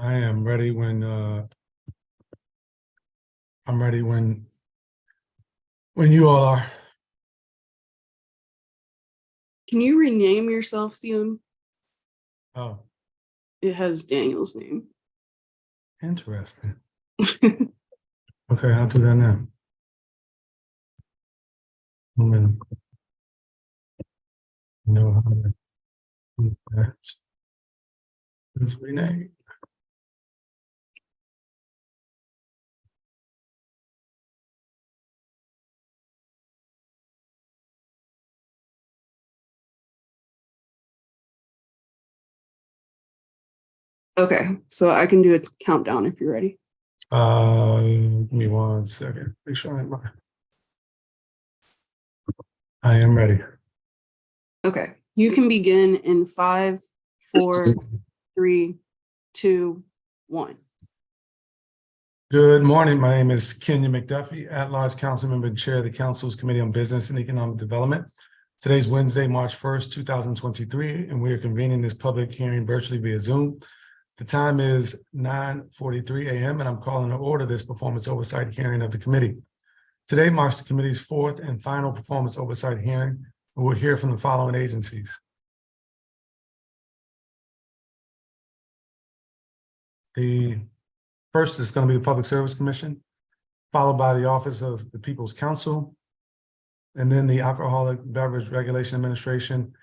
I am ready when I'm ready when you all are. Can you rename yourself soon? Oh, It has Daniel's name. interesting. Okay, I'll do that now. I'm gonna know how to do that. Just rename. Okay, so I can do a countdown if you're ready. Give me 1 second. Make sure I am ready. Okay, you can begin in 5, 4, 3, 2, 1. Good morning. My name is Kenya McDuffie, at-large council member and chair of the council's Committee on Business and Economic Development. Today's Wednesday, March 1st, 2023, and we are convening this public hearing virtually via Zoom. The time is 9:43 a.m. and I'm calling to order this performance oversight hearing of the committee. Today marks the committee's fourth and final performance oversight hearing, and we'll hear from the following agencies. The first is going to be the Public Service Commission, followed by the Office of the People's Counsel, and then the Alcoholic Beverage Regulation Administration,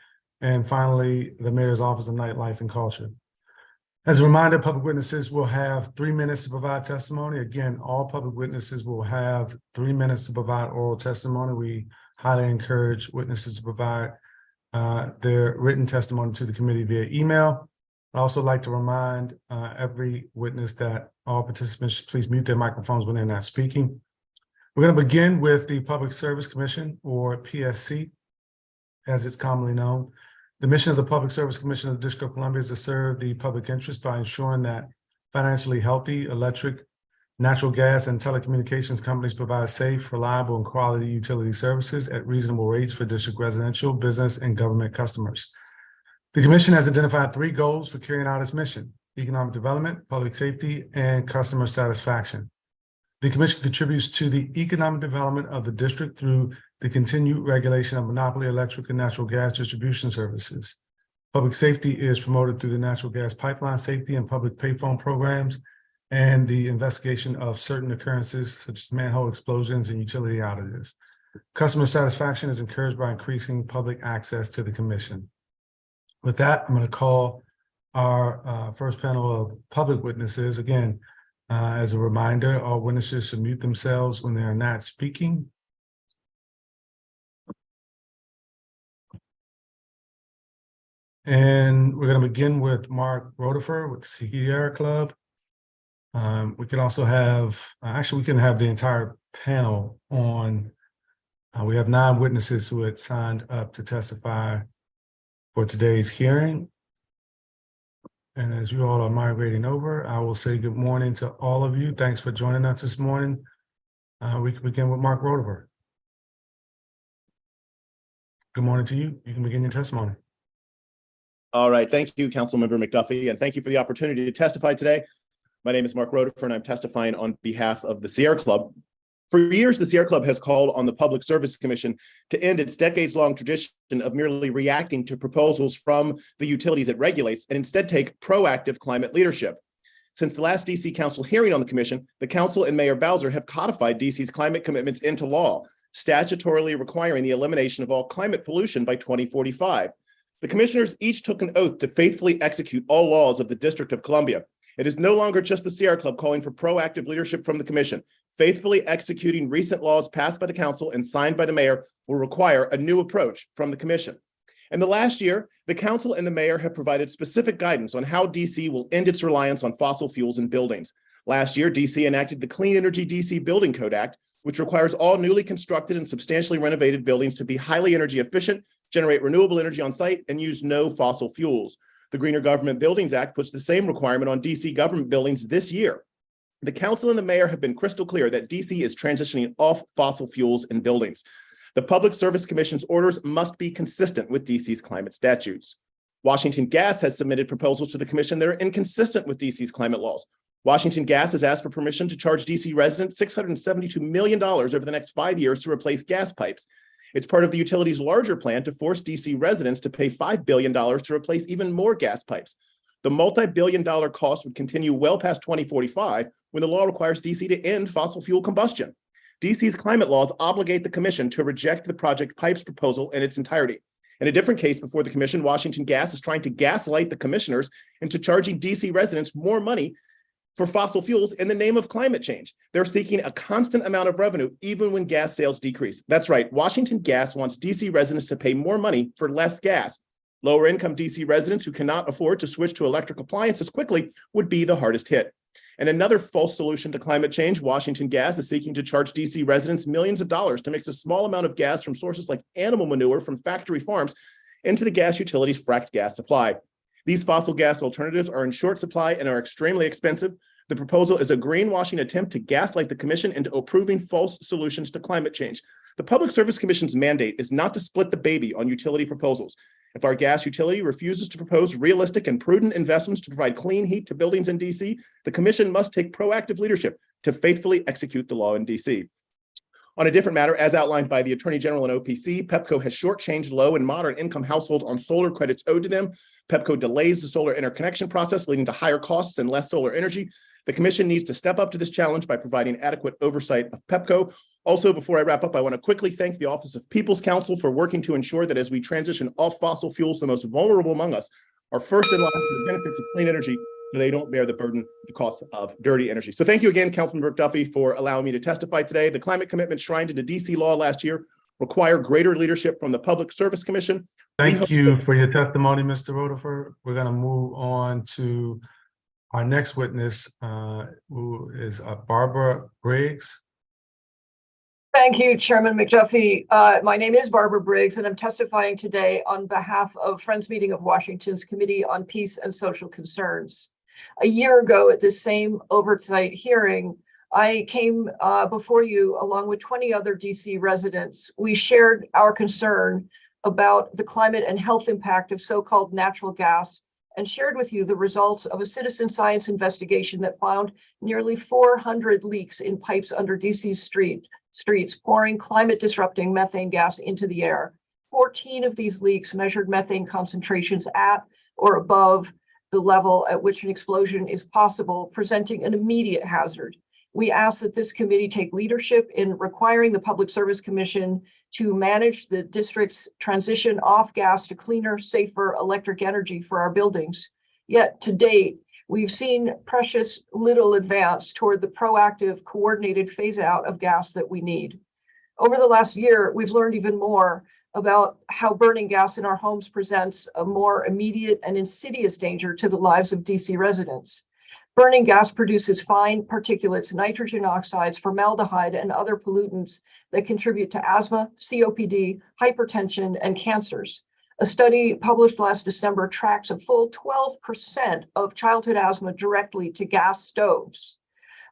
and finally, the Mayor's Office of Nightlife and Culture. As a reminder, public witnesses will have 3 minutes to provide testimony. Again, all public witnesses will have 3 minutes to provide oral testimony. We highly encourage witnesses to provide their written testimony to the committee via email. I'd also like to remind every witness that all participants should please mute their microphones when they're not speaking. We're going to begin with the Public Service Commission, or PSC, as it's commonly known. The mission of the Public Service Commission of the District of Columbia is to serve the public interest by ensuring that financially healthy electric, natural gas, and telecommunications companies provide safe, reliable, and quality utility services at reasonable rates for district residential, business, and government customers. The Commission has identified 3 goals for carrying out its mission: economic development, public safety, and customer satisfaction. The Commission contributes to the economic development of the district through the continued regulation of monopoly electric and natural gas distribution services. Public safety is promoted through the natural gas pipeline safety and public payphone programs, and the investigation of certain occurrences such as manhole explosions and utility outages. Customer satisfaction is encouraged by increasing public access to the Commission. With that, I'm going to call our first panel of public witnesses. Again, as a reminder, all witnesses should mute themselves when they are not speaking. And we're going to begin with Mark Rotifer with Sierra Club. We can also have, actually, we can have the entire panel on. We have 9 witnesses who had signed up to testify for today's hearing. And as you all are migrating over, I will say good morning to all of you. Thanks for joining us this morning. We can begin with Mark Rotifer. Good morning to you. You can begin your testimony. All right. Thank you, Councilmember McDuffie, and thank you for the opportunity to testify today. My name is Mark Rotifer, and I'm testifying on behalf of the Sierra Club. For years, the Sierra Club has called on the Public Service Commission to end its decades-long tradition of merely reacting to proposals from the utilities it regulates and instead take proactive climate leadership. Since the last DC Council hearing on the commission, the Council and Mayor Bowser have codified DC's climate commitments into law, statutorily requiring the elimination of all climate pollution by 2045. The commissioners each took an oath to faithfully execute all laws of the District of Columbia. It is no longer just the Sierra Club calling for proactive leadership from the commission. Faithfully executing recent laws passed by the council and signed by the mayor will require a new approach from the commission. In the last year, the council and the mayor have provided specific guidance on how DC will end its reliance on fossil fuels in buildings. Last year, DC enacted the Clean Energy DC Building Code Act, which requires all newly constructed and substantially renovated buildings to be highly energy efficient, generate renewable energy on site, and use no fossil fuels. The Greener Government Buildings Act puts the same requirement on DC government buildings this year. The council and the mayor have been crystal clear that DC is transitioning off fossil fuels in buildings. The Public Service Commission's orders must be consistent with DC's climate statutes. Washington Gas has submitted proposals to the commission that are inconsistent with DC's climate laws. Washington Gas has asked for permission to charge DC residents $672 million over the next 5 years to replace gas pipes. It's part of the utility's larger plan to force DC residents to pay $5 billion to replace even more gas pipes. The multi-billion-dollar cost would continue well past 2045 when the law requires DC to end fossil fuel combustion. DC's climate laws obligate the commission to reject the project pipes proposal in its entirety. In a different case before the commission, Washington Gas is trying to gaslight the commissioners into charging DC residents more money for fossil fuels in the name of climate change. They're seeking a constant amount of revenue, even when gas sales decrease. That's right, Washington Gas wants DC residents to pay more money for less gas. Lower income DC residents who cannot afford to switch to electric appliances quickly would be the hardest hit. And another false solution to climate change, Washington Gas is seeking to charge DC residents millions of dollars to mix a small amount of gas from sources like animal manure from factory farms into the gas utility's fracked gas supply. These fossil gas alternatives are in short supply and are extremely expensive. The proposal is a greenwashing attempt to gaslight the commission into approving false solutions to climate change. The Public Service Commission's mandate is not to split the baby on utility proposals. If our gas utility refuses to propose realistic and prudent investments to provide clean heat to buildings in DC, the commission must take proactive leadership to faithfully execute the law in DC. On a different matter, as outlined by the Attorney General and OPC, PEPCO has shortchanged low and moderate income households on solar credits owed to them. PEPCO delays the solar interconnection process, leading to higher costs and less solar energy. The commission needs to step up to this challenge by providing adequate oversight of PEPCO. Also, before I wrap up, I want to quickly thank the Office of People's Counsel for working to ensure that as we transition off fossil fuels, the most vulnerable among us are first in line for the benefits of clean energy, so they don't bear the burden, the cost of dirty energy. So thank you again, Councilman McDuffie, for allowing me to testify today. The climate commitments shrined into DC law last year require greater leadership from the Public Service Commission. Thank you for your testimony, Mr. Rutherford. We're going to move on to our next witness, who is Barbara Briggs. Thank you, Chairman McDuffie. My name is Barbara Briggs, and I'm testifying today on behalf of Friends Meeting of Washington's Committee on Peace and Social Concerns. A year ago at this same oversight hearing, I came before you along with 20 other DC residents. We shared our concern about the climate and health impact of so-called natural gas and shared with you the results of a citizen science investigation that found nearly 400 leaks in pipes under DC's streets, pouring climate-disrupting methane gas into the air. 14 of these leaks measured methane concentrations at or above the level at which an explosion is possible, presenting an immediate hazard. We ask that this committee take leadership in requiring the Public Service Commission to manage the district's transition off gas to cleaner, safer electric energy for our buildings. Yet to date, we've seen precious little advance toward the proactive, coordinated phase out of gas that we need. Over the last year, we've learned even more about how burning gas in our homes presents a more immediate and insidious danger to the lives of DC residents. Burning gas produces fine particulates, nitrogen oxides, formaldehyde, and other pollutants that contribute to asthma, COPD, hypertension, and cancers. A study published last December tracks a full 12% of childhood asthma directly to gas stoves.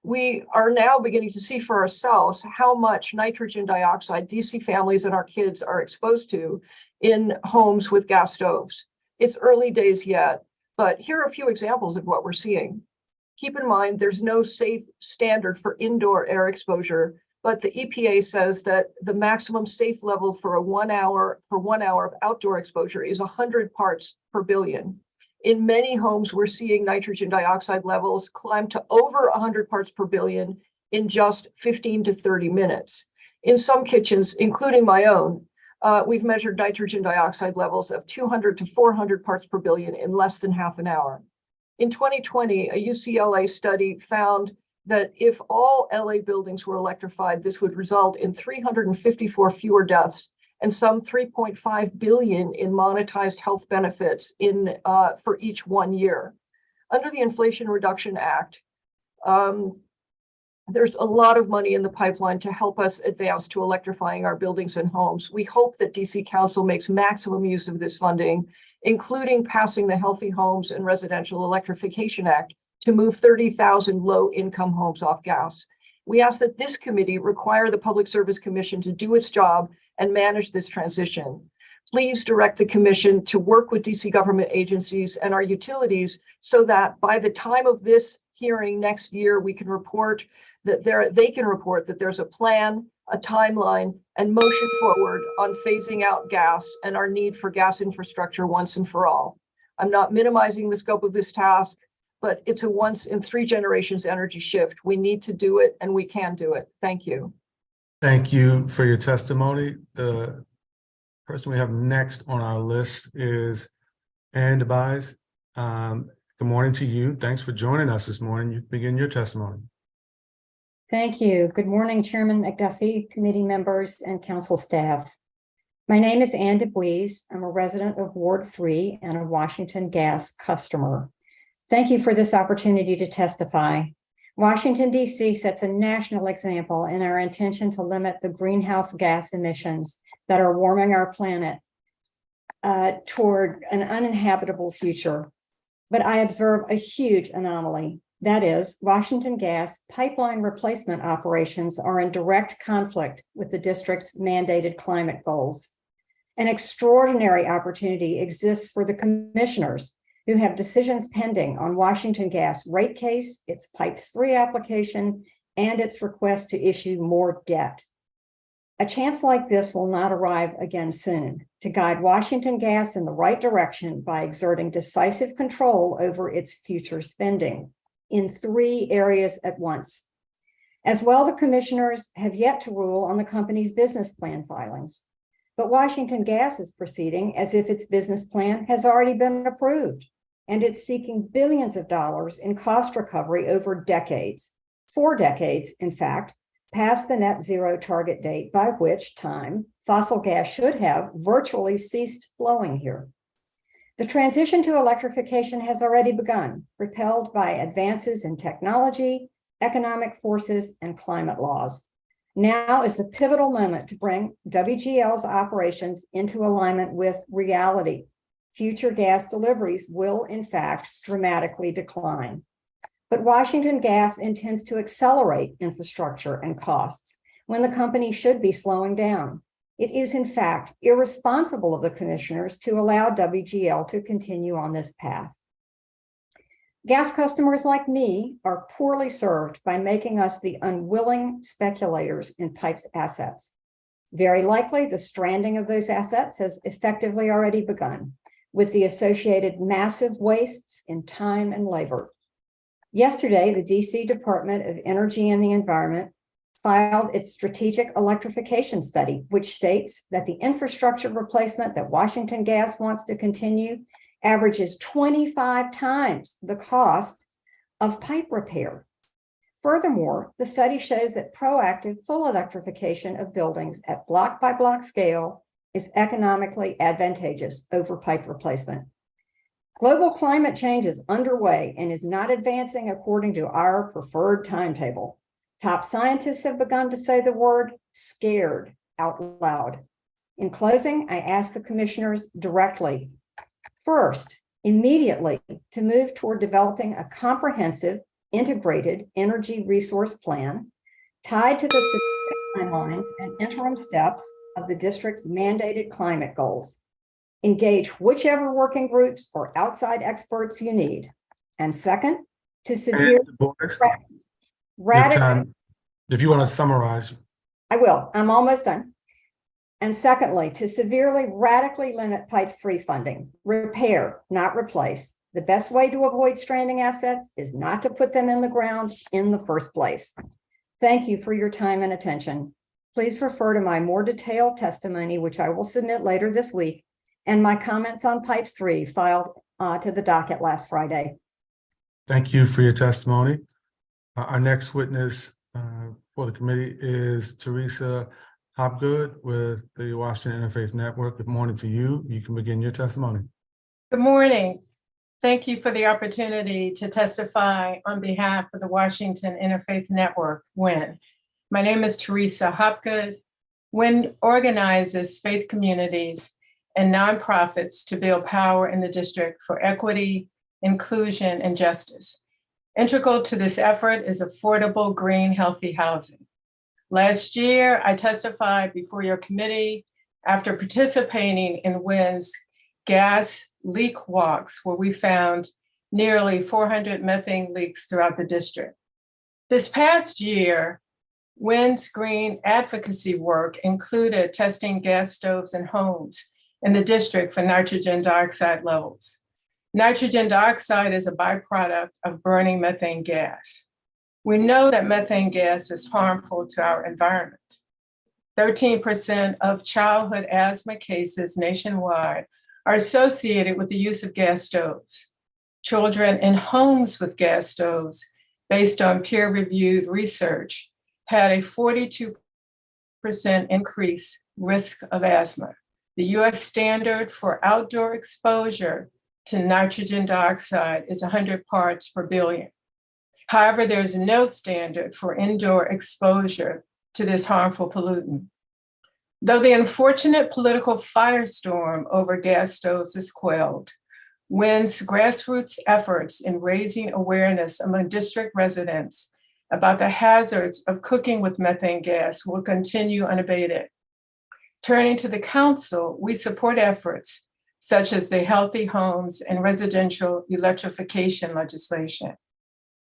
We are now beginning to see for ourselves how much nitrogen dioxide DC families and our kids are exposed to in homes with gas stoves. It's early days yet, but here are a few examples of what we're seeing. Keep in mind, there's no safe standard for indoor air exposure, but the EPA says that the maximum safe level for 1 hour of outdoor exposure is 100 parts per billion. In many homes, we're seeing nitrogen dioxide levels climb to over 100 parts per billion in just 15 to 30 minutes. In some kitchens, including my own, we've measured nitrogen dioxide levels of 200 to 400 parts per billion in less than half an hour. In 2020, a UCLA study found that if all LA buildings were electrified, this would result in 354 fewer deaths and some 3.5 billion in monetized health benefits for each 1 year. Under the Inflation Reduction Act, there's a lot of money in the pipeline to help us advance to electrifying our buildings and homes. We hope that DC Council makes maximum use of this funding, including passing the Healthy Homes and Residential Electrification Act to move 30,000 low-income homes off gas. We ask that this committee require the Public Service Commission to do its job and manage this transition. Please direct the commission to work with DC government agencies and our utilities so that by the time of this hearing next year, we can report that they can report that there's a plan, a timeline, and motion forward on phasing out gas and our need for gas infrastructure once and for all. I'm not minimizing the scope of this task, but it's a once in 3 generations energy shift. We need to do it and we can do it. Thank you. Thank you for your testimony. The person we have next on our list is Ann DeBise. Good morning to you. Thanks for joining us this morning. You begin your testimony. Thank you. Good morning, Chairman McDuffie, committee members, and council staff. My name is Ann DeBise. I'm a resident of Ward 3 and a Washington Gas customer. Thank you for this opportunity to testify. Washington, D.C. sets a national example in our intention to limit the greenhouse gas emissions that are warming our planet toward an uninhabitable future. But I observe a huge anomaly. That is, Washington Gas pipeline replacement operations are in direct conflict with the district's mandated climate goals. An extraordinary opportunity exists for the commissioners who have decisions pending on Washington Gas rate case, its Pipes 3 application, and its request to issue more debt. A chance like this will not arrive again soon to guide Washington Gas in the right direction by exerting decisive control over its future spending in 3 areas at once. As well, the commissioners have yet to rule on the company's business plan filings, but Washington Gas is proceeding as if its business plan has already been approved, and it's seeking billions of dollars in cost recovery over decades, 4 decades, in fact, past the net zero target date, by which time fossil gas should have virtually ceased flowing here. The transition to electrification has already begun, propelled by advances in technology, economic forces, and climate laws. Now is the pivotal moment to bring WGL's operations into alignment with reality. Future gas deliveries will, in fact, dramatically decline. But Washington Gas intends to accelerate infrastructure and costs when the company should be slowing down. It is, in fact, irresponsible of the commissioners to allow WGL to continue on this path. Gas customers like me are poorly served by making us the unwilling speculators in Pipes assets. Very likely, the stranding of those assets has effectively already begun, with the associated massive wastes in time and labor. Yesterday, the DC Department of Energy and the Environment filed its strategic electrification study, which states that the infrastructure replacement that Washington Gas wants to continue averages 25 times the cost of pipe repair. Furthermore, the study shows that proactive full electrification of buildings at block by block scale is economically advantageous over pipe replacement. Global climate change is underway and is not advancing according to our preferred timetable. Top scientists have begun to say the word scared out loud. In closing, I ask the commissioners directly, first, immediately to move toward developing a comprehensive, integrated energy resource plan tied to the specific timelines and interim steps of the district's mandated climate goals. Engage whichever working groups or outside experts you need. And second, to severe Time. If you want to summarize. I will. I'm almost done. And secondly, to severely, radically limit Pipes 3 funding. Repair, not replace. The best way to avoid stranding assets is not to put them in the ground in the first place. Thank you for your time and attention. Please refer to my more detailed testimony, which I will submit later this week, and my comments on Pipes 3 filed to the docket last Friday. Thank you for your testimony. Our next witness for the committee is Teresa Hopgood with the Washington Interfaith Network. Good morning to you. You can begin your testimony. Good morning. Thank you for the opportunity to testify on behalf of the Washington Interfaith Network, WIN. My name is Teresa Hopgood. WIN organizes faith communities and nonprofits to build power in the district for equity, inclusion, and justice. Integral to this effort is affordable, green, healthy housing. Last year, I testified before your committee after participating in WIN's gas leak walks, where we found nearly 400 methane leaks throughout the district. This past year, WIN's green advocacy work included testing gas stoves in homes in the district for nitrogen dioxide levels. Nitrogen dioxide is a byproduct of burning methane gas. We know that methane gas is harmful to our environment. 13% of childhood asthma cases nationwide are associated with the use of gas stoves. Children in homes with gas stoves, based on peer-reviewed research, had a 42% increased risk of asthma. The US standard for outdoor exposure to nitrogen dioxide is 100 parts per billion. However, there's no standard for indoor exposure to this harmful pollutant. Though the unfortunate political firestorm over gas stoves is quelled, WIN's grassroots efforts in raising awareness among district residents about the hazards of cooking with methane gas will continue unabated. Turning to the council, we support efforts such as the Healthy Homes and Residential Electrification legislation.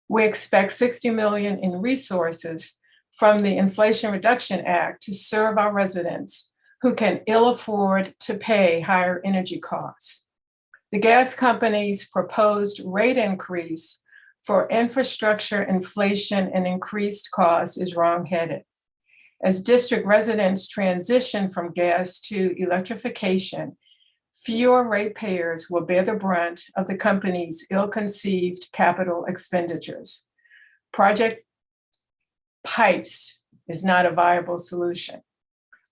We expect $60 million in resources from the Inflation Reduction Act to serve our residents who can ill afford to pay higher energy costs. The gas company's proposed rate increase for infrastructure inflation and increased costs is wrong-headed. As district residents transition from gas to electrification, fewer ratepayers will bear the brunt of the company's ill-conceived capital expenditures. Project pipes is not a viable solution.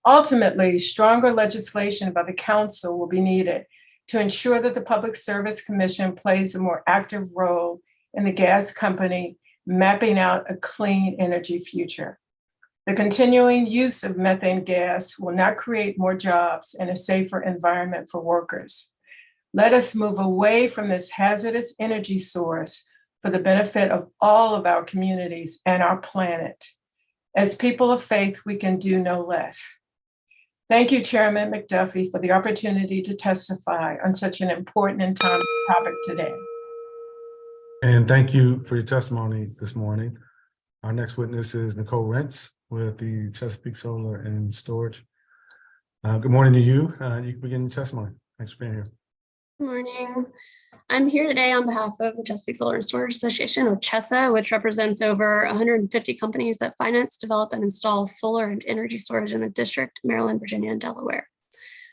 Ultimately, stronger legislation by the council will be needed to ensure that the Public Service Commission plays a more active role in the gas company mapping out a clean energy future. The continuing use of methane gas will not create more jobs and a safer environment for workers. Let us move away from this hazardous energy source for the benefit of all of our communities and our planet. As people of faith, we can do no less. Thank you, Chairman McDuffie, for the opportunity to testify on such an important and timely topic today. And thank you for your testimony this morning. Our next witness is Nicole Rentz with the Chesapeake Solar and Storage. Good morning to you. You can begin your testimony. Thanks for being here. Good morning. I'm here today on behalf of the Chesapeake Solar and Storage Association, or CHESA, which represents over 150 companies that finance, develop, and install solar and energy storage in the district, Maryland, Virginia, and Delaware.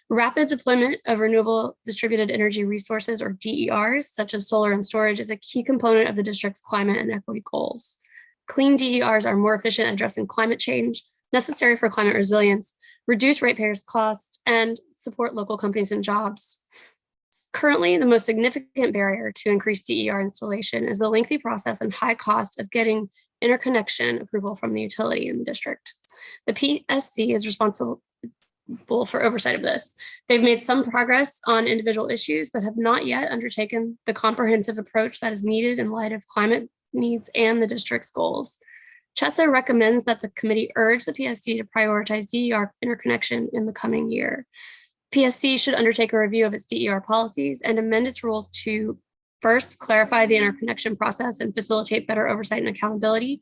Rapid deployment of renewable distributed energy resources, or DERs, such as solar and storage, is a key component of the district's climate and equity goals. Clean DERs are more efficient at addressing climate change, necessary for climate resilience, reduce ratepayers' costs, and support local companies and jobs. Currently, the most significant barrier to increased DER installation is the lengthy process and high cost of getting interconnection approval from the utility in the district. The PSC is responsible for oversight of this. They've made some progress on individual issues, but have not yet undertaken the comprehensive approach that is needed in light of climate needs and the district's goals. CHESA recommends that the committee urge the PSC to prioritize DER interconnection in the coming year. PSC should undertake a review of its DER policies and amend its rules to first clarify the interconnection process and facilitate better oversight and accountability.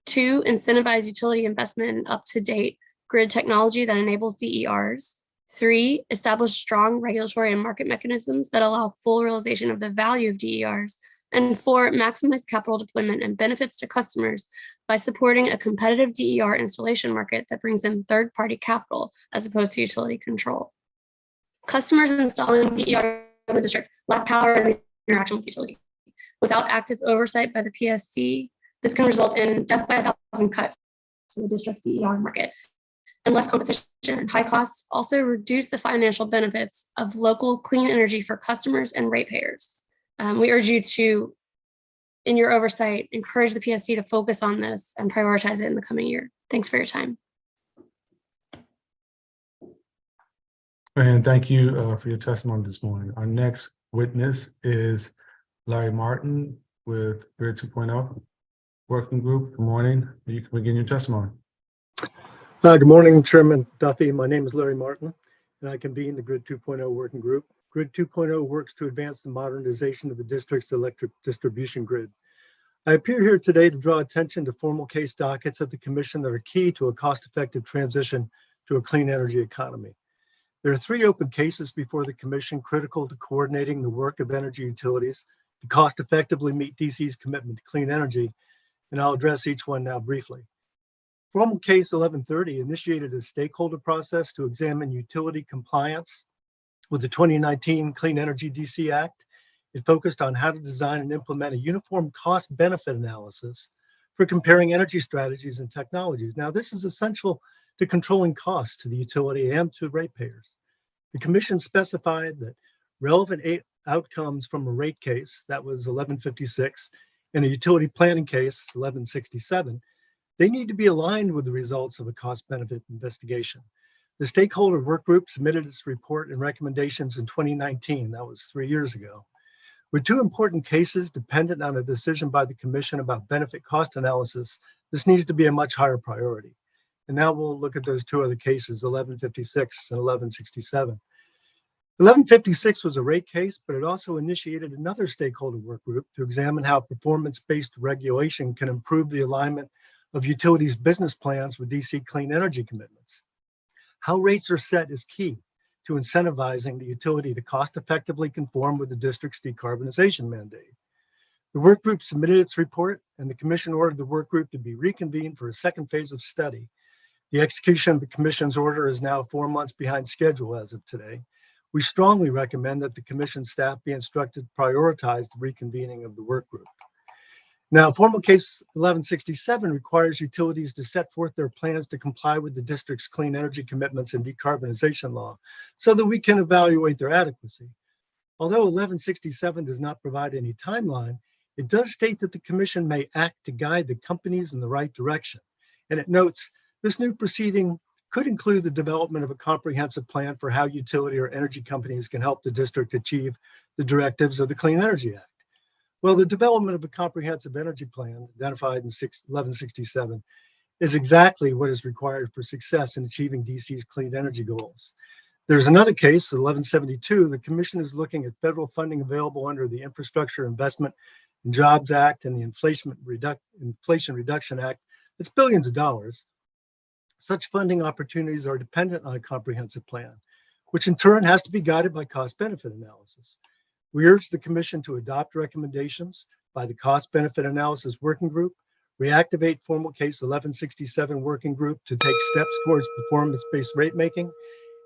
2, incentivize utility investment in up-to-date grid technology that enables DERs. 3, establish strong regulatory and market mechanisms that allow full realization of the value of DERs. And 4, maximize capital deployment and benefits to customers by supporting a competitive DER installation market that brings in third-party capital as opposed to utility control. Customers installing DER in the district lack power and interaction with utility. Without active oversight by the PSC, this can result in death by 1,000 cuts to the district's DER market. And less competition and high costs also reduce the financial benefits of local clean energy for customers and ratepayers. We urge you to, in your oversight, encourage the PSC to focus on this and prioritize it in the coming year. Thanks for your time. And thank you for your testimony this morning. Our next witness is Larry Martin with Grid 2.0 Working Group. Good morning. You can begin your testimony. Good morning, Chairman Duffy. My name is Larry Martin, and I convene the Grid 2.0 working group. Grid 2.0 works to advance the modernization of the district's electric distribution grid. I appear here today to draw attention to formal case dockets of the Commission that are key to a cost-effective transition to a clean energy economy. There are 3 open cases before the Commission critical to coordinating the work of energy utilities to cost-effectively meet DC's commitment to clean energy, and I'll address each one now briefly. Formal case 1130 initiated a stakeholder process to examine utility compliance with the 2019 Clean Energy DC Act. It focused on how to design and implement a uniform cost-benefit analysis for comparing energy strategies and technologies. Now, this is essential to controlling costs to the utility and to ratepayers. The Commission specified that relevant outcomes from a rate case, that was 1156, and a utility planning case, 1167, they need to be aligned with the results of a cost-benefit investigation. The stakeholder work group submitted its report and recommendations in 2019. That was 3 years ago. With 2 important cases dependent on a decision by the Commission about benefit cost analysis, this needs to be a much higher priority. And now we'll look at those 2 other cases, 1156 and 1167. 1156 was a rate case, but it also initiated another stakeholder work group to examine how performance-based regulation can improve the alignment of utilities' business plans with DC clean energy commitments. How rates are set is key to incentivizing the utility to cost-effectively conform with the district's decarbonization mandate. The work group submitted its report, and the Commission ordered the work group to be reconvened for a second phase of study. The execution of the Commission's order is now 4 months behind schedule as of today. We strongly recommend that the Commission staff be instructed to prioritize the reconvening of the work group. Now, formal case 1167 requires utilities to set forth their plans to comply with the district's clean energy commitments and decarbonization law so that we can evaluate their adequacy. Although 1167 does not provide any timeline, it does state that the Commission may act to guide the companies in the right direction. And it notes this new proceeding could include the development of a comprehensive plan for how utility or energy companies can help the district achieve the directives of the Clean Energy Act. Well, the development of a comprehensive energy plan identified in 1167 is exactly what is required for success in achieving DC's clean energy goals. There's another case, 1172. The Commission is looking at federal funding available under the Infrastructure Investment and Jobs Act and the Inflation Reduction Act. It's billions of dollars. Such funding opportunities are dependent on a comprehensive plan, which in turn has to be guided by cost-benefit analysis. We urge the Commission to adopt recommendations by the Cost-Benefit Analysis Working Group, reactivate formal case 1167 Working Group to take steps towards performance-based rate making,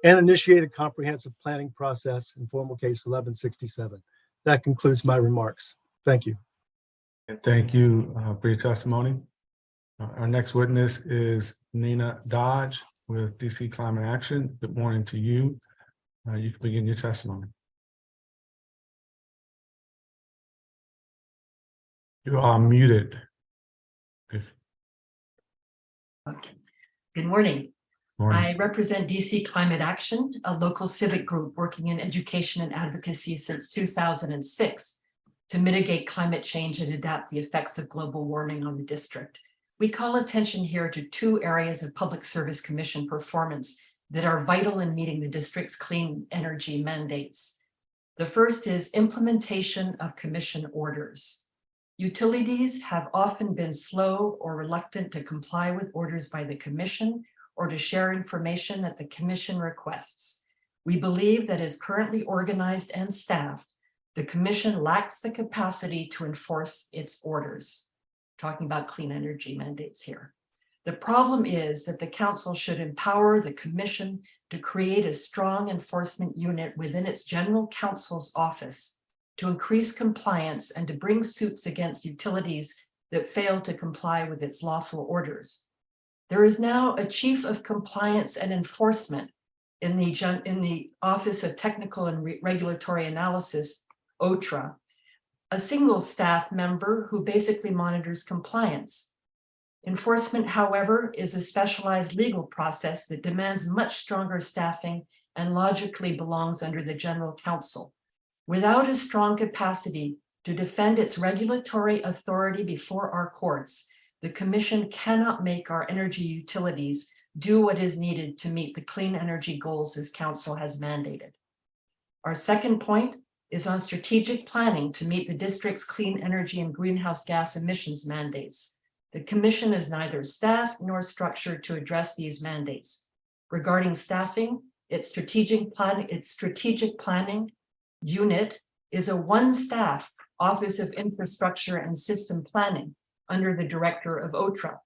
and initiate a comprehensive planning process in formal case 1167. That concludes my remarks. Thank you. And thank you for your testimony. Our next witness is Nina Dodge with DC Climate Action. Good morning to you. You can begin your testimony. You are muted. Okay. Good morning. Morning. I represent DC Climate Action, a local civic group working in education and advocacy since 2006 to mitigate climate change and adapt the effects of global warming on the district. We call attention here to 2 areas of Public Service Commission performance that are vital in meeting the district's clean energy mandates. The first is implementation of commission orders. Utilities have often been slow or reluctant to comply with orders by the Commission or to share information that the Commission requests. We believe that as currently organized and staffed, the Commission lacks the capacity to enforce its orders. Talking about clean energy mandates here. The problem is that the Council should empower the Commission to create a strong enforcement unit within its General Counsel's office to increase compliance and to bring suits against utilities that fail to comply with its lawful orders. There is now a Chief of Compliance and Enforcement in the Office of Technical and Regulatory Analysis, OTRA, a single staff member who basically monitors compliance. Enforcement, however, is a specialized legal process that demands much stronger staffing and logically belongs under the General Counsel. Without a strong capacity to defend its regulatory authority before our courts, the Commission cannot make our energy utilities do what is needed to meet the clean energy goals this council has mandated. Our second point is on strategic planning to meet the district's clean energy and greenhouse gas emissions mandates. The commission is neither staffed nor structured to address these mandates. Regarding staffing, its strategic planning unit is a one-staff Office of Infrastructure and System Planning under the director of OTRA.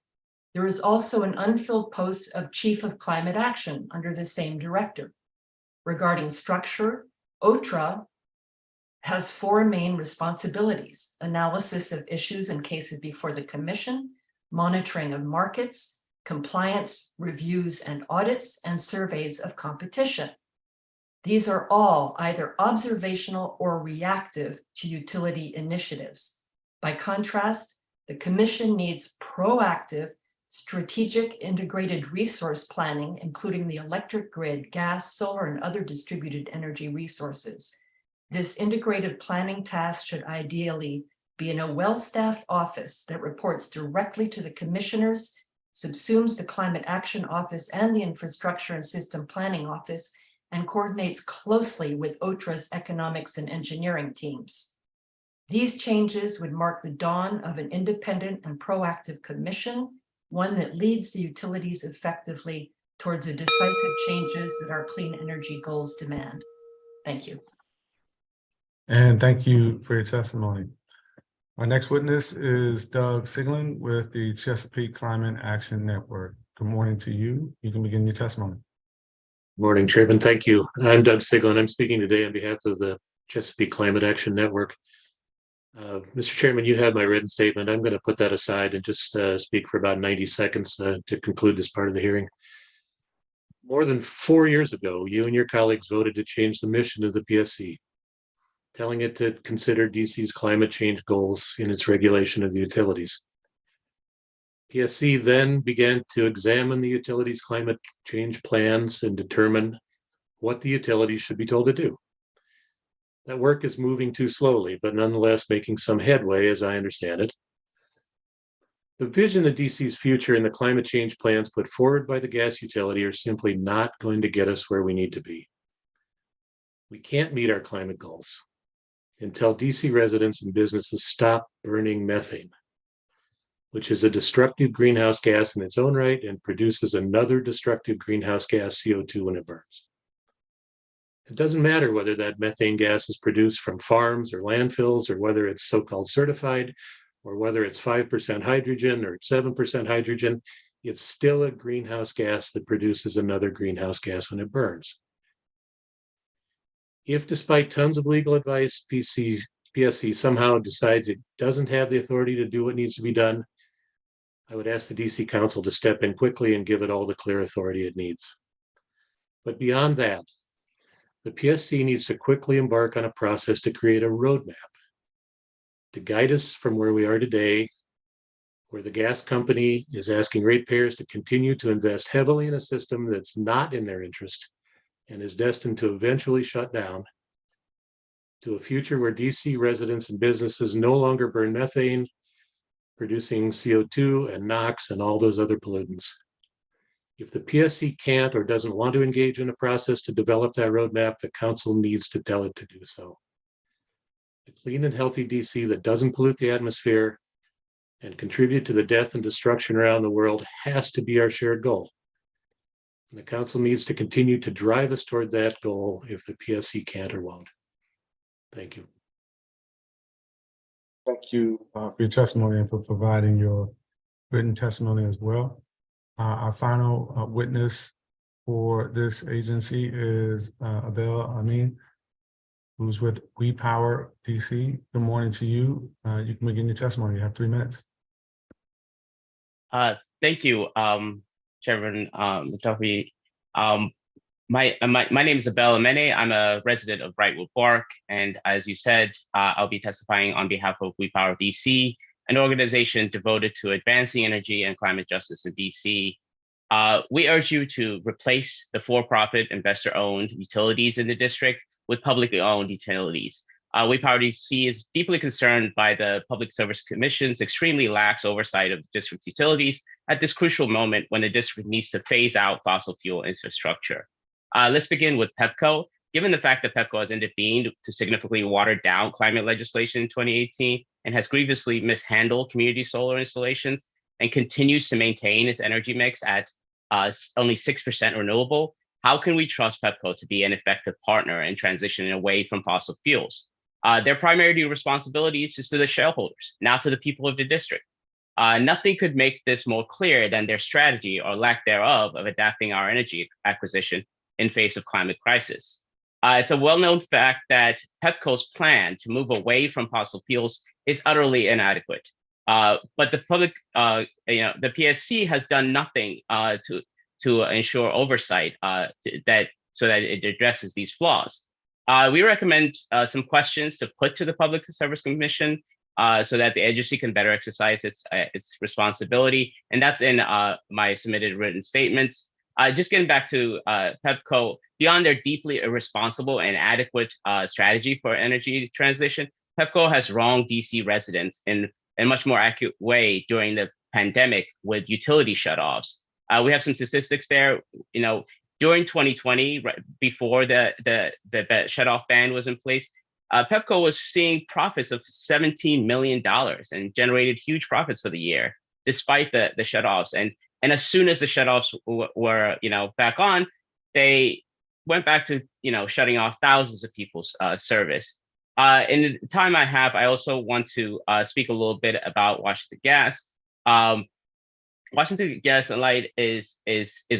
There is also an unfilled post of Chief of Climate Action under the same director. Regarding structure, OTRA has four main responsibilities: analysis of issues and cases before the commission, monitoring of markets, compliance, reviews and audits, and surveys of competition. These are all either observational or reactive to utility initiatives. By contrast, the commission needs proactive, strategic integrated resource planning, including the electric grid, gas, solar, and other distributed energy resources. This integrated planning task should ideally be in a well-staffed office that reports directly to the commissioners, subsumes the Climate Action Office and the Infrastructure and System Planning Office, and coordinates closely with OTRA's economics and engineering teams. These changes would mark the dawn of an independent and proactive commission, one that leads the utilities effectively towards the decisive changes that our clean energy goals demand. Thank you. And thank you for your testimony. Our next witness is Doug Siglin with the Chesapeake Climate Action Network. Good morning to you. You can begin your testimony. Morning, Chairman. Thank you. I'm Doug Siglin. I'm speaking today on behalf of the Chesapeake Climate Action Network. Mr. Chairman, you have my written statement. I'm going to put that aside and just speak for about 90 seconds to conclude this part of the hearing. More than 4 years ago, you and your colleagues voted to change the mission of the PSC, telling it to consider DC's climate change goals in its regulation of the utilities. PSC then began to examine the utilities' climate change plans and determine what the utilities should be told to do. That work is moving too slowly, but nonetheless making some headway, as I understand it. The vision of DC's future and the climate change plans put forward by the gas utility are simply not going to get us where we need to be. We can't meet our climate goals until DC residents and businesses stop burning methane, which is a destructive greenhouse gas in its own right and produces another destructive greenhouse gas, CO2, when it burns. It doesn't matter whether that methane gas is produced from farms or landfills, or whether it's so-called certified, or whether it's 5% hydrogen or 7% hydrogen, it's still a greenhouse gas that produces another greenhouse gas when it burns. If, despite tons of legal advice, PSC somehow decides it doesn't have the authority to do what needs to be done, I would ask the DC Council to step in quickly and give it all the clear authority it needs. But beyond that, the PSC needs to quickly embark on a process to create a roadmap to guide us from where we are today, where the gas company is asking ratepayers to continue to invest heavily in a system that's not in their interest and is destined to eventually shut down, to a future where DC residents and businesses no longer burn methane, producing CO2 and NOx and all those other pollutants. If the PSC can't or doesn't want to engage in a process to develop that roadmap, the council needs to tell it to do so. A clean and healthy DC that doesn't pollute the atmosphere and contribute to the death and destruction around the world has to be our shared goal. And the council needs to continue to drive us toward that goal if the PSC can't or won't. Thank you. Thank you for your testimony and for providing your written testimony as well. Our final witness for this agency is Abra Amin, who's with We Power DC. Good morning to you. You can begin your testimony. You have 3 minutes. Thank you, Chairman McDuffie. My name is Abel Amene. I'm a resident of Brightwood Park, and as you said, I'll be testifying on behalf of We Power DC, an organization devoted to advancing energy and climate justice in DC. We urge you to replace the for-profit investor-owned utilities in the district with publicly owned utilities. We Party C is deeply concerned by the Public Service Commission's extremely lax oversight of the district's utilities at this crucial moment when the district needs to phase out fossil fuel infrastructure. Let's begin with PEPCO. Given the fact that PEPCO has intervened to significantly water down climate legislation in 2018 and has grievously mishandled community solar installations and continues to maintain its energy mix at only 6% renewable, how can we trust PEPCO to be an effective partner in transitioning away from fossil fuels? Their primary responsibility is to the shareholders, not to the people of the district. Nothing could make this more clear than their strategy or lack thereof of adapting our energy acquisition in face of climate crisis. It's a well-known fact that PEPCO's plan to move away from fossil fuels is utterly inadequate. But the public, the PSC has done nothing to ensure oversight so that it addresses these flaws. We recommend some questions to put to the Public Service Commission so that the agency can better exercise its responsibility, and that's in my submitted written statements. Just getting back to PEPCO, beyond their deeply irresponsible and inadequate strategy for energy transition, PEPCO has wronged DC residents in a much more accurate way during the pandemic with utility shutoffs. We have some statistics there. During 2020, right before the shutoff ban was in place, PEPCO was seeing profits of $17 million and generated huge profits for the year, despite the shutoffs. And as soon as the shutoffs were back on, they went back to shutting off thousands of people's service. In the time I have, I also want to speak a little bit about Washington Gas. Washington Gas and Light is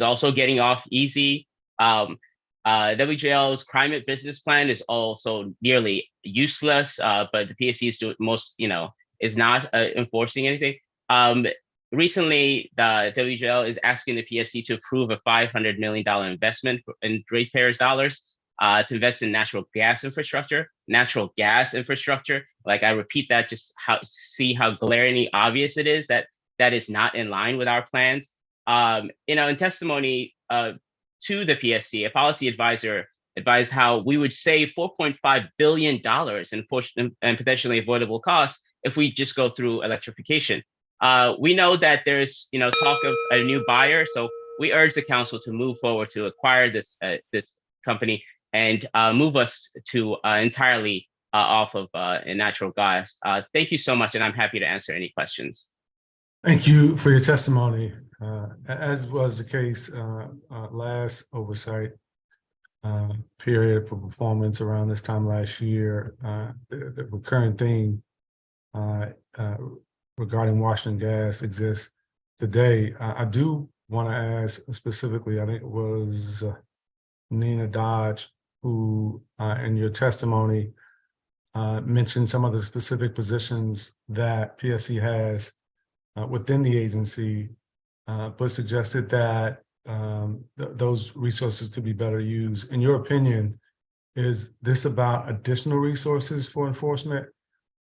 also getting off easy. WGL's climate business plan is also nearly useless, but the PSC is not enforcing anything. Recently, the WGL is asking the PSC to approve a $500 million investment in ratepayers' dollars to invest in natural gas infrastructure. Natural gas infrastructure, like I repeat that, just see how glaringly obvious it is that is not in line with our plans. In testimony to the PSC, a policy advisor advised how we would save $4.5 billion in potentially avoidable costs if we just go through electrification. We know that there's talk of a new buyer, so we urge the council to move forward to acquire this company and move us to entirely off of natural gas. Thank you so much, and I'm happy to answer any questions. Thank you for your testimony. As was the case last oversight period for performance around this time last year, the recurring theme regarding Washington Gas exists today. I do want to ask specifically, I think it was Nina Dodge, who in your testimony mentioned some of the specific positions that PSC has within the agency, but suggested that those resources could be better used. In your opinion, is this about additional resources for enforcement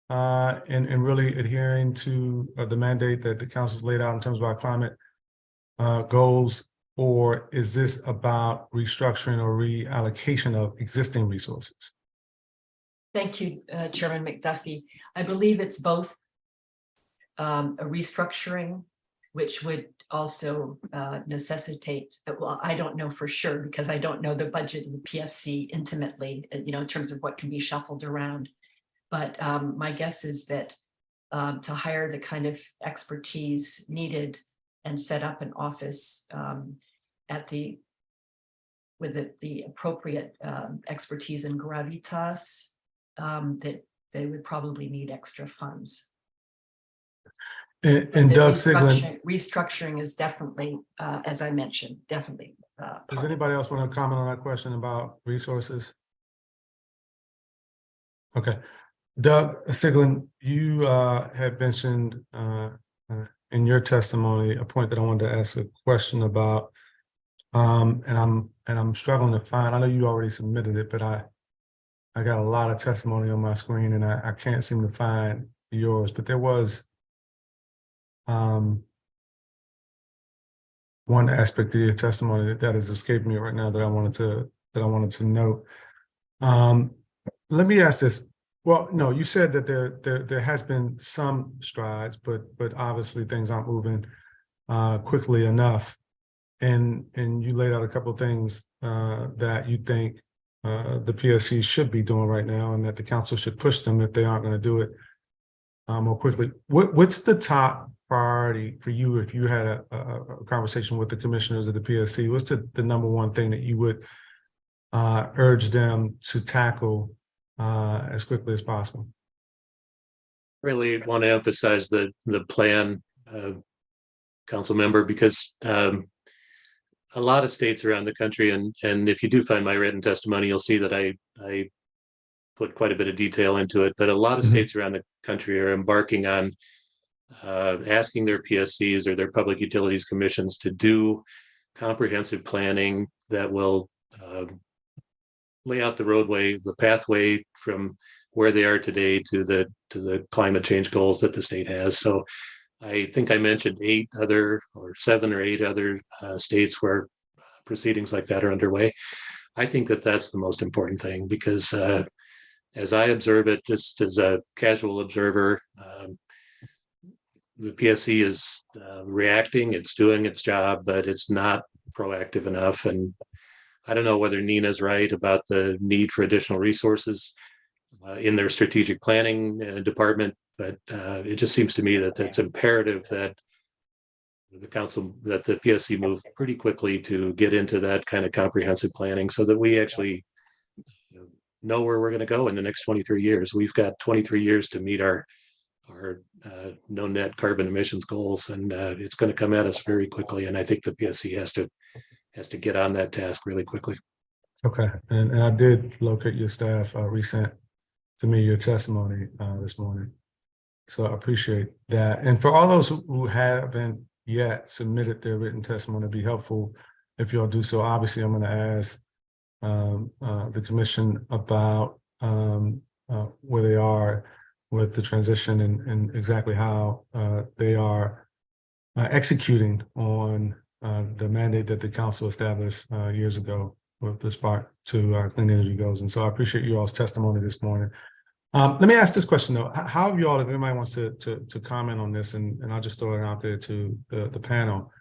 and really adhering to the mandate that the council's laid out in terms of our climate goals, or is this about restructuring or reallocation of existing resources? Thank you, Chairman McDuffie. I believe it's both a restructuring, which would also necessitate, well, I don't know for sure because I don't know the budget of the PSC intimately, in terms of what can be shuffled around. But my guess is that to hire the kind of expertise needed and set up an office with the appropriate expertise and gravitas, that they would probably need extra funds. And Doug Siglin, restructuring is definitely, as I mentioned, definitely. Does anybody else want to comment on that question about resources? Okay, Doug Siglin, you had mentioned in your testimony a point that I wanted to ask a question about, and I'm struggling to find. I know you already submitted it, but I got a lot of testimony on my screen, and I can't seem to find yours. But there was one aspect of your testimony that has escaped me right now that I wanted to note. Let me ask this: Well, no, you said that there has been some strides, but obviously things aren't moving quickly enough. And you laid out a couple of things that you think the PSC should be doing right now, and that the council should push them if they aren't going to do it more quickly. What's the top priority for you if you had a conversation with the commissioners of the PSC? What's the number one thing that you would urge them to tackle as quickly as possible? Really want to emphasize the plan, council member, because a lot of states around the country, and if you do find my written testimony, you'll see that I put quite a bit of detail into it, but a lot of states around the country are embarking on asking their PSCs or their public utilities commissions to do comprehensive planning that will lay out the pathway from where they are today to the climate change goals that the state has. So I think I mentioned 7 or 8 other states where proceedings like that are underway. I think that that's the most important thing, because as I observe it, just as a casual observer, the PSC is reacting, it's doing its job, but it's not proactive enough. And I don't know whether Nina's right about the need for additional resources in their strategic planning department, but it just seems to me that it's imperative that the PSC move pretty quickly to get into that kind of comprehensive planning, so that we actually know where we're going to go in the next 23 years. We've got 23 years to meet our no net carbon emissions goals, and it's going to come at us very quickly. And I think the PSC has to get on that task really quickly. Okay, and I did locate your staff, resent to me your testimony this morning. So I appreciate that. And for all those who haven't yet submitted their written testimony, it'd be helpful if y'all do so. Obviously, I'm going to ask the commission about where they are with the transition and exactly how they are executing on the mandate that the council established years ago with respect to our clean energy goals. And so I appreciate you all's testimony this morning. Let me ask this question though: how have you all, if anybody wants to comment on this, and I'll just throw it out there to the panel.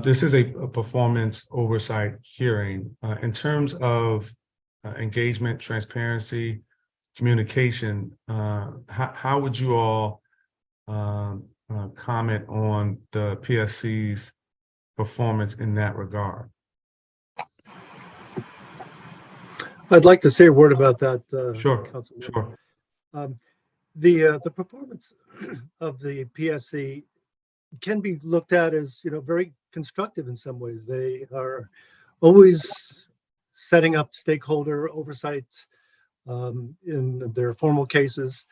This is a performance oversight hearing. In terms of engagement, transparency, communication, how would you all comment on the PSC's performance in that regard? I'd like to say a word about that. Sure, Councilman. sure. The performance of the PSC can be looked at as, very constructive in some ways. They are always setting up stakeholder oversight in their formal cases.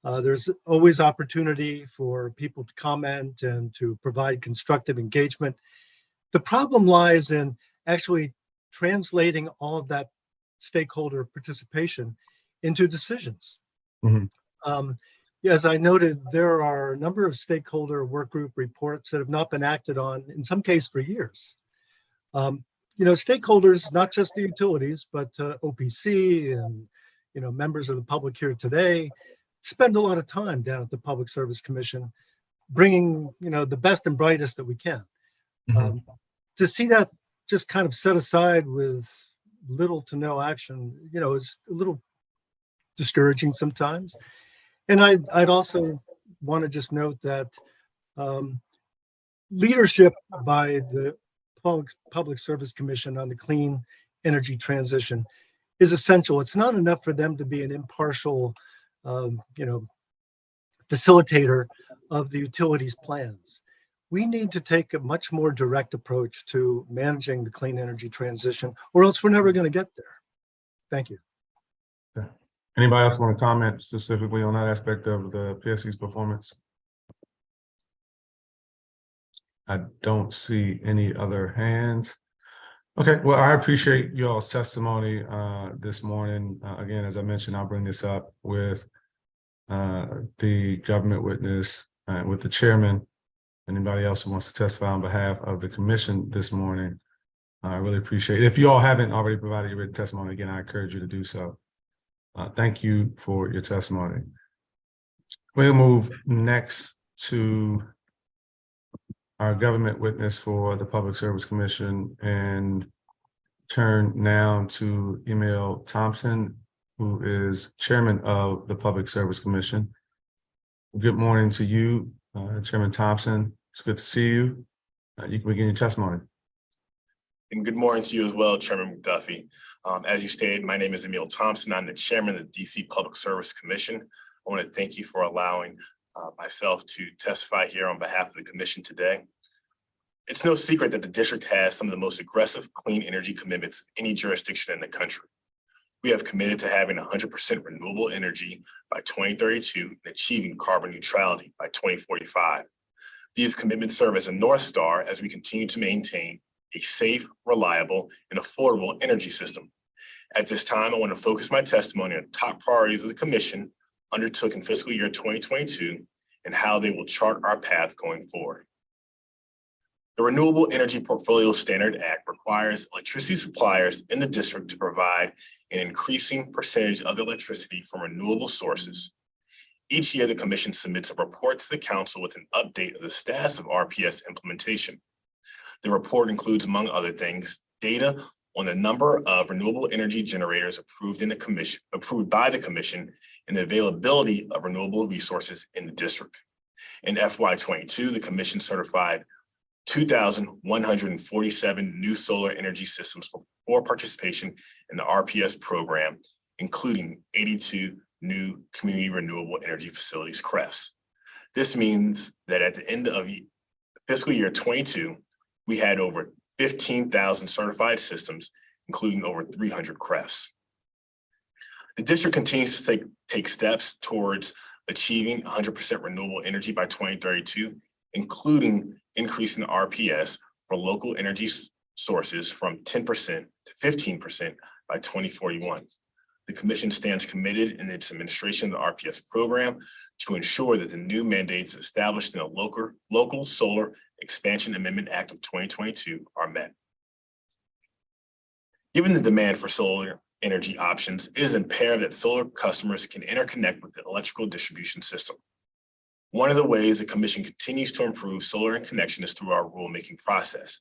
There's always opportunity for people to comment and to provide constructive engagement. The problem lies in actually translating all of that stakeholder participation into decisions. As I noted, there are a number of stakeholder work group reports that have not been acted on, in some cases for years. Stakeholders, not just the utilities, but OPC and members of the public here today, spend a lot of time down at the Public Service Commission, bringing the best and brightest that we can. To see that just kind of set aside with little to no action, is a little discouraging sometimes. And I'd also want to just note that leadership by the Public Service Commission on the clean energy transition is essential. It's not enough for them to be an impartial, facilitator of the utilities plans. We need to take a much more direct approach to managing the clean energy transition, or else we're never going to get there. Thank you. Okay. Anybody else want to comment specifically on that aspect of the PSC's performance? I don't see any other hands. Okay, well, I appreciate you all's testimony this morning. Again, as I mentioned, I'll bring this up with the government witness, with the chairman, anybody else who wants to testify on behalf of the commission this morning. I really appreciate it. If you all haven't already provided your written testimony, again, I encourage you to do so. Thank you for your testimony. We'll move next to our government witness for the Public Service Commission and turn now to Emil Thompson, who is chairman of the Public Service Commission. Good morning to you, Chairman Thompson. It's good to see you. You can begin your testimony. And good morning to you as well, Chairman McDuffie. As you stated, my name is Emil Thompson. I'm the chairman of the DC Public Service Commission. I want to thank you for allowing myself to testify here on behalf of the commission today. It's no secret that the district has some of the most aggressive clean energy commitments of any jurisdiction in the country. We have committed to having 100% renewable energy by 2032 and achieving carbon neutrality by 2045. These commitments serve as a North Star as we continue to maintain a safe, reliable, and affordable energy system. At this time, I want to focus my testimony on top priorities of the commission undertook in fiscal year 2022 and how they will chart our path going forward. The Renewable Energy Portfolio Standard Act requires electricity suppliers in the district to provide an increasing percentage of electricity from renewable sources. Each year, the commission submits a report to the council with an update of the status of RPS implementation. The report includes, among other things, data on the number of renewable energy generators approved by the commission and the availability of renewable resources in the district. In FY22, the commission certified 2,147 new solar energy systems for participation in the RPS program, including 82 new community renewable energy facilities CREFs. This means that at the end of fiscal year 22, we had over 15,000 certified systems, including over 300 CREFs. The district continues to take steps towards achieving 100% renewable energy by 2032, including increasing the RPS for local energy sources from 10% to 15% by 2041. The commission stands committed in its administration of the RPS program to ensure that the new mandates established in the Local Solar Expansion Amendment Act of 2022 are met. Given the demand for solar energy options, it is imperative that solar customers can interconnect with the electrical distribution system. One of the ways the commission continues to improve solar interconnection is through our rulemaking process.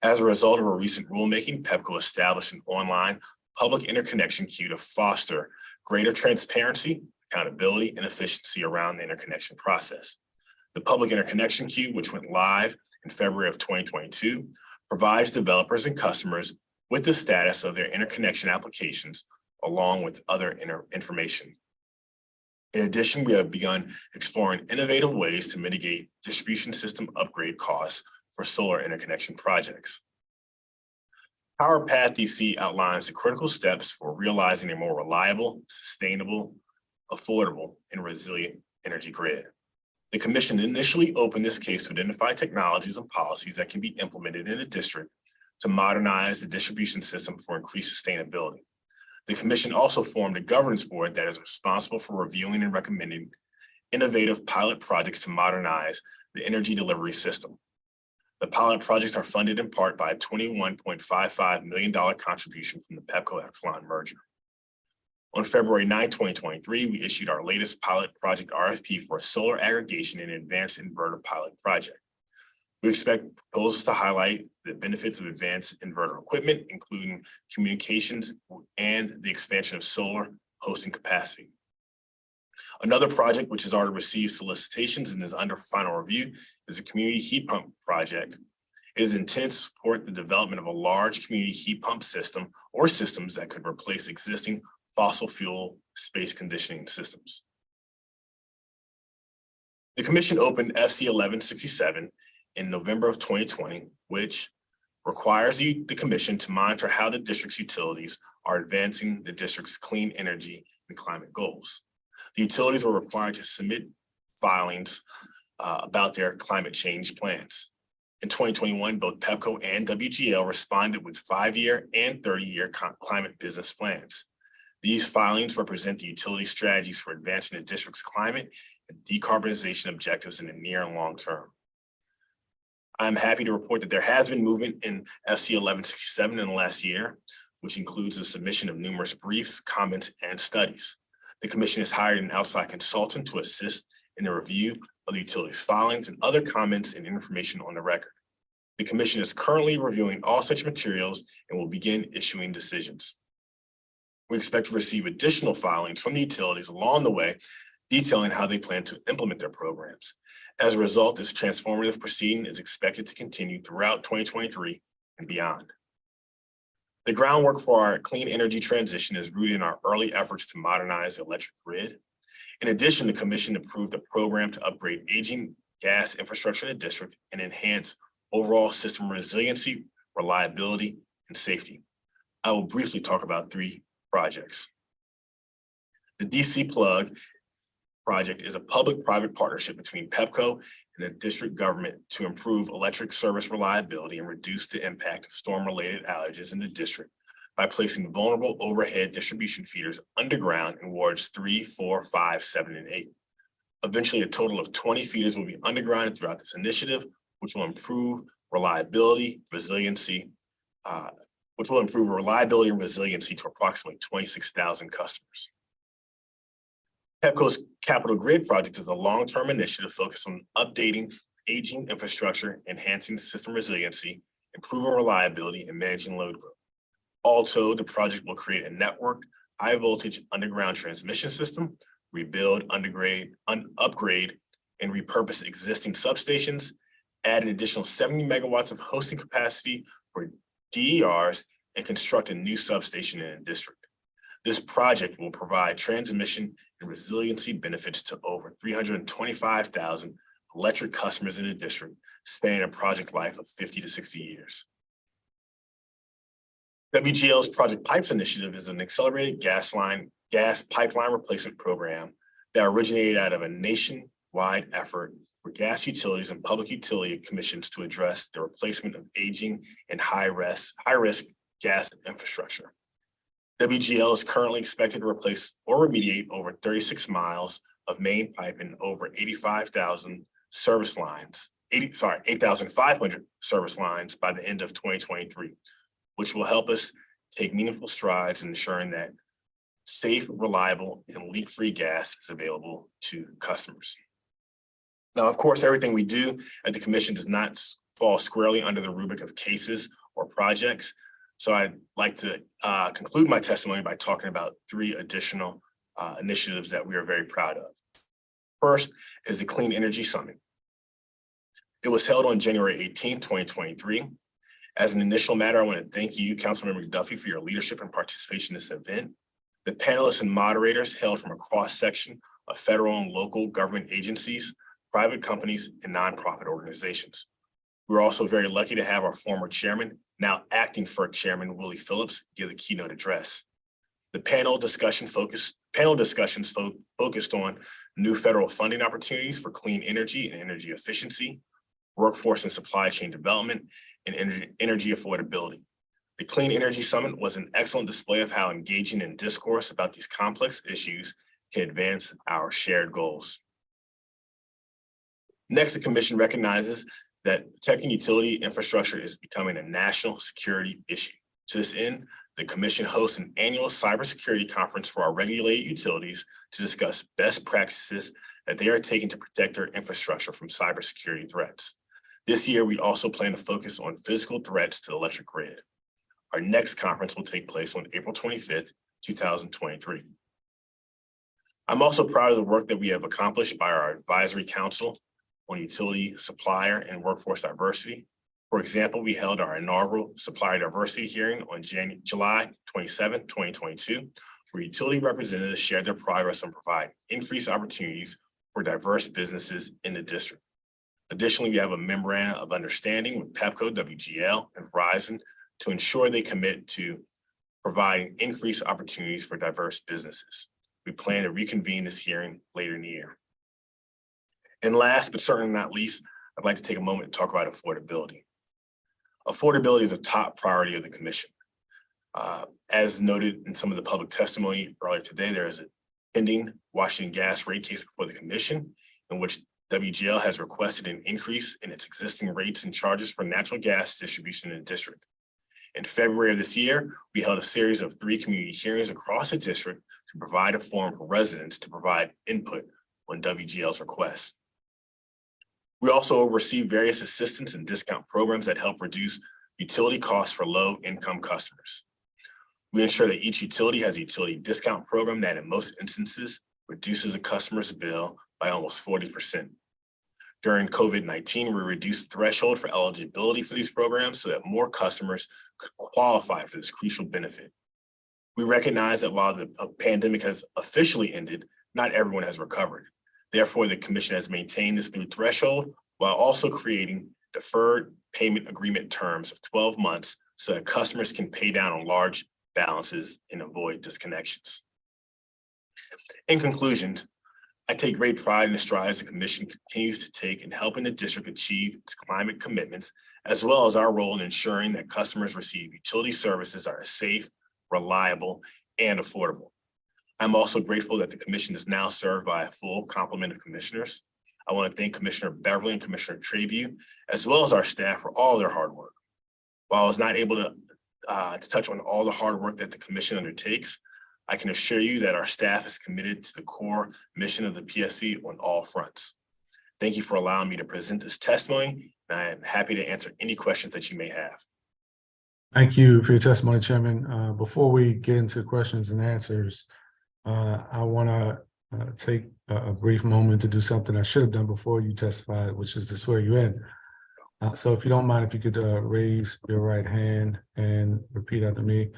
As a result of a recent rulemaking, PEPCO established an online public interconnection queue to foster greater transparency, accountability, and efficiency around the interconnection process. The public interconnection queue, which went live in February of 2022, provides developers and customers with the status of their interconnection applications, along with other information. In addition, we have begun exploring innovative ways to mitigate distribution system upgrade costs for solar interconnection projects. Power Path DC outlines the critical steps for realizing a more reliable, sustainable, affordable, and resilient energy grid. The commission initially opened this case to identify technologies and policies that can be implemented in the district to modernize the distribution system for increased sustainability. The commission also formed a governance board that is responsible for reviewing and recommending innovative pilot projects to modernize the energy delivery system. The pilot projects are funded in part by a $21.55 million contribution from the PEPCO Exelon merger. On February 9, 2023, we issued our latest pilot project RFP for a solar aggregation and advanced inverter pilot project. We expect proposals to highlight the benefits of advanced inverter equipment, including communications and the expansion of solar hosting capacity. Another project which has already received solicitations and is under final review is a community heat pump project. It is intended to support the development of a large community heat pump system or systems that could replace existing fossil fuel space conditioning systems. The commission opened FC 1167 in November of 2020, which requires the commission to monitor how the district's utilities are advancing the district's clean energy and climate goals. The utilities were required to submit filings about their climate change plans. In 2021, both PEPCO and WGL responded with 5-year and 30-year climate business plans. These filings represent the utility strategies for advancing the district's climate and decarbonization objectives in the near and long term. I'm happy to report that there has been movement in FC 1167 in the last year. which includes the submission of numerous briefs, comments, and studies. The commission has hired an outside consultant to assist in the review of the utilities filings and other comments and information on the record. The commission is currently reviewing all such materials and will begin issuing decisions. We expect to receive additional filings from the utilities along the way, detailing how they plan to implement their programs. As a result, this transformative proceeding is expected to continue throughout 2023 and beyond. The groundwork for our clean energy transition is rooted in our early efforts to modernize the electric grid. In addition, the commission approved a program to upgrade aging gas infrastructure in the district and enhance overall system resiliency, reliability, and safety. I will briefly talk about 3 projects. The DC Plug project is a public-private partnership between PEPCO and the district government to improve electric service reliability and reduce the impact of storm-related outages in the district by placing vulnerable overhead distribution feeders underground in wards 3, 4, 5, 7, and 8. Eventually, a total of 20 feeders will be underground throughout this initiative, which will improve reliability, resiliency, and resiliency to approximately 26,000 customers. PEPCO's Capital Grid project is a long-term initiative focused on updating aging infrastructure, enhancing system resiliency, improving reliability, and managing load growth. All told, the project will create a networked, high-voltage underground transmission system, rebuild, upgrade, and repurpose existing substations, add an additional 70 megawatts of hosting capacity for DERs, and construct a new substation in the district. This project will provide transmission and resiliency benefits to over 325,000 electric customers in the district, spanning a project life of 50 to 60 years. WGL's Project Pipes initiative is an accelerated gas pipeline replacement program that originated out of a nationwide effort for gas utilities and public utility commissions to address the replacement of aging and high-risk gas infrastructure. WGL is currently expected to replace or remediate over 36 miles of main pipe and over 8,500 service lines by the end of 2023, which will help us take meaningful strides in ensuring that safe, reliable, and leak-free gas is available to customers. Now, of course, everything we do at the commission does not fall squarely under the rubric of cases or projects. So I'd like to conclude my testimony by talking about 3 additional initiatives that we are very proud of. First is the Clean Energy Summit. It was held on January 18, 2023. As an initial matter, I want to thank you, Councilmember McDuffie, for your leadership and participation in this event. The panelists and moderators hailed from a cross-section of federal and local government agencies, private companies, and nonprofit organizations. We're also very lucky to have our former chairman, now acting FERC Chairman Willie Phillips, give the keynote address. The panel discussions focused on new federal funding opportunities for clean energy and energy efficiency, workforce and supply chain development, and energy affordability. The Clean Energy Summit was an excellent display of how engaging in discourse about these complex issues can advance our shared goals. Next, the commission recognizes that protecting utility infrastructure is becoming a national security issue. To this end, the commission hosts an annual cybersecurity conference for our regulated utilities to discuss best practices that they are taking to protect their infrastructure from cybersecurity threats. This year, we also plan to focus on physical threats to the electric grid. Our next conference will take place on April 25th, 2023. I'm also proud of the work that we have accomplished by our advisory council on utility supplier and workforce diversity. For example, we held our inaugural supplier diversity hearing on July 27, 2022, where utility representatives shared their progress on providing increased opportunities for diverse businesses in the district. Additionally, we have a memorandum of understanding with PEPCO, WGL, and Verizon to ensure they commit to providing increased opportunities for diverse businesses. We plan to reconvene this hearing later in the year. And last, but certainly not least, I'd like to take a moment to talk about affordability. Affordability is a top priority of the commission. As noted in some of the public testimony earlier today, there is a pending Washington Gas rate case before the commission in which WGL has requested an increase in its existing rates and charges for natural gas distribution in the district. In February of this year, we held a series of 3 community hearings across the district to provide a forum for residents to provide input on WGL's requests. We also oversee various assistance and discount programs that help reduce utility costs for low-income customers. We ensure that each utility has a utility discount program that in most instances reduces a customer's bill by almost 40%. During COVID-19, we reduced the threshold for eligibility for these programs so that more customers could qualify for this crucial benefit. We recognize that while the pandemic has officially ended, not everyone has recovered. Therefore, the Commission has maintained this new threshold while also creating deferred payment agreement terms of 12 months so that customers can pay down on large balances and avoid disconnections. In conclusion, I take great pride in the strides the Commission continues to take in helping the district achieve its climate commitments, as well as our role in ensuring that customers receive utility services that are safe, reliable, and affordable. I'm also grateful that the Commission is now served by a full complement of commissioners. I want to thank Commissioner Beverly and Commissioner Trabue, as well as our staff for all their hard work. While I was not able to touch on all the hard work that the Commission undertakes, I can assure you that our staff is committed to the core mission of the PSC on all fronts. Thank you for allowing me to present this testimony, and I am happy to answer any questions that you may have. Thank you for your testimony, Chairman. Before we get into questions and answers, I want to take a brief moment to do something I should have done before you testified, which is to swear you in. So if you don't mind, if you could raise your right hand and repeat after me.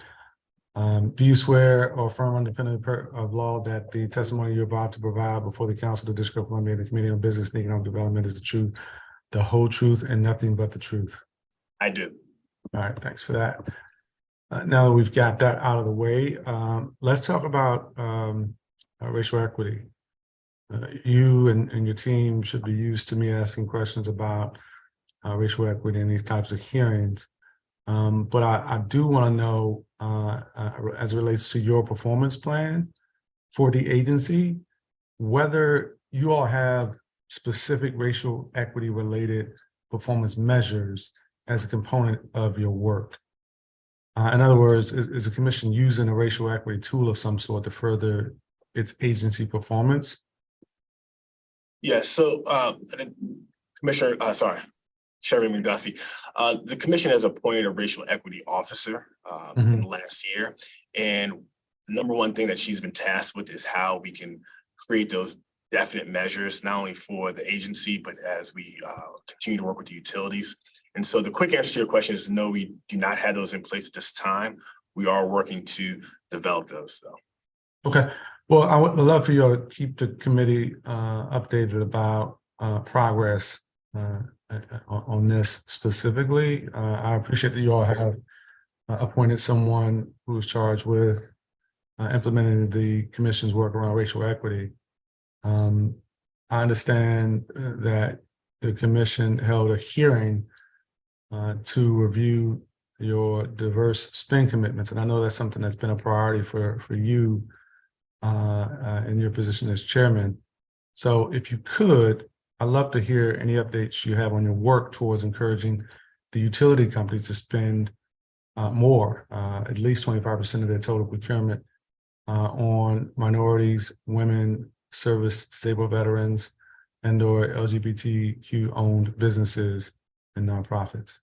Do you swear or affirm independent of law that the testimony you're about to provide before the Council of the District of Columbia and the Committee on Business and Economic Development is the truth, the whole truth, and nothing but the truth? I do. All right, thanks for that. Now that we've got that out of the way, let's talk about racial equity. You and your team should be used to me asking questions about racial equity in these types of hearings. But I do want to know, as it relates to your performance plan for the agency, whether you all have specific racial equity related performance measures as a component of your work. In other words, is the Commission using a racial equity tool of some sort to further its agency performance? Yes, so Chairman McDuffie, the Commission has appointed a racial equity officer in the last year. And the number one thing that she's been tasked with is how we can create those definite measures, not only for the agency, but as we continue to work with the utilities. And so the quick answer to your question is no, we do not have those in place at this time. We are working to develop those though. Okay, well, I would love for you all to keep the committee updated about progress on this specifically. I appreciate that you all have appointed someone who's charged with implementing the Commission's work around racial equity. I understand that the Commission held a hearing to review your diverse spend commitments, and I know that's something that's been a priority for you in your position as chairman. So if you could, I'd love to hear any updates you have on your work towards encouraging the utility companies to spend more, at least 25% of their total procurement on minorities, women, service disabled veterans, and/or LGBTQ-owned businesses and nonprofits.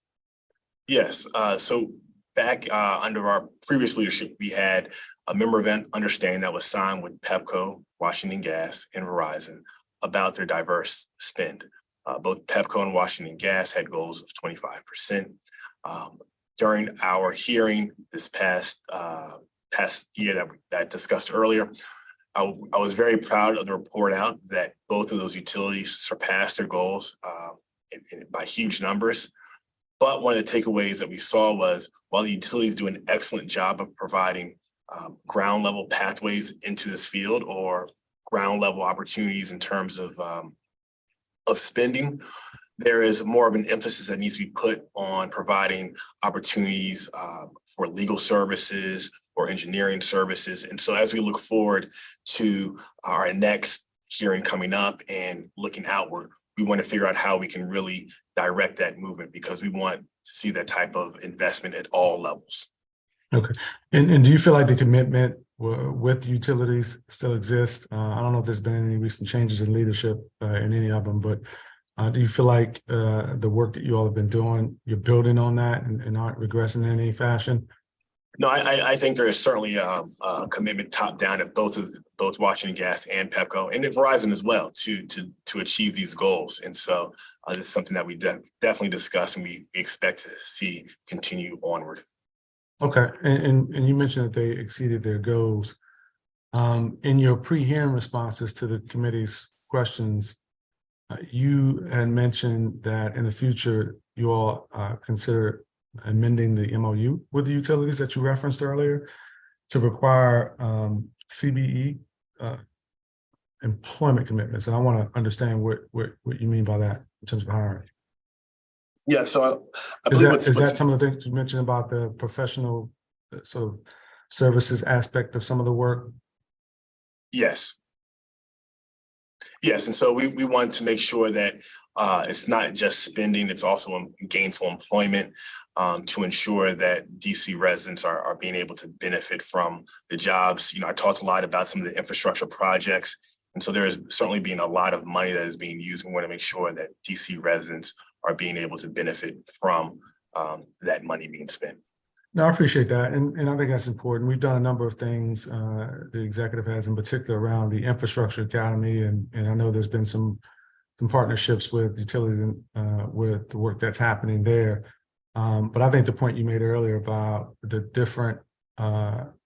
Yes, so back under our previous leadership, we had a member of understanding that was signed with PepCo, Washington Gas, and Verizon about their diverse spend. Both PepCo and Washington Gas had goals of 25%. During our hearing this past year that I discussed earlier, I was very proud of the report out that both of those utilities surpassed their goals by huge numbers. But one of the takeaways that we saw was while the utilities do an excellent job of providing ground level pathways into this field or ground level opportunities in terms of spending, there is more of an emphasis that needs to be put on providing opportunities for legal services or engineering services. And so as we look forward to our next hearing coming up and looking outward, we want to figure out how we can really direct that movement, because we want to see that type of investment at all levels. Okay. And do you feel like the commitment with utilities still exists? I don't know if there's been any recent changes in leadership in any of them, but do you feel like the work that you all have been doing, you're building on that and not regressing in any fashion? No, I think there is certainly a commitment top down at both Washington Gas and Pepco, and at Verizon as well, to achieve these goals. And so this is something that we definitely discuss, and we expect to see continue onward. Okay, and you mentioned that they exceeded their goals. In your pre-hearing responses to the committee's questions, you had mentioned that in the future, you all consider amending the MOU with the utilities that you referenced earlier to require CBE employment commitments. And I want to understand what you mean by that in terms of hiring. Yeah, so I Is believe that some of the things you mentioned about the professional sort of services aspect of some of the work? Yes. Yes, and so we want to make sure that it's not just spending, it's also gainful employment to ensure that DC residents are being able to benefit from the jobs. You know, I talked a lot about some of the infrastructure projects, and so there's certainly been a lot of money that is being used. We want to make sure that DC residents are being able to benefit from that money being spent. No, I appreciate that. And I think that's important. We've done a number of things, the executive has in particular around the infrastructure academy. And I know there's been some partnerships with utilities with the work that's happening there. But I think the point you made earlier about the different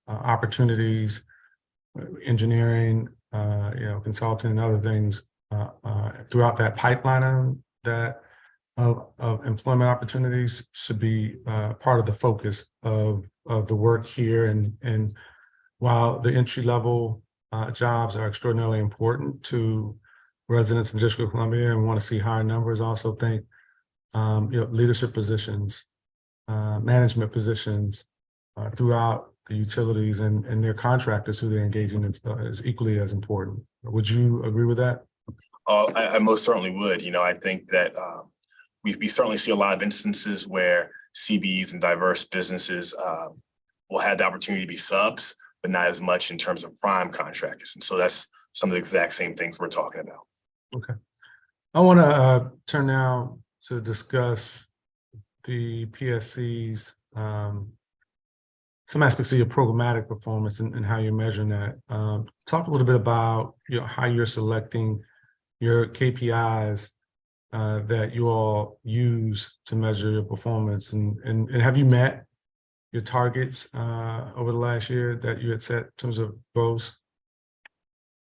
opportunities, engineering, consulting and other things throughout that pipeline of employment opportunities should be part of the focus of the work here. And while the entry level jobs are extraordinarily important to residents in the District of Columbia and want to see higher numbers, I also think leadership positions, management positions throughout the utilities and their contractors who they're engaging in is equally as important. Would you agree with that? I most certainly would. You know, I think that we certainly see a lot of instances where CBEs and diverse businesses will have the opportunity to be subs, but not as much in terms of prime contractors. And so that's some of the exact same things we're talking about. Okay. I want to turn now to discuss the PSC's, some aspects of your programmatic performance and how you're measuring that. Talk a little bit about how you're selecting your KPIs that you all use to measure your performance, and have you met your targets over the last year that you had set in terms of goals?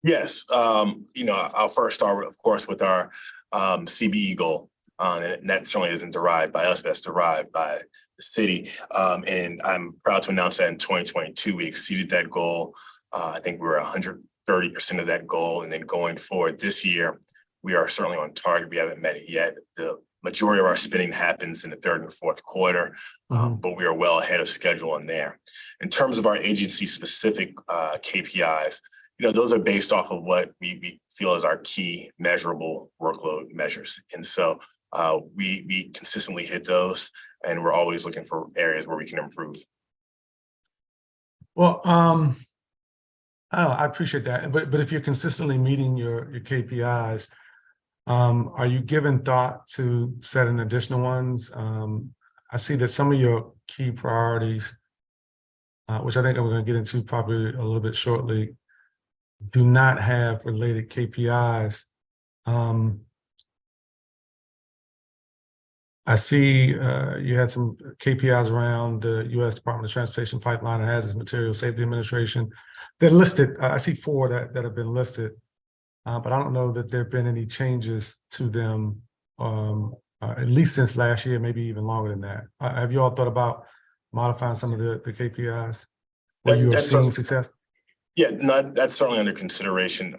Yes, I'll first start, of course, with our CBE goal, and that certainly isn't derived by us, but it's derived by the city. And I'm proud to announce that in 2022, we exceeded that goal. I think we were 130% of that goal, and then going forward this year, we are certainly on target. We haven't met it yet. The majority of our spending happens in the third and fourth quarter, but we are well ahead of schedule on there. In terms of our agency-specific KPIs, those are based off of what we feel is our key measurable workload measures. And so we consistently hit those, and we're always looking for areas where we can improve. Well, I appreciate that. But if you're consistently meeting your KPIs, are you giving thought to setting additional ones? I see that some of your key priorities, which I think I'm going to get into probably a little bit shortly, do not have related KPIs. I see you had some KPIs around the U.S. Department of Transportation Pipeline and Hazardous Materials Safety Administration. They're listed. I see 4 that have been listed, but I don't know that there have been any changes to them, at least since last year, maybe even longer than that. Have you all thought about modifying some of the KPIs where you are seeing success? Yeah, that's certainly under consideration,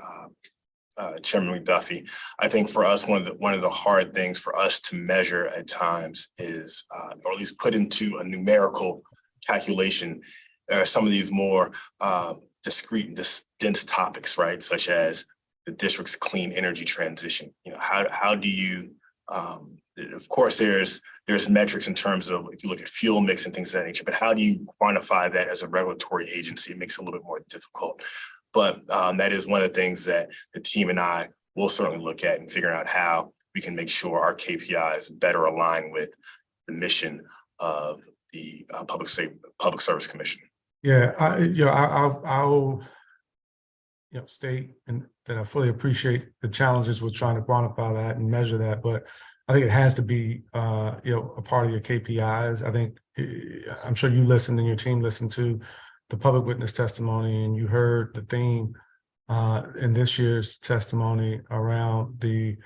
Chairman McDuffie. I think for us, one of the hard things for us to measure at times is, or at least put into a numerical calculation, some of these more discrete and dense topics, right? Such as the district's clean energy transition. You know, how do you, of course, there's metrics in terms of if you look at fuel mix and things of that nature, but how do you quantify that as a regulatory agency? It makes it a little bit more difficult. But that is one of the things that the team and I will certainly look at and figure out how we can make sure our KPIs better align with the mission of the Public Service Commission. Yeah, I'll state and that I fully appreciate the challenges with trying to quantify that and measure that, but I think it has to be a part of your KPIs. I think I'm sure you listened and your team listened to the public witness testimony, and you heard the theme in this year's testimony around the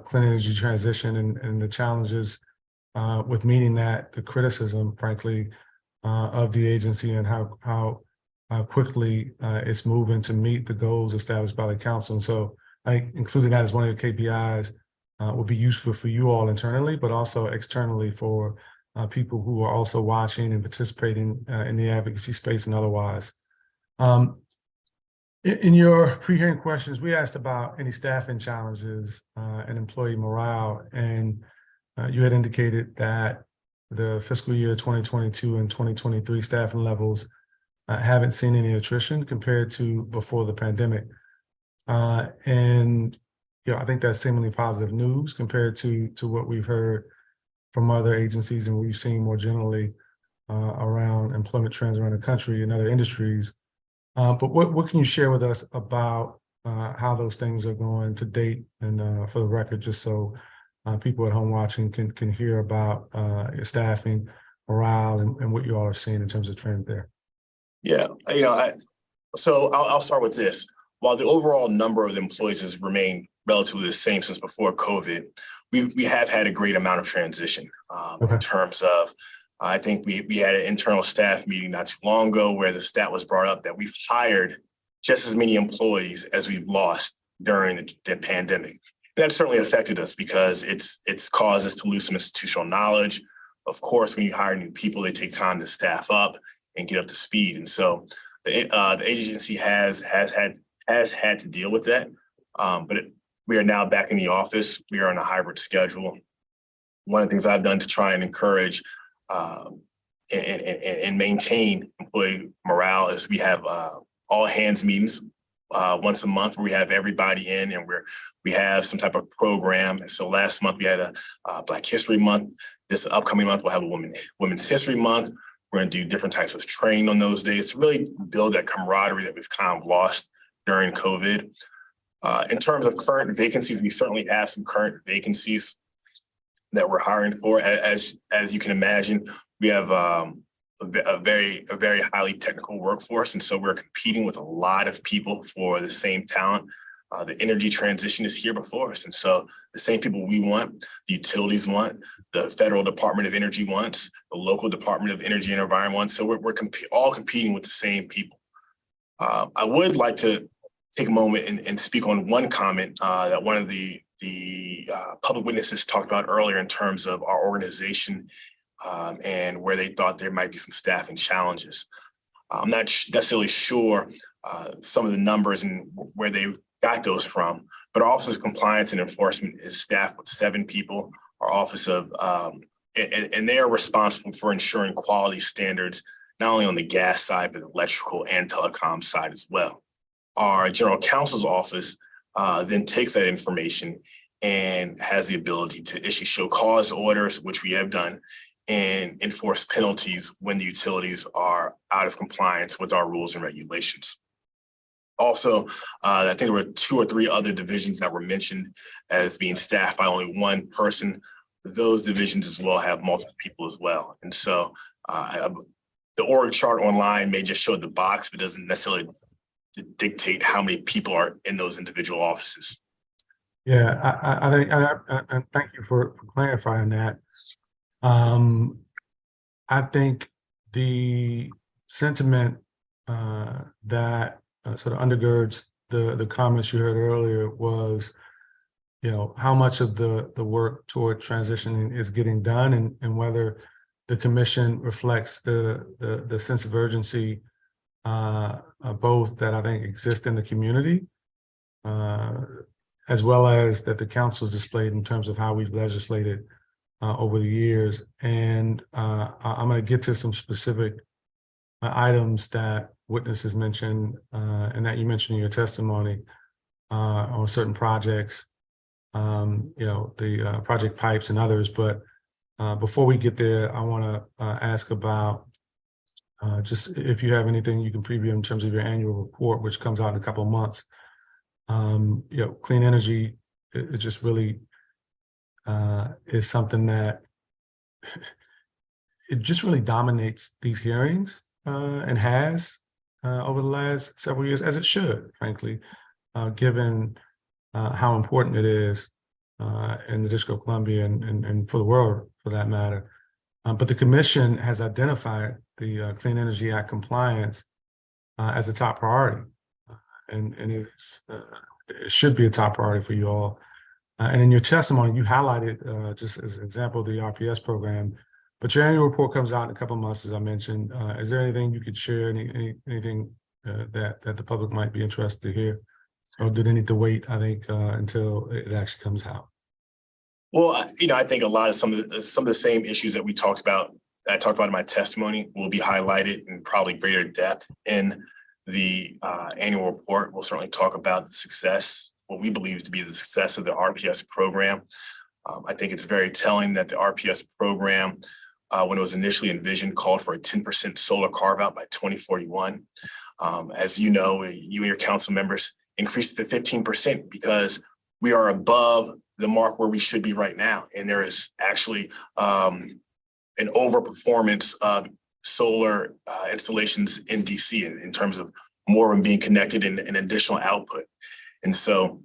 clean energy transition and the challenges with meeting that, the criticism, frankly, of the agency and how quickly it's moving to meet the goals established by the council. And so I think including that as one of your KPIs will be useful for you all internally, but also externally for people who are also watching and participating in the advocacy space and otherwise. In your pre-hearing questions, we asked about any staffing challenges and employee morale, and you had indicated that the fiscal year 2022 and 2023 staffing levels haven't seen any attrition compared to before the pandemic. And I think that's seemingly positive news compared to what we've heard from other agencies and we've seen more generally around employment trends around the country and other industries. But what can you share with us about how those things are going to date, and for the record, just so people at home watching can hear about your staffing, morale, and what you all are seeing in terms of trend there? Yeah, so I'll start with this. While the overall number of employees has remained relatively the same since before COVID, we have had a great amount of transition in terms of, I think we had an internal staff meeting not too long ago where the stat was brought up that we've hired just as many employees as we've lost during the pandemic. That certainly affected us because it's caused us to lose some institutional knowledge. Of course, when you hire new people, they take time to staff up and get up to speed. And so the agency has had to deal with that. But we are now back in the office. We are on a hybrid schedule. One of the things I've done to try and encourage and maintain employee morale is we have all hands meetings once a month where we have everybody in and we have some type of program. And so last month we had a Black History Month. This upcoming month we'll have a Women's History Month. We're going to do different types of training on those days to really build that camaraderie that we've kind of lost during COVID. In terms of current vacancies, we certainly have some current vacancies that we're hiring for. As you can imagine, we have a very highly technical workforce, and so we're competing with a lot of people for the same talent. The energy transition is here before us, and so the same people we want, the utilities want, the Federal Department of Energy wants, the local Department of Energy and Environment wants. So we're all competing with the same people. I would like to take a moment and speak on one comment that one of the public witnesses talked about earlier in terms of our organization and where they thought there might be some staffing challenges. I'm not necessarily sure some of the numbers and where they got those from, but our Office of Compliance and Enforcement is staffed with 7 people. Our Office of, and they are responsible for ensuring quality standards, not only on the gas side, but electrical and telecom side as well. Our General Counsel's office then takes that information and has the ability to issue show cause orders, which we have done, and enforce penalties when the utilities are out of compliance with our rules and regulations. Also, I think there were 2 or 3 other divisions that were mentioned as being staffed by only one person. Those divisions as well have multiple people as well. And so the org chart online may just show the box, but doesn't necessarily dictate how many people are in those individual offices. Yeah, I think, and thank you for clarifying that. I think the sentiment that sort of undergirds the comments you heard earlier was, how much of the work toward transitioning is getting done, and whether the commission reflects the sense of urgency both that I think exist in the community, as well as that the council has displayed in terms of how we've legislated over the years. And I'm going to get to some specific items that witnesses mentioned and that you mentioned in your testimony on certain projects, the project pipes and others. But before we get there, I want to ask about just if you have anything you can preview in terms of your annual report, which comes out in a couple of months. Clean energy, it just really is something that it just really dominates these hearings and has over the last several years, as it should, frankly, given how important it is in the District of Columbia and for the world, for that matter. But the commission has identified the Clean Energy Act compliance as a top priority, and it should be a top priority for you all. And in your testimony, you highlighted just as an example the RPS program, but your annual report comes out in a couple of months, as I mentioned. Is there anything you could share, anything that the public might be interested to hear? Or do they need to wait, I think, until it actually comes out? Well, I think a lot of some of the same issues that I talked about in my testimony will be highlighted in probably greater depth in the annual report. We'll certainly talk about the success, what we believe to be the success of the RPS program. I think it's very telling that the RPS program, when it was initially envisioned, called for a 10% solar carve out by 2041. As you know, you and your council members increased it to 15% because we are above the mark where we should be right now. And there is actually an overperformance of solar installations in DC in terms of more of them being connected and additional output. And so,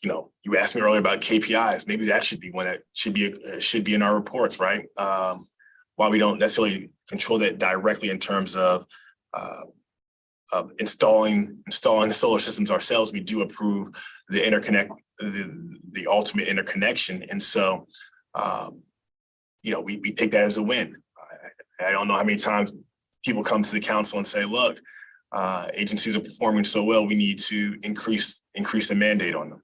you asked me earlier about KPIs. Maybe that should be one that should be in our reports, right? While we don't necessarily control that directly in terms of installing the solar systems ourselves, we do approve the ultimate interconnection. And so, we take that as a win. I don't know how many times people come to the council and say, look, agencies are performing so well, we need to increase the mandate on them.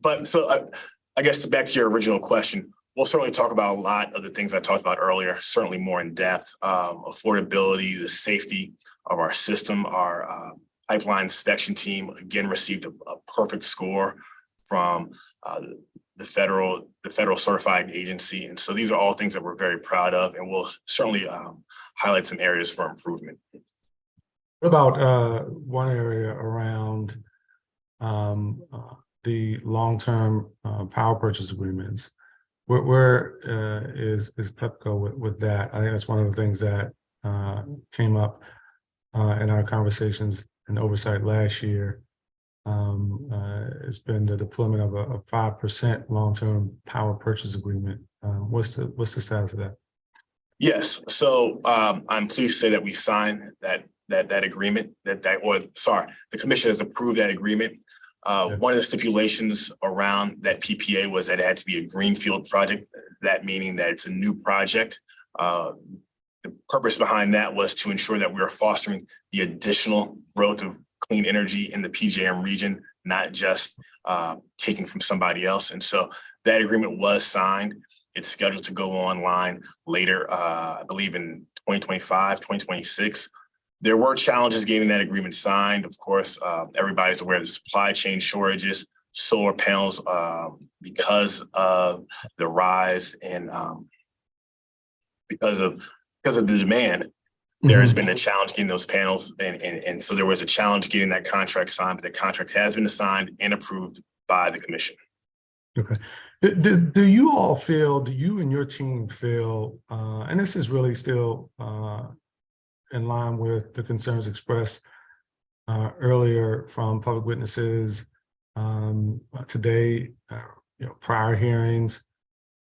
But so I guess back to your original question, we'll certainly talk about a lot of the things I talked about earlier, certainly more in depth, affordability, the safety of our system. Our pipeline inspection team, again, received a perfect score from the federal certifying agency. And so these are all things that we're very proud of, and we'll certainly highlight some areas for improvement. What about one area around the long-term power purchase agreements? Where is PEPCO with that? I think that's one of the things that came up in our conversations and oversight last year. It's been the deployment of a 5% long-term power purchase agreement. What's the status of that? Yes, so I'm pleased to say that we signed that agreement. The commission has approved that agreement. One of the stipulations around that PPA was that it had to be a greenfield project. That meaning that it's a new project. The purpose behind that was to ensure that we are fostering the additional growth of clean energy in the PJM region, not just taking from somebody else. And so that agreement was signed. It's scheduled to go online later, I believe in 2025, 2026. There were challenges getting that agreement signed. Of course, everybody's aware of the supply chain shortages, solar panels, because of the rise in, because of the demand. There has been a challenge getting those panels, and so there was a challenge getting that contract signed, but the contract has been signed and approved by the commission. Okay. Do you all feel, do you and your team feel, and this is really still in line with the concerns expressed earlier from public witnesses today, prior hearings,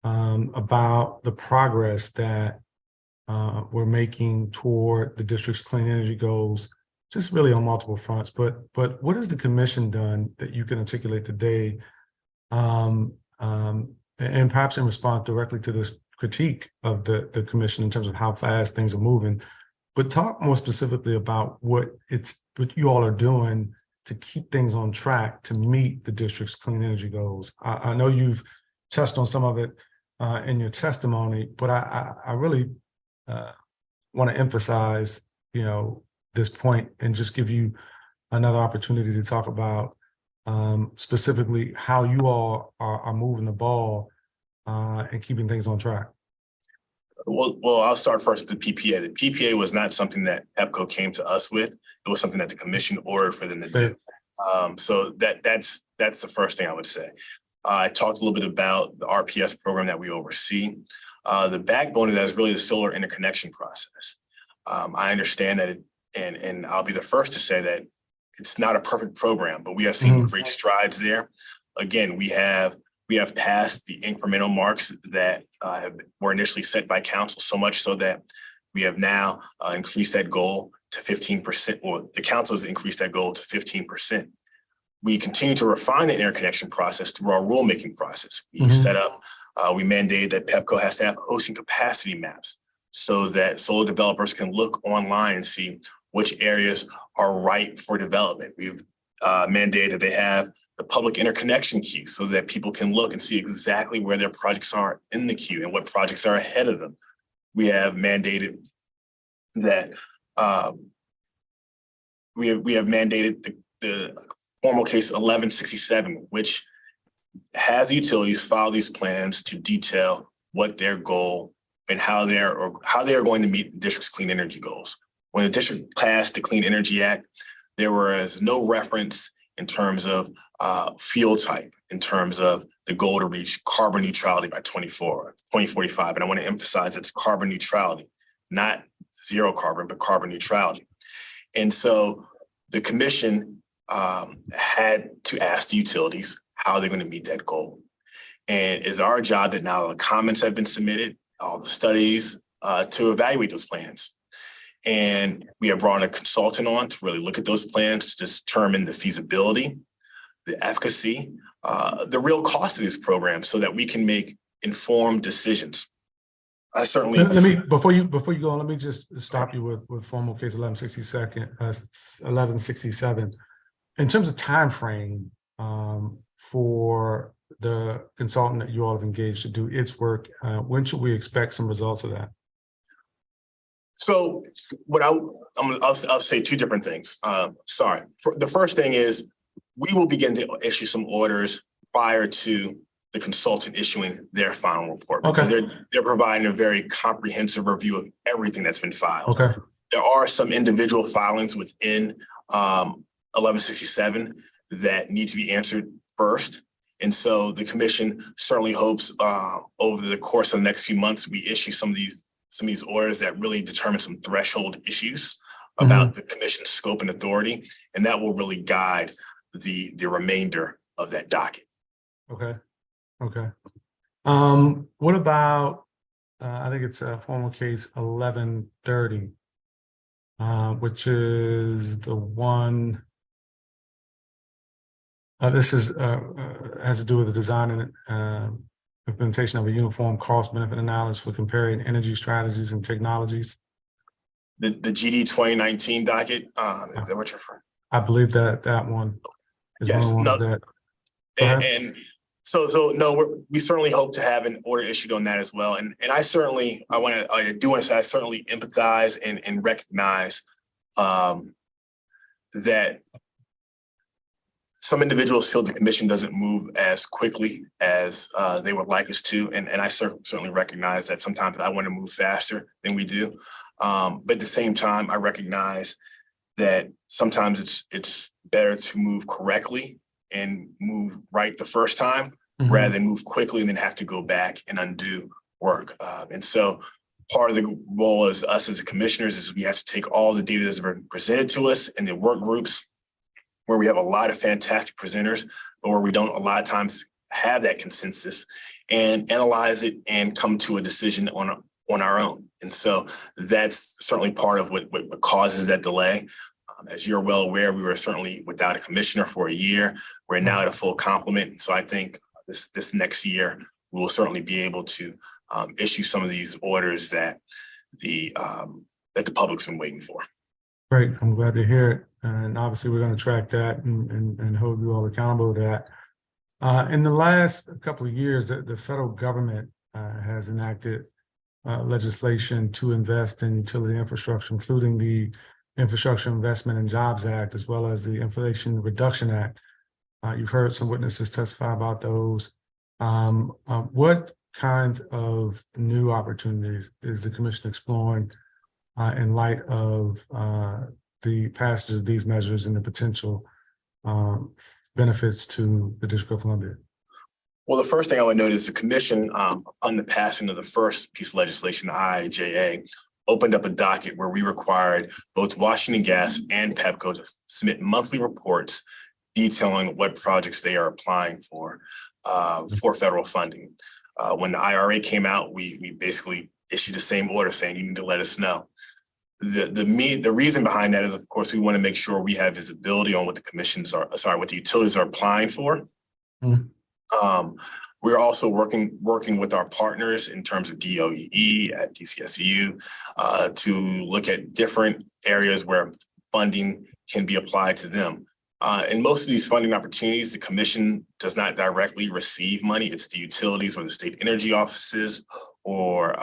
about the progress that we're making toward the district's clean energy goals, just really on multiple fronts. But what has the commission done that you can articulate today, and perhaps in response directly to this critique of the commission in terms of how fast things are moving, but talk more specifically about what you all are doing to keep things on track to meet the district's clean energy goals? I know you've touched on some of it in your testimony, but I really want to emphasize, this point and just give you another opportunity to talk about specifically how you all are moving the ball and keeping things on track. Well, I'll start first with the PPA. The PPA was not something that EPCO came to us with. It was something that the commission ordered for them to do. So that's the first thing I would say. I talked a little bit about the RPS program that we oversee. The backbone of that is really the solar interconnection process. I understand that and I'll be the first to say that it's not a perfect program, but we have seen great strides there. Again, we have passed the incremental marks that were initially set by council, so much so that we have now increased that goal to 15%, or the council has increased that goal to 15%. We continue to refine the interconnection process through our rulemaking process. We set up, we mandated that PEPCO has to have hosting capacity maps so that solar developers can look online and see which areas are ripe for development. We've mandated that they have the public interconnection queue so that people can look and see exactly where their projects are in the queue and what projects are ahead of them. We have mandated that we have mandated the formal case 1167, which has utilities file these plans to detail what their goal and how they are going to meet the district's clean energy goals. When the district passed the Clean Energy Act, there was no reference in terms of fuel type, in terms of the goal to reach carbon neutrality by 2045. And I want to emphasize that it's carbon neutrality, not zero carbon, but carbon neutrality. And so the commission had to ask the utilities how they're going to meet that goal. And it's our job that now the comments have been submitted, all the studies to evaluate those plans. And we have brought a consultant on to really look at those plans to determine the feasibility, the efficacy, the real cost of these programs so that we can make informed decisions. I certainly let me before you go on, let me just stop you with formal case 1167. In terms of time frame for the consultant that you all have engaged to do its work, when should we expect some results of that? So what I'll say two different things. The first thing is we will begin to issue some orders prior to the consultant issuing their final report. Okay. They're providing a very comprehensive review of everything that's been filed. Okay. There are some individual filings within 1167 that need to be answered first. And so the commission certainly hopes over the course of the next few months, we issue some of these orders that really determine some threshold issues about the commission's scope and authority. And that will really guide the remainder of that docket. Okay. Okay. What about, I think it's a formal case 1130, which is the one, this is has to do with the design and implementation of a uniform cost benefit analysis for comparing energy strategies and technologies. The GD 2019 docket, is that what you're referring? I believe that one is one of that. And so no, we certainly hope to have an order issued on that as well. And I do want to say I certainly empathize and recognize that some individuals feel the commission doesn't move as quickly as they would like us to. And I certainly recognize that sometimes I want to move faster than we do. But at the same time, I recognize that sometimes it's better to move correctly and move right the first time rather than move quickly and then have to go back and undo work. And so part of the role as us as commissioners is we have to take all the data that's been presented to us in the work groups where we have a lot of fantastic presenters, but where we don't a lot of times have that consensus and analyze it and come to a decision on our own. And so that's certainly part of what causes that delay. As you're well aware, we were certainly without a commissioner for a year. We're now at a full complement. And so I think this next year, we will certainly be able to issue some of these orders that the public's been waiting for. Great, I'm glad to hear it. And obviously, we're going to track that and hold you all accountable to that. In the last couple of years, the federal government has enacted legislation to invest in utility infrastructure, including the Infrastructure Investment and Jobs Act, as well as the Inflation Reduction Act. You've heard some witnesses testify about those. What kinds of new opportunities is the commission exploring in light of the passage of these measures and the potential benefits to the District of Columbia? Well, the first thing I would note is the commission, on the passing of the first piece of legislation, the IIJA, opened up a docket where we required both Washington Gas and PEPCO to submit monthly reports detailing what projects they are applying for federal funding. When the IRA came out, we basically issued the same order saying you need to let us know. The reason behind that is, of course, we want to make sure we have visibility on what what the utilities are applying for. We're also working with our partners in terms of DOEE at DCSU to look at different areas where funding can be applied to them. In most of these funding opportunities, the commission does not directly receive money. It's the utilities or the state energy offices or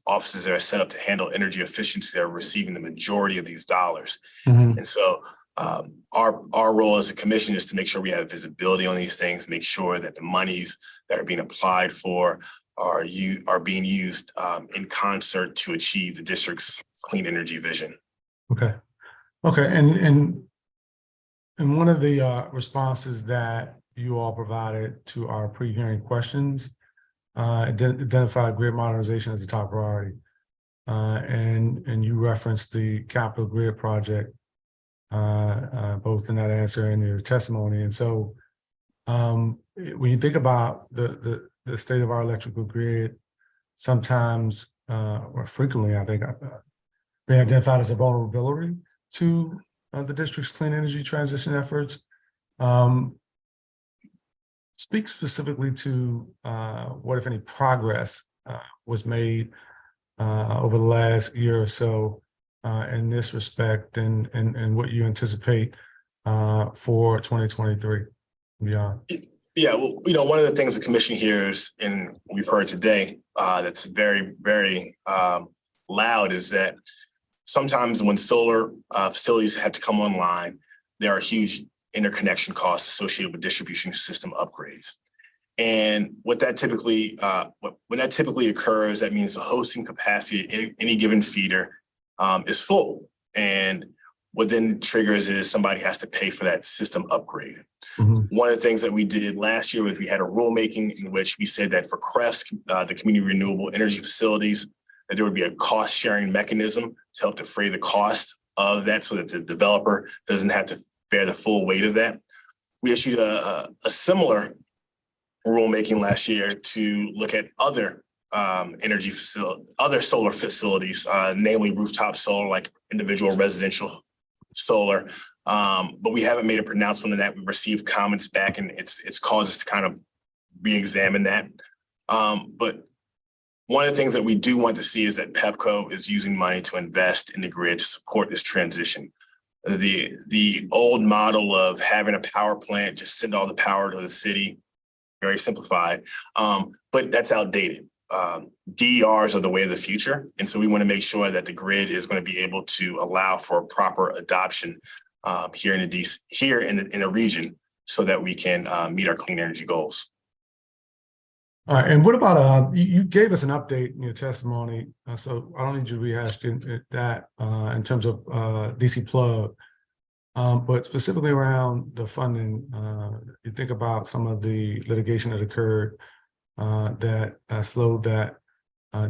offices that are set up to handle energy efficiency that are receiving the majority of these dollars. And so our role as a commission is to make sure we have visibility on these things, make sure that the monies that are being applied for are being used in concert to achieve the district's clean energy vision. Okay. And one of the responses that you all provided to our pre-hearing questions identified grid modernization as a top priority. And you referenced the Capital Grid project both in that answer and your testimony. And so when you think about the state of our electrical grid, sometimes or frequently, I think, being identified as a vulnerability to the district's clean energy transition efforts. Speak specifically to what, if any, progress was made over the last year or so in this respect, and what you anticipate for 2023 and beyond. Yeah, well, one of the things the commission hears, and we've heard today, that's very, very loud, is that sometimes when solar facilities have to come online, there are huge interconnection costs associated with distribution system upgrades. And what that typically, when that typically occurs, that means the hosting capacity at any given feeder is full. And what then triggers is somebody has to pay for that system upgrade. One of the things that we did last year was we had a rulemaking in which we said that for CREFs, the community renewable energy facilities, that there would be a cost sharing mechanism to help defray the cost of that so that the developer doesn't have to bear the full weight of that. We issued a similar rulemaking last year to look at other other solar facilities, namely rooftop solar, like individual residential solar. But we haven't made a pronouncement on that. We've received comments back, and it's caused us to kind of re-examine that. But one of the things that we do want to see is that PEPCO is using money to invest in the grid to support this transition. The old model of having a power plant just send all the power to the city, very simplified, but that's outdated. DERs are the way of the future. And so we want to make sure that the grid is going to be able to allow for proper adoption here in the region so that we can meet our clean energy goals. All right, and what about, you gave us an update in your testimony, so I don't need you to rehash that in terms of DC plug, but specifically around the funding. You think about some of the litigation that occurred that slowed that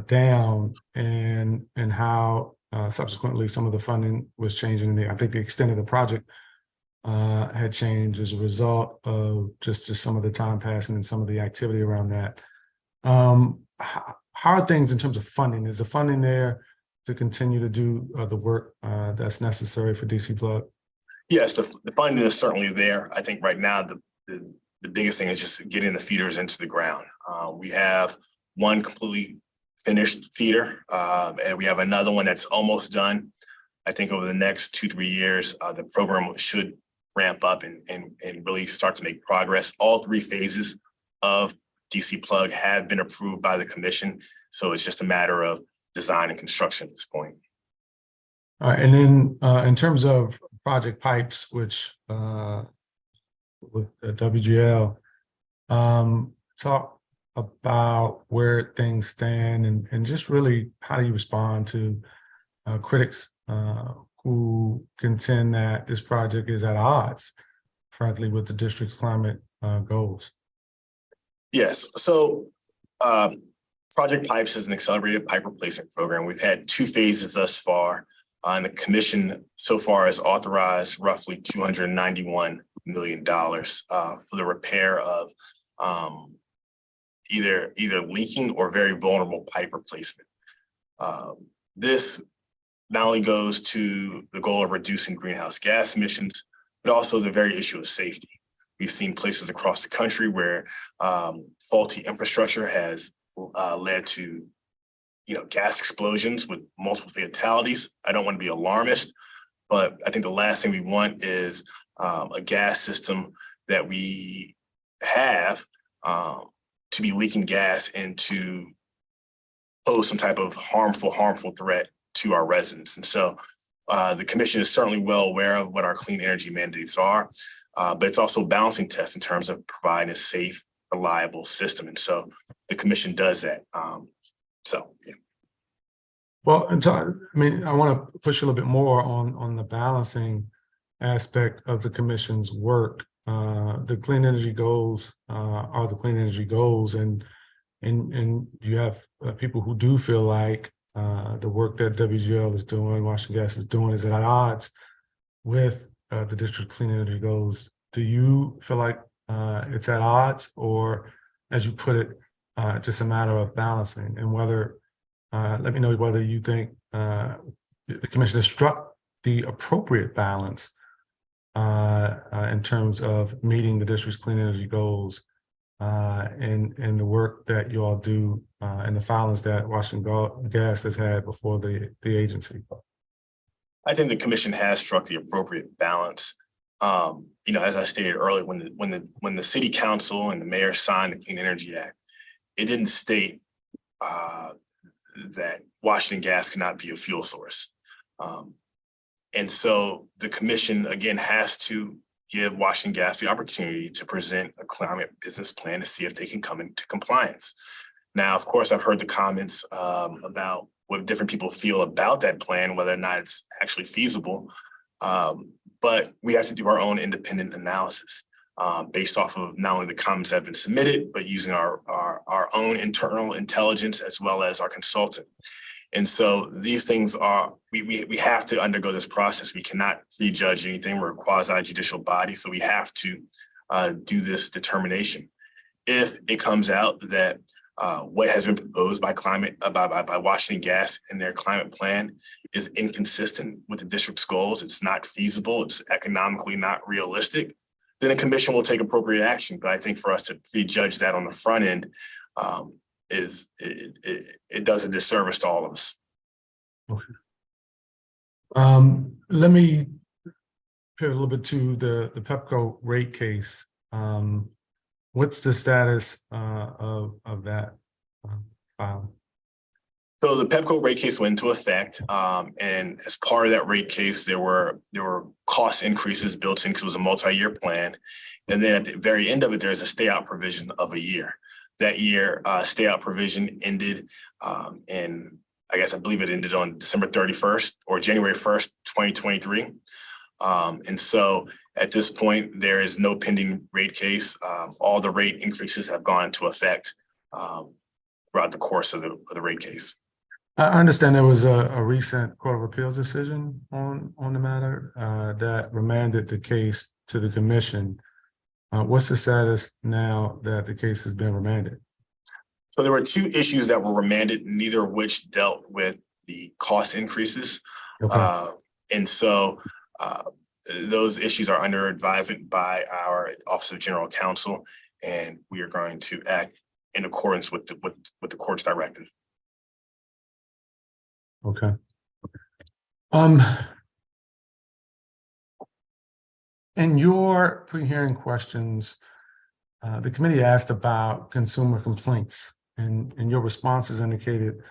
down, and how subsequently some of the funding was changing. I think the extent of the project had changed as a result of just some of the time passing and some of the activity around that. How are things in terms of funding? Is the funding there to continue to do the work that's necessary for DC plug? Yes, the funding is certainly there. I think right now the biggest thing is just getting the feeders into the ground. We have one completely finished feeder, and we have another one that's almost done. I think over the next 2-3 years, the program should ramp up and really start to make progress. All 3 phases of DC Plug have been approved by the commission. So it's just a matter of design and construction at this point. All right, and then in terms of project pipes, which with WGL, talk about where things stand and just really how do you respond to critics who contend that this project is at odds, frankly, with the district's climate goals. Yes, so Project Pipes is an accelerated pipe replacement program. We've had 2 phases thus far, and the commission so far has authorized roughly $291 million for the repair of either leaking or very vulnerable pipe replacement. This not only goes to the goal of reducing greenhouse gas emissions, but also the very issue of safety. We've seen places across the country where faulty infrastructure has led to, gas explosions with multiple fatalities. I don't want to be alarmist, but I think the last thing we want is a gas system that we have to be leaking gas and to pose some type of harmful threat to our residents. And so the commission is certainly well aware of what our clean energy mandates are, but it's also a balancing test in terms of providing a safe, reliable system. And so the commission does that. Yeah. Well, I want to push a little bit more on the balancing aspect of the commission's work. The clean energy goals are the clean energy goals, and you have people who do feel like the work that WGL is doing, Washington Gas is doing, is at odds with the district clean energy goals. Do you feel like it's at odds, or, as you put it, just a matter of balancing? And whether, let me know whether you think the commission has struck the appropriate balance in terms of meeting the district's clean energy goals and the work that you all do and the filings that Washington Gas has had before the agency. I think the commission has struck the appropriate balance. As I stated earlier, when the city council and the mayor signed the Clean Energy Act, it didn't state that Washington Gas cannot be a fuel source. And so the commission, again, has to give Washington Gas the opportunity to present a climate business plan to see if they can come into compliance. Now, of course, I've heard the comments about what different people feel about that plan, whether or not it's actually feasible. But we have to do our own independent analysis based off of not only the comments that have been submitted, but using our own internal intelligence as well as our consultant. And so these things are, we have to undergo this process. We cannot prejudge anything. We're a quasi-judicial body, so we have to do this determination. If it comes out that what has been proposed by by Washington Gas in their climate plan is inconsistent with the district's goals, it's not feasible, it's economically not realistic, then the commission will take appropriate action. But I think for us to prejudge that on the front end it does a disservice to all of us. Okay. Let me pivot a little bit to the Pepco rate case. What's the status of that filing? So the Pepco rate case went into effect, and as part of that rate case, there were cost increases built in because it was a multi-year plan, and then at the very end of it, there's a stay out provision of a year. That year, stay out provision ended, and I believe it ended on December 31st or January 1st, 2023. And so at this point, there is no pending rate case. All the rate increases have gone into effect throughout the course of the rate case. I understand there was a recent Court of Appeals decision on the matter that remanded the case to the commission. What's the status now that the case has been remanded? So there were 2 issues that were remanded, neither of which dealt with the cost increases. Okay. And so those issues are under advisement by our Office of General Counsel, and we are going to act in accordance with the court's directive. Okay. In your pre-hearing questions, the committee asked about consumer complaints, and your responses indicated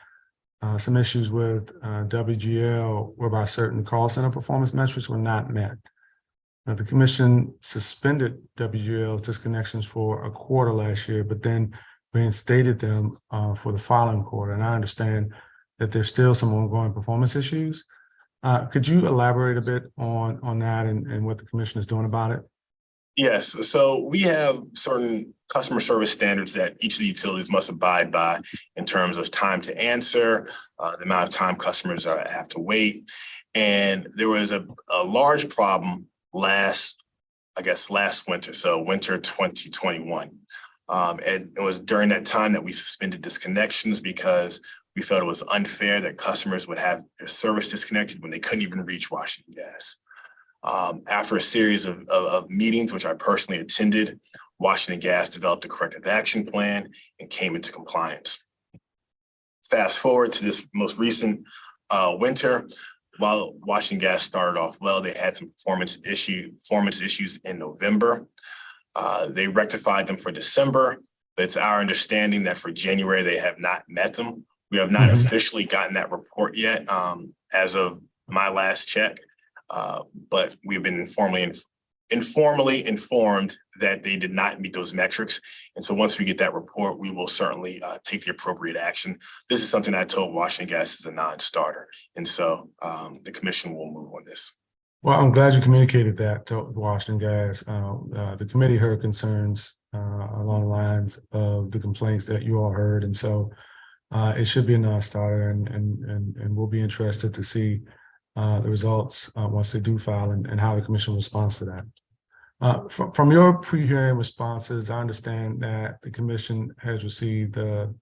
some issues with WGL whereby certain call center performance metrics were not met. Now, the commission suspended WGL's disconnections for a quarter last year, but then reinstated them for the following quarter. And I understand that there's still some ongoing performance issues. Could you elaborate a bit on that and what the commission is doing about it? Yes, so we have certain customer service standards that each of the utilities must abide by in terms of time to answer, the amount of time customers have to wait. And there was a large problem last winter, so winter 2021. And it was during that time that we suspended disconnections because we felt it was unfair that customers would have their service disconnected when they couldn't even reach Washington Gas. After a series of meetings, which I personally attended, Washington Gas developed a corrective action plan and came into compliance. Fast forward to this most recent winter, while Washington Gas started off well, they had some performance issues in November. They rectified them for December, but it's our understanding that for January, they have not met them. We have not officially gotten that report yet as of my last check. But we've been informally informed that they did not meet those metrics. And so once we get that report, we will certainly take the appropriate action. This is something I told Washington Gas is a non-starter. And so the commission will move on this. Well, I'm glad you communicated that to Washington Gas. The committee heard concerns along the lines of the complaints that you all heard. And so it should be a non-starter, and we'll be interested to see the results once they do file and how the commission responds to that. From your pre-hearing responses, I understand that the commission has received a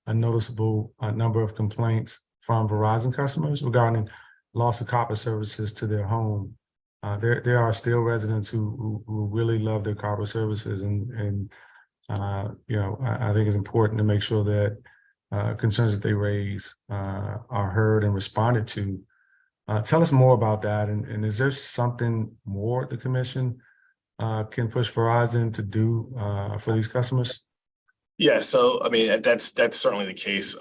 noticeable number of complaints from Verizon customers regarding loss of copper services to their home. There are still residents who really love their copper services, and I think it's important to make sure that concerns that they raise are heard and responded to. Tell us more about that, and is there something more the commission can push Verizon to do for these customers? Yeah, so I mean that's certainly the case.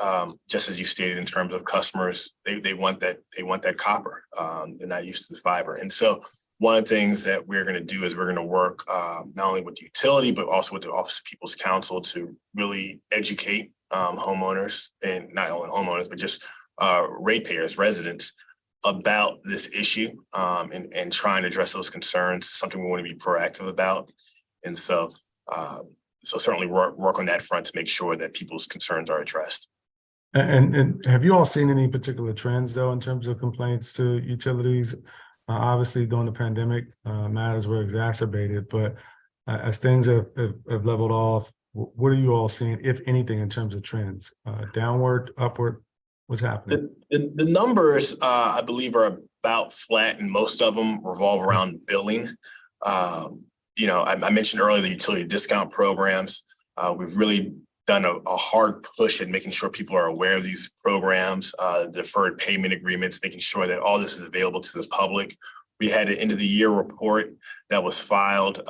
Just as you stated, in terms of customers, they want that copper. They're not used to the fiber, and so one of the things that we're going to do is we're going to work not only with the utility but also with the Office of People's Counsel to really educate homeowners, and not only homeowners but just ratepayers, residents, about this issue and trying to address those concerns. Something we want to be proactive about, and so certainly work on that front to make sure that people's concerns are addressed. And have you all seen any particular trends though in terms of complaints to utilities? Obviously, during the pandemic, matters were exacerbated, but as things have leveled off, what are you all seeing, if anything, in terms of trends? Downward, upward? What's happening? The numbers, I believe, are about flat, and most of them revolve around billing. I mentioned earlier the utility discount programs. We've really done a hard push at making sure people are aware of these programs, deferred payment agreements, making sure that all this is available to the public. We had an end of the year report that was filed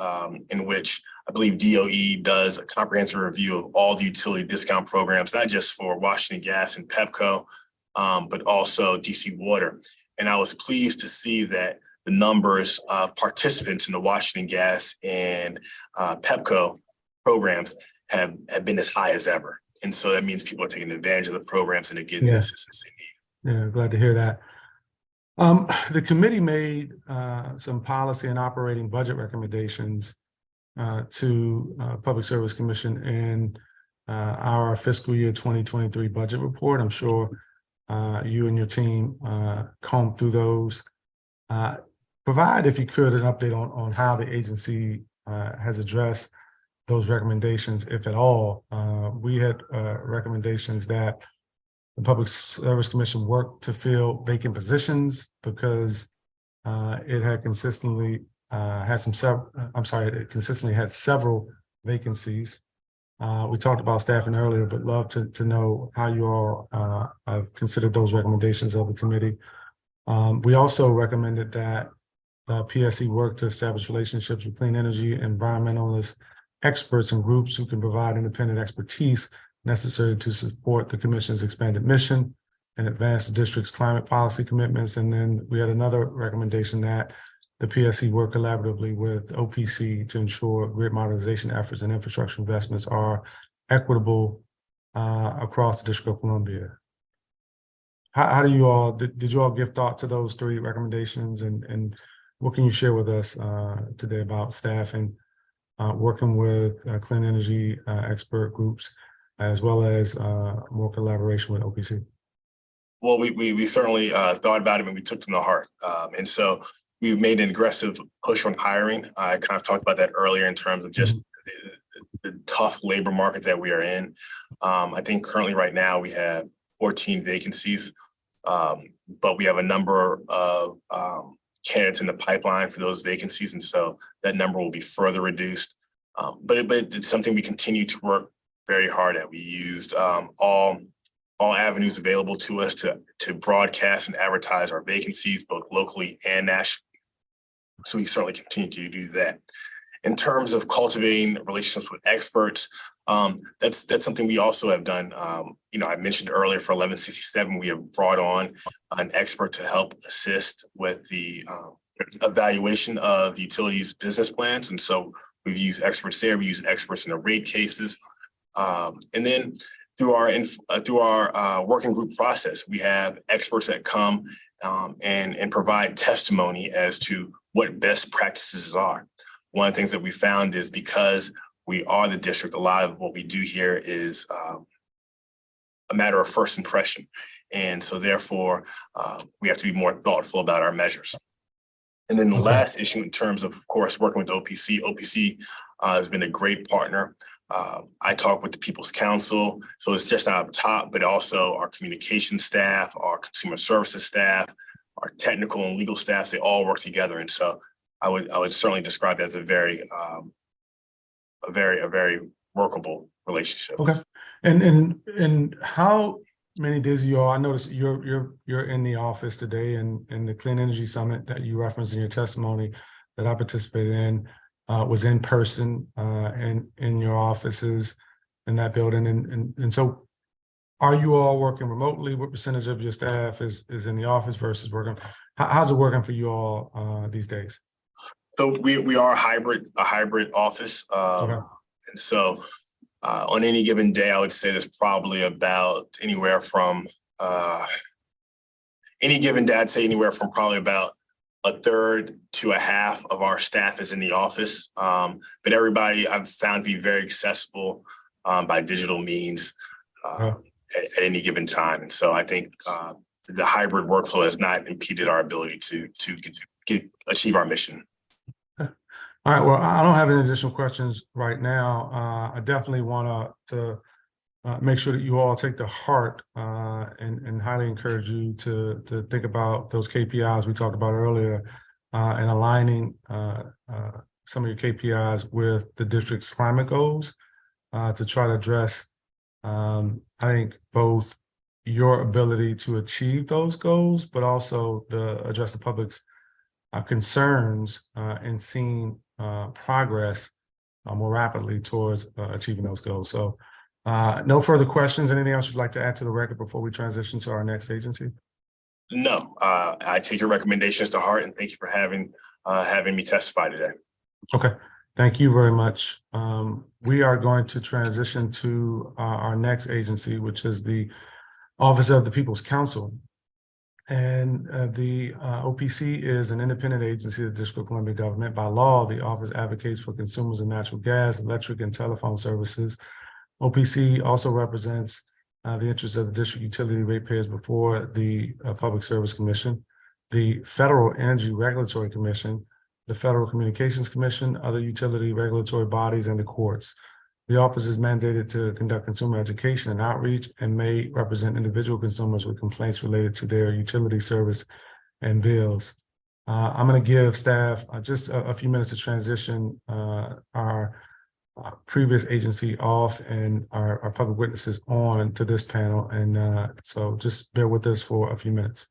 in which I believe DOE does a comprehensive review of all the utility discount programs, not just for Washington Gas and Pepco, but also DC Water. And I was pleased to see that the numbers of participants in the Washington Gas and Pepco programs have been as high as ever. And so that means people are taking advantage of the programs and they're getting the assistance they need. Yeah, glad to hear that. The committee made some policy and operating budget recommendations to Public Service Commission in our fiscal year 2023 budget report. I'm sure you and your team combed through those. Provide, if you could, an update on how the agency has addressed those recommendations, if at all. We had recommendations that the Public Service Commission work to fill vacant positions because it had consistently it consistently had several vacancies. We talked about staffing earlier, but love to know how you all have considered those recommendations of the committee. We also recommended that PSC work to establish relationships with clean energy, environmentalist experts and groups who can provide independent expertise necessary to support the commission's expanded mission and advance the district's climate policy commitments. And then we had another recommendation that the PSC work collaboratively with OPC to ensure grid modernization efforts and infrastructure investments are equitable across the District of Columbia. How do you all, did you all give thought to those three recommendations, and what can you share with us today about staffing, working with clean energy expert groups, as well as more collaboration with OPC? Well, we certainly thought about it and we took them to heart. And so we've made an aggressive push on hiring. I kind of talked about that earlier in terms of just the tough labor market that we are in. I think currently right now we have 14 vacancies, but we have a number of candidates in the pipeline for those vacancies. And so that number will be further reduced. But it's something we continue to work very hard at. We used all avenues available to us to broadcast and advertise our vacancies, both locally and nationally. So we certainly continue to do that. In terms of cultivating relationships with experts, that's something we also have done. I mentioned earlier for 1167, we have brought on an expert to help assist with the evaluation of the utilities business plans. And so we've used experts there. We use experts in the rate cases. And then through our working group process, we have experts that come and provide testimony as to what best practices are. One of the things that we found is because we are the district, a lot of what we do here is a matter of first impression. And so therefore, we have to be more thoughtful about our measures. And then the last issue in terms of course, working with OPC. OPC has been a great partner. I talk with the People's Council, so it's just not up top, but also our communication staff, our consumer services staff, our technical and legal staff, they all work together. And so I would certainly describe it as a very workable relationship. Okay. And how many days you all, I noticed you're in the office today, and the Clean Energy Summit that you referenced in your testimony that I participated in was in person and in your offices in that building. And so are you all working remotely? What percentage of your staff is in the office versus working? How's it working for you all these days? So we are a hybrid office. And so on any given day, I would say there's probably about anywhere from probably about a third to a half of our staff is in the office. But everybody I've found to be very accessible by digital means at any given time. And so I think the hybrid workflow has not impeded our ability to achieve our mission. All right, well, I don't have any additional questions right now. I definitely want to make sure that you all take to heart and highly encourage you to think about those KPIs we talked about earlier and aligning some of your KPIs with the district's climate goals to try to address, I think, both your ability to achieve those goals, but also address the public's concerns in seeing progress more rapidly towards achieving those goals. So no further questions. Anything else you'd like to add to the record before we transition to our next agency? No, I take your recommendations to heart, and thank you for having me testify today. Okay, thank you very much. We are going to transition to our next agency, which is the Office of the People's Council. And the OPC is an independent agency of the District of Columbia government. By law, the office advocates for consumers of natural gas, electric, and telephone services. OPC also represents the interests of the district utility ratepayers before the Public Service Commission, the Federal Energy Regulatory Commission, the Federal Communications Commission, other utility regulatory bodies, and the courts. The office is mandated to conduct consumer education and outreach and may represent individual consumers with complaints related to their utility service and bills. I'm going to give staff just a few minutes to transition our previous agency off and our public witnesses on to this panel. And so just bear with us for a few minutes.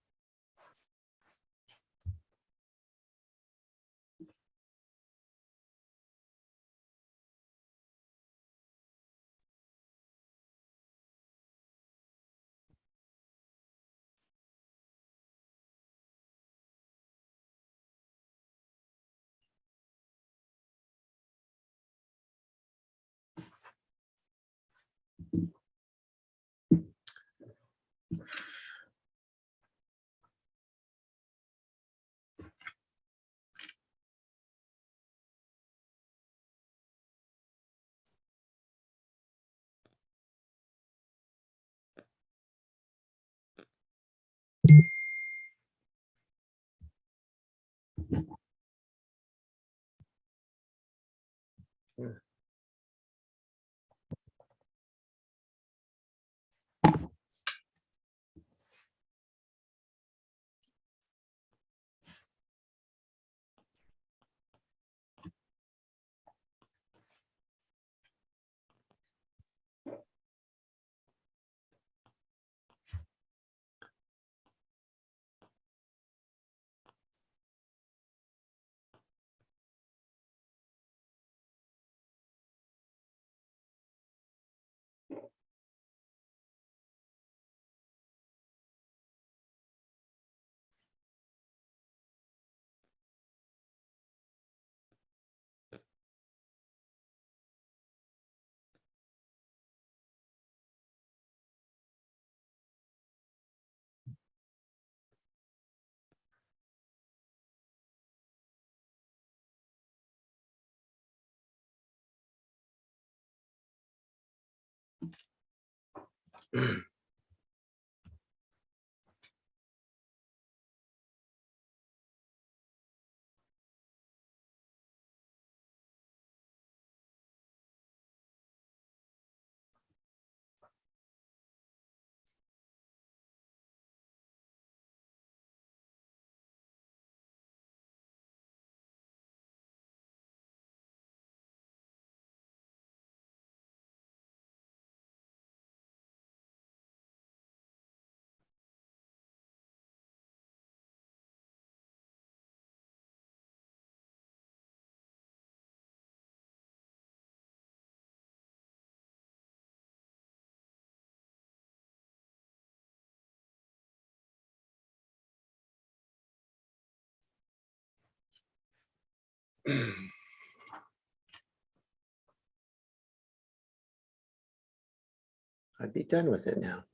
I'd be done with it now.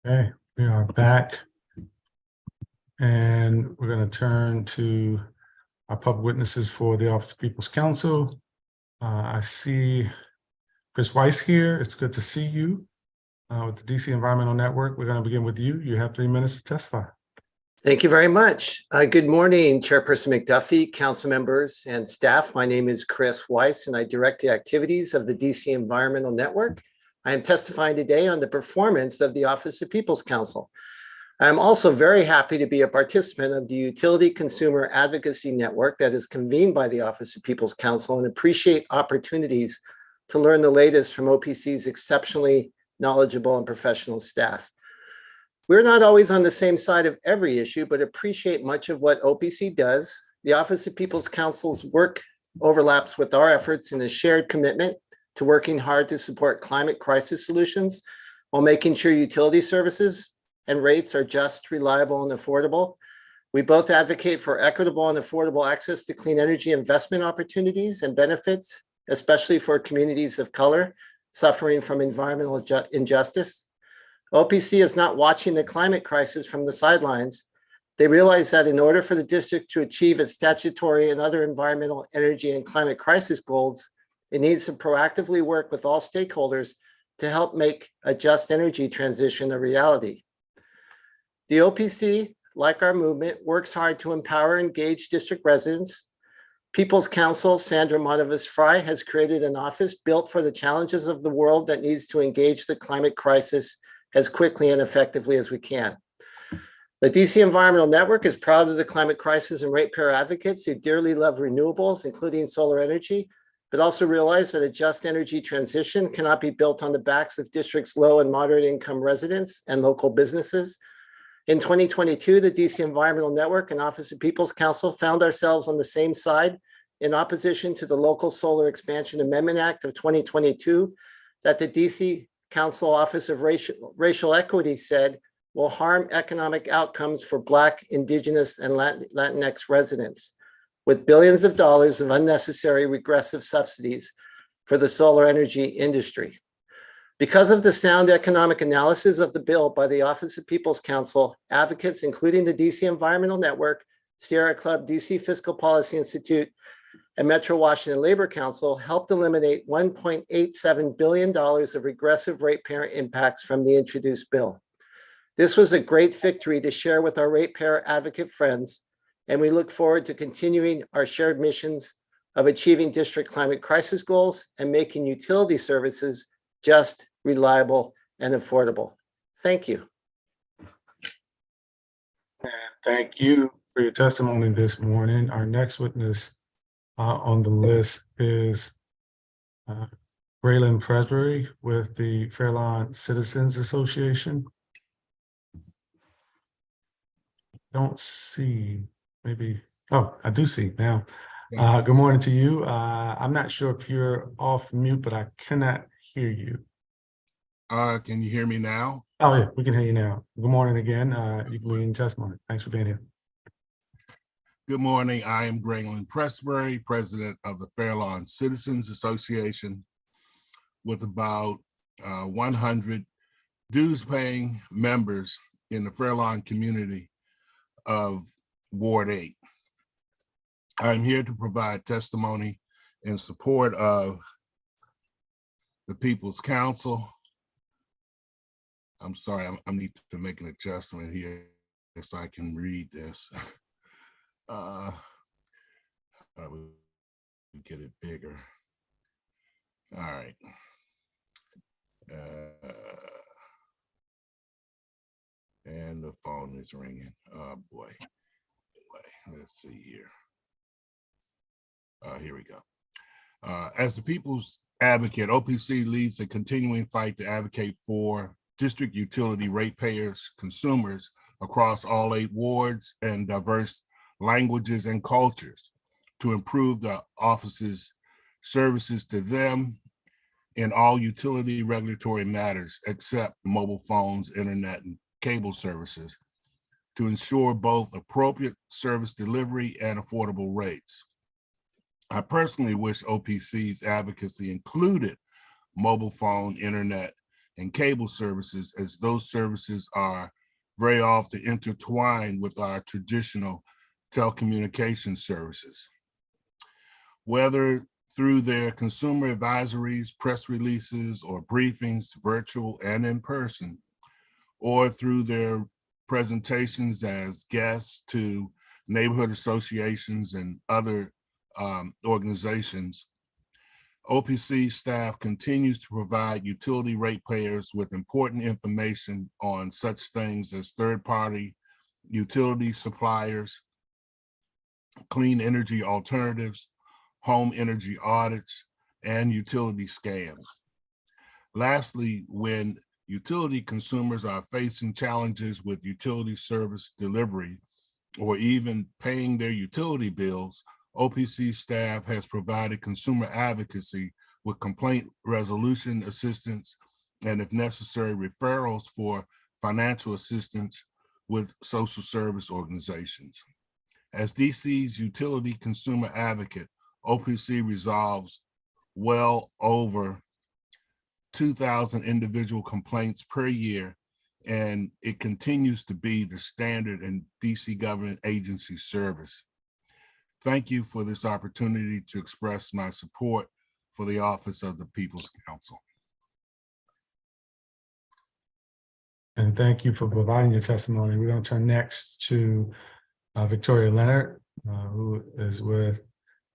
Okay, we are back. And we're going to turn to our public witnesses for the Office of People's Counsel. I see Chris Weiss here. It's good to see you with the DC Environmental Network. We're going to begin with you. You have 3 minutes to testify. Thank you very much. Good morning, Chairperson McDuffie, council members, and staff. My name is Chris Weiss, and I direct the activities of the DC Environmental Network. I am testifying today on the performance of the Office of People's Counsel. I'm also very happy to be a participant of the Utility Consumer Advocacy Network that is convened by the Office of People's Counsel, and appreciate opportunities to learn the latest from OPC's exceptionally knowledgeable and professional staff. We're not always on the same side of every issue, but appreciate much of what OPC does. The Office of People's Counsel's work overlaps with our efforts in a shared commitment to working hard to support climate crisis solutions while making sure utility services and rates are just, reliable, and affordable. We both advocate for equitable and affordable access to clean energy investment opportunities and benefits, especially for communities of color suffering from environmental injustice. OPC is not watching the climate crisis from the sidelines. They realize that in order for the district to achieve its statutory and other environmental, energy, and climate crisis goals, it needs to proactively work with all stakeholders to help make a just energy transition a reality. The OPC, like our movement, works hard to empower and engage district residents. People's Counsel Sandra Monovis Fry has created an office built for the challenges of the world that needs to engage the climate crisis as quickly and effectively as we can. The DC Environmental Network is proud of the climate crisis and ratepayer advocates who dearly love renewables, including solar energy. but also realize that a just energy transition cannot be built on the backs of districts' low and moderate income residents and local businesses. In 2022, the DC Environmental Network and Office of People's Council found ourselves on the same side in opposition to the Local Solar Expansion Amendment Act of 2022 that the DC Council Office of Racial Equity said will harm economic outcomes for Black, Indigenous, and Latinx residents, with billions of dollars of unnecessary regressive subsidies for the solar energy industry. Because of the sound economic analysis of the bill by the Office of People's Council, advocates, including the DC Environmental Network, Sierra Club, DC Fiscal Policy Institute, and Metro Washington Labor Council, helped eliminate $1.87 billion of regressive ratepayer impacts from the introduced bill. This was a great victory to share with our ratepayer advocate friends, and we look forward to continuing our shared missions of achieving district climate crisis goals and making utility services just, reliable, and affordable. Thank you. And thank you for your testimony this morning. Our next witness on the list is Braylon Presbury with the Fairlawn Citizens Association. Don't see, maybe, oh, I do see now. Good morning to you. I'm not sure if you're off mute, but I cannot hear you. Can you hear me now? Oh yeah, we can hear you now. Good morning again. You can begin testimony. Thanks for being here. Good morning. I am Braylon Presbury, president of the Fairlawn Citizens Association, with about 100 dues-paying members in the Fairlawn community of Ward 8. I'm here to provide testimony in support of the People's Council. I'm sorry, I need to make an adjustment here so I can read this. How do we get it bigger? All right. And the phone is ringing. Oh boy. Anyway, let's see here. Here we go. As the People's Advocate, OPC leads a continuing fight to advocate for district utility ratepayers, consumers across all 8 wards and diverse languages and cultures to improve the office's services to them in all utility regulatory matters except mobile phones, internet, and cable services to ensure both appropriate service delivery and affordable rates. I personally wish OPC's advocacy included mobile phone, internet, and cable services, as those services are very often intertwined with our traditional telecommunications services. Whether through their consumer advisories, press releases, or briefings, virtual and in person, or through their presentations as guests to neighborhood associations and other organizations, OPC staff continues to provide utility ratepayers with important information on such things as third-party utility suppliers, clean energy alternatives, home energy audits, and utility scams. Lastly, when utility consumers are facing challenges with utility service delivery or even paying their utility bills, OPC staff has provided consumer advocacy with complaint resolution assistance and, if necessary, referrals for financial assistance with social service organizations. As DC's utility consumer advocate, OPC resolves well over 2,000 individual complaints per year, and it continues to be the standard in DC government agency service. Thank you for this opportunity to express my support for the Office of the People's Council. And thank you for providing your testimony. We're going to turn next to Victoria Leonard, who is with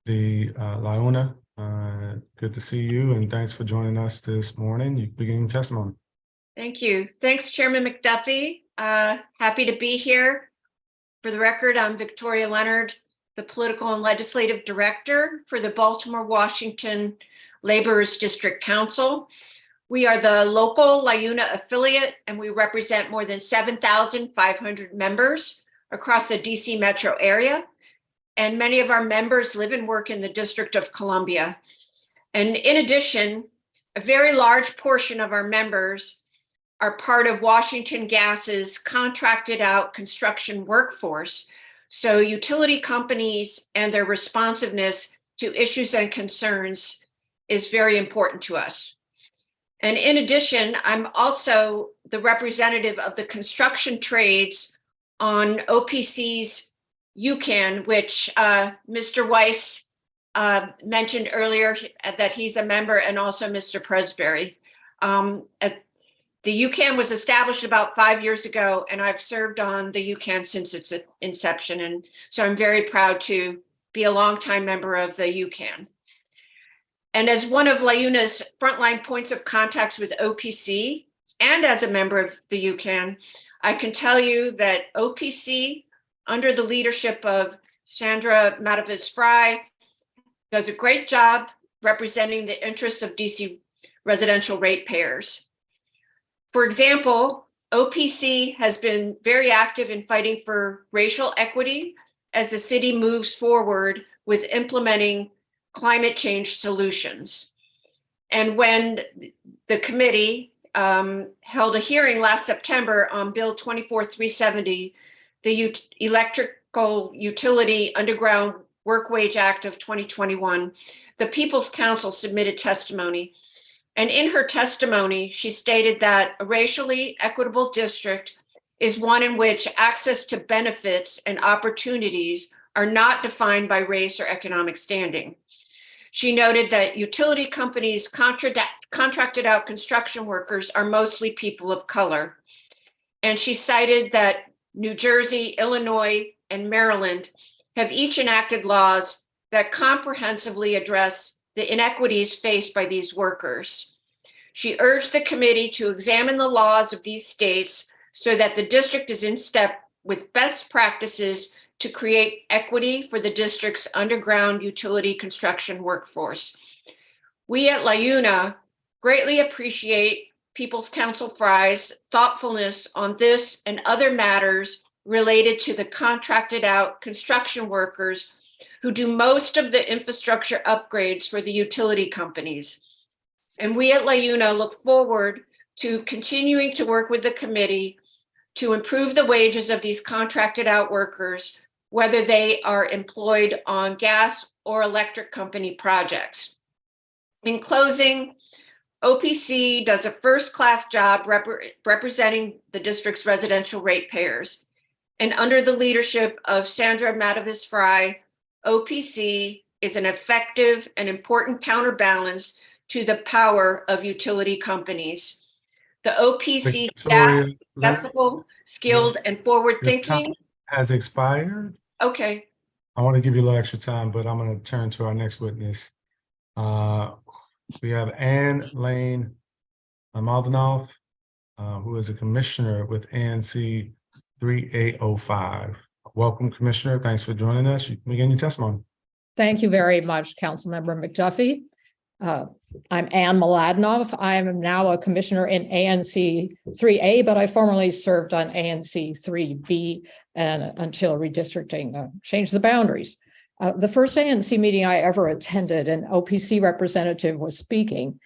the LIUNA. Good to see you, and thanks for joining us this morning. You begin testimony. Thank you. Thanks, Chairman McDuffie. Happy to be here. For the record, I'm Victoria Leonard, the Political and Legislative Director for the Baltimore, Washington Laborers District Council. We are the local LIUNA affiliate, and we represent more than 7,500 members across the DC metro area. And many of our members live and work in the District of Columbia. And in addition, a very large portion of our members are part of Washington Gas's contracted out construction workforce. So utility companies and their responsiveness to issues and concerns is very important to us. And in addition, I'm also the representative of the construction trades on OPC's UCAN, which Mr. Weiss mentioned earlier that he's a member, and also Mr. Presbury. The UCAN was established about 5 years ago, and I've served on the UCAN since its inception. And so I'm very proud to be a longtime member of the UCAN. And as one of LIUNA's frontline points of contacts with OPC, and as a member of the UCAN, I can tell you that OPC, under the leadership of Sandra Matavis-Fry, does a great job representing the interests of DC residential ratepayers. For example, OPC has been very active in fighting for racial equity as the city moves forward with implementing climate change solutions. And when the committee held a hearing last September on Bill 24370, the Electrical Utility Underground Work Wage Act of 2021, the People's Council submitted testimony. And in her testimony, she stated that a racially equitable district is one in which access to benefits and opportunities are not defined by race or economic standing. She noted that utility companies contracted out construction workers are mostly people of color. And she cited that New Jersey, Illinois, and Maryland have each enacted laws that comprehensively address the inequities faced by these workers. She urged the committee to examine the laws of these states so that the district is in step with best practices to create equity for the district's underground utility construction workforce. We at LIUNA greatly appreciate People's Council Fry's thoughtfulness on this and other matters related to the contracted out construction workers who do most of the infrastructure upgrades for the utility companies. And we at LIUNA look forward to continuing to work with the committee to improve the wages of these contracted out workers, whether they are employed on gas or electric company projects. In closing, OPC does a first-class job representing the district's residential ratepayers. And under the leadership of Sandra Matavis-Fry, OPC is an effective and important counterbalance to the power of utility companies. The OPC staff is accessible, skilled, and forward-thinking. Has expired. Okay. I want to give you a little extra time, but I'm going to turn to our next witness. We have Ann Lane Maldonado, who is a commissioner with ANC 3805. Welcome, Commissioner. Thanks for joining us. You can begin your testimony. Thank you very much, Councilmember McDuffie. I'm Ann Mladinov. I am now a commissioner in ANC 3A, but I formerly served on ANC 3B and until redistricting changed the boundaries. The first ANC meeting I ever attended, an OPC representative was speaking,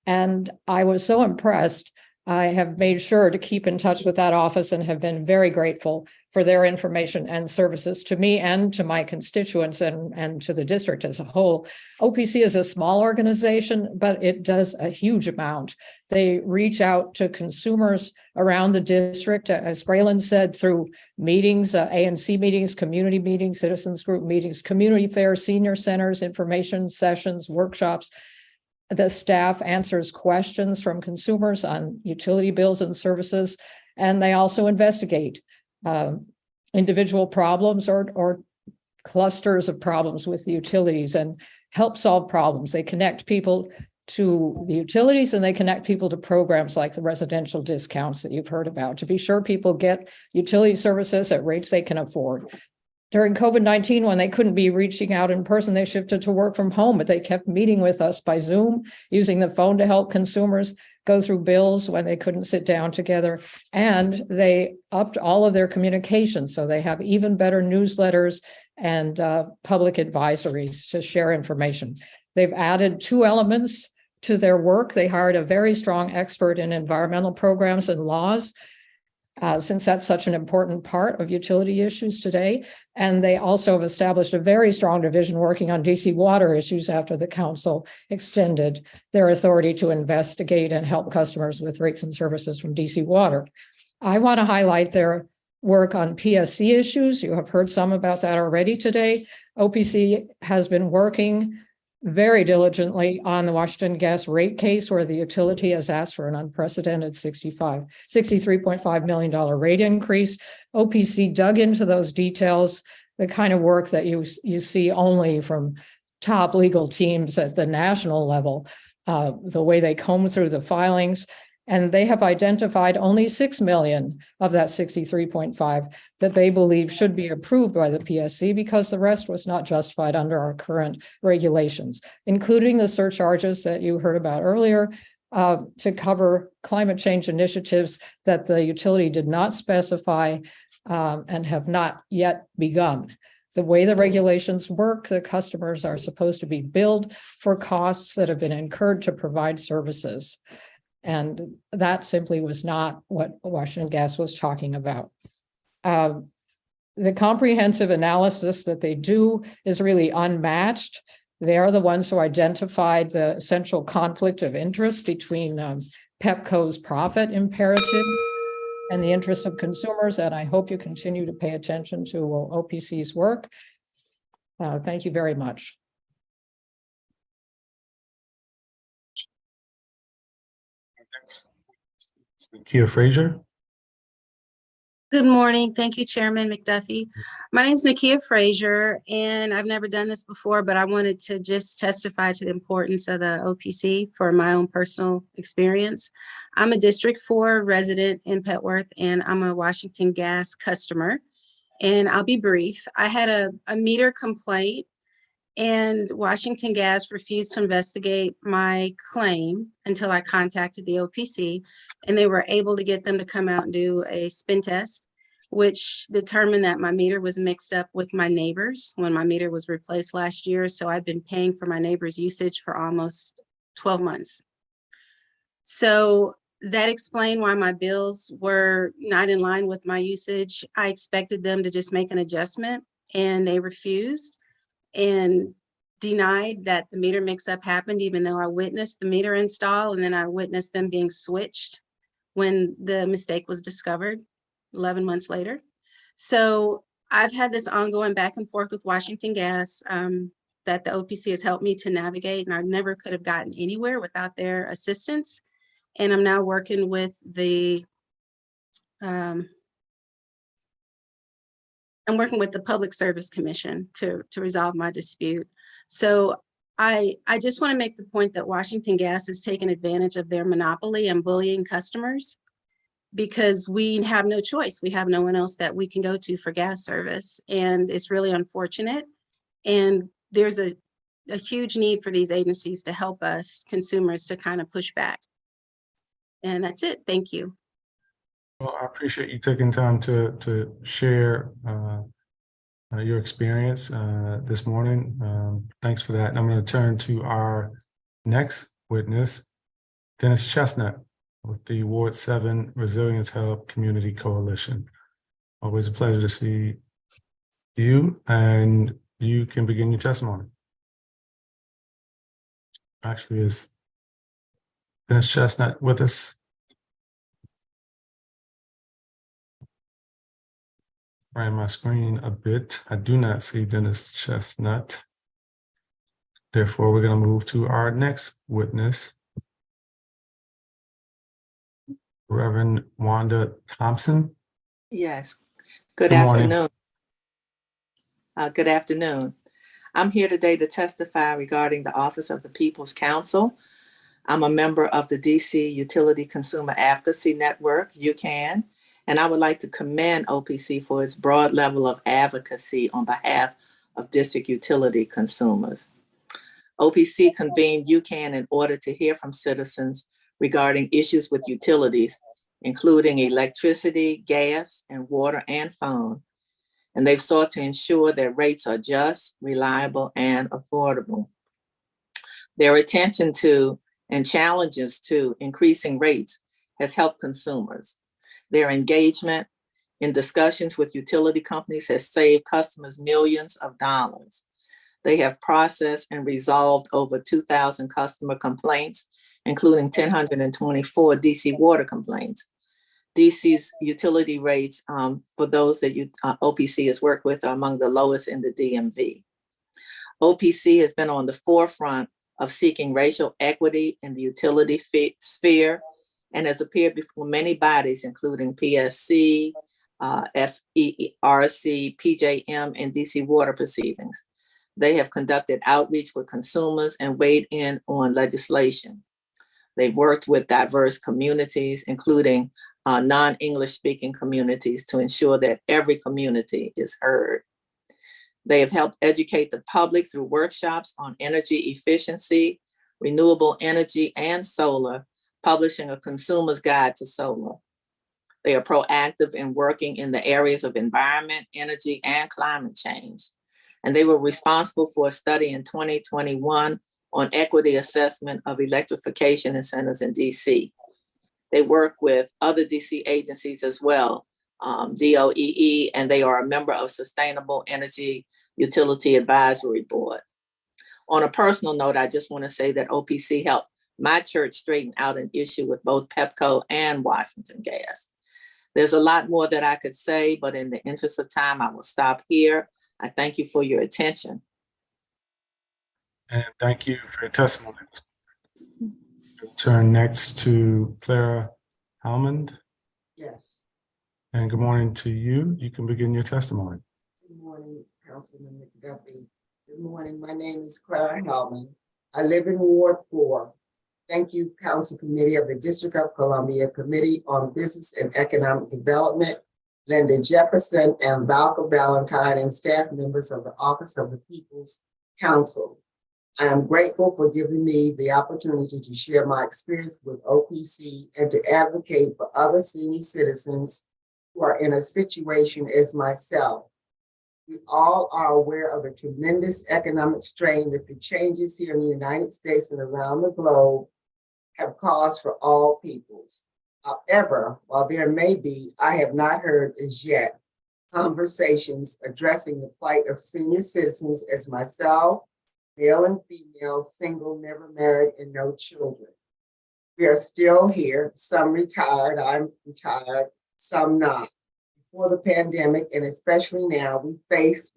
and I was so impressed. I have made sure to keep in touch with that office and have been very grateful for their information and services to me and to my constituents and to the district as a whole. OPC is a small organization, but it does a huge amount. They reach out to consumers around the district, as Graylin said, through meetings, ANC meetings, community meetings, citizens group meetings, community fairs, senior centers, information sessions, workshops. The staff answers questions from consumers on utility bills and services, and they also investigate individual problems or clusters of problems with the utilities and help solve problems. They connect people to the utilities and they connect people to programs like the residential discounts that you've heard about to be sure people get utility services at rates they can afford. During COVID-19, when they couldn't be reaching out in person, they shifted to work from home, but they kept meeting with us by Zoom, using the phone to help consumers go through bills when they couldn't sit down together. And they upped all of their communication. So they have even better newsletters and public advisories to share information. They've added 2 elements to their work. They hired a very strong expert in environmental programs and laws, since that's such an important part of utility issues today. And they also have established a very strong division working on DC water issues after the council extended their authority to investigate and help customers with rates and services from DC water. I want to highlight their work on PSC issues. You have heard some about that already today. OPC has been working very diligently on the Washington Gas rate case, where the utility has asked for an unprecedented $63.5 million rate increase. OPC dug into those details, the kind of work that you see only from top legal teams at the national level, the way they comb through the filings. And they have identified only $6 million of that 63.5 that they believe should be approved by the PSC, because the rest was not justified under our current regulations, including the surcharges that you heard about earlier to cover climate change initiatives that the utility did not specify and have not yet begun. The way the regulations work, the customers are supposed to be billed for costs that have been incurred to provide services. And that simply was not what Washington Gas was talking about. The comprehensive analysis that they do is really unmatched. They are the ones who identified the essential conflict of interest between PEPCO's profit imperative and the interest of consumers. And I hope you continue to pay attention to OPC's work. Thank you very much. Nakia Frazier. Good morning. Thank you, Chairman McDuffie. My name is Nakia Frazier, and I've never done this before, but I wanted to just testify to the importance of the OPC for my own personal experience. I'm a District 4 resident in Petworth, and I'm a Washington Gas customer. And I'll be brief. I had a meter complaint, and Washington Gas refused to investigate my claim until I contacted the OPC, and they were able to get them to come out and do a spin test, which determined that my meter was mixed up with my neighbor's when my meter was replaced last year. So I've been paying for my neighbor's usage for almost 12 months. So that explained why my bills were not in line with my usage. I expected them to just make an adjustment, and they refused and denied that the meter mix-up happened, even though I witnessed the meter install, and then I witnessed them being switched when the mistake was discovered 11 months later. So I've had this ongoing back and forth with Washington Gas that the OPC has helped me to navigate, and I never could have gotten anywhere without their assistance. And I'm now working with the Public Service Commission to resolve my dispute. So I just want to make the point that Washington Gas has taken advantage of their monopoly and bullying customers, because we have no choice. We have no one else that we can go to for gas service. And it's really unfortunate. And there's a huge need for these agencies to help us consumers to kind of push back. And that's it. Thank you. Well, I appreciate you taking time to share your experience this morning. Thanks for that. And I'm going to turn to our next witness, Dennis Chestnut with the Ward 7 Resilience Hub Community Coalition. Always a pleasure to see you, and you can begin your testimony. Actually, is Dennis Chestnut with us? Right, my screen a bit. I do not see Dennis Chestnut. Therefore, we're going to move to our next witness, Reverend Wanda Thompson. Yes. Good morning. afternoon. Good afternoon. I'm here today to testify regarding the Office of the People's Counsel. I'm a member of the DC Utility Consumer Advocacy Network, UCAN, And I would like to commend OPC for its broad level of advocacy on behalf of district utility consumers. OPC convened UCAN in order to hear from citizens regarding issues with utilities, including electricity, gas, and water and phone. And they've sought to ensure that rates are just, reliable, and affordable. Their attention to and challenges to increasing rates has helped consumers. Their engagement in discussions with utility companies has saved customers millions of dollars. They have processed and resolved over 2,000 customer complaints, including 1,024 DC water complaints. DC's utility rates, for those that OPC has worked with, are among the lowest in the DMV. OPC has been on the forefront of seeking racial equity in the utility sphere and has appeared before many bodies, including PSC, FERC, PJM, and DC water proceedings. They have conducted outreach with consumers and weighed in on legislation. They've worked with diverse communities, including non-English speaking communities, to ensure that every community is heard. They have helped educate the public through workshops on energy efficiency, renewable energy, and solar, publishing a consumer's guide to solar. They are proactive in working in the areas of environment, energy, and climate change. And they were responsible for a study in 2021 on equity assessment of electrification incentives in DC. They work with other DC agencies as well, DOEE, and they are a member of Sustainable Energy Utility Advisory Board. On a personal note, I just want to say that OPC helped my church straighten out an issue with both Pepco and Washington Gas. There's a lot more that I could say, but in the interest of time, I will stop here. I thank you for your attention. And thank you for your testimony. We'll turn next to Clara Almond. Yes. And good morning to you. You can begin your testimony. Good morning, Councilman McDuffie. Good morning. My name is Clara Hellman. I live in Ward 4. Thank you, Council Committee of the District of Columbia, Committee on Business and Economic Development, Linda Jefferson and Valka Valentine, and staff members of the Office of the People's Council. I am grateful for giving me the opportunity to share my experience with OPC and to advocate for other senior citizens who are in a situation as myself. We all are aware of the tremendous economic strain that the changes here in the United States and around the globe have caused for all peoples. However, while there may be, I have not heard as yet, conversations addressing the plight of senior citizens as myself, male and female, single, never married, and no children. We are still here, some retired, I'm retired, some not. Before the pandemic, and especially now, we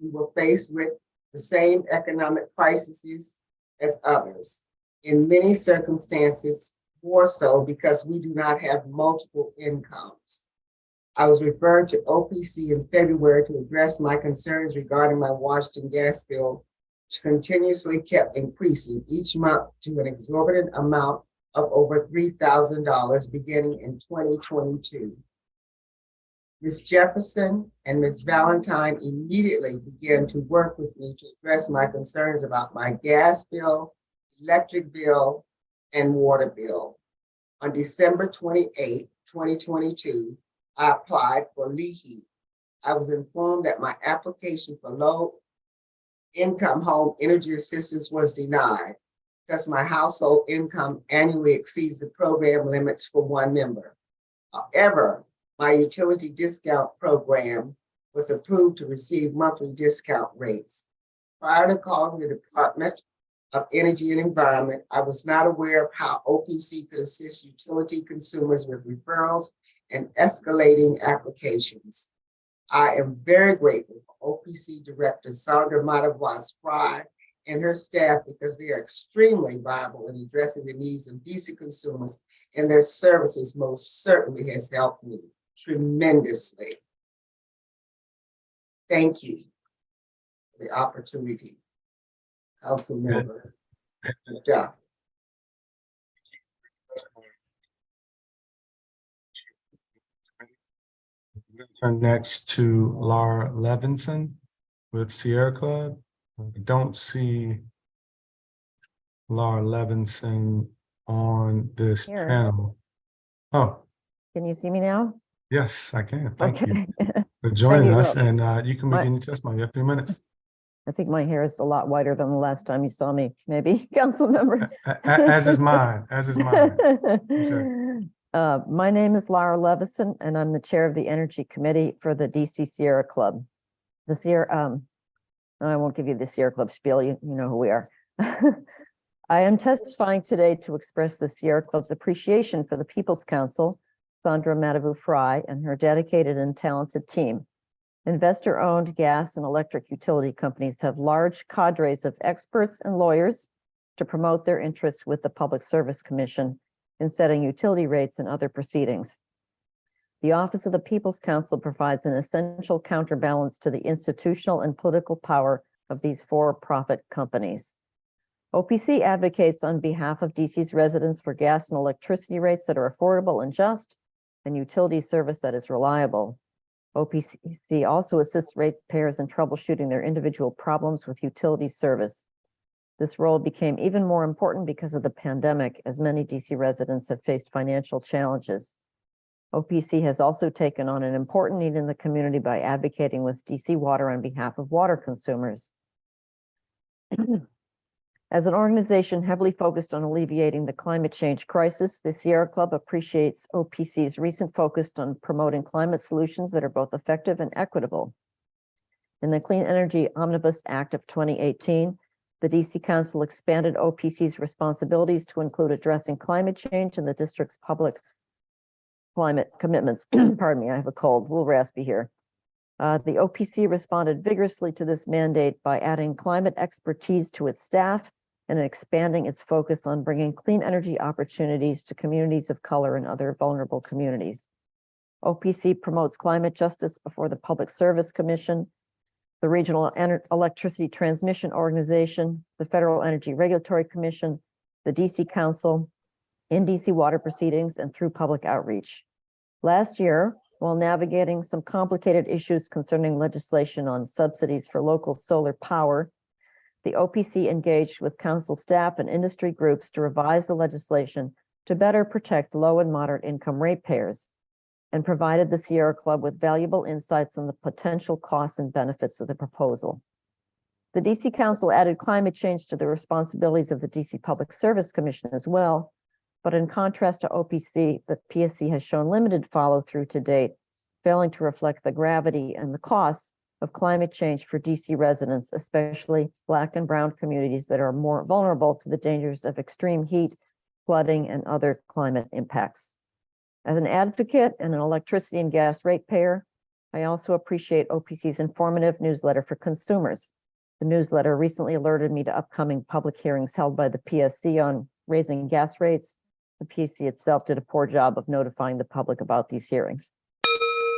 were faced with the same economic crises as others. In many circumstances, more so because we do not have multiple incomes. I was referred to OPC in February to address my concerns regarding my Washington gas bill, which continuously kept increasing each month to an exorbitant amount of over $3,000 beginning in 2022. Ms. Jefferson and Ms. Valentine immediately began to work with me to address my concerns about my gas bill, electric bill, and water bill. On December 28, 2022, I applied for LEHE. I was informed that my application for low-income home energy assistance was denied because my household income annually exceeds the program limits for one member. However, my utility discount program was approved to receive monthly discount rates. Prior to calling the Department of Energy and Environment, I was not aware of how OPC could assist utility consumers with referrals and escalating applications. I am very grateful for OPC Director Sandra Matavois-Fry and her staff because they are extremely viable in addressing the needs of DC consumers, and their services most certainly has helped me tremendously. Thank you for the opportunity, Councilmember Duff. Turn next to Laura Levinson with Sierra Club. I don't see Laura Levinson on this Here. panel. Oh, Can you see me now? yes, I can. Thank you Okay. for joining you. us, and you can My- begin your testimony. You have 3 minutes. I think my hair is a lot whiter than the last time you saw me, maybe, council member. As is mine, as is mine. Sure. My name is Laura Levison, and I'm the chair of the Energy Committee for the DC Sierra Club. The Sierra, I won't give you the Sierra Club spiel, you know who we are. I am testifying today to express the Sierra Club's appreciation for the People's Council, Sandra Matavu Fry, and her dedicated and talented team. Investor-owned gas and electric utility companies have large cadres of experts and lawyers to promote their interests with the Public Service Commission in setting utility rates and other proceedings. The Office of the People's Council provides an essential counterbalance to the institutional and political power of these for-profit companies. OPC advocates on behalf of DC's residents for gas and electricity rates that are affordable and just, and utility service that is reliable. OPC also assists ratepayers in troubleshooting their individual problems with utility service. This role became even more important because of the pandemic, as many DC residents have faced financial challenges. OPC has also taken on an important need in the community by advocating with DC Water on behalf of water consumers. As an organization heavily focused on alleviating the climate change crisis, the Sierra Club appreciates OPC's recent focus on promoting climate solutions that are both effective and equitable. In the Clean Energy Omnibus Act of 2018, the DC Council expanded OPC's responsibilities to include addressing climate change in the district's public climate commitments. Pardon me, I have a cold, a little raspy here. The OPC responded vigorously to this mandate by adding climate expertise to its staff and expanding its focus on bringing clean energy opportunities to communities of color and other vulnerable communities. OPC promotes climate justice before the Public Service Commission, the Regional Electricity Transmission Organization, the Federal Energy Regulatory Commission, the DC Council, in DC water proceedings, and through public outreach. Last year, while navigating some complicated issues concerning legislation on subsidies for local solar power, the OPC engaged with council staff and industry groups to revise the legislation to better protect low and moderate income ratepayers, and provided the Sierra Club with valuable insights on the potential costs and benefits of the proposal. The DC Council added climate change to the responsibilities of the DC Public Service Commission as well, but in contrast to OPC, the PSC has shown limited follow-through to date, failing to reflect the gravity and the costs of climate change for DC residents, especially Black and Brown communities that are more vulnerable to the dangers of extreme heat, flooding, and other climate impacts. As an advocate and an electricity and gas ratepayer, I also appreciate OPC's informative newsletter for consumers. The newsletter recently alerted me to upcoming public hearings held by the PSC on raising gas rates. The PSC itself did a poor job of notifying the public about these hearings.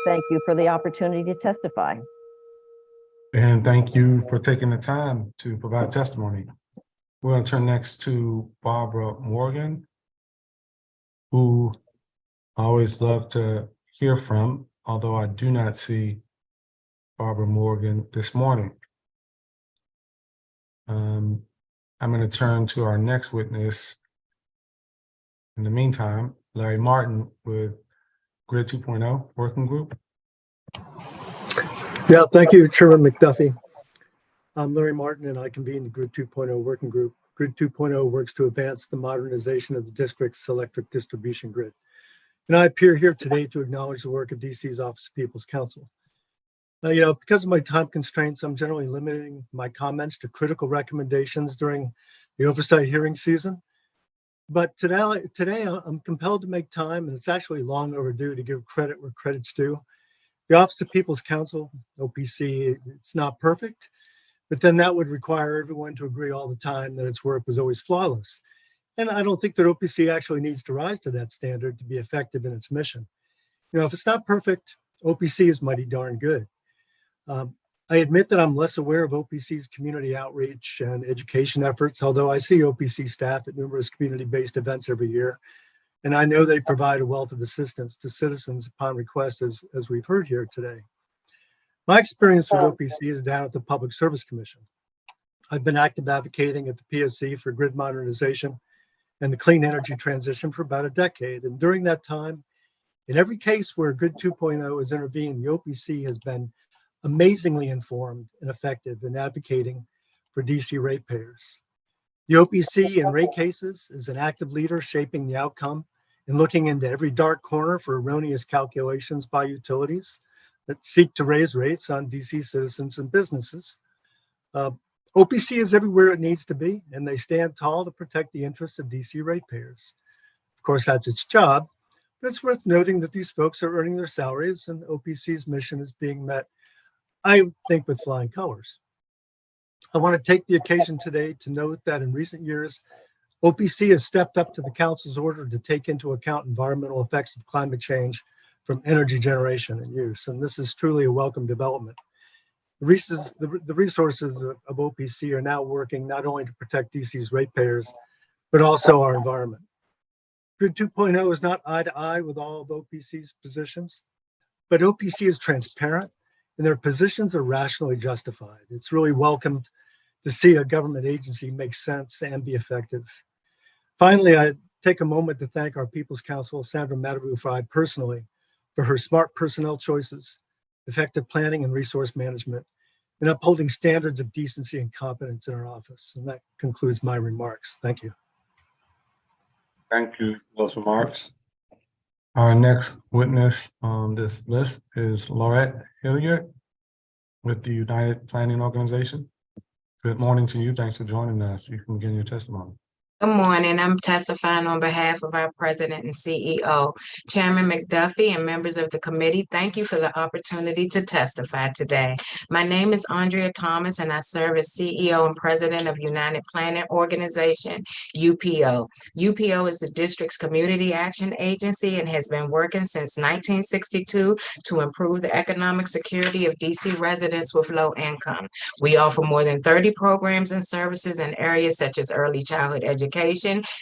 Thank you for the opportunity to testify. And thank you for taking the time to provide testimony. We're going to turn next to Barbara Morgan, who I always love to hear from, although I do not see Barbara Morgan this morning. I'm going to turn to our next witness. In the meantime, Larry Martin with Grid 2.0 Working Group. Yeah, thank you, Chairman McDuffie. I'm Larry Martin, and I convene the Grid 2.0 Working Group. Grid 2.0 works to advance the modernization of the district's electric distribution grid. And I appear here today to acknowledge the work of DC's Office of People's Council. Because of my time constraints, I'm generally limiting my comments to critical recommendations during the oversight hearing season. But today I'm compelled to make time, and it's actually long overdue, to give credit where credit's due. The Office of People's Council, OPC, it's not perfect, but then that would require everyone to agree all the time that its work was always flawless. And I don't think that OPC actually needs to rise to that standard to be effective in its mission. If it's not perfect, OPC is mighty darn good. I admit that I'm less aware of OPC's community outreach and education efforts, although I see OPC staff at numerous community-based events every year. And I know they provide a wealth of assistance to citizens upon request, as we've heard here today. My experience with OPC is down at the Public Service Commission. I've been active advocating at the PSC for grid modernization and the clean energy transition for about a decade. And during that time, in every case where Grid 2.0 has intervened, the OPC has been amazingly informed and effective in advocating for DC ratepayers. The OPC in rate cases is an active leader shaping the outcome and looking into every dark corner for erroneous calculations by utilities that seek to raise rates on DC citizens and businesses. OPC is everywhere it needs to be, and they stand tall to protect the interests of DC ratepayers. Of course, that's its job, but it's worth noting that these folks are earning their salaries and OPC's mission is being met, I think, with flying colors. I want to take the occasion today to note that in recent years, OPC has stepped up to the council's order to take into account environmental effects of climate change from energy generation and use, and this is truly a welcome development. The resources of OPC are now working not only to protect DC's ratepayers, but also our environment. Grid 2.0 is not eye to eye with all of OPC's positions, but OPC is transparent and their positions are rationally justified. It's really welcomed to see a government agency make sense and be effective. Finally, I take a moment to thank our People's Counsel, Sandra Matavufai, personally for her smart personnel choices, effective planning and resource management, and upholding standards of decency and competence in our office. And that concludes my remarks. Thank you. Thank you for those remarks. Our next witness on this list is Laurette Hilliard with the United Planning Organization. Good morning to you. Thanks for joining us. You can begin your testimony. Good morning. I'm testifying on behalf of our President and CEO, Chairman McDuffie, and members of the committee. Thank you for the opportunity to testify today. My name is Andrea Thomas, and I serve as CEO and President of United Planning Organization, UPO. UPO is the district's community action agency and has been working since 1962 to improve the economic security of DC residents with low income. We offer more than 30 programs and services in areas such as early childhood education,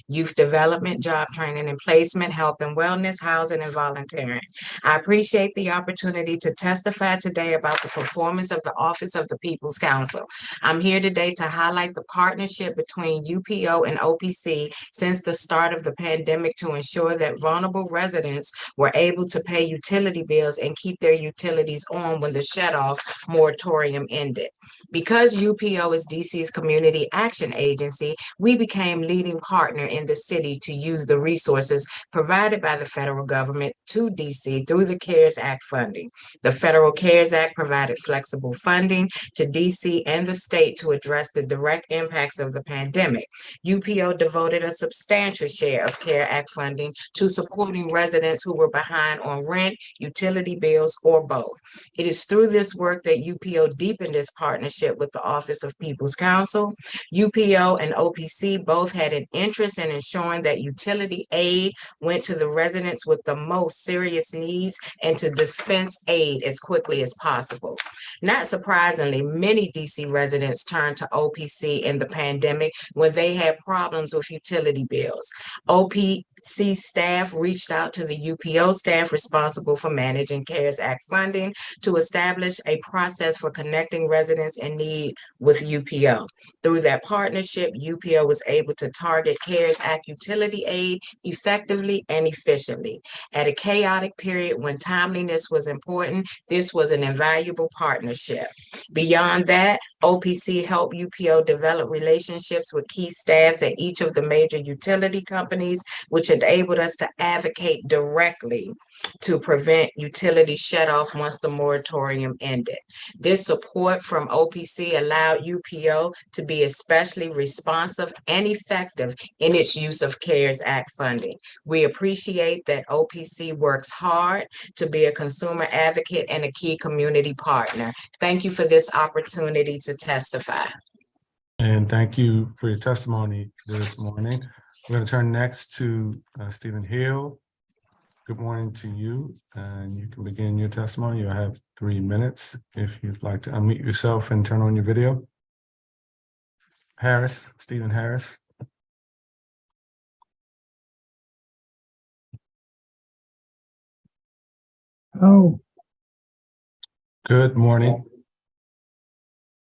youth development, job training and placement, health and wellness, housing, and volunteering. I appreciate the opportunity to testify today about the performance of the Office of the People's Counsel. I'm here today to highlight the partnership between UPO and OPC since the start of the pandemic to ensure that vulnerable residents were able to pay utility bills and keep their utilities on when the shutoff moratorium ended. Because UPO is DC's community action agency, we became leading partner in the city to use the resources provided by the federal government to DC through the CARES Act funding. The Federal CARES Act provided flexible funding to DC and the state to address the direct impacts of the pandemic. UPO devoted a substantial share of CARES Act funding to supporting residents who were behind on rent, utility bills, or both. It is through this work that UPO deepened its partnership with the Office of People's Counsel. UPO and OPC both had an interest in ensuring that utility aid went to the residents with the most serious needs and to dispense aid as quickly as possible. Not surprisingly, many DC residents turned to OPC in the pandemic when they had problems with utility bills. OPC staff reached out to the UPO staff responsible for managing CARES Act funding to establish a process for connecting residents in need with UPO. Through that partnership, UPO was able to target CARES Act utility aid effectively and efficiently. At a chaotic period when timeliness was important, this was an invaluable partnership. Beyond that, OPC helped UPO develop relationships with key staffs at each of the major utility companies, which enabled us to advocate directly to prevent utility shutoff once the moratorium ended. This support from OPC allowed UPO to be especially responsive and effective in its use of CARES Act funding. We appreciate that OPC works hard to be a consumer advocate and a key community partner. Thank you for this opportunity to testify. And thank you for your testimony this morning. We're going to turn next to Stephen Hill. Good morning to you, and you can begin your testimony. You'll have 3 minutes if you'd like to unmute yourself and turn on your video. Stephen Harris. Oh, Good morning.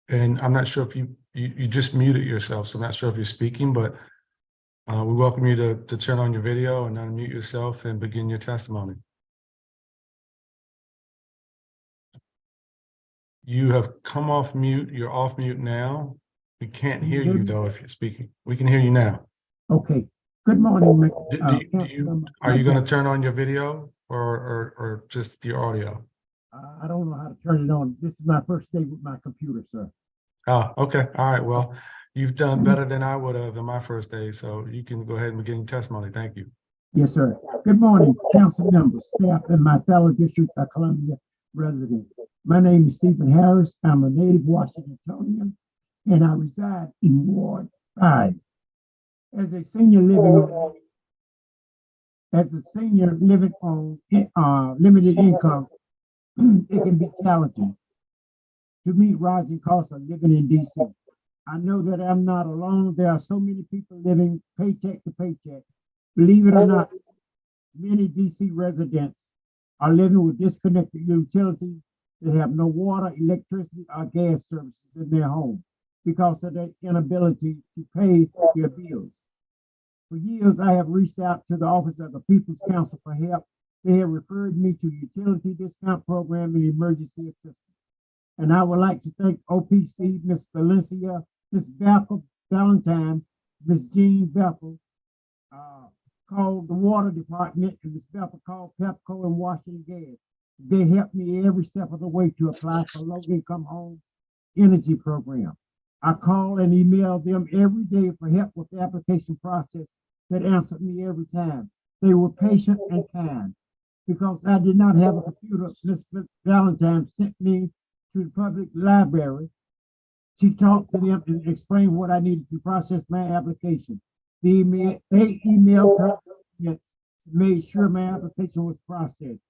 And I'm not sure if you just muted yourself, so I'm not sure if you're speaking, but we welcome you to turn on your video and unmute yourself and begin your testimony. You have come off mute. You're off mute now. We can't hear you though if you're speaking. We can hear you now. okay. Good morning. Are you going to turn on your video or just your audio? I don't know how to turn it on. This is my first day with my computer, sir. Oh, okay. All right. Well, you've done better than I would have in my first day, so you can go ahead and begin your testimony. Thank you. Yes, sir. Good morning, council members, staff, and my fellow District of Columbia residents. My name is Stephen Harris. I'm a native Washingtonian, and I reside in Ward 5. As a senior living on limited income, it can be challenging to meet rising costs of living in DC. I know that I'm not alone. There are so many people living paycheck to paycheck. Believe it or not, many DC residents are living with disconnected utilities that have no water, electricity, or gas services in their home because of their inability to pay their bills. For years, I have reached out to the Office of the People's Council for help. They have referred me to utility discount program and emergency assistance. And I would like to thank OPC, Ms. Valencia, Ms. Bethel Valentine, Ms. Jean Bethel, called the water department, and Ms. Bethel called Pepco and Washington Gas. They helped me every step of the way to apply for low-income home energy program. I call and email them every day for help with the application process that answered me every time. They were patient and kind. Because I did not have a computer, Ms. Valentine sent me to the public library. She talked to them and explained what I needed to process my application. They emailed her and made sure my application was processed.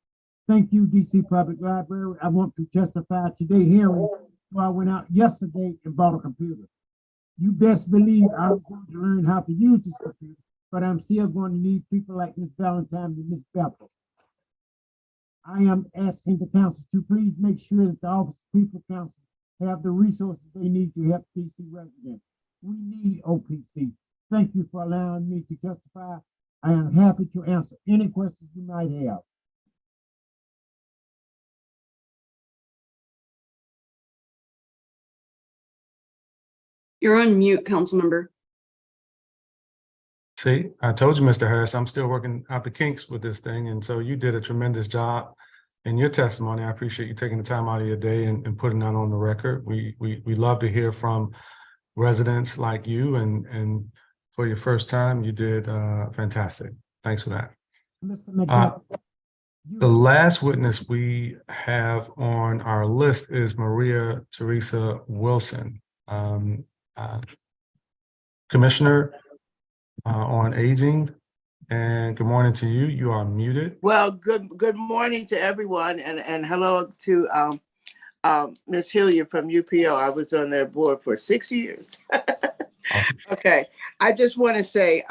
Thank you, DC Public Library. I want to testify today hearing, so I went out yesterday and bought a computer. You best believe I'm going to learn how to use this computer, but I'm still going to need people like Ms. Valentine and Ms. Bethel. I am asking the council to please make sure that the Office of People Council have the resources they need to help DC residents. We need OPC. Thank you for allowing me to testify. I am happy to answer any questions you might have. You're on mute, council member. See, I told you, Mr. Harris, I'm still working out the kinks with this thing. And so you did a tremendous job in your testimony. I appreciate you taking the time out of your day and putting that on the record. We love to hear from residents like you, and for your first time, you did fantastic. Thanks for that. The last witness we have on our list is Maria Teresa Wilson, Commissioner on Aging. And good morning to you. You are muted. Well, good morning to everyone, and hello to Ms. Hilliard from UPO. I was on their board for 6 years. Awesome. Okay, I just want to say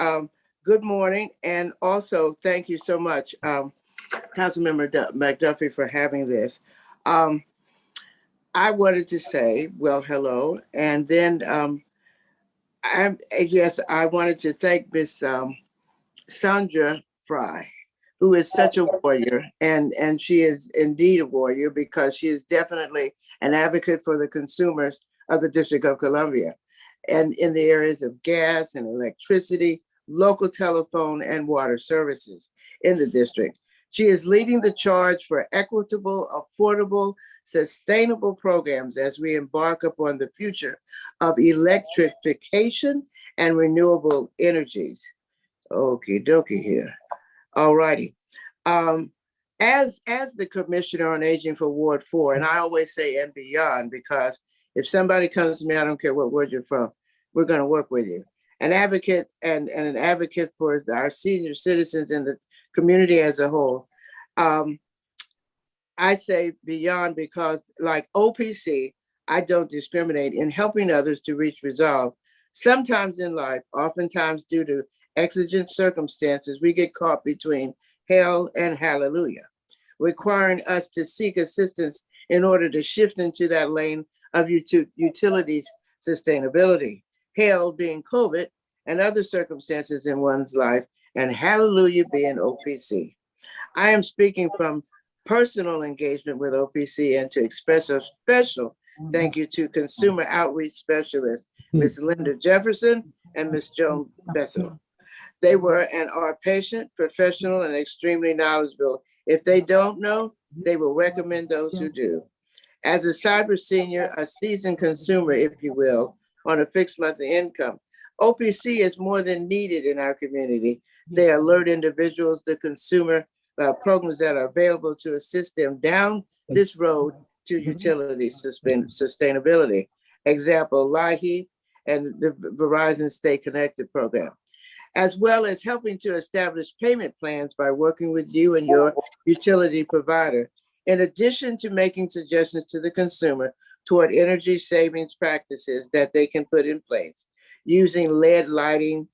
good morning, and also thank you so much, Councilmember McDuffie, for having this. I wanted to say, well, hello, and then I wanted to thank Miss Sandra Fry, who is such a warrior, and she is indeed a warrior because she is definitely an advocate for the consumers of the District of Columbia, and in the areas of gas and electricity, local telephone and water services in the district. She is leading the charge for equitable, affordable, sustainable programs as we embark upon the future of electrification and renewable energies. Okie dokie here. All righty. As the Commissioner on Aging for Ward 4, and I always say and beyond, because if somebody comes to me, I don't care what ward you're from, we're going to work with you. An advocate and an advocate for our senior citizens and the community as a whole. I say beyond because, like OPC, I don't discriminate in helping others to reach resolve. Sometimes in life, oftentimes due to exigent circumstances, we get caught between hell and hallelujah. requiring us to seek assistance in order to shift into that lane of utilities sustainability. Hell being COVID and other circumstances in one's life, and hallelujah being OPC. I am speaking from personal engagement with OPC and to express a special thank you to consumer outreach specialist, Ms. Linda Jefferson and Ms. Joan Bethel. They were and are patient, professional, and extremely knowledgeable. If they don't know, they will recommend those who do. As a cyber senior, a seasoned consumer, if you will, on a fixed monthly income, OPC is more than needed in our community. They alert individuals, the consumer programs that are available to assist them down this road to utility sustainability. Example, LIHEAP and the Verizon Stay Connected program, as well as helping to establish payment plans by working with you and your utility provider, in addition to making suggestions to the consumer toward energy savings practices that they can put in place, using LED lighting,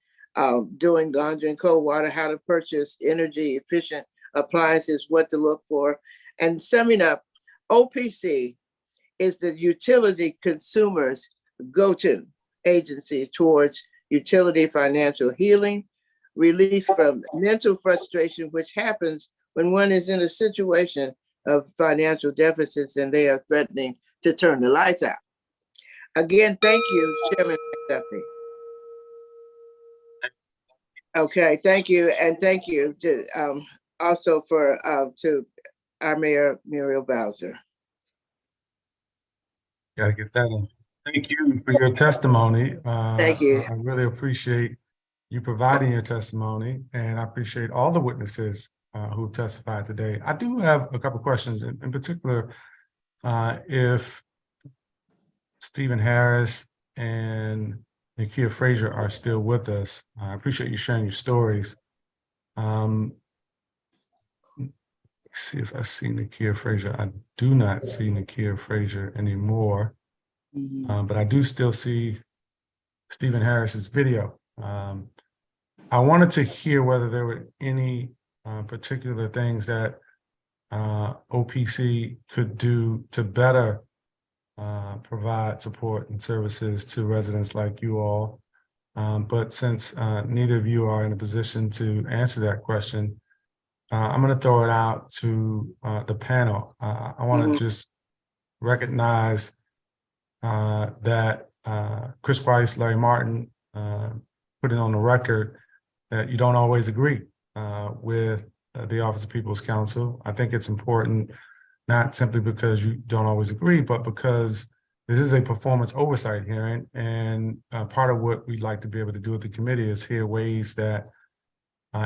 doing laundry and cold water, how to purchase energy efficient appliances, what to look for. And summing up, OPC is the utility consumers' go-to agency towards utility financial healing, relief from mental frustration, which happens when one is in a situation of financial deficits and they are threatening to turn the lights out. Again, thank you, Chairman McDuffie. Okay, thank you, and thank you to also for to our Mayor Muriel Bowser. Gotta get that in. Thank you for your testimony. Thank you. I really appreciate you providing your testimony, and I appreciate all the witnesses who testified today. I do have a couple questions, in particular, if Stephen Harris and Nakia Frazier are still with us. I appreciate you sharing your stories. Let's see if I see Nakia Frazier. I do not see Nakia Frazier anymore, but I do still see Stephen Harris's video. I wanted to hear whether there were any particular things that OPC could do to better provide support and services to residents like you all. But since neither of you are in a position to answer that question, I'm going to throw it out to the panel. I want to just recognize that Chris Weiss, Larry Martin, put it on the record that you don't always agree with the Office of People's Counsel. I think it's important, not simply because you don't always agree, but because this is a performance oversight hearing. And part of what we'd like to be able to do with the committee is hear ways that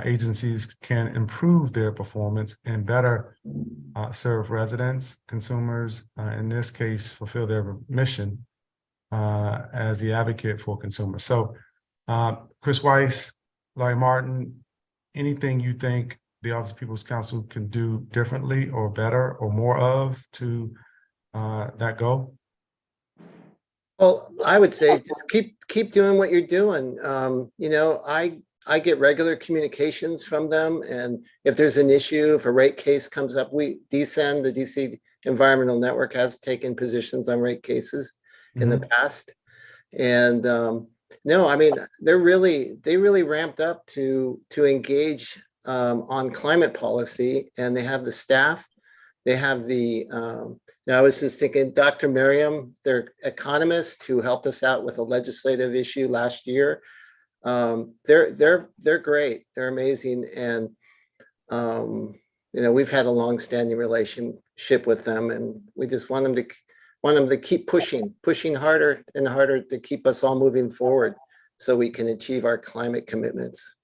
agencies can improve their performance and better serve residents, consumers, in this case, fulfill their mission as the advocate for consumers. So Chris Weiss, Larry Martin, anything you think the Office of People's Counsel can do differently or better or more of to that goal? Well, I would say just keep doing what you're doing. You know, I get regular communications from them, and if there's an issue, if a rate case comes up, the DC Environmental Network has taken positions on rate cases in the past. And no, I mean, they really ramped up to engage on climate policy, and they have the staff, they have the now I was just thinking, Dr. Miriam, their economist who helped us out with a legislative issue last year. They're great. They're amazing. And, you know, we've had a long-standing relationship with them, and we just want them to keep pushing harder and harder to keep us all moving forward so we can achieve our climate commitments.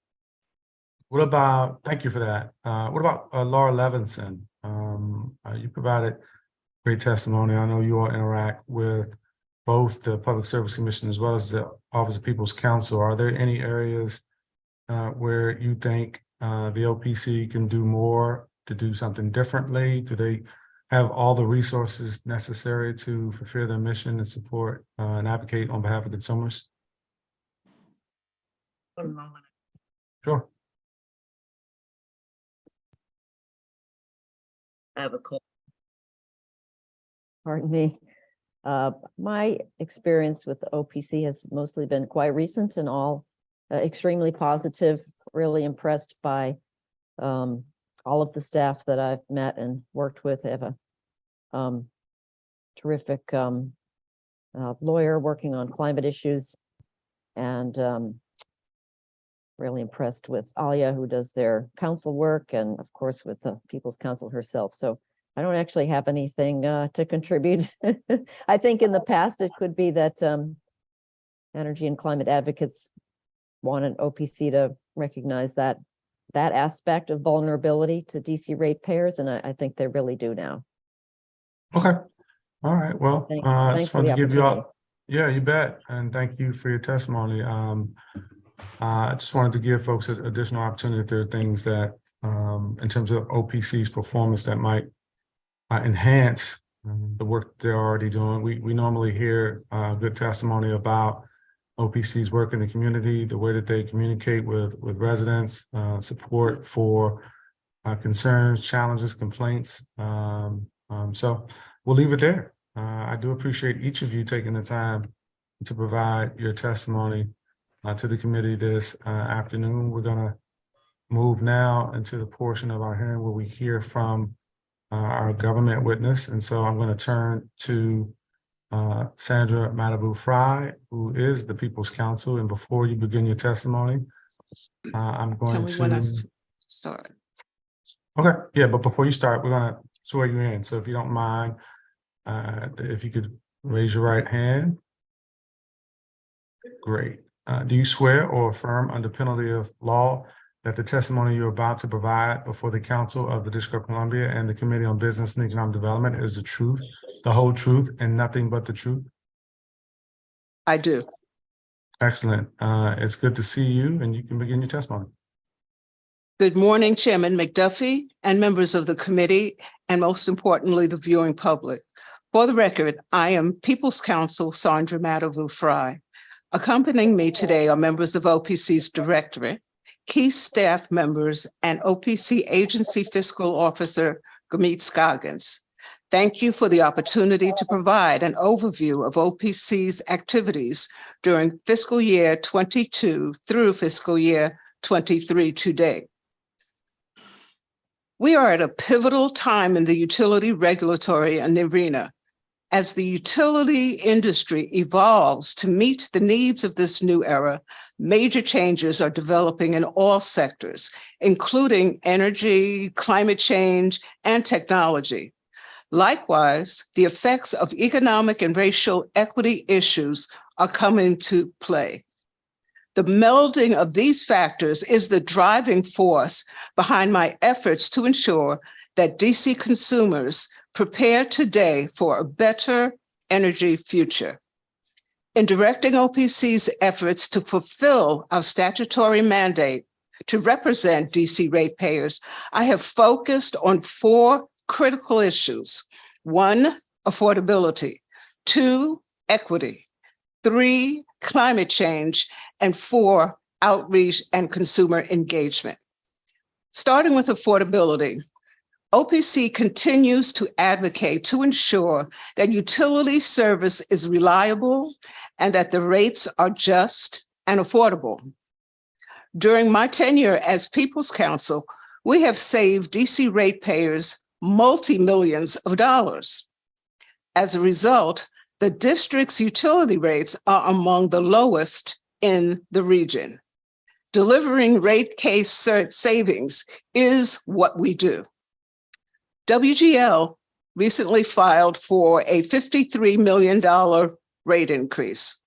What about, thank you for that. What about Laura Levinson? You provided great testimony. I know you all interact with both the Public Service Commission as well as the Office of People's Counsel. Are there any areas where you think the OPC can do more to do something differently? Do they have all the resources necessary to fulfill their mission and support and advocate on behalf of consumers? Sure. I have a call. Pardon me. My experience with the OPC has mostly been quite recent and all extremely positive, really impressed by all of the staff that I've met and worked with. I have a terrific lawyer working on climate issues, and really impressed with Alia, who does their council work, and of course with the People's Council herself. So I don't actually have anything to contribute. I think in the past it could be that energy and climate advocates want an OPC to recognize that aspect of vulnerability to DC ratepayers, and I think they really do now. Okay. All right. Well, I Thanks just for the wanted to give you opportunity. all. Yeah, you bet. And thank you for your testimony. I just wanted to give folks an additional opportunity if there are things that, in terms of OPC's performance, that might enhance the work they're already doing. We normally hear good testimony about OPC's work in the community, the way that they communicate with residents, support for concerns, challenges, complaints. So we'll leave it there. I do appreciate each of you taking the time to provide your testimony to the committee this afternoon. We're going to move now into the portion of our hearing where we hear from our government witness. And so I'm going to turn to Sandra Madabu Fry, who is the People's Counsel. And before you begin your testimony, I'm going to start. Okay, yeah, but before you start, we're going to swear you in. So if you don't mind, if you could raise your right hand. Great. Do you swear or affirm under penalty of law that the testimony you're about to provide before the Council of the District of Columbia and the Committee on Business and Economic Development is the truth, the whole truth, and nothing but the truth? I do. Excellent. It's good to see you, and you can begin your testimony. Good morning, Chairman McDuffie and members of the committee, and most importantly, the viewing public. For the record, I am People's Counsel Sandra Madavu Fry. Accompanying me today are members of OPC's Directorate, key staff members, and OPC Agency Fiscal Officer Gurmeet Scoggins. Thank you for the opportunity to provide an overview of OPC's activities during fiscal year 22 through fiscal year 23 today. We are at a pivotal time in the utility regulatory arena. As the utility industry evolves to meet the needs of this new era, major changes are developing in all sectors, including energy, climate change, and technology. Likewise, the effects of economic and racial equity issues are coming to play. The melding of these factors is the driving force behind my efforts to ensure that DC consumers prepare today for a better energy future. In directing OPC's efforts to fulfill our statutory mandate to represent DC ratepayers, I have focused on 4 critical issues. 1, affordability. 2, equity. 3, climate change. And 4, outreach and consumer engagement. Starting with affordability, OPC continues to advocate to ensure that utility service is reliable and that the rates are just and affordable. During my tenure as People's Counsel, we have saved DC ratepayers multi-millions of dollars. As a result, the district's utility rates are among the lowest in the region. Delivering rate case savings is what we do. WGL recently filed for a $53 million rate increase.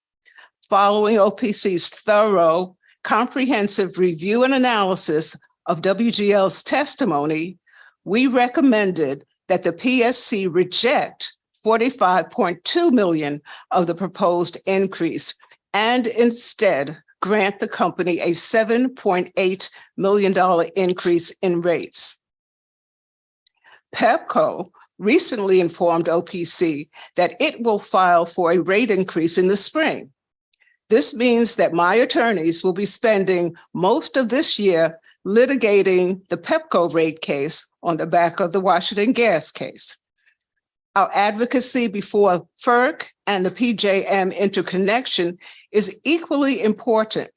Following OPC's thorough, comprehensive review and analysis of WGL's testimony, we recommended that the PSC reject $45.2 million of the proposed increase and instead grant the company a $7.8 million increase in rates. PEPCO recently informed OPC that it will file for a rate increase in the spring. This means that my attorneys will be spending most of this year litigating the Pepco rate case on the back of the Washington Gas case. Our advocacy before FERC and the PJM interconnection is equally important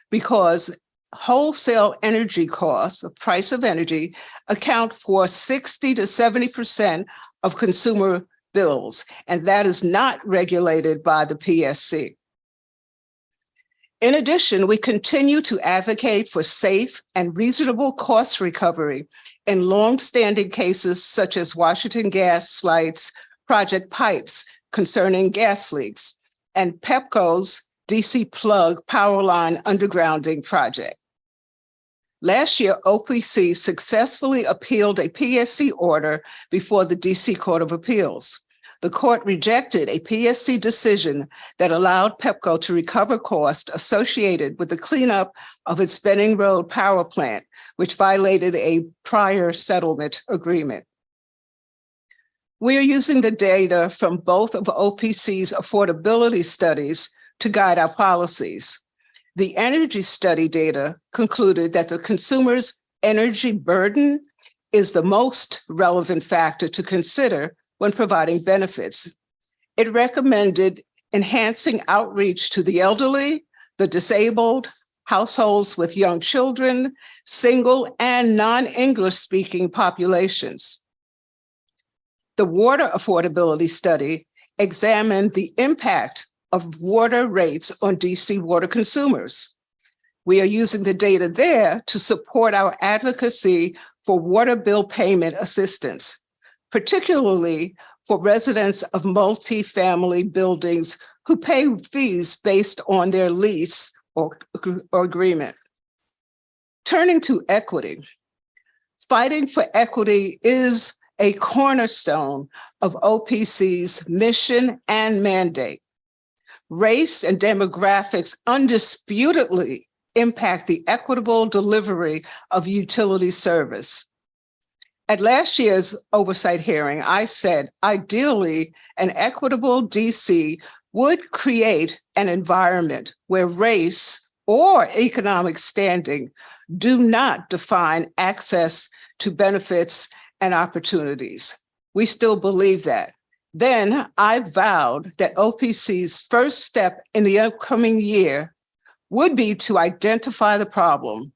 because wholesale energy costs, the price of energy, account for 60 to 70% of consumer bills, and that is not regulated by the PSC. In addition, we continue to advocate for safe and reasonable cost recovery in longstanding cases such as Washington Gas Light's Project Pipes concerning gas leaks and Pepco's DC plug power line undergrounding project. Last year, OPC successfully appealed a PSC order before the DC Court of Appeals. The court rejected a PSC decision that allowed Pepco to recover costs associated with the cleanup of its Benning Road power plant, which violated a prior settlement agreement. We are using the data from both of OPC's affordability studies to guide our policies. The energy study data concluded that the consumer's energy burden is the most relevant factor to consider when providing benefits. It recommended enhancing outreach to the elderly, the disabled, households with young children, single and non-English speaking populations. The water affordability study examined the impact of water rates on DC water consumers. We are using the data there to support our advocacy for water bill payment assistance, particularly for residents of multi-family buildings who pay fees based on their lease or agreement. Turning to equity, fighting for equity is a cornerstone of OPC's mission and mandate. Race and demographics undisputedly impact the equitable delivery of utility service. At last year's oversight hearing, I said, ideally, an equitable DC would create an environment where race or economic standing do not define access to benefits and opportunities. We still believe that. Then I vowed that OPC's first step in the upcoming year would be to identify the problem,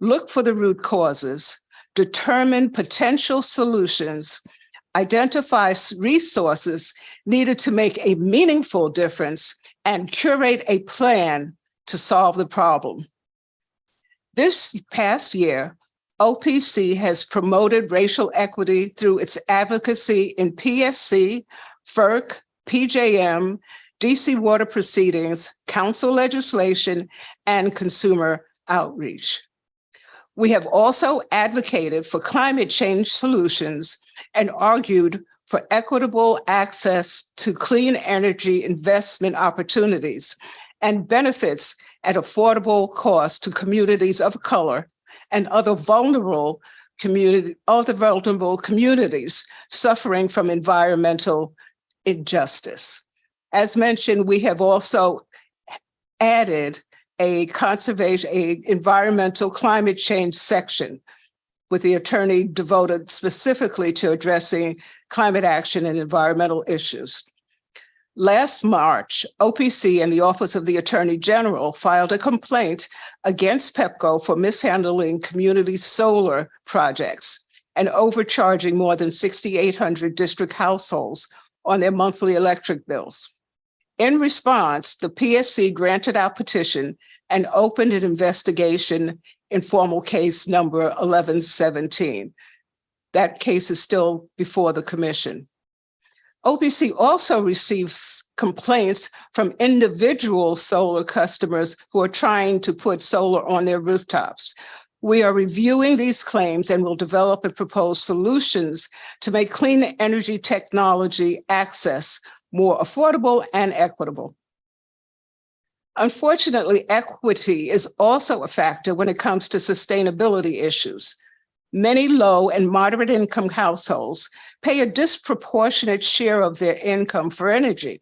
look for the root causes, determine potential solutions, identify resources needed to make a meaningful difference, and curate a plan to solve the problem. This past year, OPC has promoted racial equity through its advocacy in PSC, FERC, PJM, DC water proceedings, council legislation, and consumer outreach. We have also advocated for climate change solutions and argued for equitable access to clean energy investment opportunities and benefits at affordable cost to communities of color and other vulnerable communities suffering from environmental injustice. As mentioned, we have also added a environmental climate change section with the attorney devoted specifically to addressing climate action and environmental issues. Last March, OPC and the Office of the Attorney General filed a complaint against Pepco for mishandling community solar projects and overcharging more than 6,800 district households on their monthly electric bills. In response, the PSC granted our petition and opened an investigation in formal case number 1117. That case is still before the commission. OPC also receives complaints from individual solar customers who are trying to put solar on their rooftops. We are reviewing these claims and will develop and propose solutions to make clean energy technology access more affordable and equitable. Unfortunately, equity is also a factor when it comes to sustainability issues. Many low and moderate income households pay a disproportionate share of their income for energy.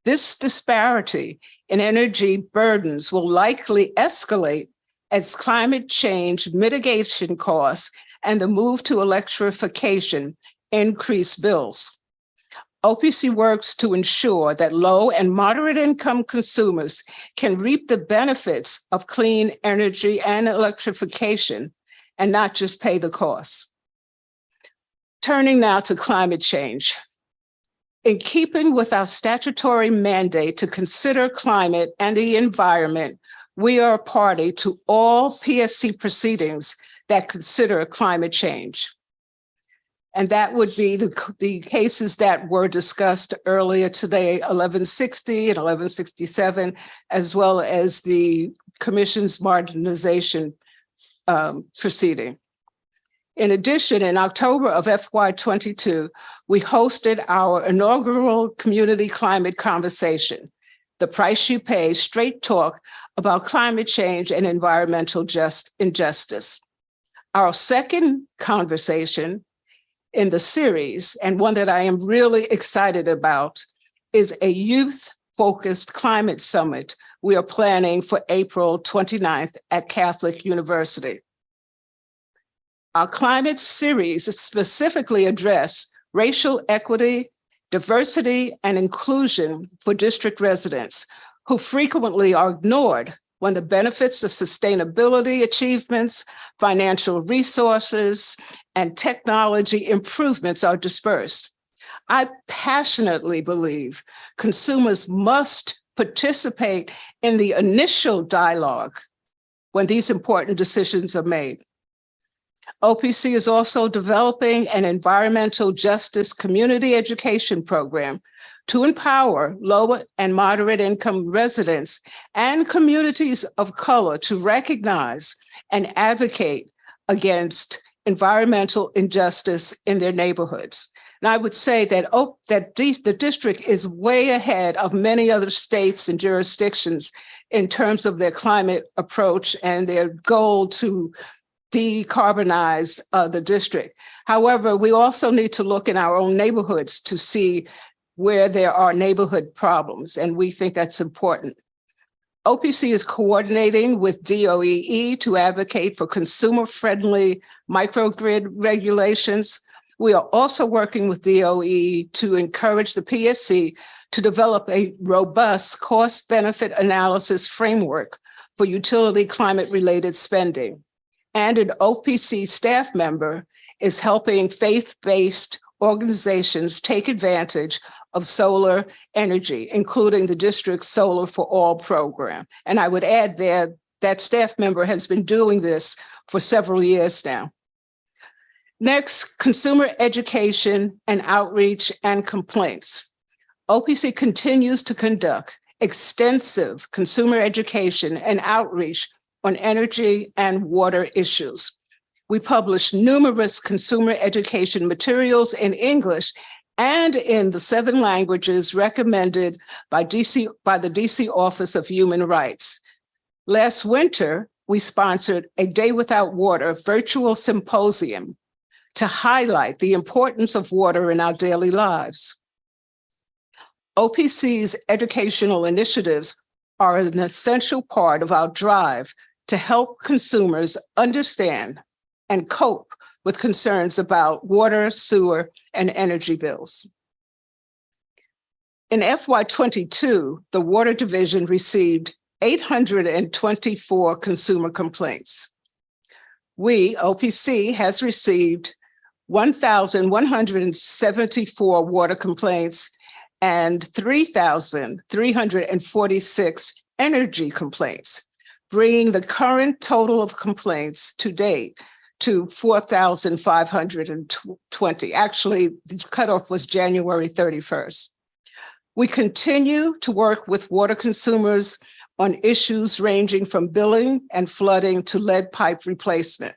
This disparity in energy burdens will likely escalate as climate change mitigation costs and the move to electrification increase bills. OPC works to ensure that low and moderate income consumers can reap the benefits of clean energy and electrification and not just pay the costs. Turning now to climate change. In keeping with our statutory mandate to consider climate and the environment, we are a party to all PSC proceedings that consider climate change. And that would be the cases that were discussed earlier today, 1160 and 1167, as well as the Commission's modernization proceeding. In addition, in October of FY22, we hosted our inaugural community climate conversation, The Price You Pay, Straight Talk about climate change and environmental injustice. Our second conversation in the series, and one that I am really excited about, is a youth-focused climate summit we are planning for April 29th at Catholic University. Our climate series specifically address racial equity, diversity, and inclusion for district residents who frequently are ignored when the benefits of sustainability achievements, financial resources, and technology improvements are dispersed. I passionately believe consumers must participate in the initial dialogue when these important decisions are made. OPC is also developing an environmental justice community education program to empower low and moderate income residents and communities of color to recognize and advocate against environmental injustice in their neighborhoods. And I would say that, the district is way ahead of many other states and jurisdictions in terms of their climate approach and their goal to decarbonize the district. However, we also need to look in our own neighborhoods to see where there are neighborhood problems, and we think that's important. OPC is coordinating with DOEE to advocate for consumer-friendly microgrid regulations. We are also working with DOE to encourage the PSC to develop a robust cost-benefit analysis framework for utility climate-related spending. And an OPC staff member is helping faith-based organizations take advantage of solar energy, including the district's Solar for All program. And I would add there that staff member has been doing this for several years now. Next, consumer education and outreach and complaints. OPC continues to conduct extensive consumer education and outreach on energy and water issues. We publish numerous consumer education materials in English and in the 7 languages recommended by the DC Office of Human Rights. Last winter, we sponsored a Day Without Water virtual symposium to highlight the importance of water in our daily lives. OPC's educational initiatives are an essential part of our drive to help consumers understand and cope with concerns about water, sewer, and energy bills. In FY22, the Water Division received 824 consumer complaints. We, OPC, has received 1,174 water complaints and 3,346 energy complaints, bringing the current total of complaints to date to 4,520. Actually, the cutoff was January 31st. We continue to work with water consumers on issues ranging from billing and flooding to lead pipe replacement.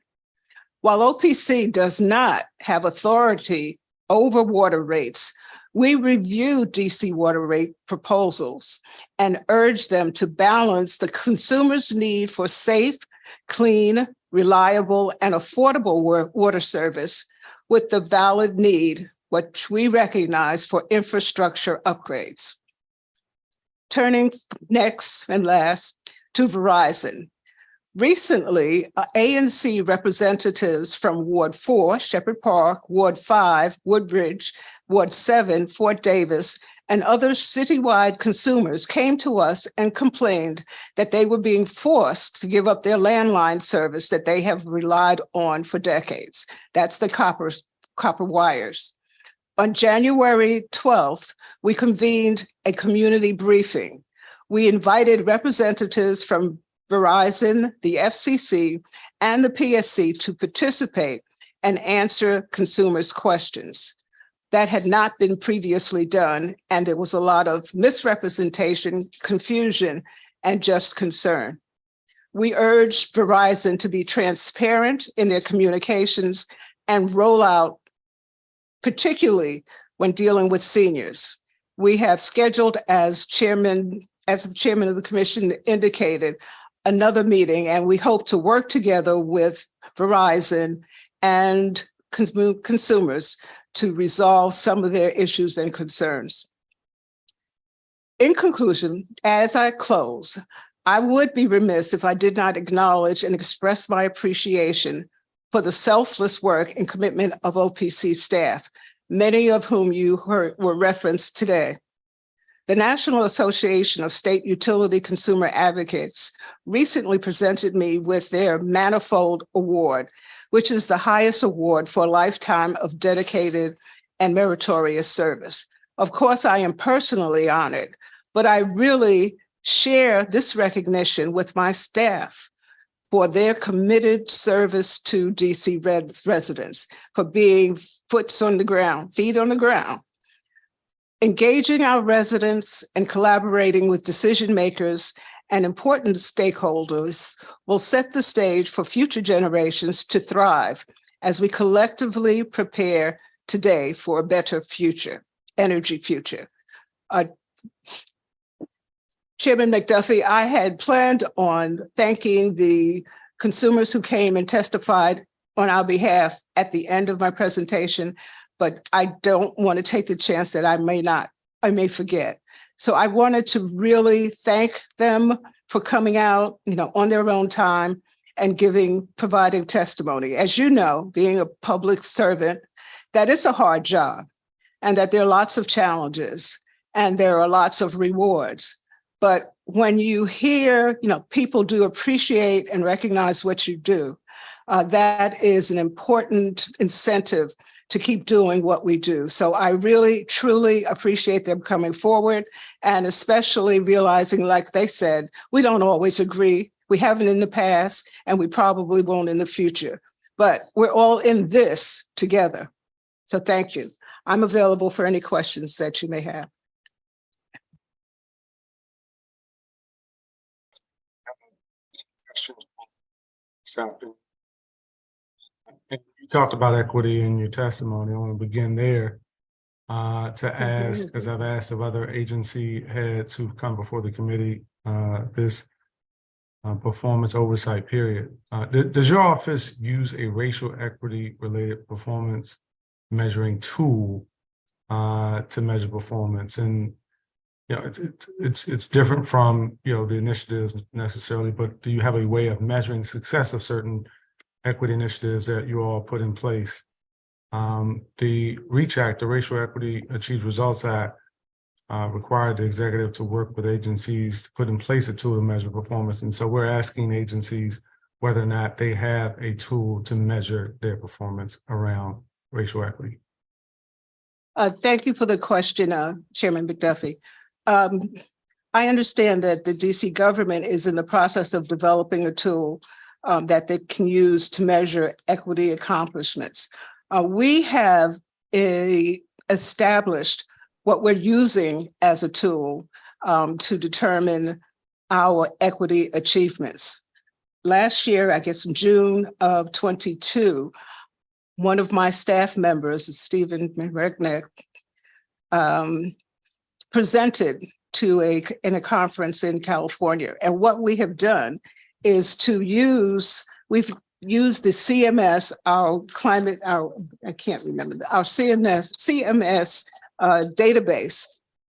While OPC does not have authority over water rates, we review DC water rate proposals and urge them to balance the consumer's need for safe, clean, reliable, and affordable water service with the valid need, which we recognize, for infrastructure upgrades. Turning next and last to Verizon. Recently, ANC representatives from Ward 4, Shepherd Park, Ward 5, Woodbridge, Ward 7, Fort Davis, and other citywide consumers came to us and complained that they were being forced to give up their landline service that they have relied on for decades. That's the copper wires. On January 12th, we convened a community briefing. We invited representatives from Verizon, the FCC, and the PSC to participate and answer consumers' questions. That had not been previously done, and there was a lot of misrepresentation, confusion, and just concern. We urged Verizon to be transparent in their communications and roll out, particularly when dealing with seniors. We have scheduled, as the chairman of the commission indicated, another meeting, and we hope to work together with Verizon and consumers to resolve some of their issues and concerns. In conclusion, as I close, I would be remiss if I did not acknowledge and express my appreciation for the selfless work and commitment of OPC staff, many of whom you heard were referenced today. The National Association of State Utility Consumer Advocates recently presented me with their Manifold Award, which is the highest award for a lifetime of dedicated and meritorious service. Of course, I am personally honored, but I really share this recognition with my staff for their committed service to DC residents, for being feet on the ground, engaging our residents and collaborating with decision makers and important stakeholders will set the stage for future generations to thrive as we collectively prepare today for a better future, energy future. Chairman McDuffie, I had planned on thanking the consumers who came and testified on our behalf at the end of my presentation, but I don't want to take the chance that I may forget. So I wanted to really thank them for coming out, on their own time and providing testimony. As you know, being a public servant, that is a hard job and that there are lots of challenges and there are lots of rewards. But when you hear, people do appreciate and recognize what you do, that is an important incentive to keep doing what we do. So I really, truly appreciate them coming forward and especially realizing, like they said, we don't always agree. We haven't in the past and we probably won't in the future, but we're all in this together. So thank you. I'm available for any questions that you may have. You talked about equity in your testimony. I want to begin there to ask, as I've asked of other agency heads who've come before the committee this performance oversight period. Does your office use a racial equity related performance measuring tool to measure performance? And it's different from the initiatives necessarily, but do you have a way of measuring success of certain equity initiatives that you all put in place? The REACH Act, the Racial Equity Achieved Results Act, required the executive to work with agencies to put in place a tool to measure performance. And so we're asking agencies whether or not they have a tool to measure their performance around racial equity. Thank you for the question, Chairman McDuffie. I understand that the DC government is in the process of developing a tool that they can use to measure equity accomplishments. We have established what we're using as a tool to determine our equity achievements. Last year, I guess in June of 22, one of my staff members, Stephen Merknecht, presented in a conference in California. And what we have done is we've used the CMS, our CMS database,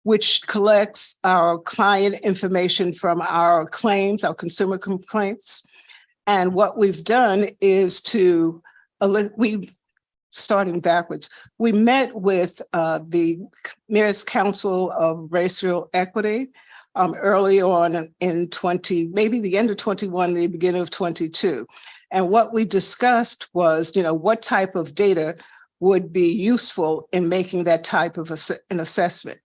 which collects our client information from our claims, our consumer complaints, And what we've done is starting backwards, we met with the Mayor's Council of Racial Equity early on in maybe the end of 21, the beginning of 22. And what we discussed was, what type of data would be useful in making that type of an assessment.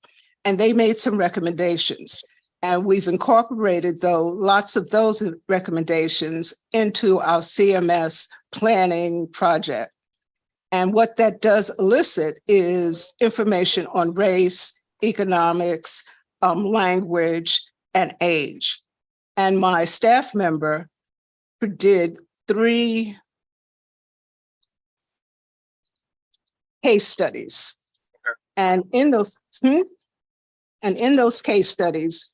And they made some recommendations. And we've incorporated, lots of those recommendations into our CMS planning project. And what that does elicit is information on race, economics, language, and age. And my staff member did 3 case studies. And in those case studies,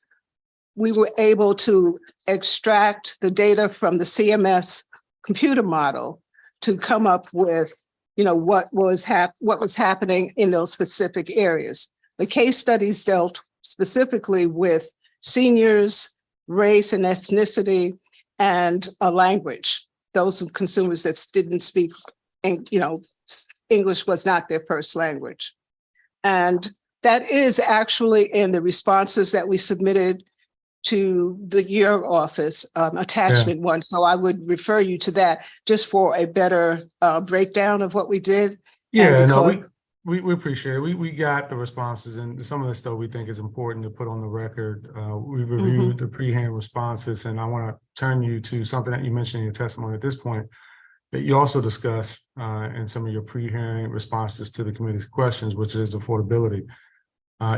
we were able to extract the data from the CMS computer model to come up with, what was happening in those specific areas. The case studies dealt specifically with seniors, race and ethnicity, and a language. Those consumers that didn't speak, English was not their first language. And that is actually in the responses that we submitted to your office, attachment 1. So I would refer you to that just for a better breakdown of what we did. Yeah, no, we appreciate it. We got the responses, and some of the stuff we think is important to put on the record. We reviewed the pre-hand responses, and I want to turn you to something that you mentioned in your testimony at this point that you also discussed in some of your pre-hearing responses to the committee's questions, which is affordability.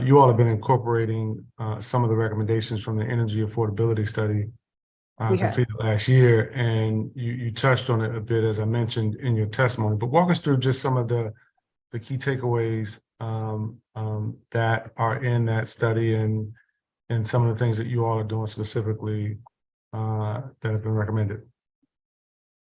You all have been incorporating some of the recommendations from the energy affordability study completed last year, and you touched on it a bit, as I mentioned in your testimony, but walk us through just some of the key takeaways that are in that study and some of the things that you all are doing specifically that have been recommended.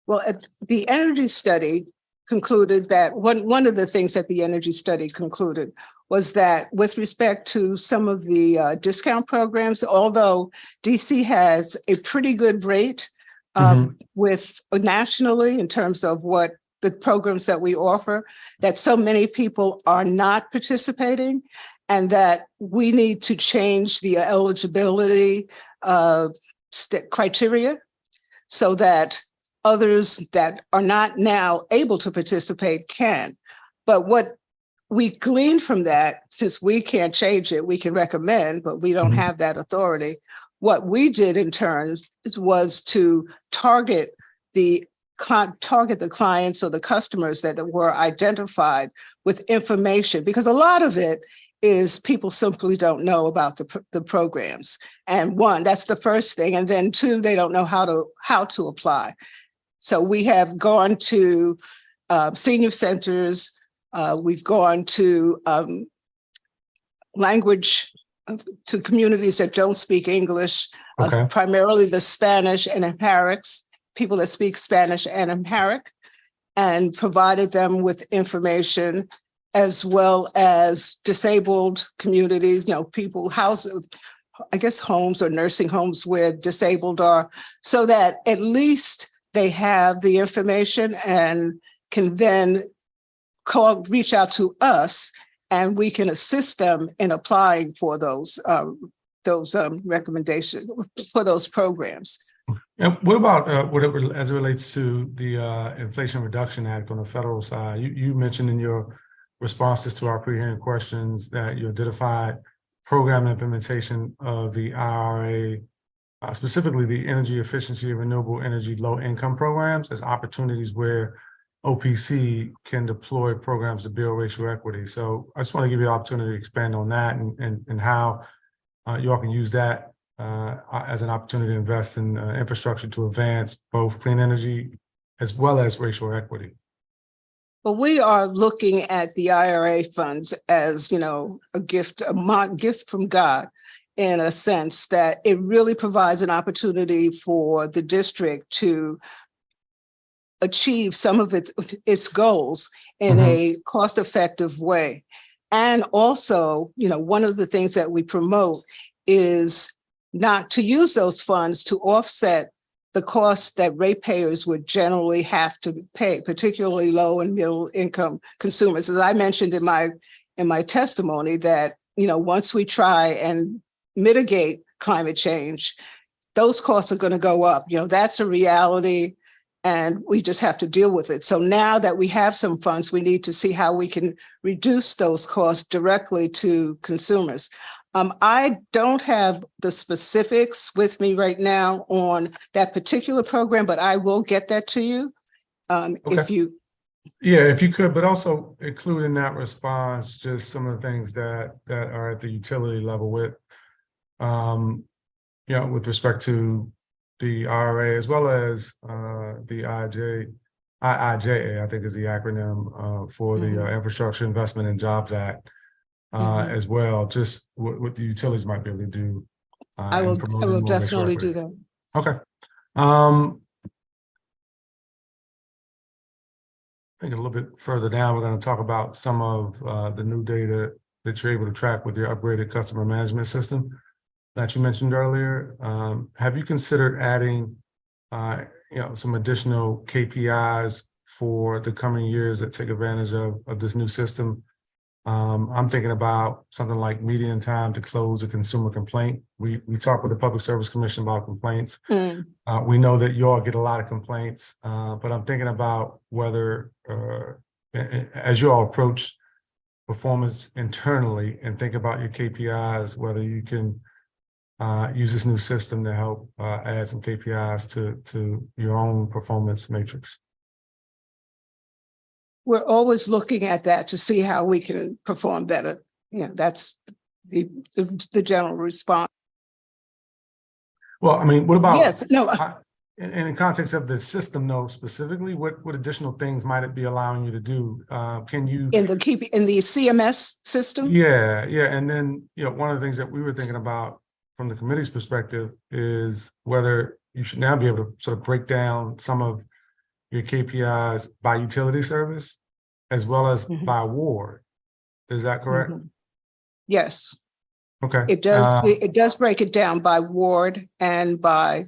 Well, the energy study concluded that one of the things that the energy study concluded was that with respect to some of the discount programs, although DC has a pretty good rate with nationally in terms of what the programs that we offer, that so many people are not participating, and that we need to change the eligibility criteria so that others that are not now able to participate can. But what we gleaned from that, since we can't change it, we can recommend, but we don't have that authority. What we did in turn was to target the clients or the customers that were identified with information, because a lot of it is people simply don't know about the programs. And 1, that's the first thing. And then 2, they don't know how to apply. So we have gone to senior centers, we've gone to language, to communities that don't speak English, primarily the Spanish and Amharics, people that speak Spanish and Amharic, and provided them with information, as well as disabled communities, people, houses, I guess homes or nursing homes where disabled are, so that at least they have the information and can then reach out to us, and we can assist them in applying for those recommendations for those programs. And what about as it relates to the Inflation Reduction Act on the federal side? You mentioned in your responses to our pre-hearing questions that you identified program implementation of the IRA, specifically the energy efficiency and renewable energy low-income programs, as opportunities where OPC can deploy programs to build racial equity. So I just want to give you an opportunity to expand on that and how you all can use that as an opportunity to invest in infrastructure to advance both clean energy as well as racial equity. Well, we are looking at the IRA funds as, a gift from God, in a sense that it really provides an opportunity for the district to achieve some of its goals in a cost-effective way. And also, one of the things that we promote is not to use those funds to offset the costs that ratepayers would generally have to pay, particularly low and middle income consumers. As I mentioned in my testimony, that once we try and mitigate climate change, those costs are going to go up. That's a reality, and we just have to deal with it. So now that we have some funds, we need to see how we can reduce those costs directly to consumers. I don't have the specifics with me right now on that particular program, but I will get that to you. If you. Yeah, if you could, but also include in that response just some of the things that are at the utility level with, with respect to the IRA, as well as the IIJA, I think is the acronym for the Infrastructure Investment and Jobs Act. As well, just what the utilities might be able to do. I will definitely do that. Okay. I think a little bit further down, we're going to talk about some of the new data that you're able to track with your upgraded customer management system that you mentioned earlier. Have you considered adding, some additional KPIs for the coming years that take advantage of this new system? I'm thinking about something like median time to close a consumer complaint. We talked with the Public Service Commission about complaints. We know that you all get a lot of complaints, but I'm thinking about whether, as you all approach performance internally and think about your KPIs, whether you can use this new system to help add some KPIs to your own performance matrix. We're always looking at that to see how we can perform better. That's the general response. Well, I mean, what about, yes, no. In the context of the system, though, specifically, what additional things might it be allowing you to do? Can you in the CMS system? Yeah, and then one of the things that we were thinking about from the committee's perspective is whether you should now be able to sort of break down some of your KPIs by utility service as well as by ward. Is that correct? Yes. Okay. It does. It does break it down by ward and by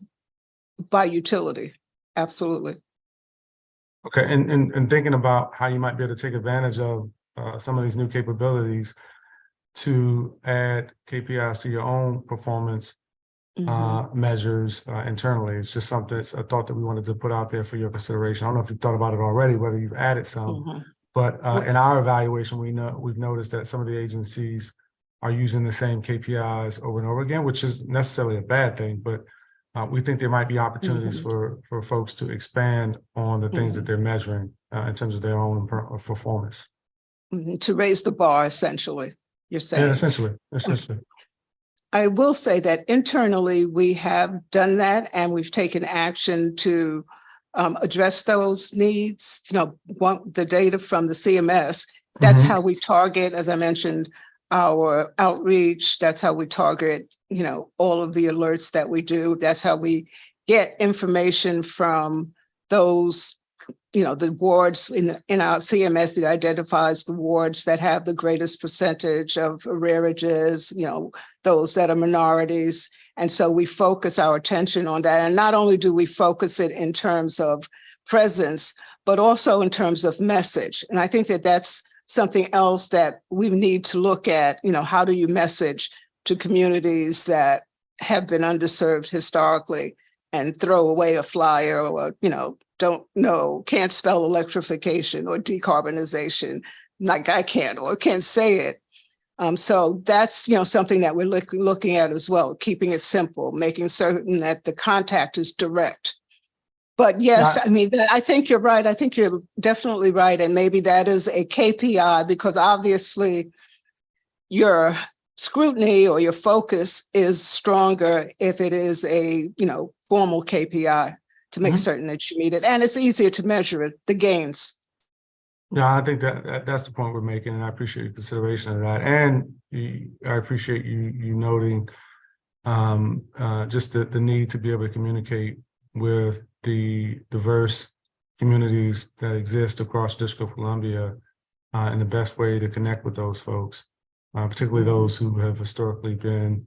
utility. Absolutely. Okay. And thinking about how you might be able to take advantage of some of these new capabilities to add KPIs to your own performance measures internally. It's just something, it's a thought that we wanted to put out there for your consideration. I don't know if you've thought about it already, whether you've added some, but in our evaluation, we've noticed that some of the agencies are using the same KPIs over and over again, which is necessarily a bad thing, but we think there might be opportunities for folks to expand on the things that they're measuring in terms of their own performance. To raise the bar, essentially, you're saying. Yeah, essentially. I will say that internally we have done that, and we've taken action to address those needs. The data from the CMS, that's how we target, as I mentioned, our outreach. That's how we target, all of the alerts that we do. That's how we get information from those, the wards in our CMS. It identifies the wards that have the greatest percentage of arrearages, those that are minorities. And so we focus our attention on that. And not only do we focus it in terms of presence, but also in terms of message. And I think that that's something else that we need to look at. How do you message to communities that have been underserved historically and throw away a flyer or, don't know, can't spell electrification or decarbonization like I can or can't say it. So that's, something that we're looking at as well, keeping it simple, making certain that the contact is direct. But yes, I mean, I think you're right. I think you're definitely right. And maybe that is a KPI, because obviously your scrutiny or your focus is stronger if it is a, formal KPI to make certain that you meet it. And it's easier to measure it, the gains. Yeah, I think that's the point we're making, and I appreciate your consideration of that. And I appreciate you noting just the need to be able to communicate with the diverse communities that exist across District of Columbia and the best way to connect with those folks, particularly those who have historically been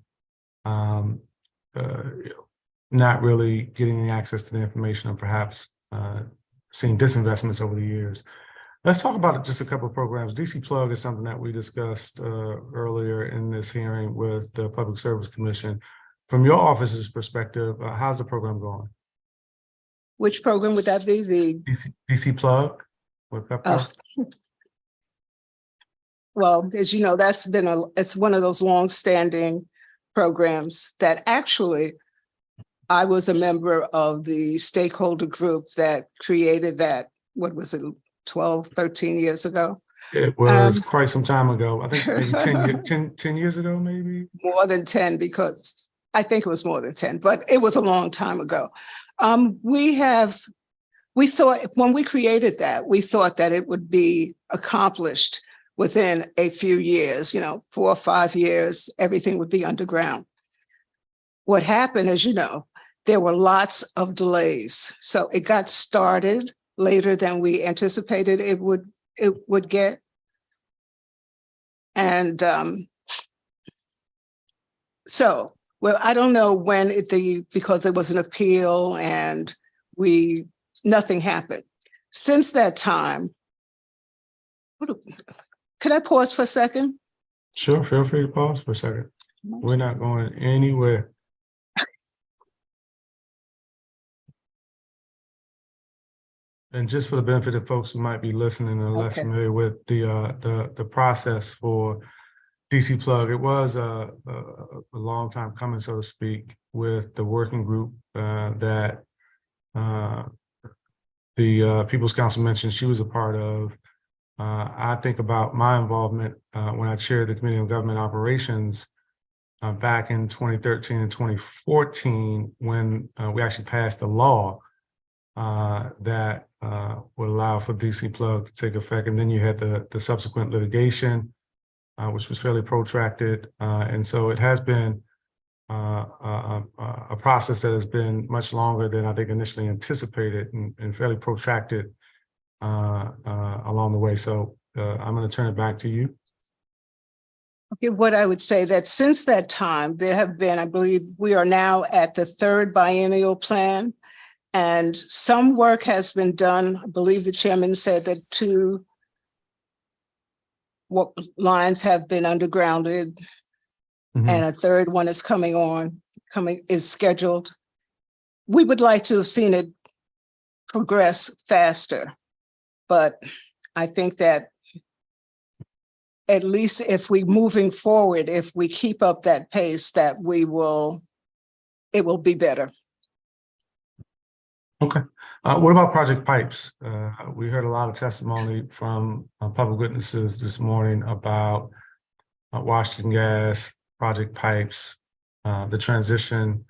not really getting any access to the information, or perhaps seeing disinvestments over the years. Let's talk about just a couple of programs. DC Plug is something that we discussed earlier in this hearing with the Public Service Commission. From your office's perspective, how's the program going? Which program would that be? The DC Plug with Pepco? Well, as you know, it's one of those long-standing programs that actually I was a member of the stakeholder group that created that, what was it, 12, 13 years ago? It was quite some time ago. I think maybe 10 years ago, maybe? More than 10, because I think it was more than 10, but it was a long time ago. We thought when we created that, we thought that it would be accomplished within a few years, 4 or 5 years, everything would be underground. What happened, as you know, there were lots of delays. So it got started later than we anticipated it would get. And well, I don't know when because there was an appeal and nothing happened. Since that time, could I pause for a second? Sure, feel free to pause for a second. We're not going anywhere. And just for the benefit of folks who might be listening and less familiar with the process for DC Plug, it was a long time coming, so to speak, with the working group that the People's Council mentioned she was a part of. I think about my involvement when I chaired the Committee on Government Operations back in 2013 and 2014, when we actually passed a law that would allow for DC Plug to take effect. And then you had the subsequent litigation, which was fairly protracted. And so it has been a process that has been much longer than I think initially anticipated, and fairly protracted along the way. So I'm going to turn it back to you. Okay, what I would say that since that time, there have been, I believe we are now at the 3rd biennial plan, and some work has been done. I believe the chairman said that 2 lines have been undergrounded, and a 3rd one is is scheduled. We would like to have seen it progress faster, but I think that at least if we moving forward, if we keep up that pace, that it will be better. Okay. What about Project Pipes? We heard a lot of testimony from public witnesses this morning about Washington Gas, Project Pipes, the transition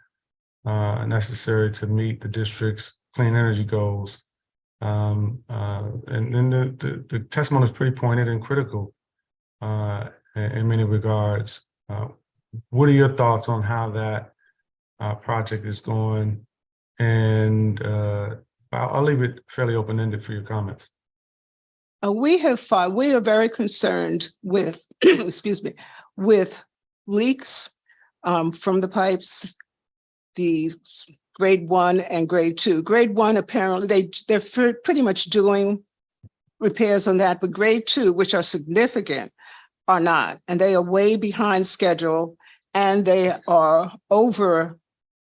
necessary to meet the district's clean energy goals. And then the testimony is pretty pointed and critical in many regards. What are your thoughts on how that project is going? And I'll leave it fairly open-ended for your comments. We are very concerned with, excuse me, with leaks from the pipes, the grade 1 and grade 2. Grade 1, apparently, they're pretty much doing repairs on that, but grade 2, which are significant, are not. And they are way behind schedule, and they are over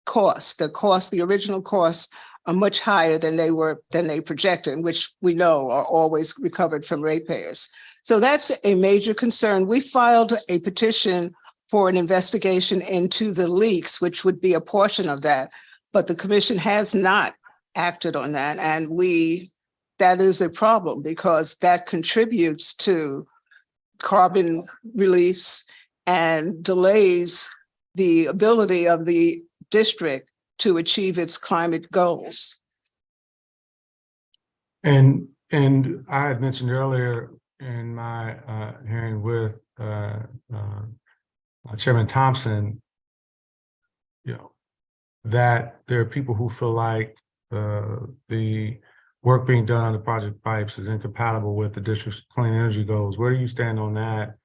cost. The original costs are much higher than they projected, which we know are always recovered from ratepayers. So that's a major concern. We filed a petition for an investigation into the leaks, which would be a portion of that, but the commission has not acted on that. And that is a problem, because that contributes to carbon release and delays the ability of the district to achieve its climate goals. And I had mentioned earlier in my hearing with Chairman Thompson, that there are people who feel like the work being done on the Project Pipes is incompatible with the district's clean energy goals. Where do you stand on that?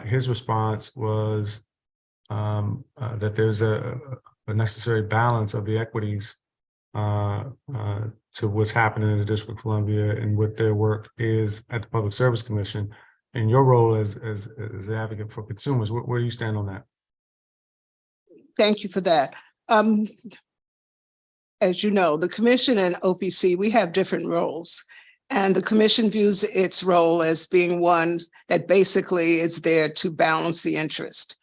His response was that there's a a necessary balance of the equities to what's happening in the District of Columbia and what their work is at the Public Service Commission and your role as an advocate for consumers. Where do you stand on that? Thank you for that. As you know, the commission and OPC, we have different roles. And the commission views its role as being one that basically is there to balance the interest.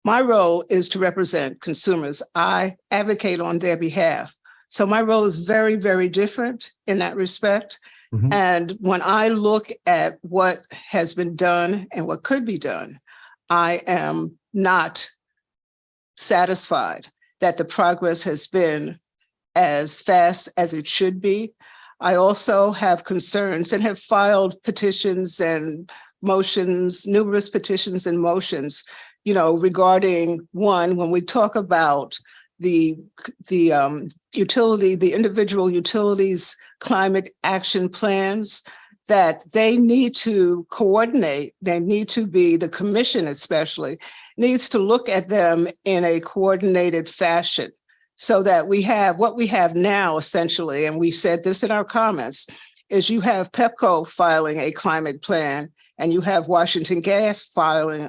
My role is to represent consumers. I advocate on their behalf. So my role is very, very different in that respect. Mm-hmm. And when I look at what has been done and what could be done, I am not satisfied that the progress has been as fast as it should be. I also have concerns and have filed petitions and motions, numerous petitions and motions, you know, regarding one, when we talk about the individual utilities climate action plans, that they need to coordinate, they need to be, the commission especially, needs to look at them in a coordinated fashion so that we have what we have now essentially, and we said this in our comments, is you have PEPCO filing a climate plan and you have Washington Gas filing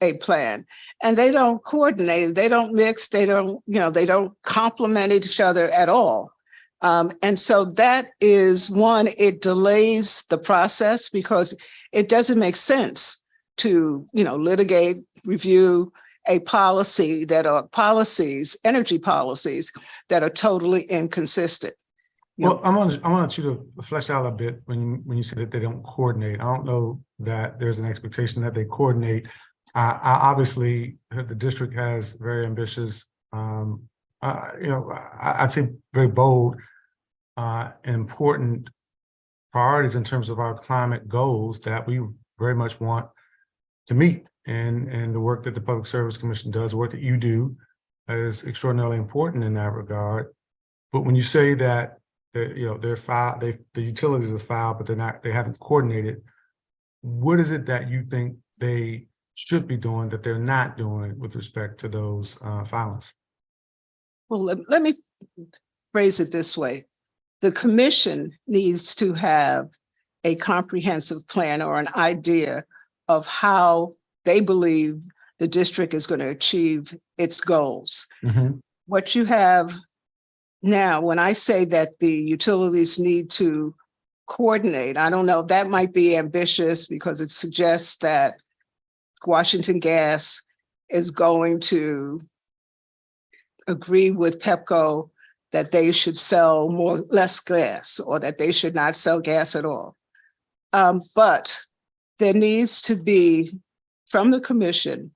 a plan, and they don't coordinate, they don't mix, they don't, you know, they don't complement each other at all. And so that is one, it delays the process because it doesn't make sense to, you know, litigate, review a policy that are policies, energy policies that are totally inconsistent. Well, I want you to flesh out a bit when you said that they don't coordinate. I don't know that there's an expectation that they coordinate. Obviously, the district has very ambitious, I'd say very bold and important priorities in terms of our climate goals that we very much want to meet. And the work that the Public Service Commission does, the work that you do, is extraordinarily important in that regard. But when you say that the utilities are filed, but they haven't coordinated, what is it that you think they should be doing that they're not doing with respect to those filings? Well, let me phrase it this way. The commission needs to have a comprehensive plan or an idea of how they believe the district is going to achieve its goals. Mm-hmm. What you have now, when I say that the utilities need to coordinate, I don't know, that might be ambitious because it suggests that Washington Gas is going to agree with PEPCO that they should sell less gas or that they should not sell gas at all. But there needs to be, from the commission,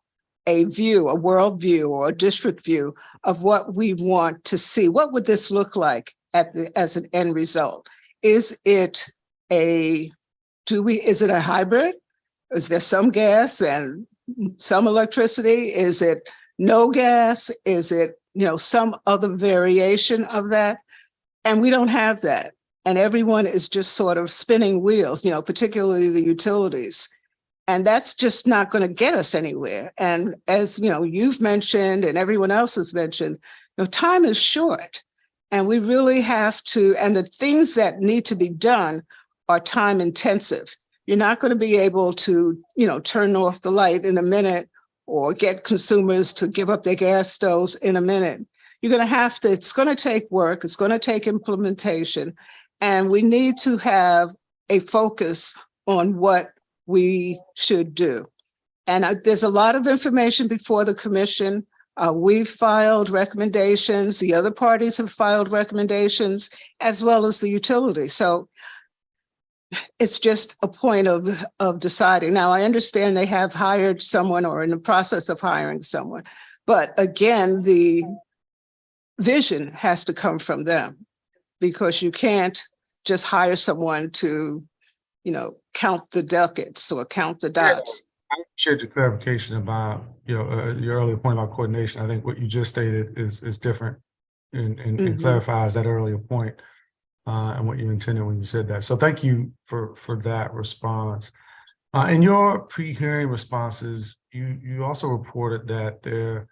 a view, a world view or a district view of what we want to see. What would this look like as an end result? Is it a hybrid? Is there some gas and some electricity? Is it no gas? Is it, some other variation of that? And we don't have that. And everyone is just sort of spinning wheels, particularly the utilities. And that's just not going to get us anywhere. And as you've mentioned and everyone else has mentioned, time is short. And we really have to, and the things that need to be done are time intensive. You're not going to be able to, turn off the light in a minute or get consumers to give up their gas stoves in a minute. You're going to have to, it's going to take work, it's going to take implementation. And we need to have a focus on what we should do. And there's a lot of information before the commission. We've filed recommendations. The other parties have filed recommendations, as well as the utility. So it's just a point of deciding. Now, I understand they have hired someone or in the process of hiring someone, but again, the vision has to come from them because you can't just hire someone to count the ducats or count the dots. I appreciate your clarification about, your earlier point about coordination. I think what you just stated is different and clarifies that earlier point and what you intended when you said that. So thank you for that response. In your pre-hearing responses, you also reported that there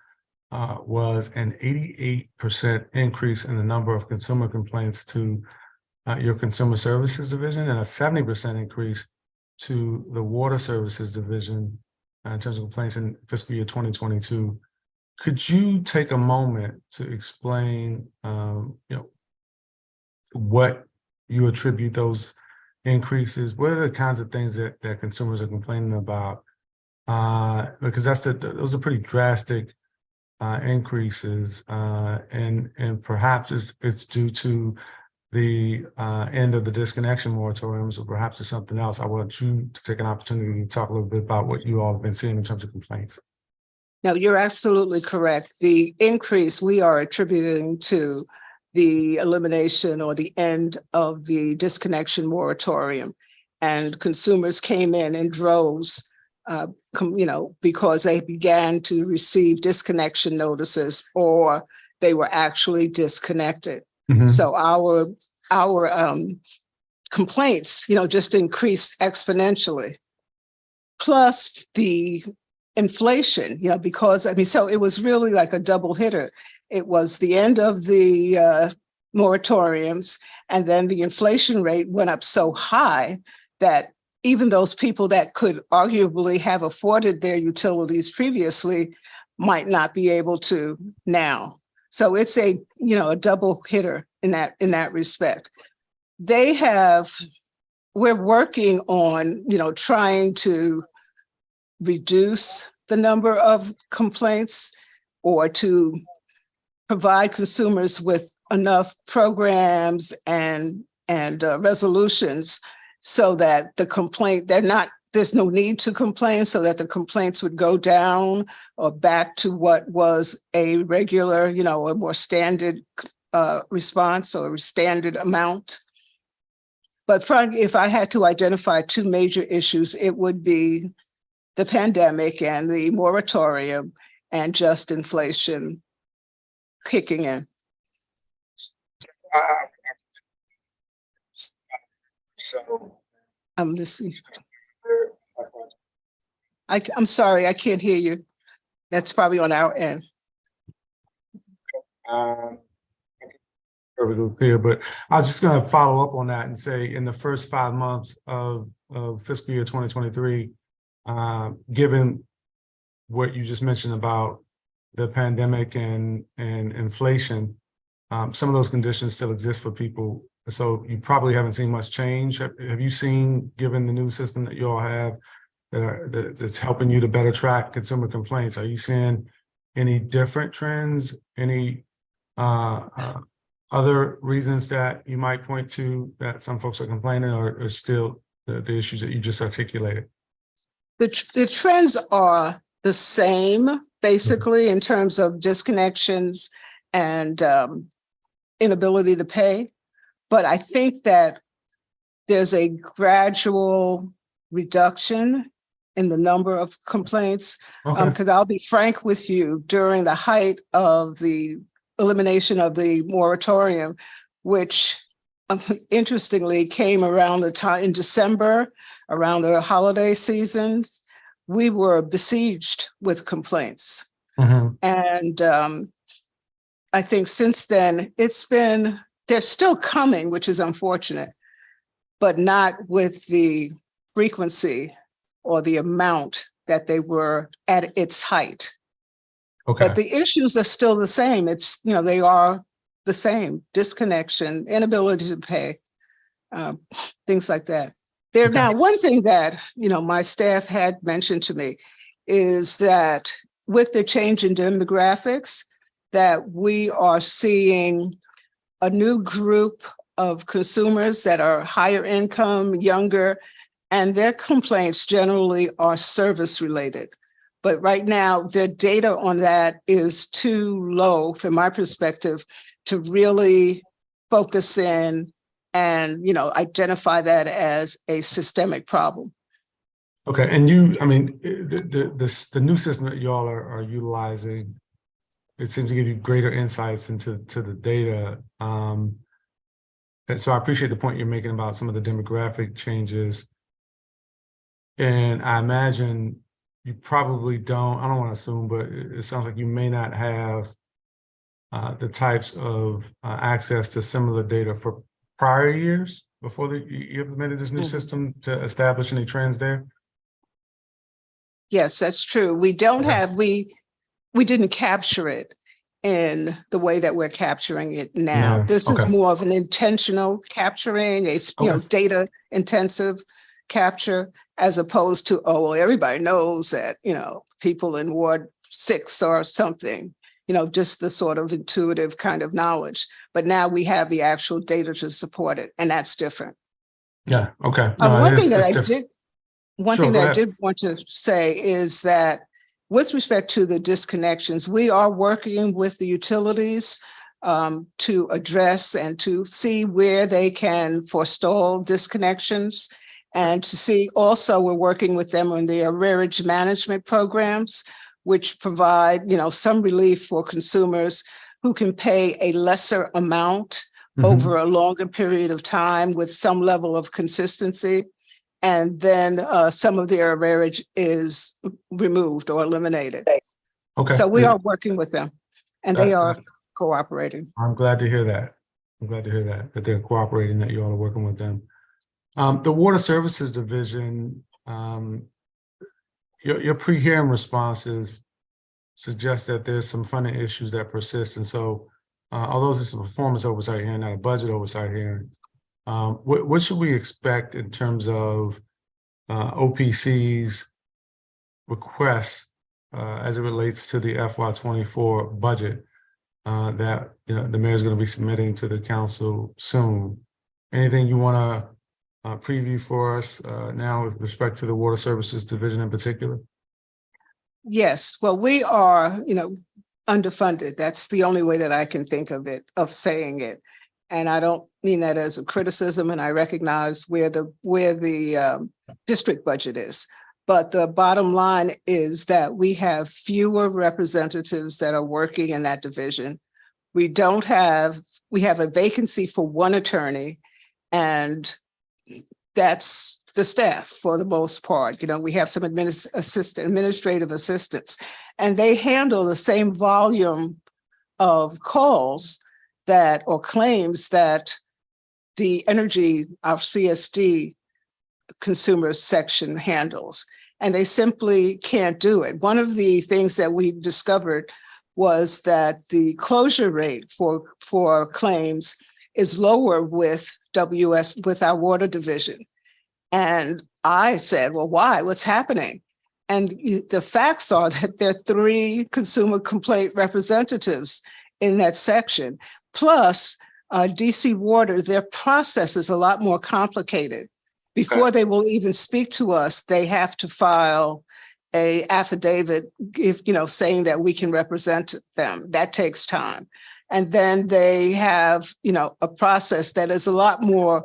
was an 88% increase in the number of consumer complaints to your consumer services division and a 70% increase to the water services division in terms of complaints in fiscal year 2022. Could you take a moment to explain, what you attribute those increases? What are the kinds of things that consumers are complaining about? Because those are pretty drastic increases, and perhaps it's due to the end of the disconnection moratoriums, or perhaps it's something else. I want you to take an opportunity to talk a little bit about what you all have been seeing in terms of complaints. No, you're absolutely correct. The increase we are attributing to the elimination or the end of the disconnection moratorium, and consumers came in droves, because they began to receive disconnection notices or they were actually disconnected. Mm-hmm. So our complaints, just increased exponentially. Plus the inflation, because so it was really like a double hitter. It was the end of the moratoriums, and then the inflation rate went up so high that even those people that could arguably have afforded their utilities previously might not be able to now. So it's a double hitter in that respect. We're working on, trying to reduce the number of complaints or to provide consumers with enough programs and resolutions so that there's no need to complain, so that the complaints would go down or back to what was a regular, a more standard response or a standard amount. But if I had to identify two major issues, it would be the pandemic and the moratorium and just inflation kicking in. So I'm listening. I'm sorry, I can't hear you. That's probably on our end. Perfectly clear, but I was just going to follow up on that and say, in the first 5 months of fiscal year 2023, given what you just mentioned about the pandemic and inflation, some of those conditions still exist for people. So you probably haven't seen much change. Have you seen, given the new system that you all have, that's helping you to better track consumer complaints, are you seeing any different trends? Any other reasons that you might point to that some folks are complaining, or still the issues that you just articulated? The trends are the same, basically, in terms of disconnections and inability to pay. But I think that there's a gradual reduction in the number of complaints. Because I'll be frank with you, during the height of the elimination of the moratorium, which interestingly came around the time in December, around the holiday season, we were besieged with complaints. Mm-hmm. And I think since then, they're still coming, which is unfortunate, but not with the frequency or the amount that they were at its height. Okay. But the issues are still the same. They are the same: disconnection, inability to pay, things like that. Now, one thing that, my staff had mentioned to me is that with the change in demographics, that we are seeing a new group of consumers that are higher income, younger, and their complaints generally are service related. But right now, the data on that is too low, from my perspective, to really focus in and identify that as a systemic problem. Okay, and the new system that y'all are utilizing, it seems to give you greater insights into the data. And so I appreciate the point you're making about some of the demographic changes. And I imagine you probably don't, I don't want to assume, but it sounds like you may not have the types of access to similar data for prior years before you implemented this new system to establish any trends there? Yes, that's true. We don't have, we didn't capture it in the way that we're capturing it now. No. This is Okay. more of an intentional capturing, data intensive capture, as opposed to, oh, well, everybody knows that, people in Ward 6 or something, just the sort of intuitive kind of knowledge. But now we have the actual data to support it, and that's different. Yeah. Okay. No, One thing it's that I different. did want to say is that with respect to the disconnections, we are working with the utilities to address and to see where they can forestall disconnections, and to see also we're working with them on the arrearage management programs, which provide, some relief for consumers who can pay a lesser amount over a longer period of time with some level of consistency. And then some of their arrearage is removed or eliminated. Okay. So we are working with them, and they are cooperating. I'm glad to hear that. I'm glad to hear that they're cooperating, that you all are working with them. The Water Services Division, your pre-hearing responses suggest that there's some funding issues that persist. And so, although this is a performance oversight hearing, not a budget oversight hearing, what should we expect in terms of OPC's requests as it relates to the FY24 budget that the mayor is going to be submitting to the council soon? Anything you want to preview for us now with respect to the Water Services Division in particular? Yes, well, we are, underfunded. That's the only way that I can think of it, of saying it. And I don't mean that as a criticism, and I recognize where the district budget is. But the bottom line is that we have fewer representatives that are working in that division. We have a vacancy for one attorney, and that's the staff for the most part. We have some administrative assistants, and they handle the same volume of calls or claims that the energy, our CSD consumer section handles, and they simply can't do it. One of the things that we discovered was that the closure rate for claims is lower with our water division. And I said, well, why? What's happening? And the facts are that there are 3 consumer complaint representatives in that section. Plus, DC Water, their process is a lot more complicated. Before they will even speak to us, they have to file an affidavit, saying that we can represent them. That takes time. And then they have, a process that is a lot more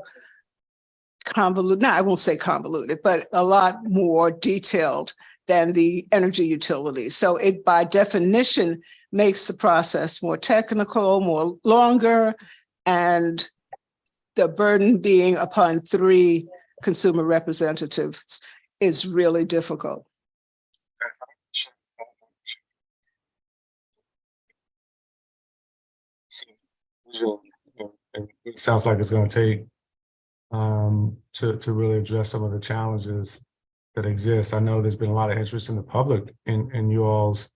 convoluted. No, I won't say convoluted, but a lot more detailed than the energy utilities. So it, by definition, makes the process more technical, more longer, and the burden being upon 3 consumer representatives is really difficult. It sounds like it's going to take to really address some of the challenges that exist. I know there's been a lot of interest in the public in you all's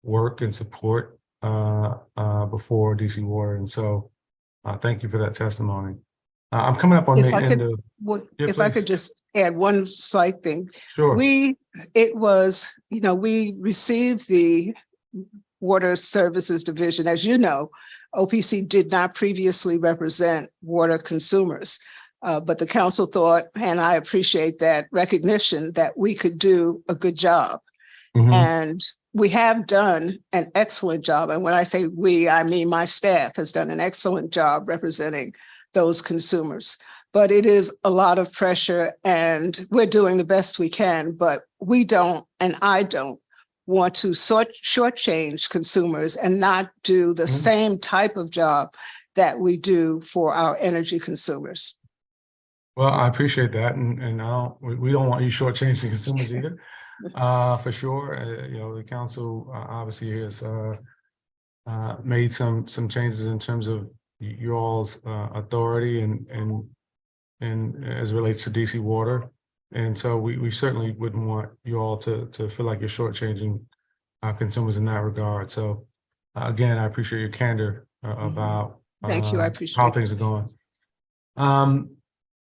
work and support before DC Water, and so thank you for that testimony. I'm coming up on the end of. If I could just add one slight thing. Sure. We received the Water Services Division. As you know, OPC did not previously represent water consumers, but the council thought, and I appreciate that recognition, that we could do a good job. And we have done an excellent job. And when I say we, I mean my staff has done an excellent job representing those consumers. But it is a lot of pressure, and we're doing the best we can, but we don't, and I don't, want to shortchange consumers and not do the same type of job that we do for our energy consumers. Well, I appreciate that, and we don't want you shortchanging consumers either. For sure. You know, the council obviously has made some changes in terms of you all's authority and as it relates to DC Water. And so we certainly wouldn't want you all to feel like you're shortchanging consumers in that regard. So again, I appreciate your candor about Thank you. I how appreciate things are going.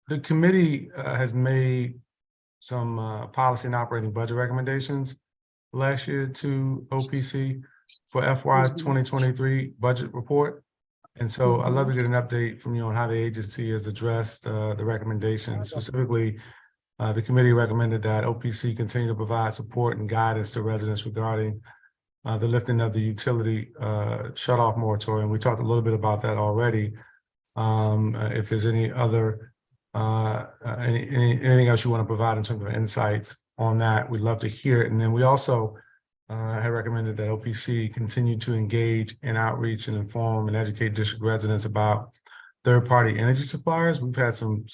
The committee has made some policy and operating budget recommendations last year to OPC for FY 2023 budget report. And so I'd love to get an update from you on how the agency has addressed the recommendations. Specifically, the committee recommended that OPC continue to provide support and guidance to residents regarding the lifting of the utility shutoff moratorium. We talked a little bit about that already. If there's any other anything else you want to provide in terms of insights on that, we'd love to hear it. And then we also had recommended that OPC continue to engage in outreach and inform and educate district residents about third-party energy suppliers. We've had some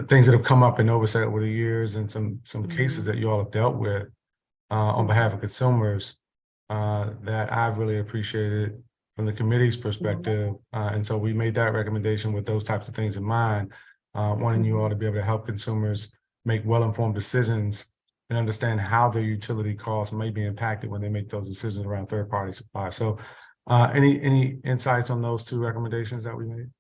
things that have come up in oversight over the years, and some cases that you all have dealt with on behalf of consumers that I've really appreciated from the committee's perspective. And so we made that recommendation with those types of things in mind, wanting you all to be able to help consumers make well-informed decisions and understand how their utility costs may be impacted when they make those decisions around third-party supply. So any insights on those two recommendations that we made?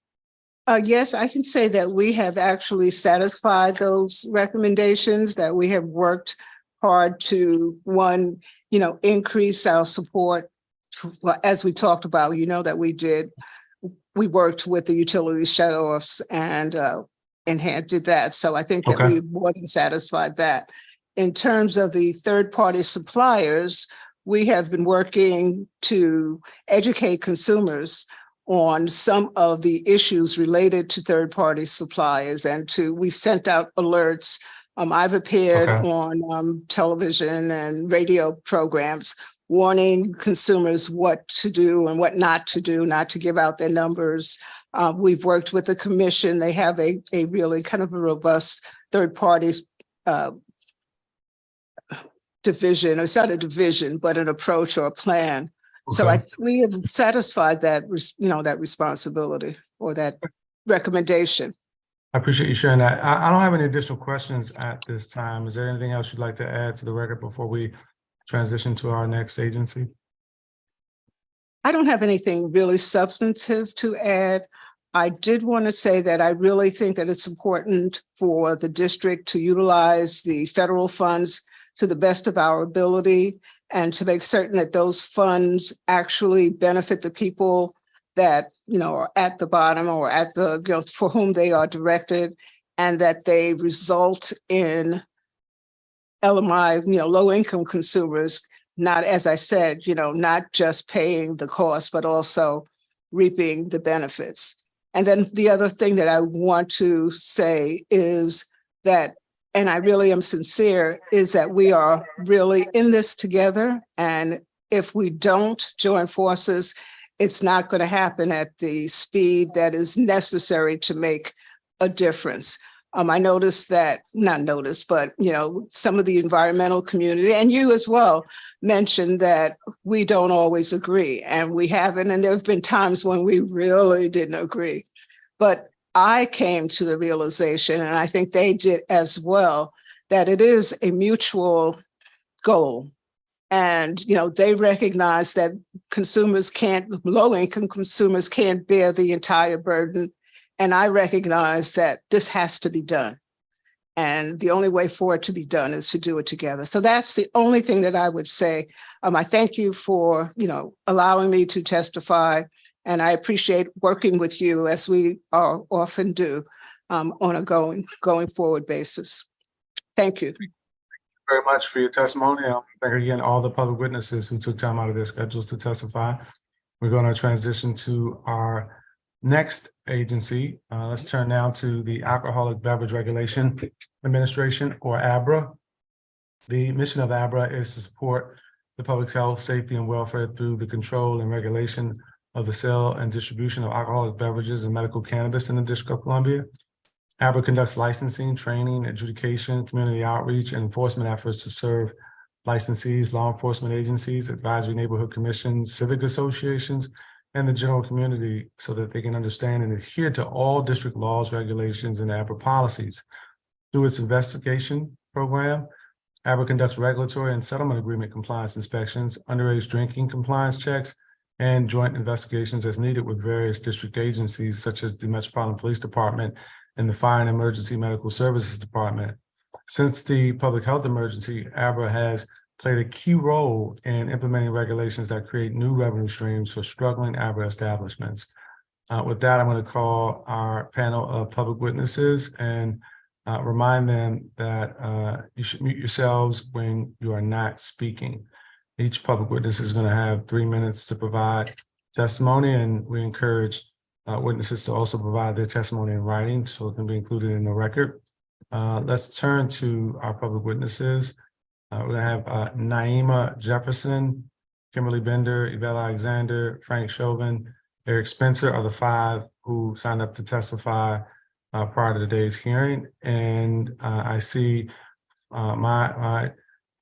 Yes, I can say that we have actually satisfied those recommendations, that we have worked hard to, one, increase our support. As we talked about, that we worked with the utility shutoffs and did that. So I think that we more than satisfied that. In terms of the third-party suppliers, we have been working to educate consumers on some of the issues related to third-party suppliers, and we've sent out alerts. I've appeared on television and radio programs warning consumers what to do and what not to do, not to give out their numbers. We've worked with the commission. They have a really kind of a robust third parties division. It's not a division, but an approach or a plan. So we have satisfied that, that responsibility or that recommendation. I appreciate you sharing that. I don't have any additional questions at this time. Is there anything else you'd like to add to the record before we transition to our next agency? I don't have anything really substantive to add. I did want to say that I really think that it's important for the district to utilize the federal funds to the best of our ability and to make certain that those funds actually benefit the people that, are at the bottom or at the, for whom they are directed, and that they result in LMI, low-income consumers, not, as I said, not just paying the cost, but also reaping the benefits. And then the other thing that I want to say is that, and I really am sincere, is that we are really in this together. And if we don't join forces, it's not going to happen at the speed that is necessary to make a difference. I noticed that, not noticed, but, some of the environmental community and you as well mentioned that we don't always agree, and we haven't. And there have been times when we really didn't agree. But I came to the realization, and I think they did as well, that it is a mutual goal. And, they recognize that low-income consumers can't bear the entire burden. And I recognize that this has to be done. And the only way for it to be done is to do it together. So that's the only thing that I would say. I thank you for, allowing me to testify. And I appreciate working with you, as we often do, on a going forward basis. Thank you. Very much for your testimony. Thank again all the public witnesses who took time out of their schedules to testify. We're going to transition to our next agency. Let's turn now to the Alcoholic Beverage Regulation Administration, or ABRA. The mission of ABRA is to support the public's health, safety, and welfare through the control and regulation of the sale and distribution of alcoholic beverages and medical cannabis in the District of Columbia. Abra conducts licensing, training, adjudication, community outreach, and enforcement efforts to serve licensees, law enforcement agencies, advisory neighborhood commissions, civic associations, and the general community so that they can understand and adhere to all district laws, regulations, and Abra policies. Through its investigation program, Abra conducts regulatory and settlement agreement compliance inspections, underage drinking compliance checks, and joint investigations as needed with various district agencies such as the Metropolitan Police Department and the Fire and Emergency Medical Services Department. Since the public health emergency, Abra has played a key role in implementing regulations that create new revenue streams for struggling Abra establishments. With that, I'm going to call our panel of public witnesses and remind them that you should mute yourselves when you are not speaking. Each public witness is going to have 3 minutes to provide testimony, and we encourage witnesses to also provide their testimony in writing so it can be included in the record. Let's turn to our public witnesses. We're going to have Naima Jefferson, Kimberly Bender, Yvette Alexander, Frank Chauvin, Eric Spencer are the 5 who signed up to testify prior to today's hearing. And I see my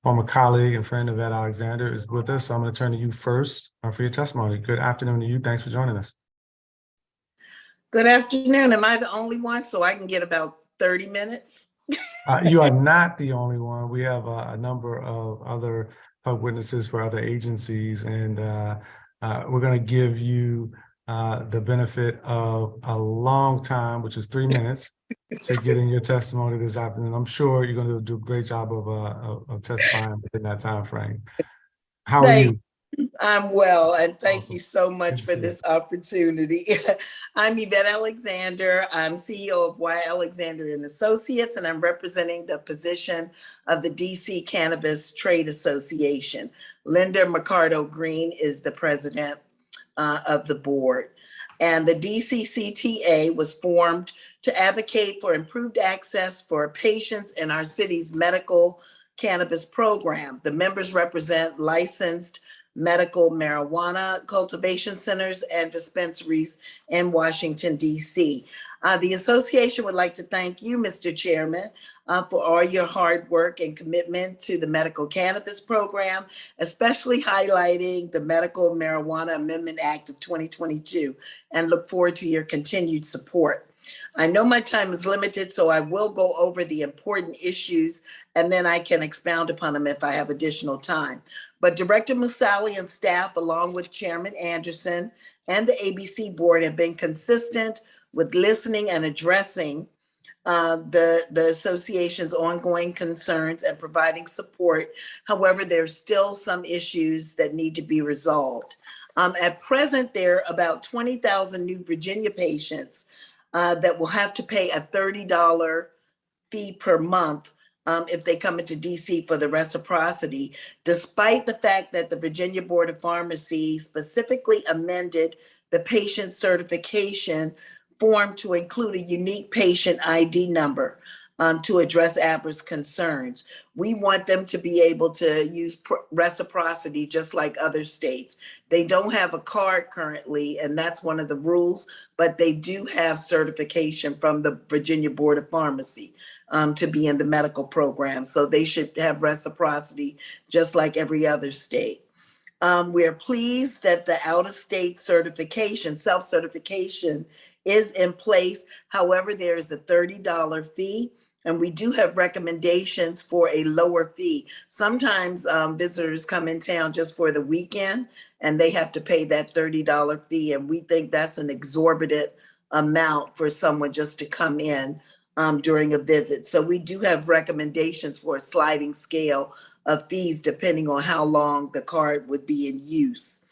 former colleague and friend Yvette Alexander is with us. So I'm going to turn to you first for your testimony. Good afternoon to you. Thanks for joining us. Good afternoon. Am I the only one so I can get about 30 minutes? You are not the only one. We have a number of other public witnesses for other agencies, and we're going to give you the benefit of a long time, which is 3 minutes, to get in your testimony this afternoon. I'm sure you're going to do a great job of testifying within that time frame. How are you? I'm well, and thank Awesome. you so much for this opportunity. I'm Yvette Alexander. I'm CEO of Y. Alexander and Associates, and I'm representing the position of the DC Cannabis Trade Association. Linda McCardo Green is the president of the board. And the DCCTA was formed to advocate for improved access for patients in our city's medical cannabis program. The members represent licensed medical marijuana cultivation centers and dispensaries in Washington, D.C. The association would like to thank you, Mr. Chairman, for all your hard work and commitment to the medical cannabis program, especially highlighting the Medical Marijuana Amendment Act of 2022, and look forward to your continued support. I know my time is limited, so I will go over the important issues and then I can expound upon them if I have additional time. But Director Musali and staff, along with Chairman Anderson and the ABC board, have been consistent with listening and addressing the association's ongoing concerns and providing support. However, there's still some issues that need to be resolved. At present, there are about 20,000 new Virginia patients that will have to pay a $30 fee per month if they come into DC for the reciprocity, despite the fact that the Virginia Board of Pharmacy specifically amended the patient certification form to include a unique patient ID number to address Abra's concerns. We want them to be able to use reciprocity just like other states. They don't have a card currently, and that's one of the rules, but they do have certification from the Virginia Board of Pharmacy to be in the medical program. So they should have reciprocity just like every other state. We're pleased that the out-of-state certification, self-certification, is in place. However, there is a $30 fee, and we do have recommendations for a lower fee. Sometimes visitors come in town just for the weekend, and they have to pay that $30 fee, and we think that's an exorbitant amount for someone just to come in during a visit. So we do have recommendations for a sliding scale of fees depending on how long the card would be in use.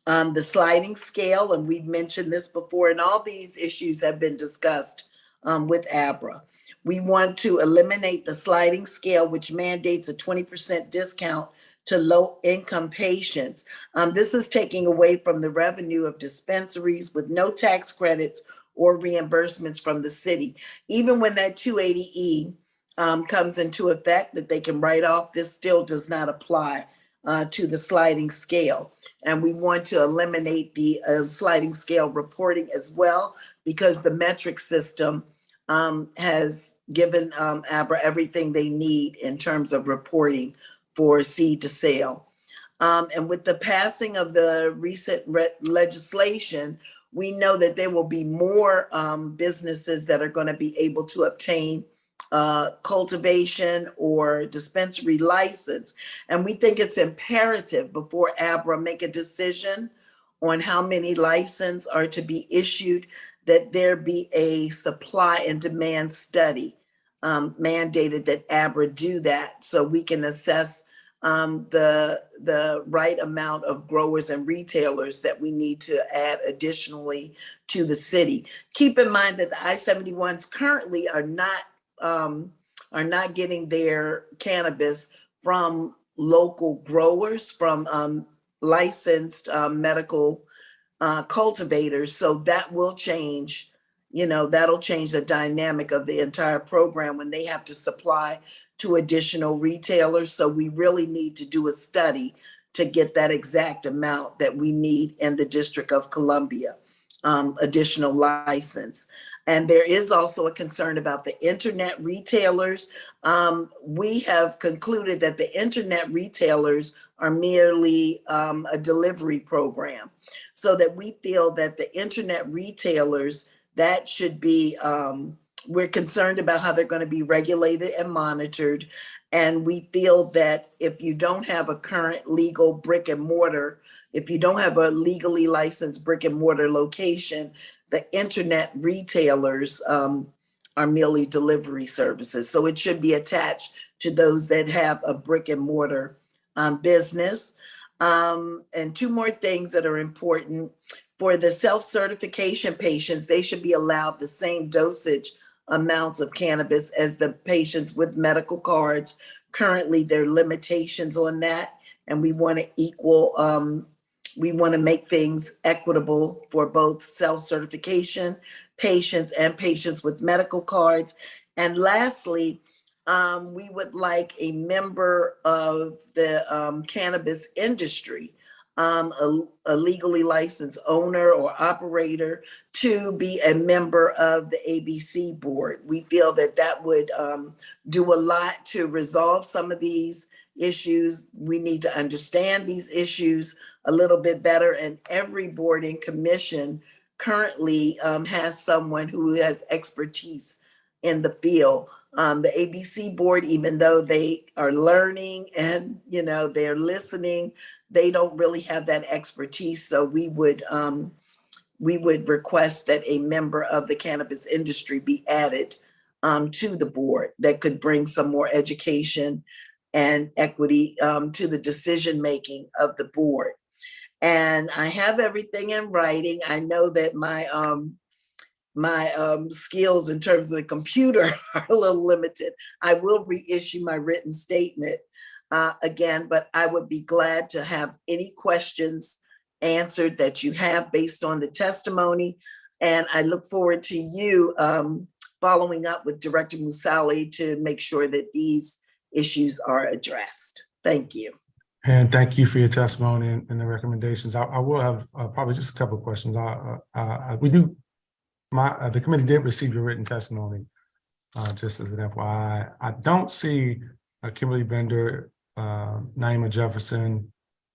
The sliding scale, and we've mentioned this before, and all these issues have been discussed with Abra. We want to eliminate the sliding scale, which mandates a 20% discount to low-income patients. This is taking away from the revenue of dispensaries with no tax credits or reimbursements from the city. Even when that 280E comes into effect that they can write off, this still does not apply to the sliding scale. And we want to eliminate the sliding scale reporting as well, because the metric system has given Abra everything they need in terms of reporting for seed to sale. And with the passing of the recent legislation, we know that there will be more businesses that are going to be able to obtain cultivation or dispensary license. And we think it's imperative before Abra make a decision on how many licenses are to be issued, that there be a supply and demand study mandated that Abra do that so we can assess the right amount of growers and retailers that we need to add additionally to the city. Keep in mind that the I-71s currently are not getting their cannabis from local growers, from licensed medical cultivators. So that will change, that'll change the dynamic of the entire program when they have to supply to additional retailers. So we really need to do a study to get that exact amount that we need in the District of Columbia, additional license. And there is also a concern about the internet retailers. We have concluded that the internet retailers are merely a delivery program, so that we feel that the internet retailers, that should be, we're concerned about how they're going to be regulated and monitored. And we feel that if you don't have a current legal brick and mortar, if you don't have a legally licensed brick and mortar location, the internet retailers are merely delivery services. So it should be attached to those that have a brick and mortar business. And two more things that are important. For the self-certification patients, they should be allowed the same dosage amounts of cannabis as the patients with medical cards. Currently, there are limitations on that, and we want to we want to make things equitable for both self-certification patients and patients with medical cards. And lastly, we would like a member of the cannabis industry, a legally licensed owner or operator, to be a member of the ABC board. We feel that that would do a lot to resolve some of these issues. We need to understand these issues a little bit better, and every board and commission currently has someone who has expertise in the field. The ABC board, even though they are learning and they're listening, they don't really have that expertise. So we would request that a member of the cannabis industry be added to the board that could bring some more education and equity to the decision making of the board. And I have everything in writing. I know that my skills in terms of the computer are a little limited. I will reissue my written statement again, but I would be glad to have any questions answered that you have based on the testimony. And I look forward to you following up with Director Musali to make sure that these issues are addressed. Thank you. And thank you for your testimony and the recommendations. I will have probably just a couple of questions. The committee did receive your written testimony, just as an FYI. I don't see Kimberly Bender, Naima Jefferson,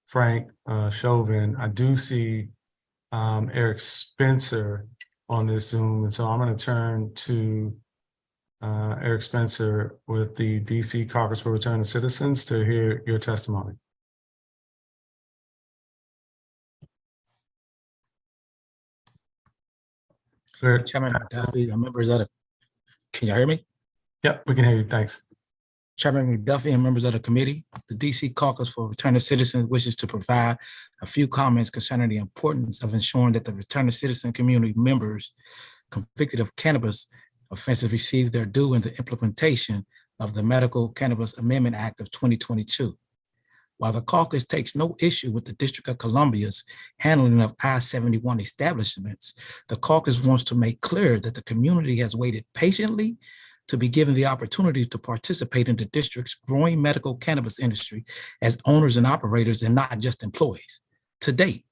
Frank Chauvin. I do see Eric Spencer on this Zoom. And so I'm going to turn to Eric Spencer with the DC Caucus for Return of Citizens to hear your testimony. Chairman McDuffie, members of the, can you hear me? Yep, we can hear you. Thanks. Chairman McDuffie and members of the committee, the DC Caucus for Return of Citizens wishes to provide a few comments concerning the importance of ensuring that the Return of Citizen community members convicted of cannabis offenses receive their due in the implementation of the Medical Cannabis Amendment Act of 2022. While the caucus takes no issue with the District of Columbia's handling of I-71 establishments, the caucus wants to make clear that the community has waited patiently to be given the opportunity to participate in the district's growing medical cannabis industry as owners and operators and not just employees. To date,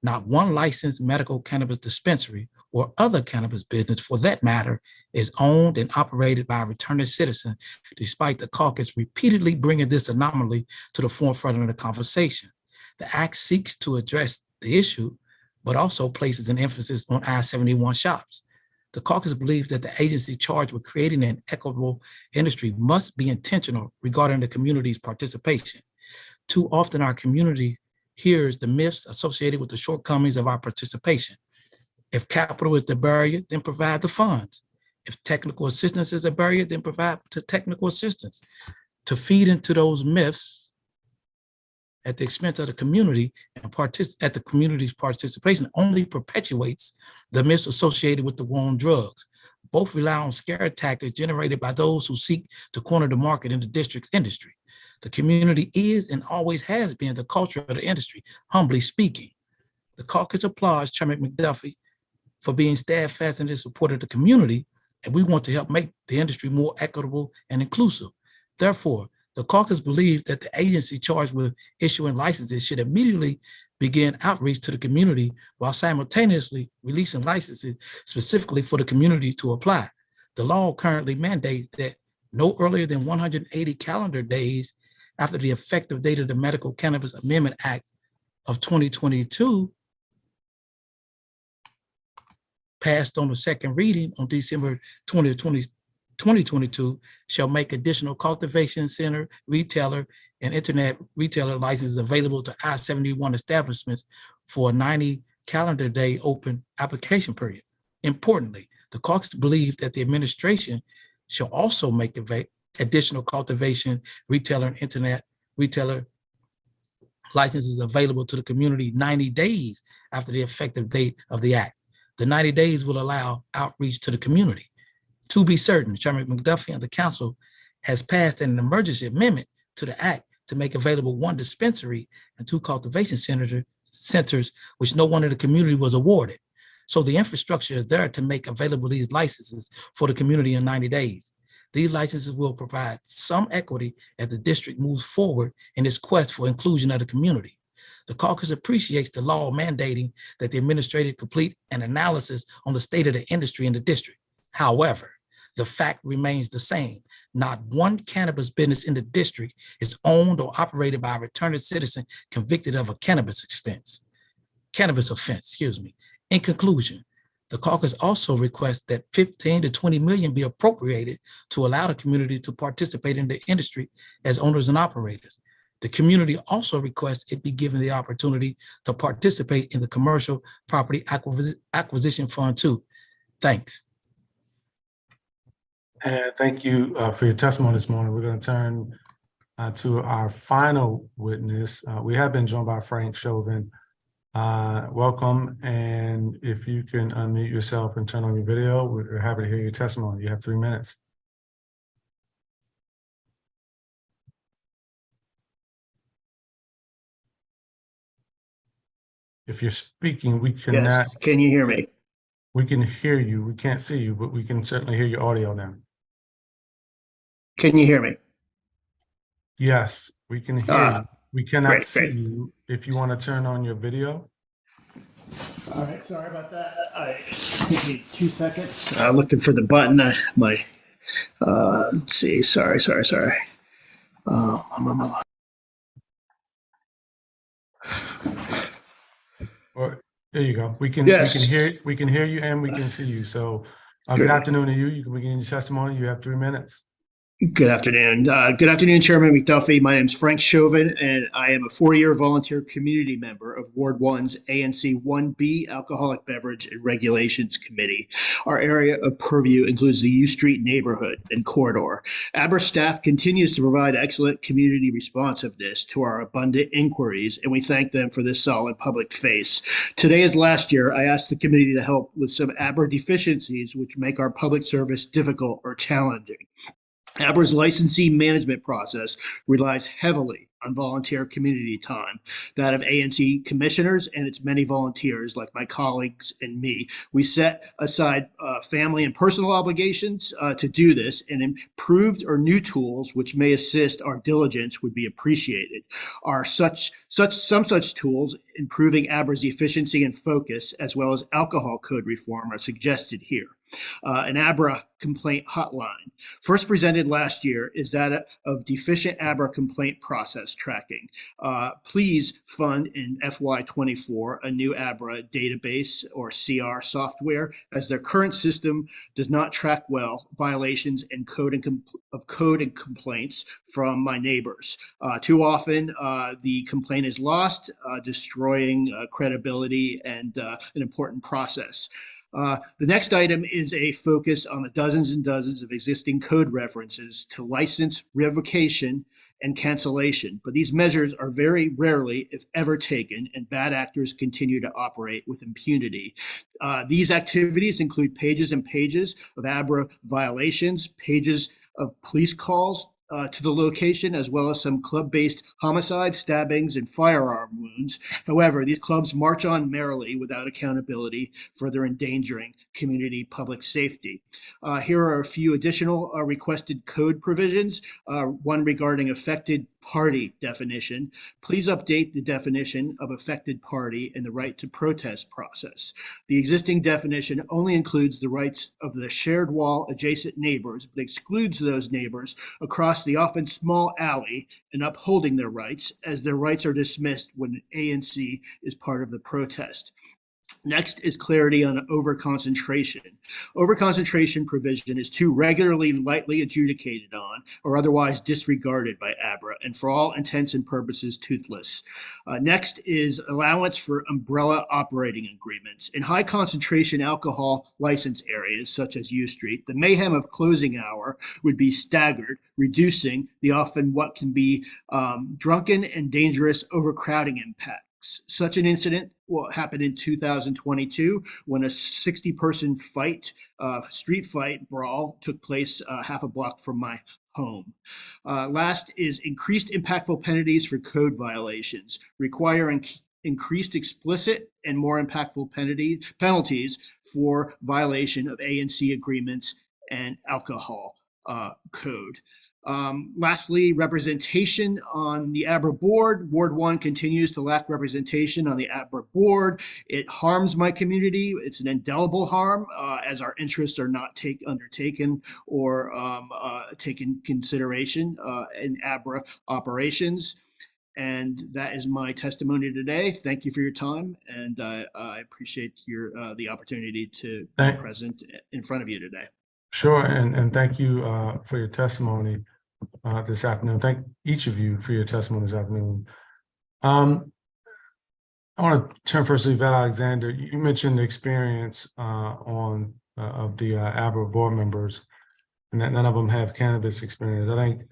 not one licensed medical cannabis dispensary or other cannabis business for that matter is owned and operated by a returning citizen, despite the caucus repeatedly bringing this anomaly to the forefront of the conversation. The act seeks to address the issue, but also places an emphasis on I-71 shops. The caucus believes that the agency charged with creating an equitable industry must be intentional regarding the community's participation. Too often our community hears the myths associated with the shortcomings of our participation. If capital is the barrier, then provide the funds. If technical assistance is a barrier, then provide technical assistance. To feed into those myths at the expense of the community and at the community's participation only perpetuates the myths associated with the war on drugs. Both rely on scare tactics generated by those who seek to corner the market in the district's industry. The community is and always has been the culture of the industry, humbly speaking. The caucus applauds Chairman McDuffie for being steadfast in his support of the community, and we want to help make the industry more equitable and inclusive. Therefore, the caucus believes that the agency charged with issuing licenses should immediately begin outreach to the community while simultaneously releasing licenses specifically for the community to apply. The law currently mandates that no earlier than 180 calendar days after the effective date of the Medical Cannabis Amendment Act of 2022 passed on the second reading on December 2022 shall make additional cultivation center, retailer, and internet retailer licenses available to I-71 establishments for a 90 calendar day open application period. Importantly, the caucus believes that the administration shall also make additional cultivation, retailer, and internet retailer licenses available to the community 90 days after the effective date of the act. The 90 days will allow outreach to the community. To be certain, Chairman McDuffie and the council has passed an emergency amendment to the act to make available 1 dispensary and 2 cultivation centers, which no one in the community was awarded. So the infrastructure is there to make available these licenses for the community in 90 days. These licenses will provide some equity as the district moves forward in its quest for inclusion of the community. The caucus appreciates the law mandating that the administrator complete an analysis on the state of the industry in the district. However, the fact remains the same. Not one cannabis business in the district is owned or operated by a returning citizen convicted of a cannabis offense. In conclusion, the caucus also requests that 15 to 20 million be appropriated to allow the community to participate in the industry as owners and operators. The community also requests it be given the opportunity to participate in the Commercial Property Acquisition Fund too. Thanks. And thank you for your testimony this morning. We're going to turn to our final witness. We have been joined by Frank Chauvin. Welcome, and if you can unmute yourself and turn on your video, we're happy to hear your testimony. You have 3 minutes. If you're speaking, we cannot. Yes. Can you hear me? We can hear you. We can't see you, but we can certainly hear your audio now. Can you hear me? Yes, we can hear you. We cannot great, see great. you. If you want to turn on your video. All right, sorry about that. Give me 2 seconds. Looking for the button. Let's see. Sorry. Or there you go. We can Yes. we can hear you and we can see you. So good afternoon to you. You can begin your testimony. You have 3 minutes. Good afternoon. Good afternoon, Chairman McDuffie. My name is Frank Chauvin, and I am a 4-year volunteer community member of Ward 1's ANC 1B Alcoholic Beverage and Regulations Committee. Our area of purview includes the U Street neighborhood and corridor. Abra staff continues to provide excellent community responsiveness to our abundant inquiries, and we thank them for this solid public face. Today, as last year, I asked the committee to help with some Abra deficiencies which make our public service difficult or challenging. Abra's licensee management process relies heavily on volunteer community time, that of ANC commissioners and its many volunteers like my colleagues and me. We set aside family and personal obligations to do this, and improved or new tools which may assist our diligence would be appreciated. Some such tools improving Abra's efficiency and focus, as well as alcohol code reform are suggested here. An Abra complaint hotline, first presented last year, is that of deficient Abra complaint process tracking. Please fund in FY24 a new Abra database or CR software, as their current system does not track well violations and code and complaints from my neighbors. Too often, the complaint is lost, destroying credibility and an important process. The next item is a focus on the dozens and dozens of existing code references to license revocation and cancellation, but these measures are very rarely, if ever, taken, and bad actors continue to operate with impunity. These activities include pages and pages of Abra violations, pages of police calls to the location, as well as some club-based homicides, stabbings, and firearm wounds. However, these clubs march on merrily without accountability, further endangering community public safety. Here are a few additional requested code provisions. One regarding affected party definition. Please update the definition of affected party in the right to protest process. The existing definition only includes the rights of the shared wall adjacent neighbors, but excludes those neighbors across the often small alley and upholding their rights, as their rights are dismissed when ANC is part of the protest. Next is clarity on overconcentration. Overconcentration provision is too regularly lightly adjudicated on or otherwise disregarded by Abra, and for all intents and purposes, toothless. Next is allowance for umbrella operating agreements. In high concentration alcohol license areas, such as U Street, the mayhem of closing hour would be staggered, reducing the often what can be drunken and dangerous overcrowding impact. Such an incident happened in 2022 when a 60-person street fight brawl took place half a block from my home. Last is increased impactful penalties for code violations, requiring increased explicit and more impactful penalties for violation of ANC agreements and alcohol code. Lastly, representation on the Abra board. Ward 1 continues to lack representation on the Abra board. It harms my community. It's an indelible harm, as our interests are not undertaken or taken consideration in Abra operations. And that is my testimony today. Thank you for your time, and I appreciate the opportunity to be present in front of you today. Sure, and thank you for your testimony this afternoon. Thank each of you for your testimony this afternoon. I want to turn first to Yvette Alexander. You mentioned the experience of the Abra board members, and that none of them have cannabis experience. I think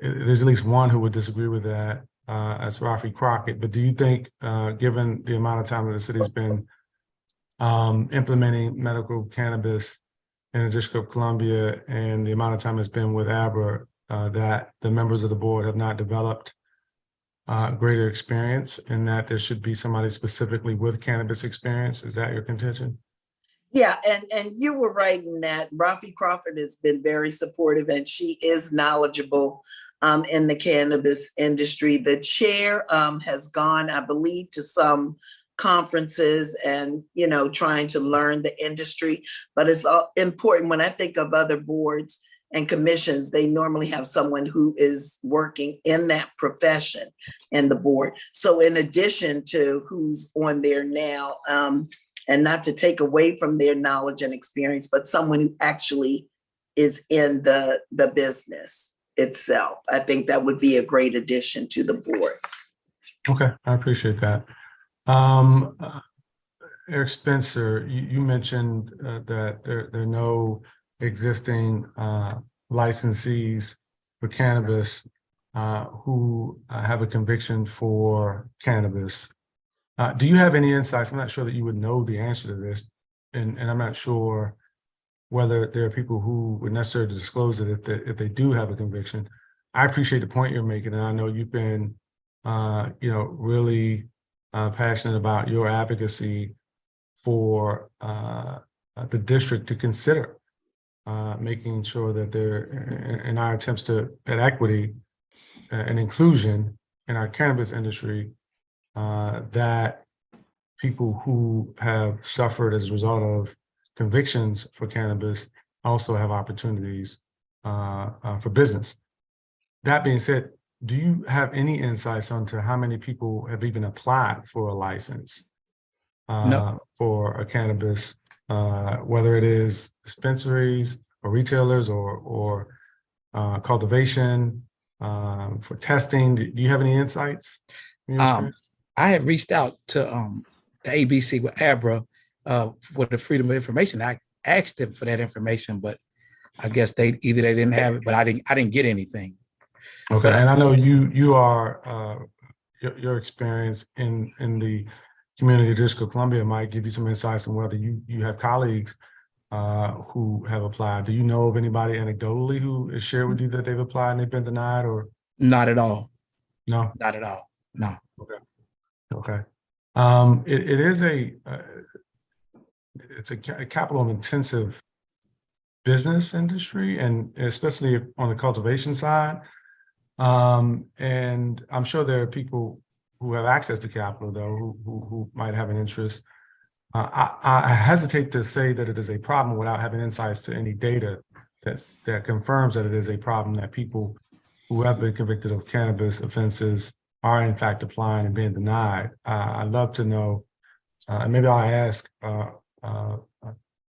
there's at least one who would disagree with that. As Rafi Crockett. But do you think, given the amount of time that the city's been implementing medical cannabis in the District of Columbia and the amount of time it's been with Abra, that the members of the board have not developed greater experience, and that there should be somebody specifically with cannabis experience? Is that your contention? Yeah, and you were right in that. Rafi Crawford has been very supportive, and she is knowledgeable in the cannabis industry. The chair has gone, I believe, to some conferences and, trying to learn the industry. But it's important when I think of other boards and commissions, they normally have someone who is working in that profession in the board. So in addition to who's on there now, and not to take away from their knowledge and experience, but someone who actually is in the business itself. I think that would be a great addition to the board. Okay, I appreciate that. Eric Spencer, you mentioned that there are no existing licensees for cannabis who have a conviction for cannabis. Do you have any insights? I'm not sure that you would know the answer to this, and I'm not sure whether there are people who would necessarily disclose it if they do have a conviction. I appreciate the point you're making, and I know you've been, really passionate about your advocacy for the district to consider making sure that there, in our attempts at equity and inclusion in our cannabis industry, that people who have suffered as a result of convictions for cannabis also have opportunities for business. That being said, do you have any insights onto how many people have even applied for a license for a cannabis, whether it is dispensaries or retailers or cultivation, for testing? Do you have any insights in your experience? I had reached out to the ABC with Abra for the Freedom of Information Act, asked them for that information, but I guess they didn't have it, but I didn't get anything. Okay, and I know you are your experience in the community district of Columbia might give you some insights on whether you have colleagues who have applied. Do you know of anybody anecdotally who has shared with you that they've applied and they've been denied, or? Not at all. No, not at all. No. Okay. Okay. It is it's a capital intensive business industry, and especially on the cultivation side. And I'm sure there are people who have access to capital, though, who might have an interest. I hesitate to say that it is a problem without having insights to any data that confirms that it is a problem, that people who have been convicted of cannabis offenses are in fact applying and being denied. I'd love to know, and maybe I'll ask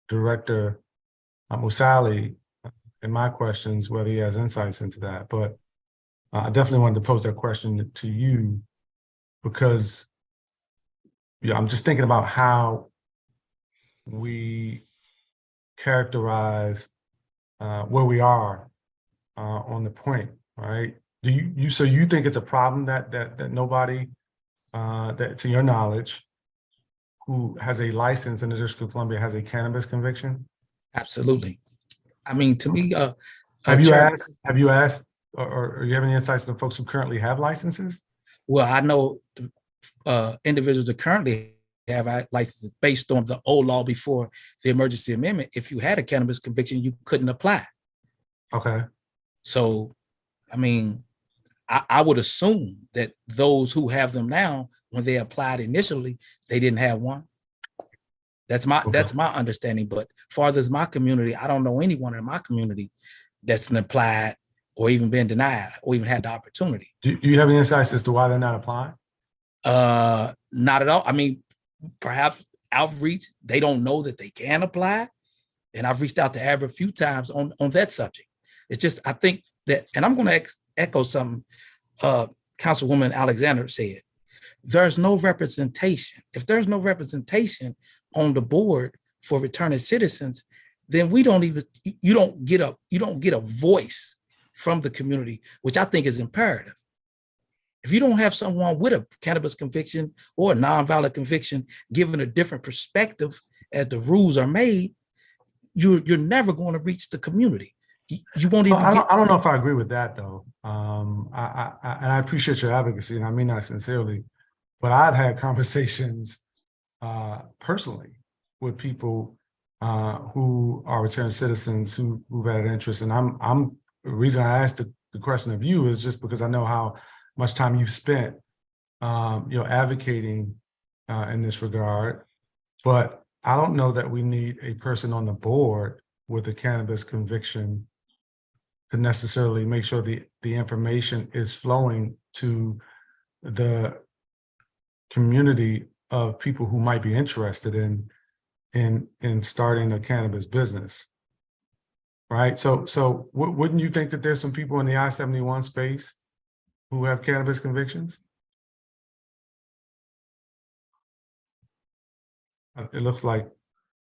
Director Musali in my questions whether he has insights into that. But I definitely wanted to pose that question to you because I'm just thinking about how we characterize where we are on the point, right? Do you think it's a problem that nobody that, to your knowledge, who has a license in the District of Columbia has a cannabis conviction? Absolutely. I mean, to me, have you asked, or you have any insights on folks who currently have licenses? Well, I know individuals that currently have licenses based on the old law before the emergency amendment. If you had a cannabis conviction, you couldn't apply. Okay. So, I mean, I would assume that those who have them now, when they applied initially, they didn't have one. That's my understanding. But far as my community, I don't know anyone in my community that's been applied or even been denied or even had the opportunity. Do you have any insights as to why they're not applying? Not at all. I mean, perhaps outreach, they don't know that they can apply. And I've reached out to Abra a few times on that subject. It's just, I think that, and I'm going to echo something Councilwoman Alexander said. There's no representation. If there's no representation on the board for returning citizens, then you don't get a voice from the community, which I think is imperative. If you don't have someone with a cannabis conviction or a nonviolent conviction, given a different perspective as the rules are made, you're never going to reach the community. You won't even. I don't know if I agree with that, though. I appreciate your advocacy, and I mean that sincerely. But I've had conversations personally with people who are returned citizens who've had an interest, and the reason I asked the question of you is just because I know how much time you've spent, advocating in this regard. But I don't know that we need a person on the board with a cannabis conviction to necessarily make sure the information is flowing to the community of people who might be interested in starting a cannabis business, right? So wouldn't you think that there's some people in the I-71 space who have cannabis convictions? It looks like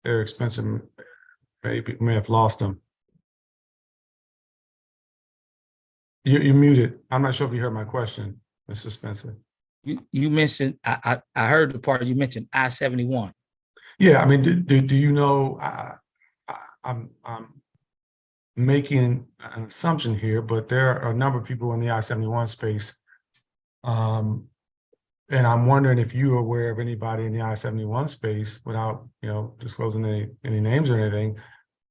Eric Spencer may have lost them. You're muted. I'm not sure if you heard my question, Mr. Spencer. You mentioned, I heard the part you mentioned, I-71. Yeah, I mean, do you know, I'm making an assumption here, but there are a number of people in the I-71 space. And I'm wondering if you're aware of anybody in the I-71 space, without disclosing any names or anything,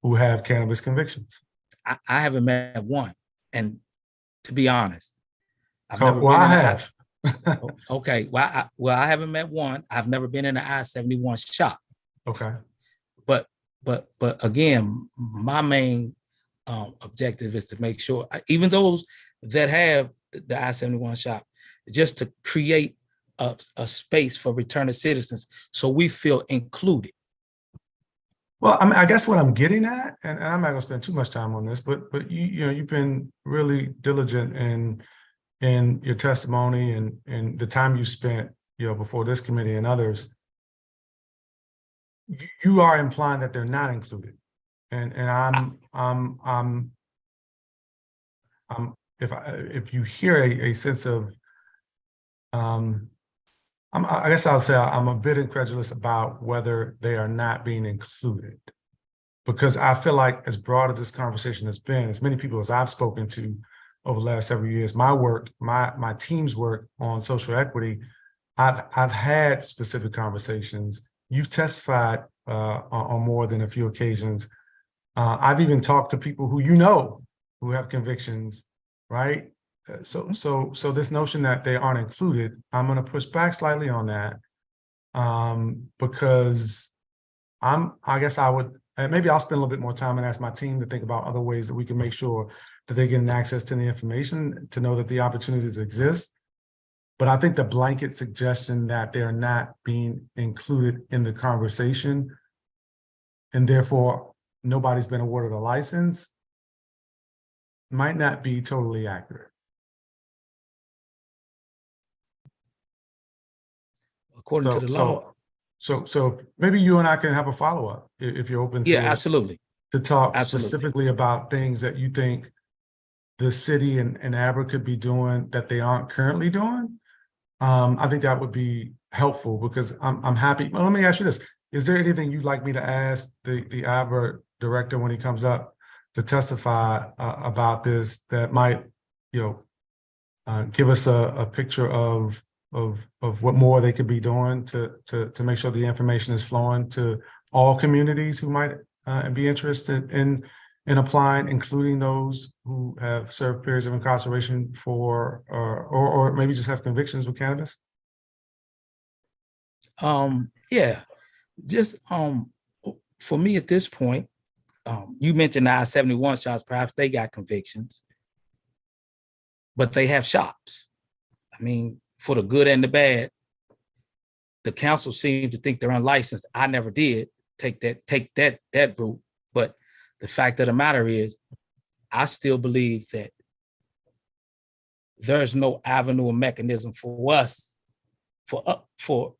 who have cannabis convictions. I haven't met one, and to be honest, I've never. Well, I have. Okay, well, I haven't met one. I've never been in an I-71 shop. Okay. But again, my main objective is to make sure, even those that have the I-71 shop, just to create a space for returning citizens so we feel included. Well, I mean, I guess what I'm getting at, and I'm not gonna spend too much time on this, but you know, you've been really diligent in your testimony and the time you spent, you know, before this committee and others. You are implying that they're not included, and I'm if you hear a sense of I guess I'll say I'm a bit incredulous about whether they are not being included, because I feel like as broad as this conversation has been, as many people as I've spoken to over the last several years, my work, my team's work on social equity, I've had specific conversations. You've testified on more than a few occasions. I've even talked to people who who have convictions, right? So this notion that they aren't included, I'm going to push back slightly on that, because I guess I would, and maybe I'll spend a little bit more time and ask my team to think about other ways that we can make sure that they're getting access to the information to know that the opportunities exist. But I think the blanket suggestion that they're not being included in the conversation and therefore nobody's been awarded a license might not be totally accurate. According to the law. So maybe you and I can have a follow-up if you're open to Yeah, it, absolutely. to talk Absolutely. specifically about things that you think the city and Abra could be doing that they aren't currently doing. I think that would be helpful, because I'm happy. Well, let me ask you this. Is there anything you'd like me to ask the Abra director when he comes up to testify about this that might, you know, give us a picture of what more they could be doing to make sure the information is flowing to all communities who might be interested in applying, including those who have served periods of incarceration for or maybe just have convictions with cannabis? Yeah, just for me at this point, you mentioned the I-71 shops, perhaps they got convictions, but they have shops. I mean, for the good and the bad, the council seems to think they're unlicensed. I never did take that route, but the fact of the matter is, I still believe that there's no avenue or mechanism for us, for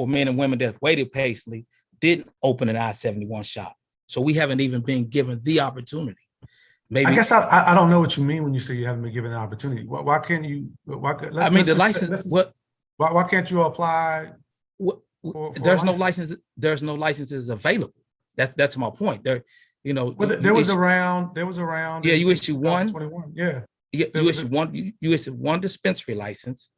men and women that waited patiently, didn't open an I-71 shop. So we haven't even been given the opportunity. Maybe I guess I don't know what you mean when you say you haven't been given an opportunity. Why can't you? Why can't you apply? There's no license. There's no licenses available. That's my point. There, you know, There was around. Yeah, you issued one. Yeah. You issued one. You issued one dispensary license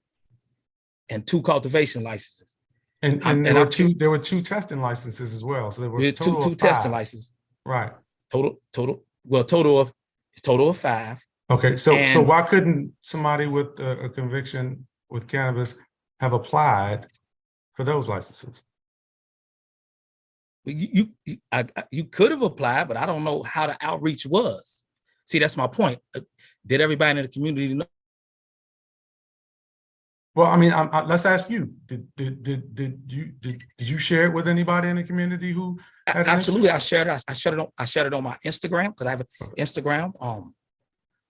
and 2 cultivation licenses. And there were 2 testing licenses as well. So there were two testing licenses. Right. Total of 5. Okay. So why couldn't somebody with a conviction with cannabis have applied for those licenses? You could have applied, but I don't know how the outreach was. See, that's my point. Did everybody in the community know? Well, I mean, let's ask you. Did you share it with anybody in the community who had Absolutely, I shared it. I shared it on my Instagram, because I have an Instagram.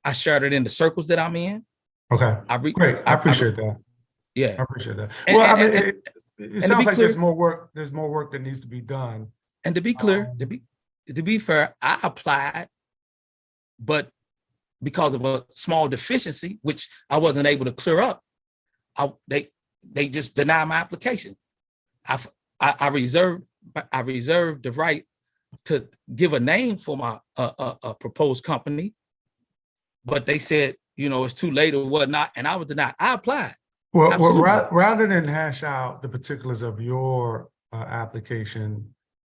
I shared it in the circles that I'm in. Okay, great. I appreciate that. Yeah, I appreciate that. Well, I mean, it sounds like there's more work. There's more work that needs to be done. And to be clear, to be fair, I applied, but because of a small deficiency, which I wasn't able to clear up, they just denied my application. I reserved the right to give a name for my proposed company, but they said, you know, it's too late or whatnot, and I was denied. I applied. Well, rather than hash out the particulars of your application,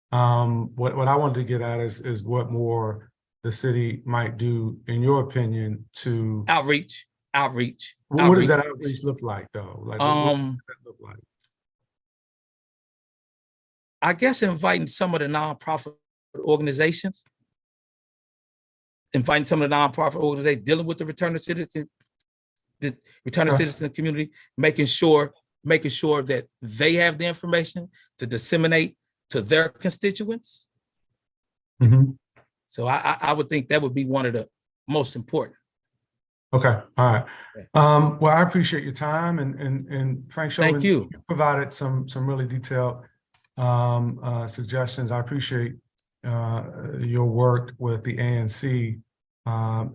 what I wanted to get at is what more the city might do, in your opinion, to outreach. outreach. What does that outreach look like, though? Like, what does that look like? I guess inviting some of the nonprofit organizations, dealing with the return of citizen community, making sure that they have the information to disseminate to their constituents. Mm-hmm. So I would think that would be one of the most important. Okay, all right. Well, I appreciate your time, and Frank Chauvin, Thank you. Provided some really detailed suggestions. I appreciate your work with the ANC.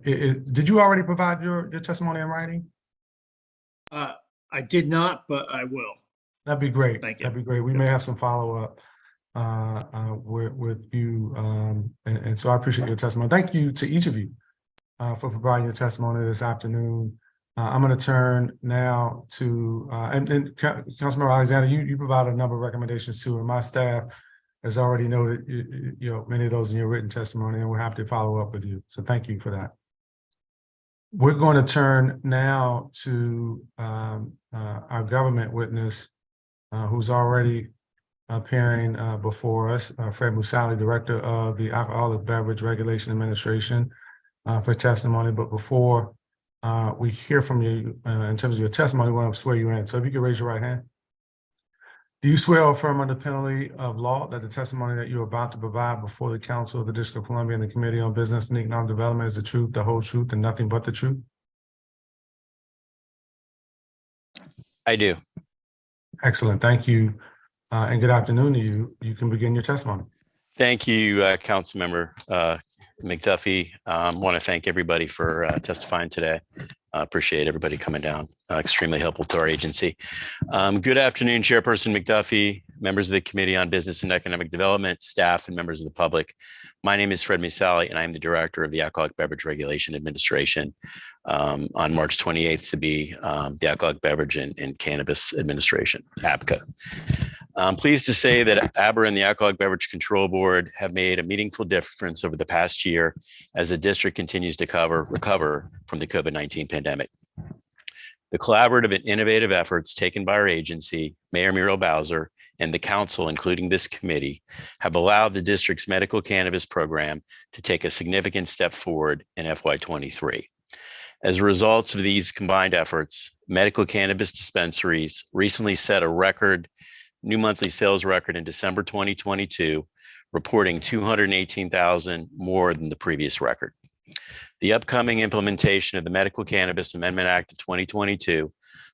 Did you already provide your testimony in writing? I did not, but I will. That'd be great. Thank you. That'd be great. We may have some follow-up with you. And so I appreciate your testimony. Thank you to each of you for providing your testimony this afternoon. I'm going to turn now to, and Councilmember Alexander, you provided a number of recommendations too, and my staff has already noted, you know, many of those in your written testimony, and we're happy to follow up with you. So thank you for that. We're going to turn now to our government witness, who's already appearing before us, Fred Musali, Director of the Alcoholic Beverage Regulation Administration, for testimony. But before we hear from you in terms of your testimony, we want to swear you in. So if you could raise your right hand. Do you swear or affirm under penalty of law that the testimony that you're about to provide before the Council of the District of Columbia and the Committee on Business and Economic Development is the truth, the whole truth, and nothing but the truth? I do. Excellent. Thank you. And good afternoon to you. You can begin your testimony. Thank you, Councilmember McDuffie. Want to thank everybody for testifying today. Appreciate everybody coming down. Extremely helpful to our agency. Good afternoon, Chairperson McDuffie, members of the Committee on Business and Economic Development, staff, and members of the public. My name is Fred Musali, and I'm the Director of the Alcoholic Beverage Regulation Administration. On March 28th to be the Alcoholic Beverage and Cannabis Administration, ABCA. I'm pleased to say that Abra and the Alcoholic Beverage Control Board have made a meaningful difference over the past year as the district continues to recover from the COVID-19 pandemic. The collaborative and innovative efforts taken by our agency, Mayor Muriel Bowser, and the council, including this committee, have allowed the district's medical cannabis program to take a significant step forward in FY23. As a result of these combined efforts, medical cannabis dispensaries recently set a new monthly sales record in December 2022, reporting 218,000 more than the previous record. The upcoming implementation of the Medical Cannabis Amendment Act of 2022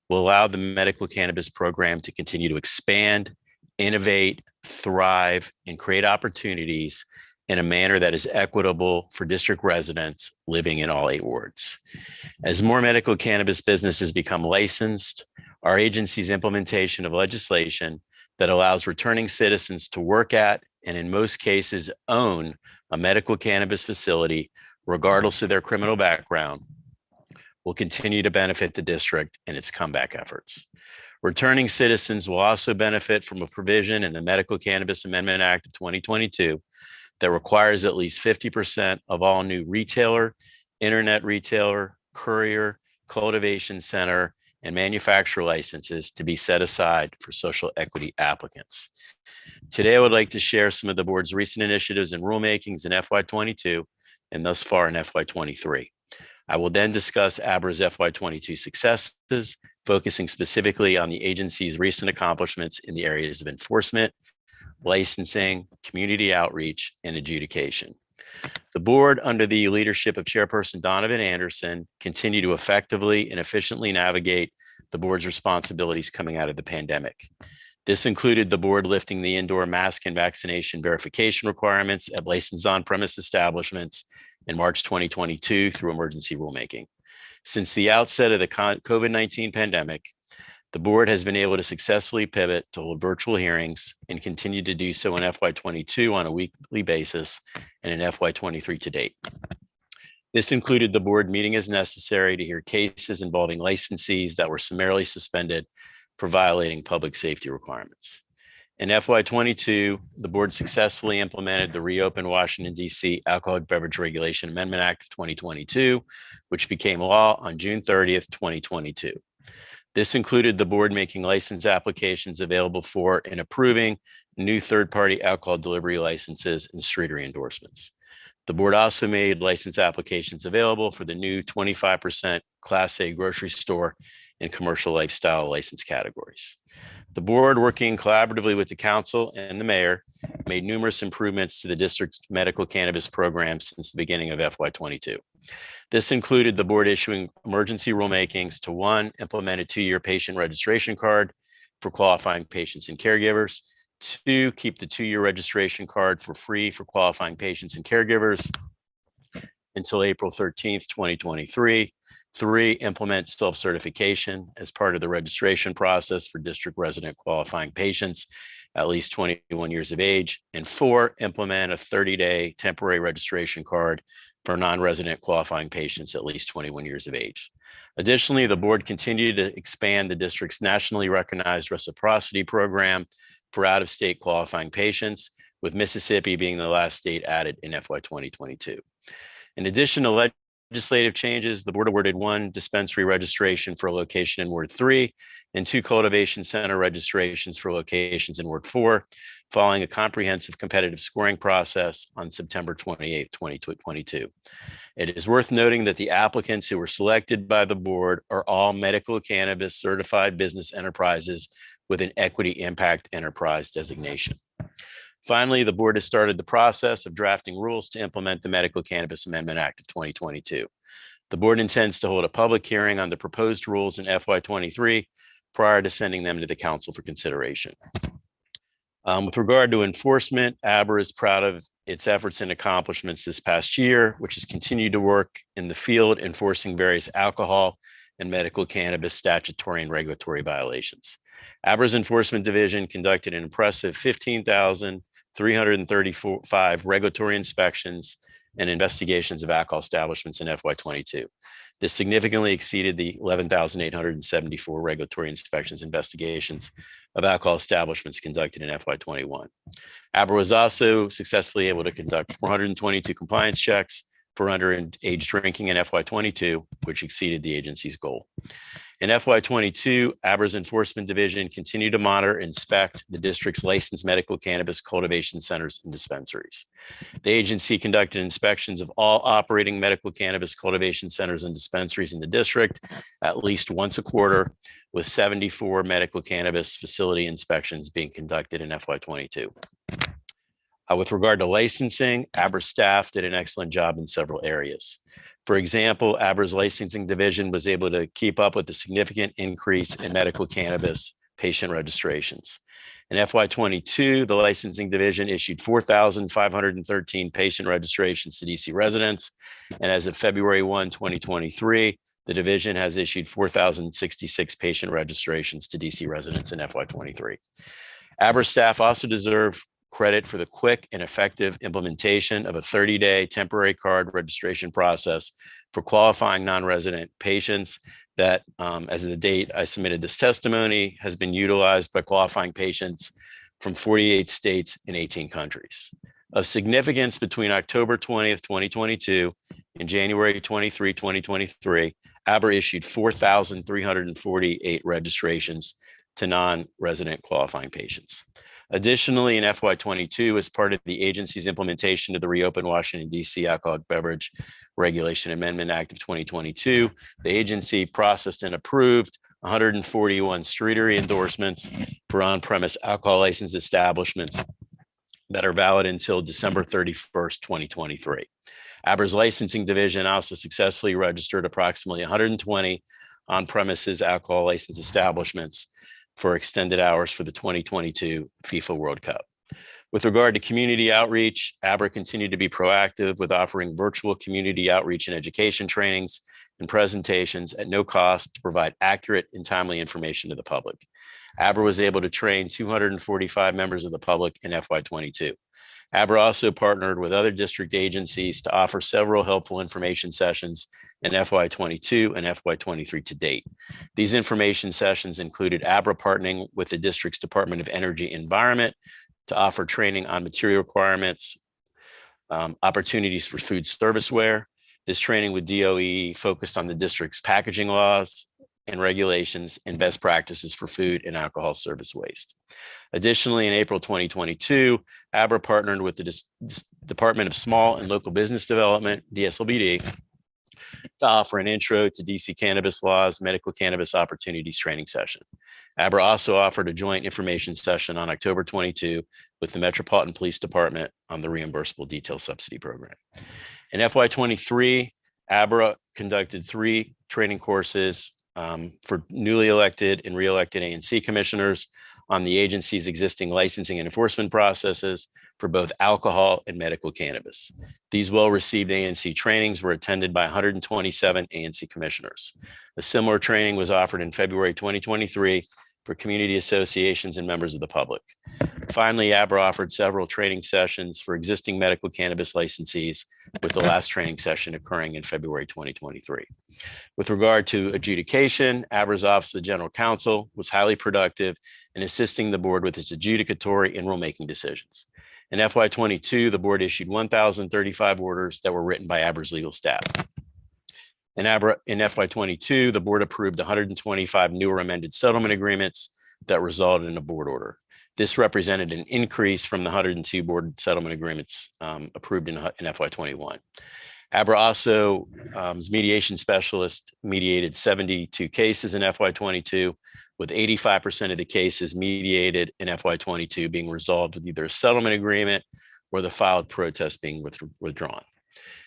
will allow the medical cannabis program to continue to expand, innovate, thrive, and create opportunities in a manner that is equitable for district residents living in all 8 wards. As more medical cannabis businesses become licensed, our agency's implementation of legislation that allows returning citizens to work at, and in most cases own, a medical cannabis facility, regardless of their criminal background, will continue to benefit the district in its comeback efforts. Returning citizens will also benefit from a provision in the Medical Cannabis Amendment Act of 2022 that requires at least 50% of all new retailer, internet retailer, courier, cultivation center, and manufacturer licenses to be set aside for social equity applicants. Today, I would like to share some of the board's recent initiatives and rulemakings in FY22 and thus far in FY23. I will then discuss Abra's FY22 successes, focusing specifically on the agency's recent accomplishments in the areas of enforcement, licensing, community outreach, and adjudication. The board, under the leadership of Chairperson Donovan Anderson, continue to effectively and efficiently navigate the board's responsibilities coming out of the pandemic. This included the board lifting the indoor mask and vaccination verification requirements at licensed on-premise establishments in March 2022 through emergency rulemaking. Since the outset of the COVID-19 pandemic, the board has been able to successfully pivot to hold virtual hearings and continue to do so in FY22 on a weekly basis and in FY23 to date. This included the board meeting as necessary to hear cases involving licensees that were summarily suspended for violating public safety requirements. In FY22, the board successfully implemented the Reopen Washington, D.C. Alcoholic Beverage Regulation Amendment Act of 2022, which became law on June 30th, 2022. This included the board making license applications available for and approving new third-party alcohol delivery licenses and streetery endorsements. The board also made license applications available for the new 25% Class A grocery store and commercial lifestyle license categories. The board, working collaboratively with the council and the mayor, made numerous improvements to the district's medical cannabis program since the beginning of FY22. This included the board issuing emergency rulemakings to 1, implement a 2-year patient registration card for qualifying patients and caregivers, 2, keep the 2-year registration card for free for qualifying patients and caregivers until April 13th, 2023. 3, implement self-certification as part of the registration process for district resident qualifying patients at least 21 years of age. And 4, implement a 30-day temporary registration card for non-resident qualifying patients at least 21 years of age. Additionally, the board continued to expand the district's nationally recognized reciprocity program for out-of-state qualifying patients, with Mississippi being the last state added in FY 2022. In addition to legislative changes, the board awarded 1 dispensary registration for a location in Ward 3 and 2 cultivation center registrations for locations in Ward 4, following a comprehensive competitive scoring process on September 28th, 2022. It is worth noting that the applicants who were selected by the board are all medical cannabis certified business enterprises with an equity impact enterprise designation. Finally, the board has started the process of drafting rules to implement the Medical Cannabis Amendment Act of 2022. The board intends to hold a public hearing on the proposed rules in FY23 prior to sending them to the council for consideration. With regard to enforcement, Abra is proud of its efforts and accomplishments this past year, which has continued to work in the field enforcing various alcohol and medical cannabis statutory and regulatory violations. Abra's enforcement division conducted an impressive 15,335 regulatory inspections and investigations of alcohol establishments in FY22. This significantly exceeded the 11,874 regulatory inspections investigations of alcohol establishments conducted in FY21. Abra was also successfully able to conduct 422 compliance checks for underage drinking in FY22, which exceeded the agency's goal. In FY22, Abra's enforcement division continued to monitor and inspect the district's licensed medical cannabis cultivation centers and dispensaries. The agency conducted inspections of all operating medical cannabis cultivation centers and dispensaries in the district at least once a quarter, with 74 medical cannabis facility inspections being conducted in FY22. With regard to licensing, Abra staff did an excellent job in several areas. For example, Abra's licensing division was able to keep up with the significant increase in medical cannabis patient registrations. In FY22, the licensing division issued 4,513 patient registrations to DC residents. And as of February 1, 2023, the division has issued 4,066 patient registrations to DC residents in FY23. Abra staff also deserve credit for the quick and effective implementation of a 30-day temporary card registration process for qualifying non-resident patients that, as of the date I submitted this testimony, has been utilized by qualifying patients from 48 states and 18 countries. Of significance, between October 20th, 2022 and January 23, 2023, Abra issued 4,348 registrations to non-resident qualifying patients. Additionally, in FY22, as part of the agency's implementation of the Reopen Washington, D.C. Alcoholic Beverage Regulation Amendment Act of 2022, the agency processed and approved 141 streetery endorsements for on-premise alcohol license establishments that are valid until December 31st, 2023. Abra's licensing division also successfully registered approximately 120 on-premises alcohol license establishments for extended hours for the 2022 FIFA World Cup. With regard to community outreach, Abra continued to be proactive with offering virtual community outreach and education trainings and presentations at no cost to provide accurate and timely information to the public. Abra was able to train 245 members of the public in FY22. Abra also partnered with other district agencies to offer several helpful information sessions in FY22 and FY23 to date. These information sessions included Abra partnering with the district's Department of Energy and Environment to offer training on material requirements, opportunities for food serviceware. This training with DOE focused on the district's packaging laws and regulations and best practices for food and alcohol service waste. Additionally, in April 2022, Abra partnered with the Department of Small and Local Business Development, DSLBD, to offer an intro to DC cannabis laws, medical cannabis opportunities training session. Abra also offered a joint information session on October 22 with the Metropolitan Police Department on the reimbursable detail subsidy program. In FY23, Abra conducted 3 training courses for newly elected and re-elected ANC commissioners on the agency's existing licensing and enforcement processes for both alcohol and medical cannabis. These well-received ANC trainings were attended by 127 ANC commissioners. A similar training was offered in February 2023 for community associations and members of the public. Finally, Abra offered several training sessions for existing medical cannabis licensees, with the last training session occurring in February 2023. With regard to adjudication, Abra's Office of the General Counsel was highly productive in assisting the board with its adjudicatory and rulemaking decisions. In FY22, the board issued 1,035 orders that were written by Abra's legal staff. In FY22, the board approved 125 new or amended settlement agreements that resulted in a board order. This represented an increase from the 102 board settlement agreements approved in FY21. Abra also, as mediation specialist, mediated 72 cases in FY22, with 85% of the cases mediated in FY22 being resolved with either a settlement agreement or the filed protest being withdrawn.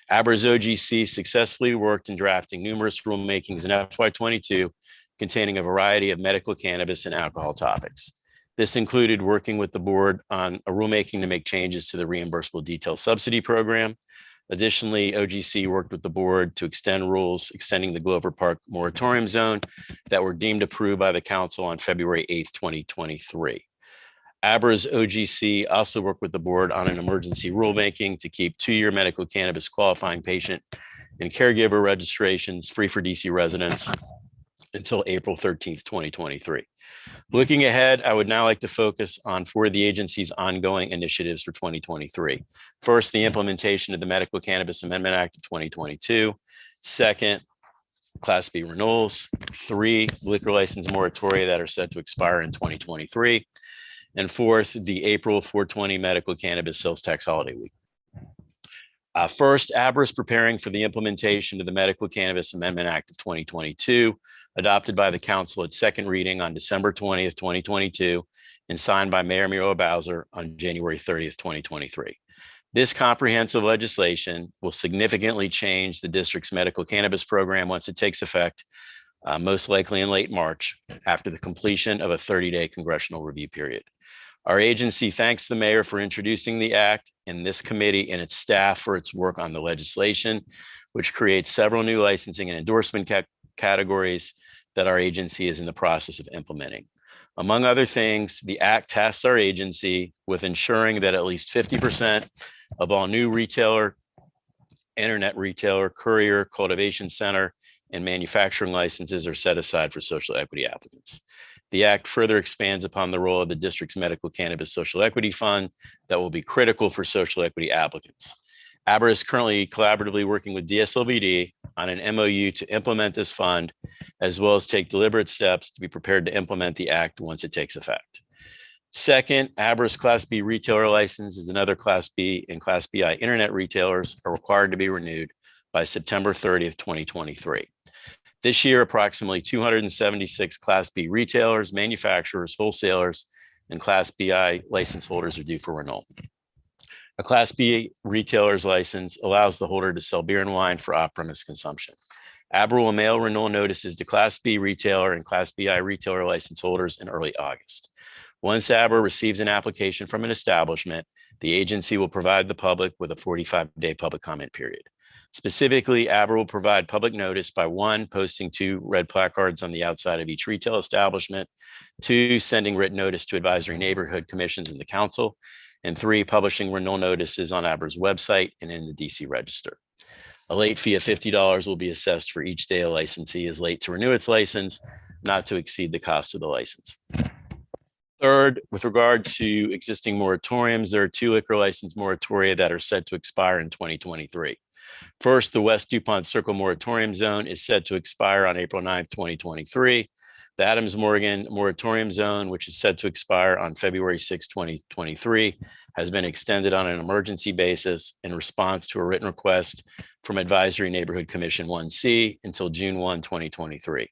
Abra's OGC successfully worked in drafting numerous rulemakings in FY22 containing a variety of medical cannabis and alcohol topics. This included working with the board on a rulemaking to make changes to the reimbursable detail subsidy program. Additionally, OGC worked with the board to extend rules extending the Glover Park moratorium zone that were deemed approved by the council on February 8th, 2023. Abra's OGC also worked with the board on an emergency rulemaking to keep 2-year medical cannabis qualifying patient and caregiver registrations free for DC residents until April 13th, 2023. Looking ahead, I would now like to focus on 4 of the agency's ongoing initiatives for 2023. First, the implementation of the Medical Cannabis Amendment Act of 2022. Second, Class B renewals. 3, liquor license moratoria that are set to expire in 2023. And 4th, the April 420 medical cannabis sales tax holiday week. First, Abra is preparing for the implementation of the Medical Cannabis Amendment Act of 2022, adopted by the council at second reading on December 20th, 2022, and signed by Mayor Muriel Bowser on January 30th, 2023. This comprehensive legislation will significantly change the district's medical cannabis program once it takes effect, most likely in late March, after the completion of a 30-day congressional review period. Our agency thanks the mayor for introducing the act and this committee and its staff for its work on the legislation, which creates several new licensing and endorsement categories that our agency is in the process of implementing. Among other things, the act tasks our agency with ensuring that at least 50% of all new retailer, internet retailer, courier, cultivation center, and manufacturing licenses are set aside for social equity applicants. The act further expands upon the role of the district's medical cannabis social equity fund that will be critical for social equity applicants. Abra is currently collaboratively working with DSLBD on an MOU to implement this fund, as well as take deliberate steps to be prepared to implement the act once it takes effect. Second, Abra's Class B retailer licenses and other Class B and Class BI internet retailers are required to be renewed by September 30th, 2023. This year, approximately 276 Class B retailers, manufacturers, wholesalers, and Class BI license holders are due for renewal. A Class B retailer's license allows the holder to sell beer and wine for off-premise consumption. Abra will mail renewal notices to Class B retailer and Class BI retailer license holders in early August. Once Abra receives an application from an establishment, the agency will provide the public with a 45-day public comment period. Specifically, Abra will provide public notice by 1, posting 2 red placards on the outside of each retail establishment, 2, sending written notice to advisory neighborhood commissions and the council, And 3, publishing renewal notices on Abra's website and in the DC Register. A late fee of $50 will be assessed for each day a licensee is late to renew its license, not to exceed the cost of the license. Third, with regard to existing moratoriums, there are 2 liquor license moratoria that are set to expire in 2023. First, the West DuPont Circle Moratorium Zone is set to expire on April 9th, 2023. The Adams Morgan Moratorium Zone, which is set to expire on February 6, 2023, has been extended on an emergency basis in response to a written request from Advisory Neighborhood Commission 1C until June 1, 2023.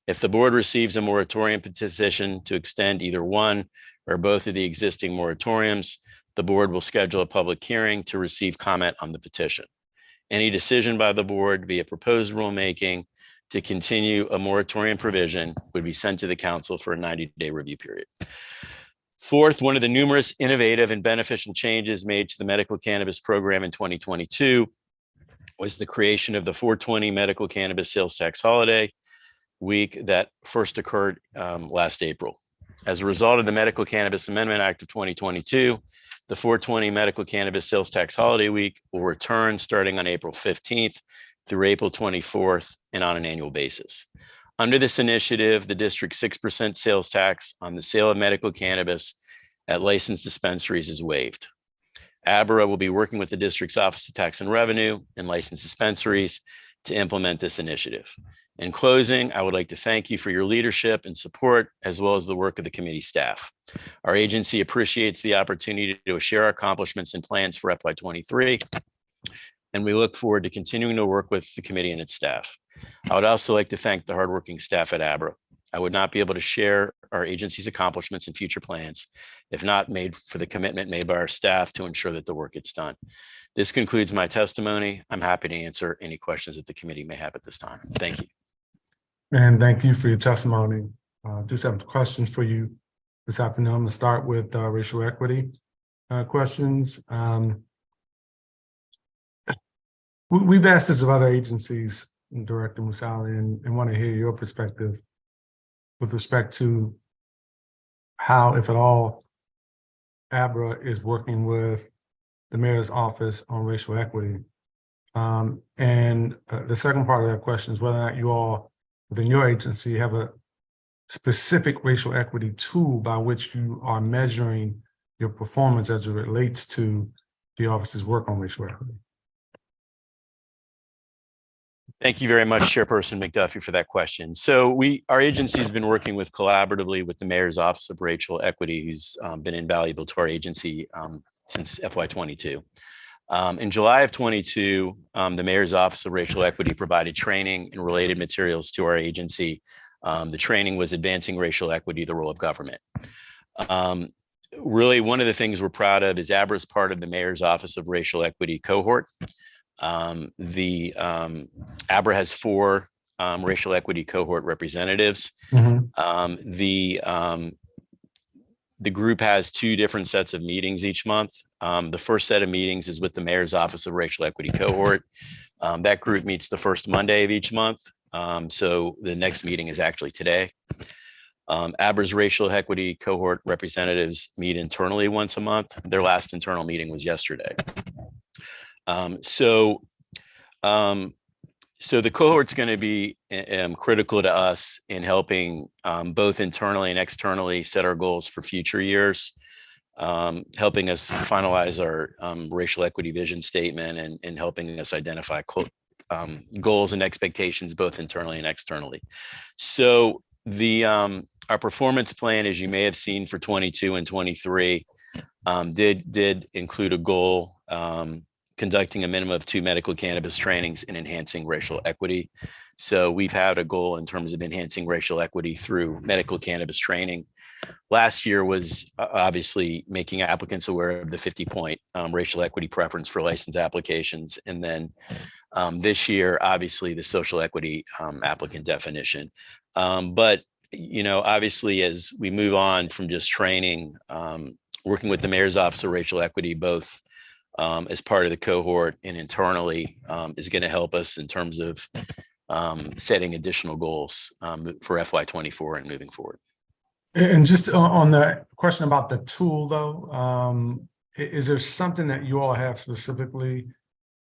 If the board receives a moratorium petition to extend either one or both of the existing moratoriums, the board will schedule a public hearing to receive comment on the petition. Any decision by the board via proposed rulemaking to continue a moratorium provision would be sent to the council for a 90-day review period. Fourth, one of the numerous innovative and beneficial changes made to the medical cannabis program in 2022 was the creation of the 420 medical cannabis sales tax holiday week that first occurred last April. As a result of the Medical Cannabis Amendment Act of 2022, the 420 medical cannabis sales tax holiday week will return starting on April 15th through April 24th and on an annual basis. Under this initiative, the district's 6% sales tax on the sale of medical cannabis at licensed dispensaries is waived. Abra will be working with the district's Office of Tax and Revenue and licensed dispensaries to implement this initiative. In closing, I would like to thank you for your leadership and support, as well as the work of the committee staff. Our agency appreciates the opportunity to share our accomplishments and plans for FY23, and we look forward to continuing to work with the committee and its staff. I would also like to thank the hardworking staff at Abra. I would not be able to share our agency's accomplishments and future plans if not made for the commitment made by our staff to ensure that the work gets done. This concludes my testimony. I'm happy to answer any questions that the committee may have at this time. Thank you. And thank you for your testimony. Just have questions for you this afternoon. I'm going to start with racial equity questions. We've asked this of other agencies, Director Musali, and want to hear your perspective with respect to how, if at all, Abra is working with the mayor's office on racial equity. The second part of that question is whether or not you all within your agency have a specific racial equity tool by which you are measuring your performance as it relates to the office's work on racial equity. Thank you very much, Chairperson McDuffie, for that question. So our agency has been working collaboratively with the Mayor's Office of Racial Equity, who's been invaluable to our agency since FY22. In July of 22, the Mayor's Office of Racial Equity provided training and related materials to our agency. The training was Advancing Racial Equity, the Role of Government. Really, one of the things we're proud of is Abra is part of the Mayor's Office of Racial Equity cohort. Abra has 4 racial equity cohort representatives. The group has 2 different sets of meetings each month. The first set of meetings is with the Mayor's Office of Racial Equity cohort. That group meets the first Monday of each month. So the next meeting is actually today. Abra's racial equity cohort representatives meet internally once a month. Their last internal meeting was yesterday. So the cohort's going to be critical to us in helping both internally and externally set our goals for future years, helping us finalize our racial equity vision statement and helping us identify goals and expectations both internally and externally. So our performance plan, as you may have seen for 22 and 23, did include a goal conducting a minimum of 2 medical cannabis trainings and enhancing racial equity. So we've had a goal in terms of enhancing racial equity through medical cannabis training. Last year was obviously making applicants aware of the 50-point racial equity preference for license applications. And then this year, obviously the social equity applicant definition. But, you know, obviously as we move on from just training, working with the Mayor's Office of Racial Equity, both as part of the cohort and internally is going to help us in terms of setting additional goals for FY24 and moving forward. And just on the question about the tool, though, is there something that you all have specifically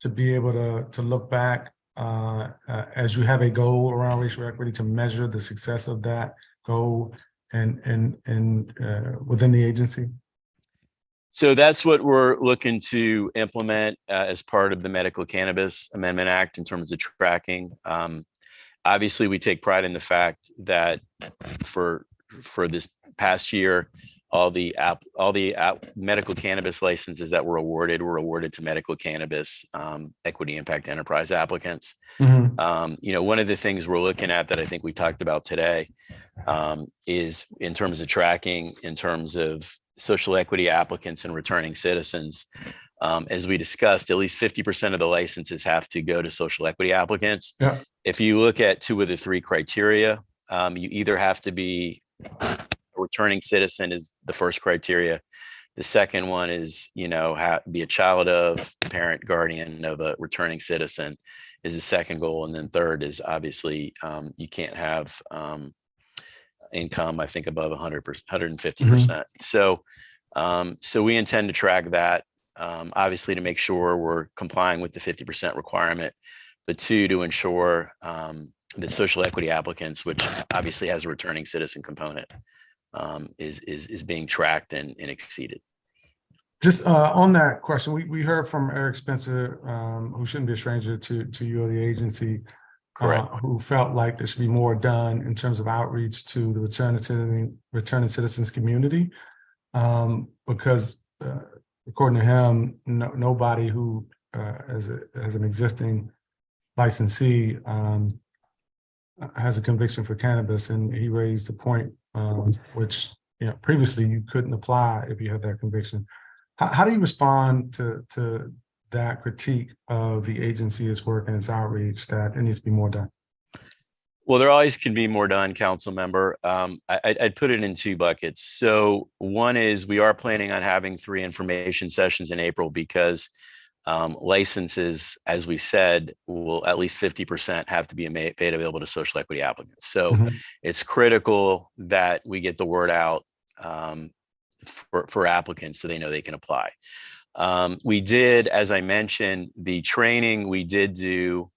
to be able to look back as you have a goal around racial equity to measure the success of that goal and within the agency? So that's what we're looking to implement as part of the Medical Cannabis Amendment Act in terms of tracking. Obviously, we take pride in the fact that for this past year, all the medical cannabis licenses that were awarded to medical cannabis equity impact enterprise applicants. One of the things we're looking at that I think we talked about today is in terms of tracking, in terms of social equity applicants and returning citizens. As we discussed, at least 50% of the licenses have to go to social equity applicants. Yeah. If you look at 2 of the 3 criteria, you either have to be a returning citizen is the first criteria. The second one is, be a child of, parent, guardian of a returning citizen is the second goal. And then third is obviously you can't have income, I think, above 150%. So we intend to track that, obviously to make sure we're complying with the 50% requirement, but 2, to ensure that social equity applicants, which obviously has a returning citizen component, is being tracked and exceeded. Just on that question, we heard from Eric Spencer, who shouldn't be a stranger to you or the agency, who felt like there should be more done in terms of outreach to the returning citizens community, because according to him, nobody who as an existing licensee has a conviction for cannabis, and he raised the point which previously you couldn't apply if you had that conviction. How do you respond to that critique of the agency's work and its outreach that it needs to be more done? Well, there always can be more done, council member. I'd put it in 2 buckets. So one is we are planning on having 3 information sessions in April because licenses, as we said, will at least 50% have to be made available to social equity applicants. So it's critical that we get the word out for applicants so they know they can apply. We did, as I mentioned, the training we did do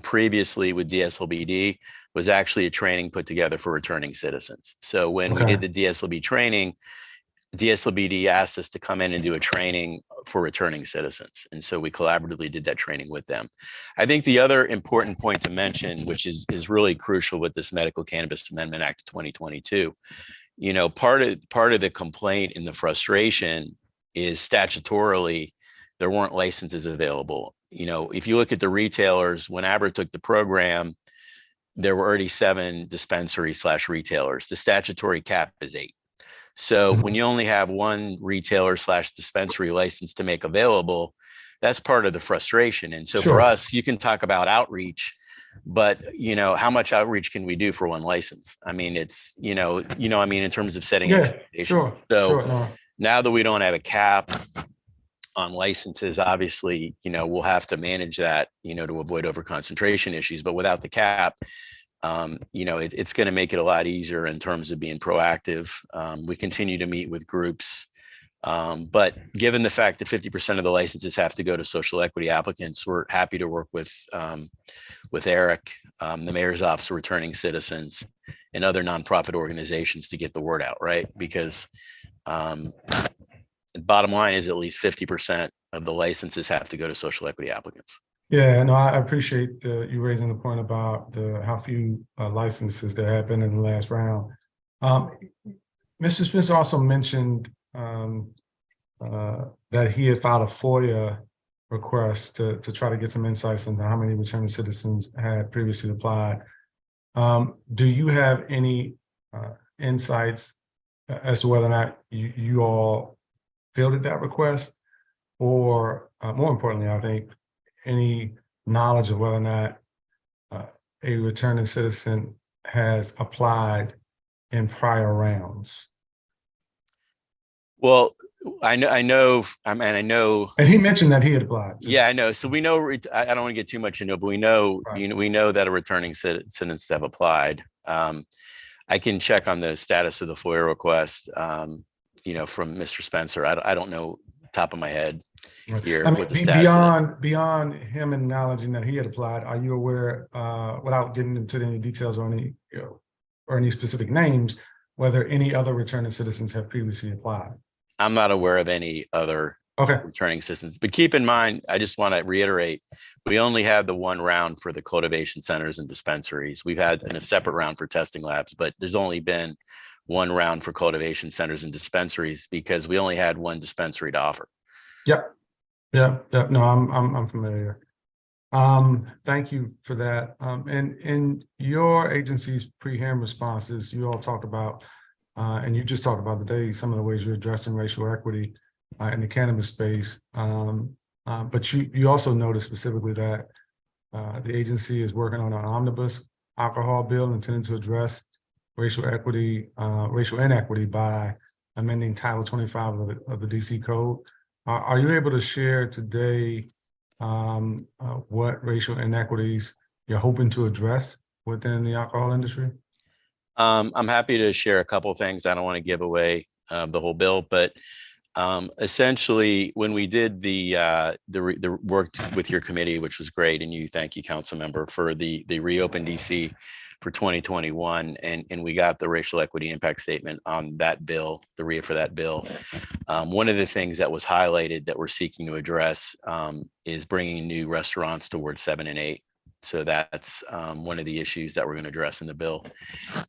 previously with DSLBD was actually a training put together for returning citizens. So when we did the DSLB training, DSLBD asked us to come in and do a training for returning citizens. And so we collaboratively did that training with them. I think the other important point to mention, which is really crucial with this Medical Cannabis Amendment Act of 2022, part of the complaint and the frustration is statutorily, there weren't licenses available. If you look at the retailers, when Abra took the program, there were already 7 dispensary/retailers. The statutory cap is 8. So when you only have 1 retailer/dispensary license to make available, that's part of the frustration. And so for us, you can talk about outreach, but how much outreach can we do for 1 license? I mean, it's, in terms of setting expectations. Now that we don't have a cap on licenses, obviously, we'll have to manage that, to avoid overconcentration issues. But without the cap, it's going to make it a lot easier in terms of being proactive. We continue to meet with groups, but given the fact that 50% of the licenses have to go to social equity applicants, we're happy to work with Eric, the mayor's office of returning citizens, and other nonprofit organizations to get the word out, right? Because the bottom line is at least 50% of the licenses have to go to social equity applicants. Yeah, no, I appreciate you raising the point about how few licenses there have been in the last round. Mr. Smith also mentioned that he had filed a FOIA request to try to get some insights into how many returning citizens had previously applied. Do you have any insights as to whether or not you all fielded that request, or more importantly, I think, any knowledge of whether or not a returning citizen has applied in prior rounds? Well, I know, and he mentioned that he had applied. Yeah, I know. So we know. I don't want to get too much into it, but we know, we know that a returning citizens have applied. I can check on the status of the FOIA request, from Mr. Spencer. I don't know top of my head here I mean, what the status is. beyond him acknowledging that he had applied, are you aware, without getting into any details or any, or any specific names, whether any other returning citizens have previously applied? I'm not aware of any other returning citizens, but keep in mind, I just want to reiterate, we only had the one round for the cultivation centers and dispensaries. We've had a separate round for testing labs, but there's only been one round for cultivation centers and dispensaries because we only had one dispensary to offer. Yep. Yeah. No, I'm familiar. Thank you for that. And in your agency's pre-hearing responses, you all talked about, and you just talked about today, some of the ways you're addressing racial equity in the cannabis space. But you also noted specifically that the agency is working on an omnibus alcohol bill intended to address racial inequity by amending Title 25 of the DC Code. Are you able to share today what racial inequities you're hoping to address within the alcohol industry? I'm happy to share a couple of things. I don't want to give away the whole bill, but essentially, when we did the work with your committee, which was great, and thank you, council member, for the Reopen DC for 2021, and we got the racial equity impact statement on that bill, the RIA for that bill. One of the things that was highlighted that we're seeking to address is bringing new restaurants to Ward 7 and 8. So that's one of the issues that we're going to address in the bill.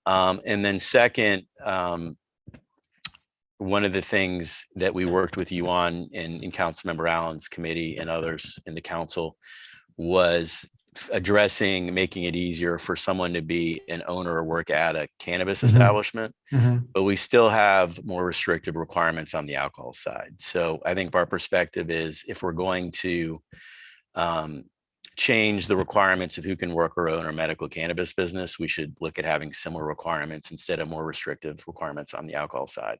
And then second, one of the things that we worked with you on in Councilmember Allen's committee and others in the council was addressing making it easier for someone to be an owner or work at a cannabis establishment, but we still have more restrictive requirements on the alcohol side. So I think our perspective is if we're going to change the requirements of who can work or own a medical cannabis business, we should look at having similar requirements instead of more restrictive requirements on the alcohol side.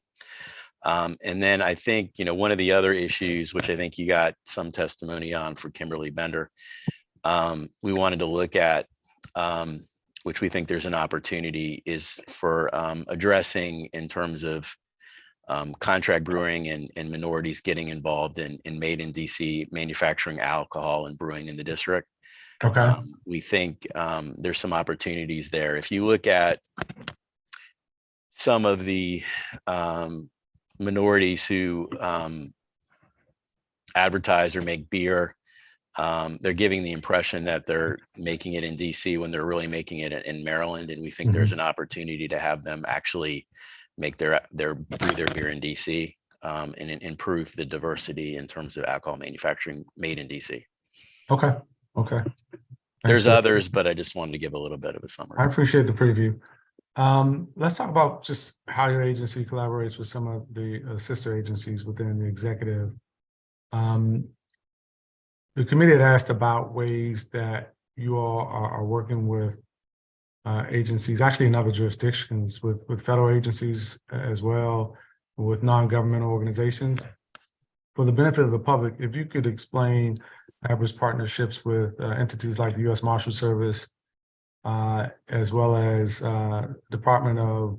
And then I think, one of the other issues, which I think you got some testimony on for Kimberly Bender, we wanted to look at, which we think there's an opportunity, is for addressing in terms of contract brewing and minorities getting involved in made in DC manufacturing alcohol and brewing in the district. Okay. We think there's some opportunities there. If you look at some of the minorities who advertise or make beer, they're giving the impression that they're making it in DC when they're really making it in Maryland. And we think there's an opportunity to have them actually make brew their beer in DC and improve the diversity in terms of alcohol manufacturing made in DC. Okay. There's others, but I just wanted to give a little bit of a summary. I appreciate the preview. Let's talk about just how your agency collaborates with some of the sister agencies within the executive. The committee had asked about ways that you all are working with agencies, actually in other jurisdictions, with federal agencies as well, with non-governmental organizations. For the benefit of the public, if you could explain Abra's partnerships with entities like the U.S. Marshal Service, as well as Department of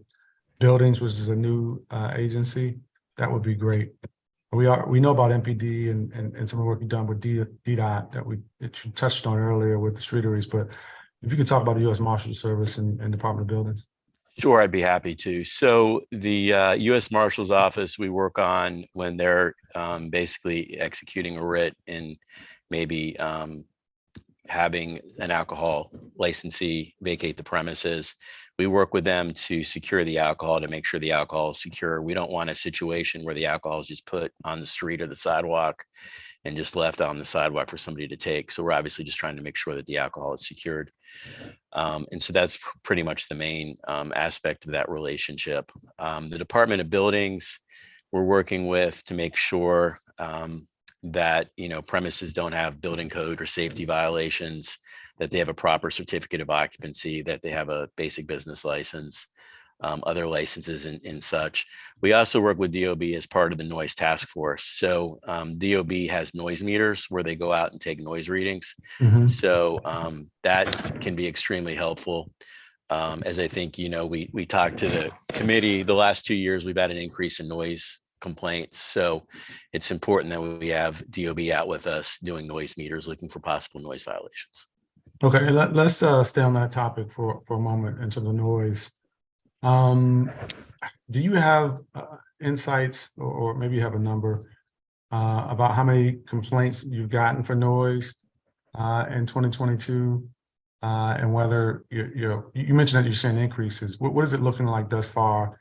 Buildings, which is a new agency, that would be great. We know about MPD and some of the work you've done with DDOT that you touched on earlier with the streeteries, but if you could talk about the U.S. Marshal Service and Department of Buildings. Sure, I'd be happy to. So the U.S. Marshal's Office, we work on when they're basically executing a writ and maybe having an alcohol licensee vacate the premises. We work with them to secure the alcohol, to make sure the alcohol is secure. We don't want a situation where the alcohol is just put on the street or the sidewalk and just left on the sidewalk for somebody to take. So we're obviously just trying to make sure that the alcohol is secured. And so that's pretty much the main aspect of that relationship. The Department of Buildings, we're working with to make sure that premises don't have building code or safety violations, that they have a proper certificate of occupancy, that they have a basic business license, other licenses and such. We also work with DOB as part of the noise task force. So DOB has noise meters where they go out and take noise readings. So that can be extremely helpful. As I think, we talked to the committee, the last 2 years, we've had an increase in noise complaints. So it's important that we have DOB out with us doing noise meters, looking for possible noise violations. Okay, let's stay on that topic for a moment into the noise. Do you have insights, or maybe you have a number about how many complaints you've gotten for noise in 2022, and whether you mentioned that you're seeing increases. What is it looking like thus far?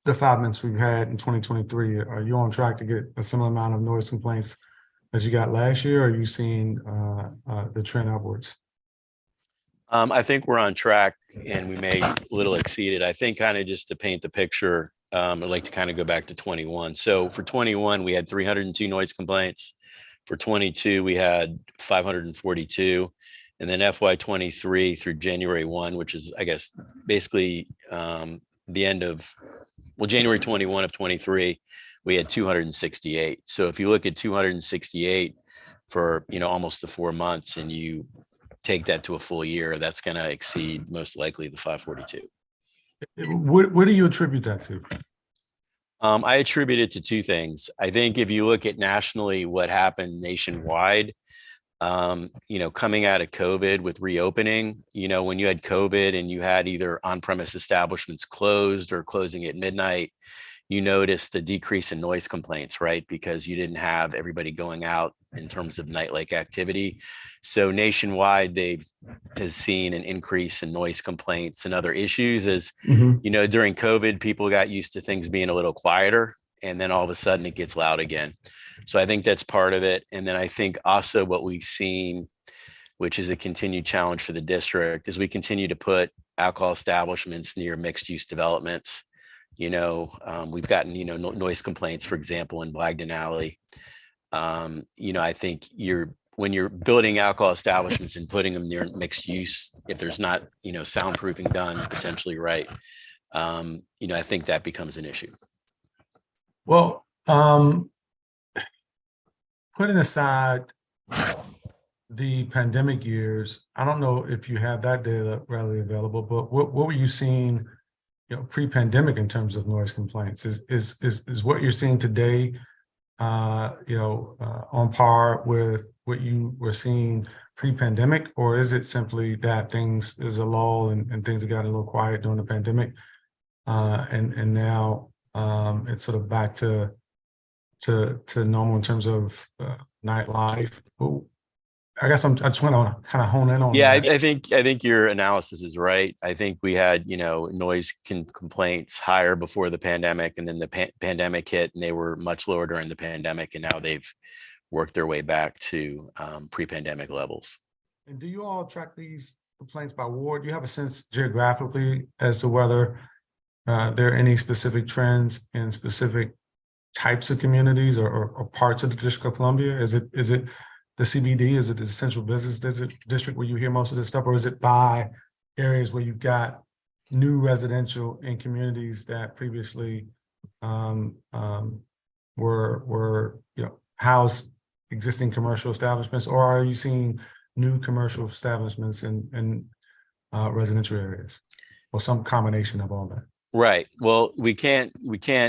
The 5 months we've had in 2023, are you on track to get a similar amount of noise complaints as you got last year? Or are you seeing the trend upwards? I think we're on track, and we may a little exceed it. I think kind of just to paint the picture, I'd like to kind of go back to 21. So for 21, we had 302 noise complaints. For 22, we had 542. And then FY23 through January 1, which is, I guess, basically the end of, well, January 21 of 23, we had 268. So if you look at 268 for, almost the 4 months, and you take that to a full year, that's going to exceed most likely the 542. What do you attribute that to? I attribute it to two things. I think if you look at nationally what happened nationwide, coming out of COVID with reopening, when you had COVID and you had either on-premise establishments closed or closing at midnight, you noticed a decrease in noise complaints, right? Because you didn't have everybody going out in terms of nightlife activity. So nationwide, has seen an increase in noise complaints and other issues as, during COVID, people got used to things being a little quieter, and then all of a sudden it gets loud again. So I think that's part of it. And then I think also what we've seen, which is a continued challenge for the district, is we continue to put alcohol establishments near mixed use developments. We've gotten, noise complaints, for example, in Blagden Alley. I think when you're building alcohol establishments and putting them near mixed use, if there's not, soundproofing done potentially right, I think that becomes an issue. Well, putting aside the pandemic years, I don't know if you have that data readily available, but what were you seeing, pre-pandemic in terms of noise complaints? Is what you're seeing today, on par with what you were seeing pre-pandemic, or is it simply that there's a lull and things have gotten a little quiet during the pandemic, and now it's sort of back to normal in terms of nightlife? I guess I just want to kind of hone in on that. I think your analysis is right. I think we had, noise complaints higher before the pandemic, and then the pandemic hit, and they were much lower during the pandemic, and now they've worked their way back to pre-pandemic levels. And do you all track these complaints by ward? Do you have a sense geographically as to whether there are any specific trends in specific types of communities or parts of the District of Columbia? Is it the CBD? Is it the central business district where you hear most of this stuff, or is it by areas where you've got new residential in communities that previously were housed existing commercial establishments, or are you seeing new commercial establishments in residential areas, or some combination of all that? Right. Well, we can't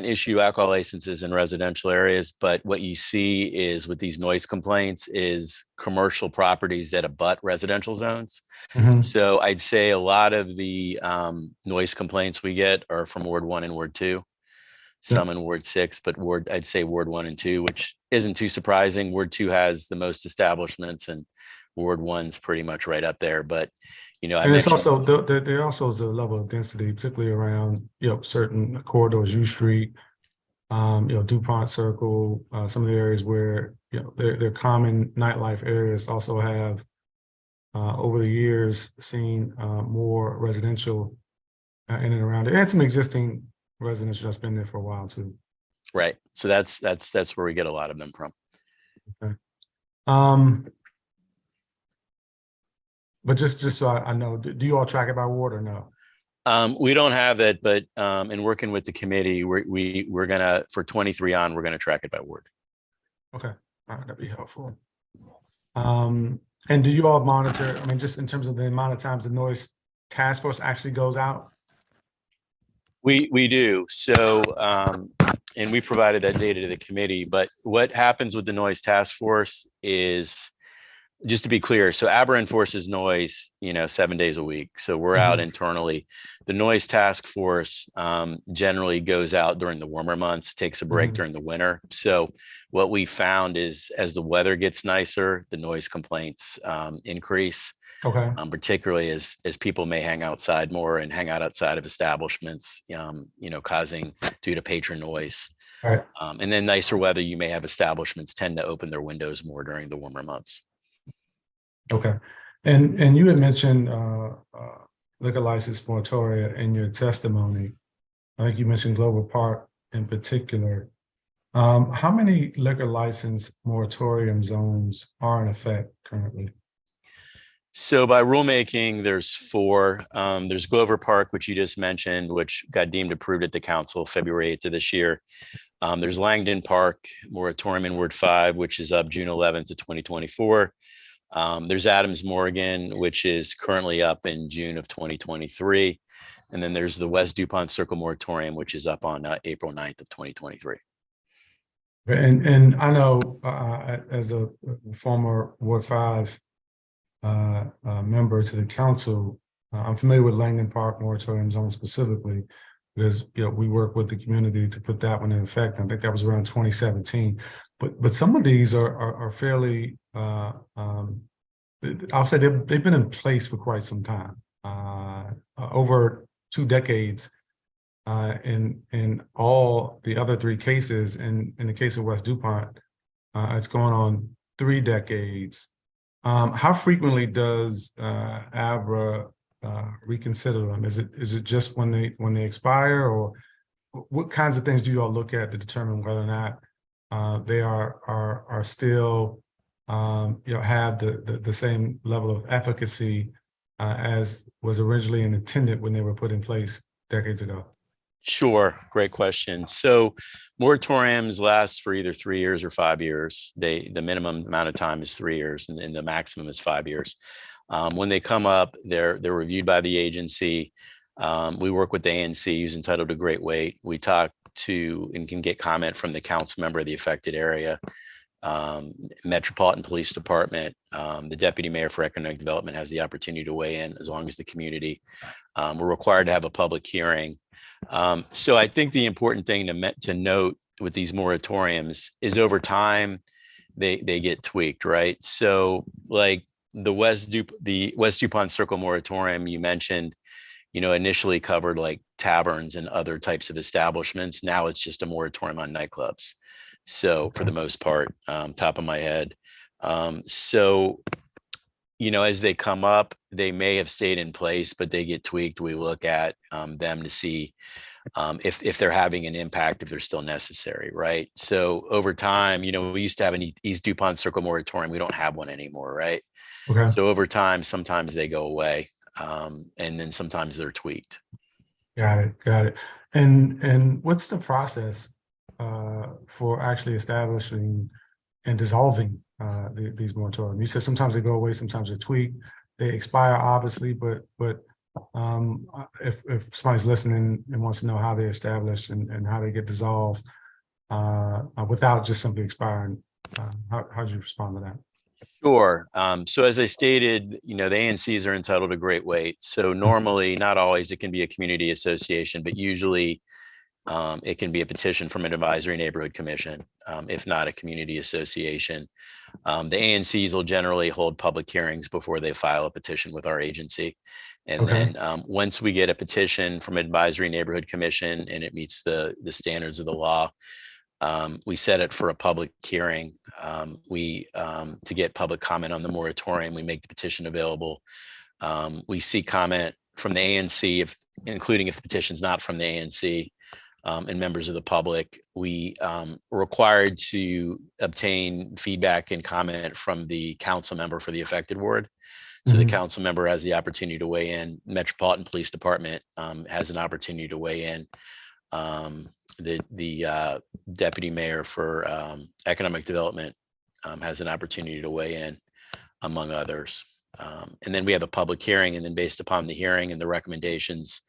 issue alcohol licenses in residential areas, but what you see is with these noise complaints is commercial properties that abut residential zones. So I'd say a lot of the noise complaints we get are from Ward 1 and Ward 2, some in Ward 6, but I'd say Ward 1 and 2, which isn't too surprising. Ward 2 has the most establishments, and Ward 1's pretty much right up there. But and it's also there also is a level of density, particularly around certain corridors, U Street, DuPont Circle, some of the areas where they're common nightlife areas also have over the years seen more residential in and around it, and some existing residential that's been there for a while too. Right. So that's where we get a lot of them from. Okay. But just so I know, do you all track it by ward or no? We don't have it, but in working with the committee, we're gonna, for 23 on, we're gonna track it by ward. Okay, all right, that'd be helpful. And do you all monitor? I mean, just in terms of the amount of times the noise task force actually goes out? We do. So, and we provided that data to the committee, but what happens with the noise task force is, just to be clear, so Abra enforces noise, 7 days a week. So we're out internally. The noise task force generally goes out during the warmer months, takes a break during the winter. So what we found is as the weather gets nicer, the noise complaints increase. Okay. Particularly as people may hang outside more and hang out outside of establishments, causing due to patron noise. All right. And then nicer weather, you may have establishments tend to open their windows more during the warmer months. Okay. And you had mentioned liquor license moratoria in your testimony. I think you mentioned Global Park in particular. How many liquor license moratorium zones are in effect currently? So by rulemaking, there's 4. There's Glover Park, which you just mentioned, which got deemed approved at the council February 8th of this year. There's Langdon Park moratorium in Ward 5, which is up June 11th of 2024. There's Adams Morgan, which is currently up in June of 2023. And then there's the West DuPont Circle moratorium, which is up on April 9th of 2023. And I know as a former Ward 5 member to the council, I'm familiar with Langdon Park moratorium zone specifically because we work with the community to put that one in effect. I think that was around 2017. But some of these are fairly, I'll say they've been in place for quite some time, over 2 decades. In all the other 3 cases, in the case of West DuPont, it's going on 3 decades. How frequently does Abra reconsider them? Is it just when they expire, or what kinds of things do you all look at to determine whether or not they are still have the same level of efficacy as was originally intended when they were put in place decades ago? Sure, great question. So moratoriums last for either 3 years or 5 years. The minimum amount of time is 3 years, and the maximum is 5 years. When they come up, they're reviewed by the agency. We work with the ANC, who's entitled to great weight. We talk to and can get comment from the council member of the affected area, Metropolitan Police Department, the Deputy Mayor for Economic Development has the opportunity to weigh in, as long as the community. We're required to have a public hearing. So I think the important thing to note with these moratoriums is over time, they get tweaked, right? So like the West DuPont Circle moratorium you mentioned, initially covered like taverns and other types of establishments. Now it's just a moratorium on nightclubs. So for the most part, top of my head. So as they come up, they may have stayed in place, but they get tweaked. We look at them to see if they're having an impact, if they're still necessary, right? So over time, we used to have an East DuPont Circle moratorium. We don't have one anymore, right? Okay. So over time, sometimes they go away, and then sometimes they're tweaked. Got it. And what's the process for actually establishing and dissolving these moratoriums? You said sometimes they go away, sometimes they're tweaked. They expire, obviously, but if somebody's listening and wants to know how they're established and how they get dissolved without just simply expiring, how do you respond to that? Sure. So as I stated, the ANCs are entitled to great weight. So normally, not always, it can be a community association, but usually it can be a petition from an advisory neighborhood commission, if not a community association. The ANCs will generally hold public hearings before they file a petition with our agency. And then once we get a petition from advisory neighborhood commission and it meets the standards of the law, we set it for a public hearing. To get public comment on the moratorium, we make the petition available. We seek comment from the ANC, including if the petition's not from the ANC, and members of the public. We are required to obtain feedback and comment from the council member for the affected ward. So the council member has the opportunity to weigh in. Metropolitan Police Department has an opportunity to weigh in. The Deputy Mayor for Economic Development has an opportunity to weigh in, among others. And then we have a public hearing, and then based upon the hearing and the recommendations,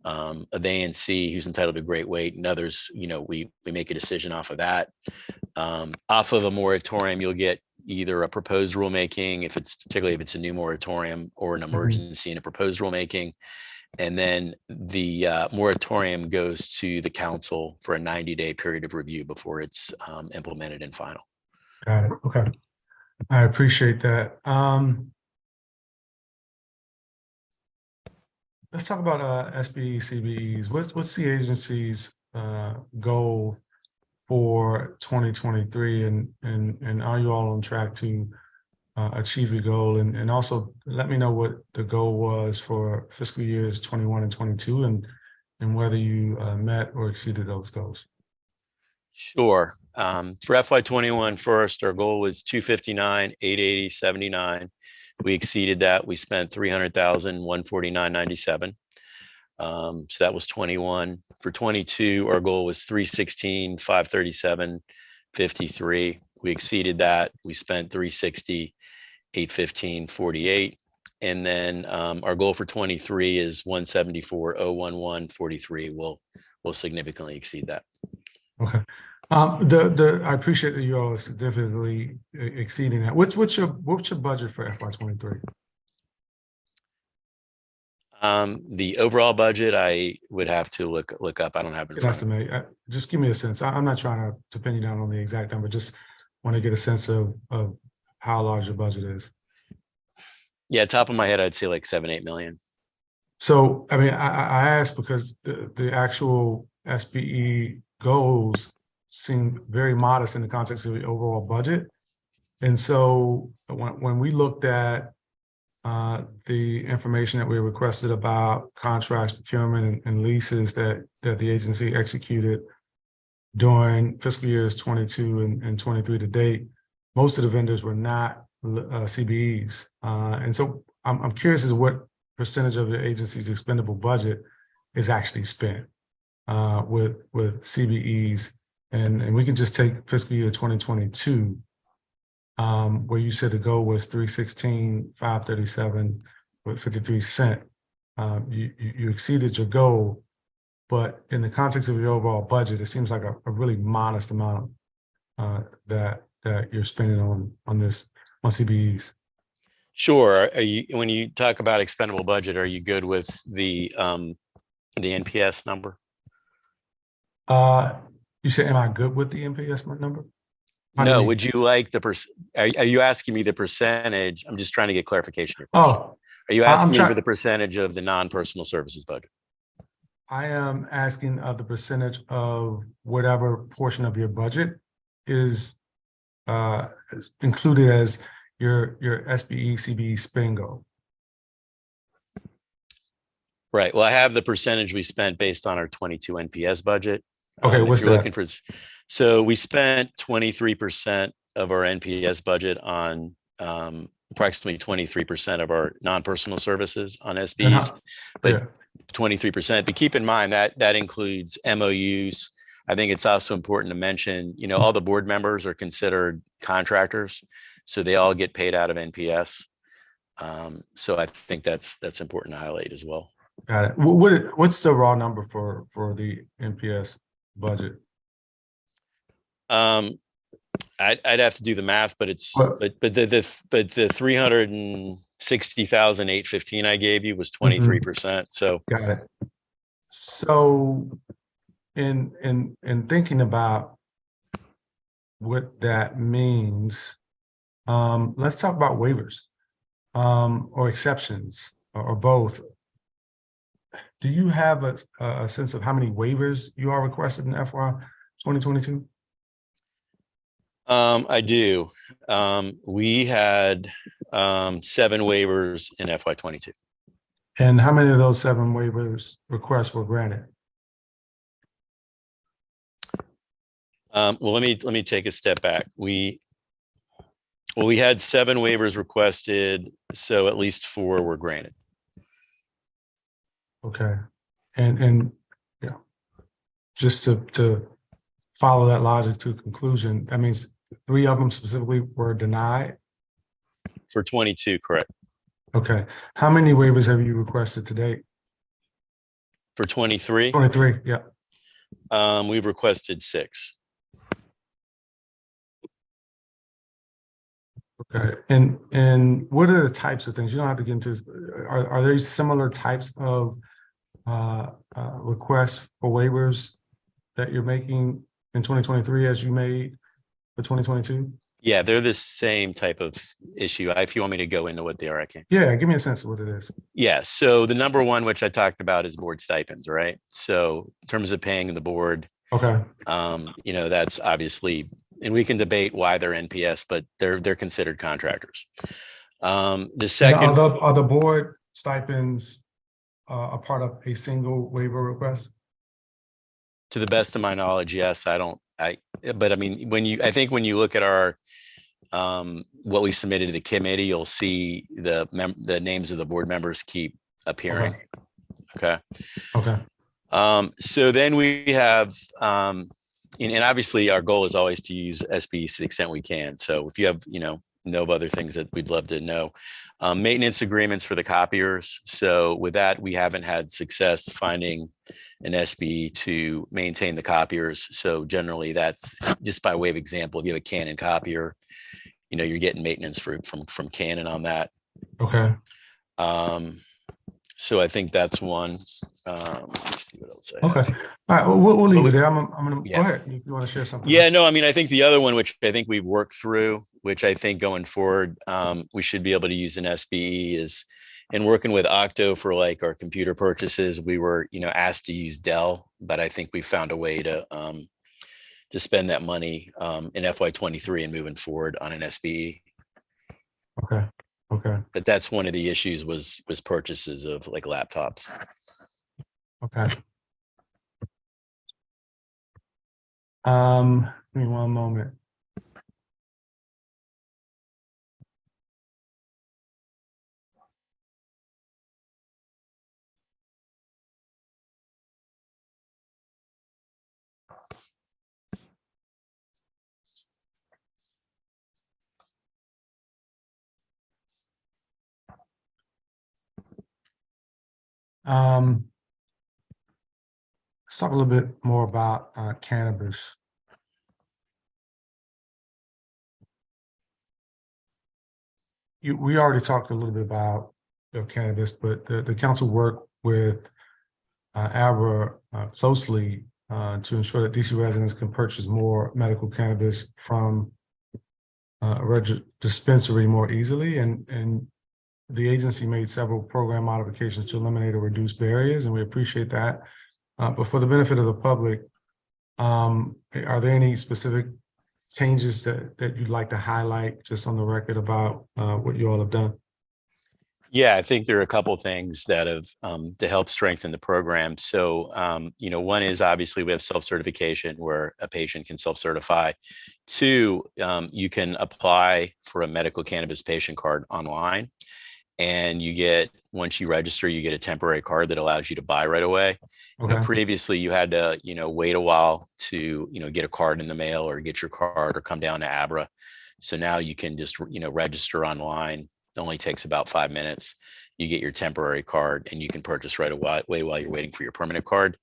of ANC who's entitled to great weight, and others, we make a decision off of that. Off of a moratorium, you'll get either a proposed rulemaking, particularly if it's a new moratorium, or an emergency and a proposed rulemaking. And then the moratorium goes to the council for a 90-day period of review before it's implemented and final. Got it. Okay. I appreciate that. Let's talk about SBE, CBEs. What's the agency's goal for 2023, and are you all on track to achieve your goal? And also let me know what the goal was for fiscal years 21 and 22, and whether you met or exceeded those goals. Sure. For FY21 first, our goal was 259, 880, 79. We exceeded that. We spent 300,000, 149.97. So that was 21. For 22, our goal was 316, 537, 53. We exceeded that. We spent 360, 815, 48. And then our goal for 23 is 174, 011, 43. We'll significantly exceed that. Okay. I appreciate that you all are significantly exceeding that. What's your budget for FY23? The overall budget, I would have to look up. I don't have it in front of me. Estimate. Just give me a sense. I'm not trying to pin you down on the exact number. Just want to get a sense of how large your budget is. Yeah, top of my head, I'd say like 7-8 million. So, I mean, I asked because the actual SBE goals seem very modest in the context of the overall budget. And so when we looked at the information that we requested about contracts, procurement, and leases that the agency executed during fiscal years 22 and 23 to date, most of the vendors were not CBEs. And so I'm curious as to what percentage of the agency's expendable budget is actually spent with CBEs. And we can just take fiscal year 2022, where you said the goal was 316, 537 with 53 cents. You exceeded your goal, but in the context of your overall budget, it seems like a really modest amount that you're spending on CBEs. Sure. When you talk about expendable budget, are you good with the NPS number? You said, am I good with the NPS number? No, would you like are you asking me the percentage? I'm just trying to get clarification of your question. Oh, are you asking me for the percentage of the non-personal services budget? I am asking of the percentage of whatever portion of your budget is included as your SBE, CBE spend goal. Right. Well, I have the percentage we spent based on our 22 NPS budget. Okay, what's that? So we spent 23% of our NPS budget on approximately 23% of our non-personal services on SBEs, but 23%. But keep in mind that includes MOUs. I think it's also important to mention, all the board members are considered contractors, so they all get paid out of NPS. So I think that's important to highlight as well. Got it. What's the raw number for the NPS budget? I'd have to do the math, but it's but the 360,815 I gave you was 23%. So got it. So in thinking about what that means, let's talk about waivers or exceptions or both. Do you have a sense of how many waivers you are requested in FY 2022? I do. We had 7 waivers in FY22. And how many of those 7 waivers requests were granted? Well, let me take a step back. We had 7 waivers requested, so at least 4 were granted. Okay, and just to follow that logic to conclusion, that means 3 of them specifically were denied? For 22, correct. Okay, how many waivers have you requested to date? For 23, 23, yeah. we've requested 6. Okay, and what are the types of things? You don't have to get into this. Are there similar types of requests for waivers that you're making in 2023 as you made for 2022? Yeah, they're the same type of issue. If you want me to go into what they are, I can. Yeah, give me a sense of what it is. Yeah, so the number one, which I talked about, is board stipends, right? So in terms of paying the board, Okay. you know, that's obviously, and we can debate why they're NPS, but they're considered contractors. The And second, are the board stipends a part of a single waiver request? to the best of my knowledge, yes. But I mean, I think when you look at our what we submitted to the committee, you'll see the names of the board members keep appearing. Okay. Okay. So then we have, and obviously our goal is always to use SBs to the extent we can. So if you have, know of other things that we'd love to know. Maintenance agreements for the copiers. So with that, we haven't had success finding an SB to maintain the copiers. So generally that's just by way of example, if you have a Canon copier, you're getting maintenance from Canon on that. Okay. So I think that's one. Let's see what else I have Okay. here. All right. Well, we'll leave it there. I'm gonna Yeah. go ahead. If you want to share something. Yeah, no, I mean, I think the other one, which I think we've worked through, which I think going forward, we should be able to use an SBE is in working with Octo for like our computer purchases. We were, asked to use Dell, but I think we found a way to spend that money in FY23 and moving forward on an SBE. Okay. Okay. But that's one of the issues was purchases of like laptops. Okay. Give me one moment. Let's talk a little bit more about cannabis. We already talked a little bit about cannabis, but the council worked with Abra closely to ensure that DC residents can purchase more medical cannabis from a dispensary more easily, and the agency made several program modifications to eliminate or reduce barriers, and we appreciate that. But for the benefit of the public, are there any specific changes that you'd like to highlight just on the record about what you all have done? Yeah, I think there are a couple of things that have to help strengthen the program. So, one is obviously we have self-certification where a patient can self-certify. 2, you can apply for a medical cannabis patient card online, and once you register, you get a temporary card that allows you to buy right away. Okay. Previously you had to, wait a while to, get a card in the mail or get your card or come down to Abra. So now you can just, register online. It only takes about 5 minutes. You get your temporary card and you can purchase right away while you're waiting for your permanent card.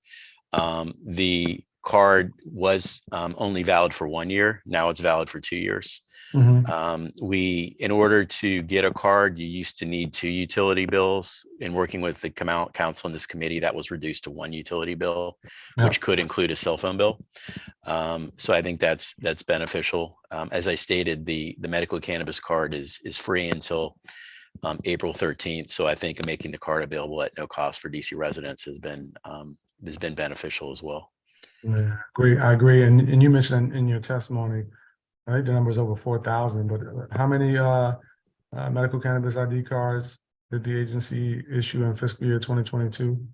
The card was only valid for 1 year. Now it's valid for 2 years. In order to get a card, you used to need 2 utility bills. In working with the council in this committee, that was reduced to 1 utility bill, which could include a cell phone bill. So I think that's beneficial. As I stated, the medical cannabis card is free until April 13th. So I think making the card available at no cost for DC residents has been beneficial as well. Yeah, I agree. And you mentioned in your testimony, I think the number is over 4,000, but how many medical cannabis ID cards did the agency issue in fiscal year 2022?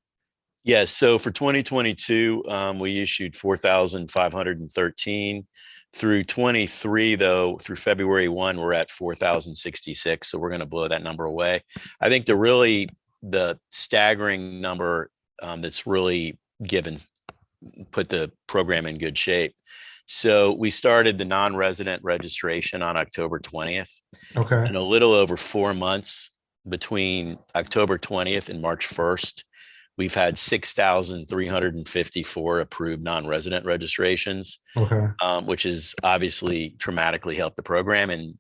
Yes, so for 2022, we issued 4,513. Through 23, though, through February 1, we're at 4,066. So we're going to blow that number away. I think the staggering number that's really put the program in good shape. So we started the non-resident registration on October 20th. Okay. And a little over 4 months between October 20th and March 1st, we've had 6,354 approved non-resident registrations, Okay. which has obviously dramatically helped the program and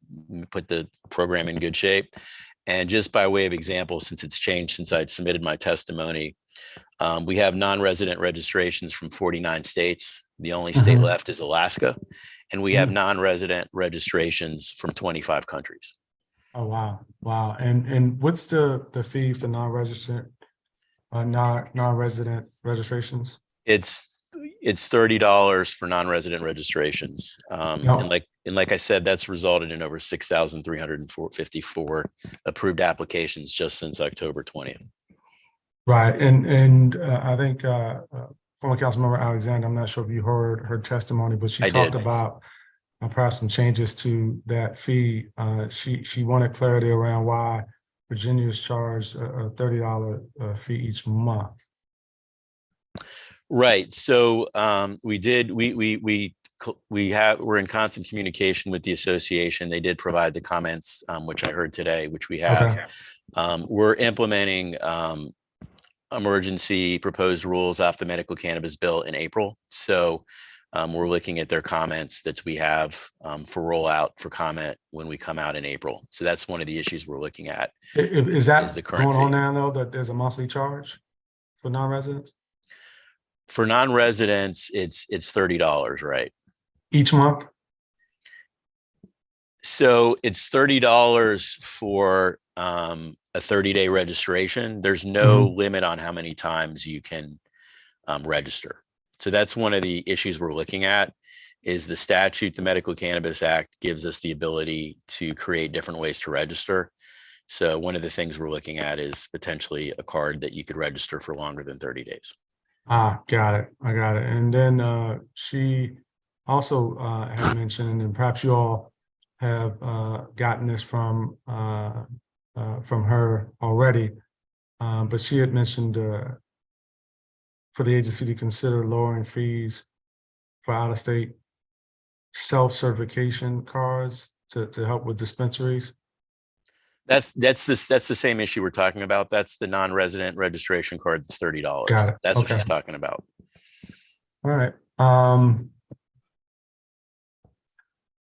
put the program in good shape. And just by way of example, since it's changed since I'd submitted my testimony, we have non-resident registrations from 49 states. The only state left is Alaska. And we have non-resident registrations from 25 countries. Oh, wow. Wow. And what's the fee for non-registered, non-resident registrations? It's $30 for non-resident registrations. And like I said, that's resulted in over 6,354 approved applications just since October 20th. Right. And I think former Councilmember Alexander, I'm not sure if you heard her testimony, but she talked about perhaps some changes to that fee. She wanted clarity around why Virginia is charged a $30 fee each month. Right. So we're in constant communication with the association. They did provide the comments, which I heard today, which we have. Okay. We're implementing emergency proposed rules off the medical cannabis bill in April. So we're looking at their comments that we have for rollout for comment when we come out in April. So that's one of the issues we're looking at. Is that the current going on fee. now, though, that there's a monthly charge for non-residents? For non-residents, it's $30, right? Each month? So it's $30 for a 30-day registration. There's no limit on how many times you can register. So that's one of the issues we're looking at is the statute, the Medical Cannabis Act gives us the ability to create different ways to register. So one of the things we're looking at is potentially a card that you could register for longer than 30 days. Ah, got it. I got it. And then she also had mentioned, and perhaps you all have gotten this from her already, but she had mentioned for the agency to consider lowering fees for out-of-state self-certification cards to help with dispensaries. That's the same issue we're talking about. That's the non-resident registration card. That's $30. Got it. That's what Okay. she's talking about. All right.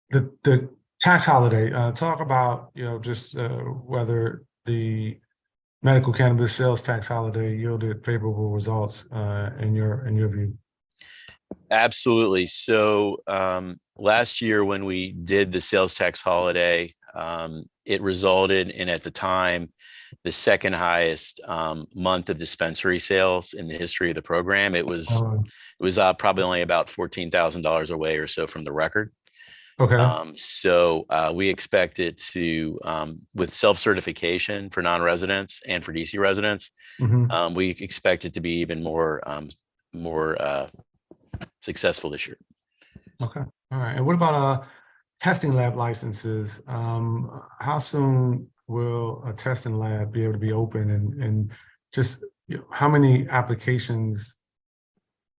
The tax holiday, talk about, just whether the medical cannabis sales tax holiday yielded favorable results in your view. Absolutely. So last year when we did the sales tax holiday, it resulted in, at the time, the second highest month of dispensary sales in the history of the program. It was probably only about $14,000 away or so from the record. Okay. So we expect it to, with self-certification for non-residents and for DC residents, we expect it to be even more successful this year. Okay. All right. And what about testing lab licenses? How soon will a testing lab be able to be open, and just how many applications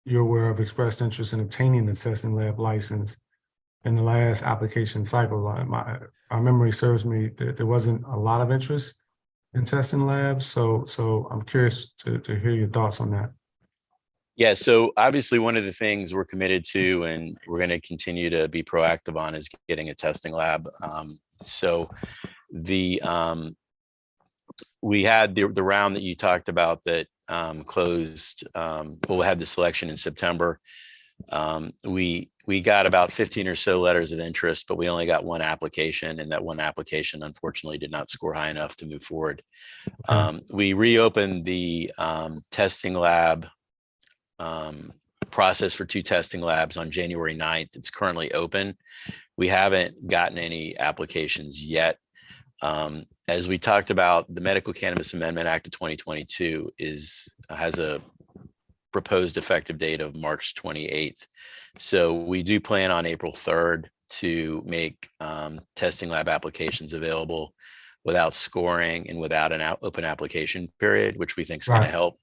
you're aware of expressed interest in obtaining the testing lab license in the last application cycle? Our memory serves me that there wasn't a lot of interest in testing labs. So I'm curious to hear your thoughts on that. Yeah, so obviously one of the things we're committed to and we're going to continue to be proactive on is getting a testing lab. So we had the round that you talked about that closed. Well, we had the selection in September. We got about 15 or so letters of interest, but we only got one application, and that one application unfortunately did not score high enough to move forward. We reopened the testing lab process for 2 testing labs on January 9th. It's currently open. We haven't gotten any applications yet. As we talked about, the Medical Cannabis Amendment Act of 2022 has a proposed effective date of March 28th. So we do plan on April 3rd to make testing lab applications available without scoring and without an open application period, which we think is going to help.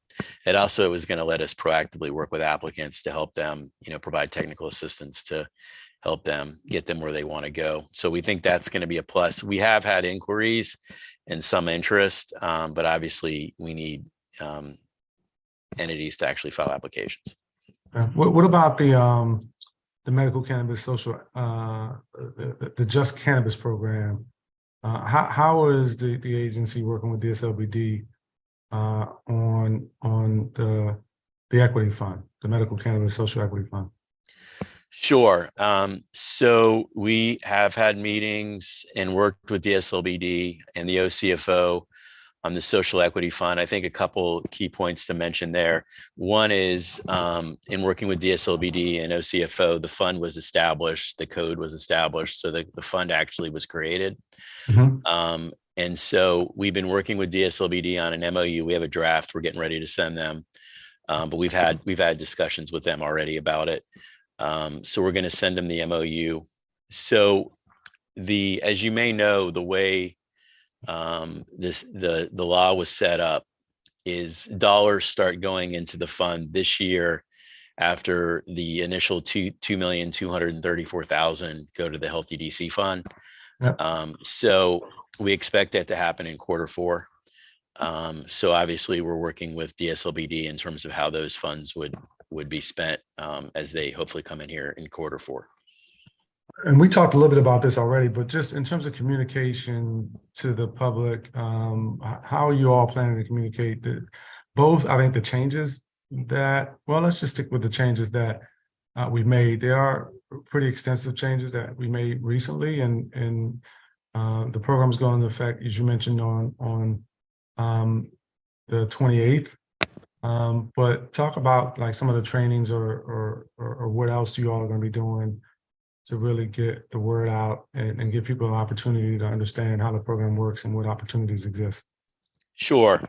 It also is going to let us proactively work with applicants to help them, provide technical assistance to help them get them where they want to go. So we think that's going to be a plus. We have had inquiries and some interest, but obviously we need entities to actually file applications. What about the medical cannabis social, the Just Cannabis program? How is the agency working with DSLBD on the equity fund, the medical cannabis social equity fund? Sure. So we have had meetings and worked with DSLBD and the OCFO on the social equity fund. I think a couple key points to mention there. One is in working with DSLBD and OCFO, the fund was established, the code was established, so the fund actually was created. And so we've been working with DSLBD on an MOU. We have a draft we're getting ready to send them, but we've had discussions with them already about it. So we're going to send them the MOU. So as you may know, the way the law was set up is dollars start going into the fund this year after the initial $2,234,000 go to the Healthy DC fund. So we expect that to happen in Q4. So obviously we're working with DSLBD in terms of how those funds would be spent as they hopefully come in here in Q4. And we talked a little bit about this already, but just in terms of communication to the public, how are you all planning to communicate both? I think the changes let's just stick with the changes that we've made. There are pretty extensive changes that we made recently, and the program is going into effect, as you mentioned, on the 28th. But talk about like some of the trainings or what else you all are going to be doing to really get the word out and give people an opportunity to understand how the program works and what opportunities exist. Sure.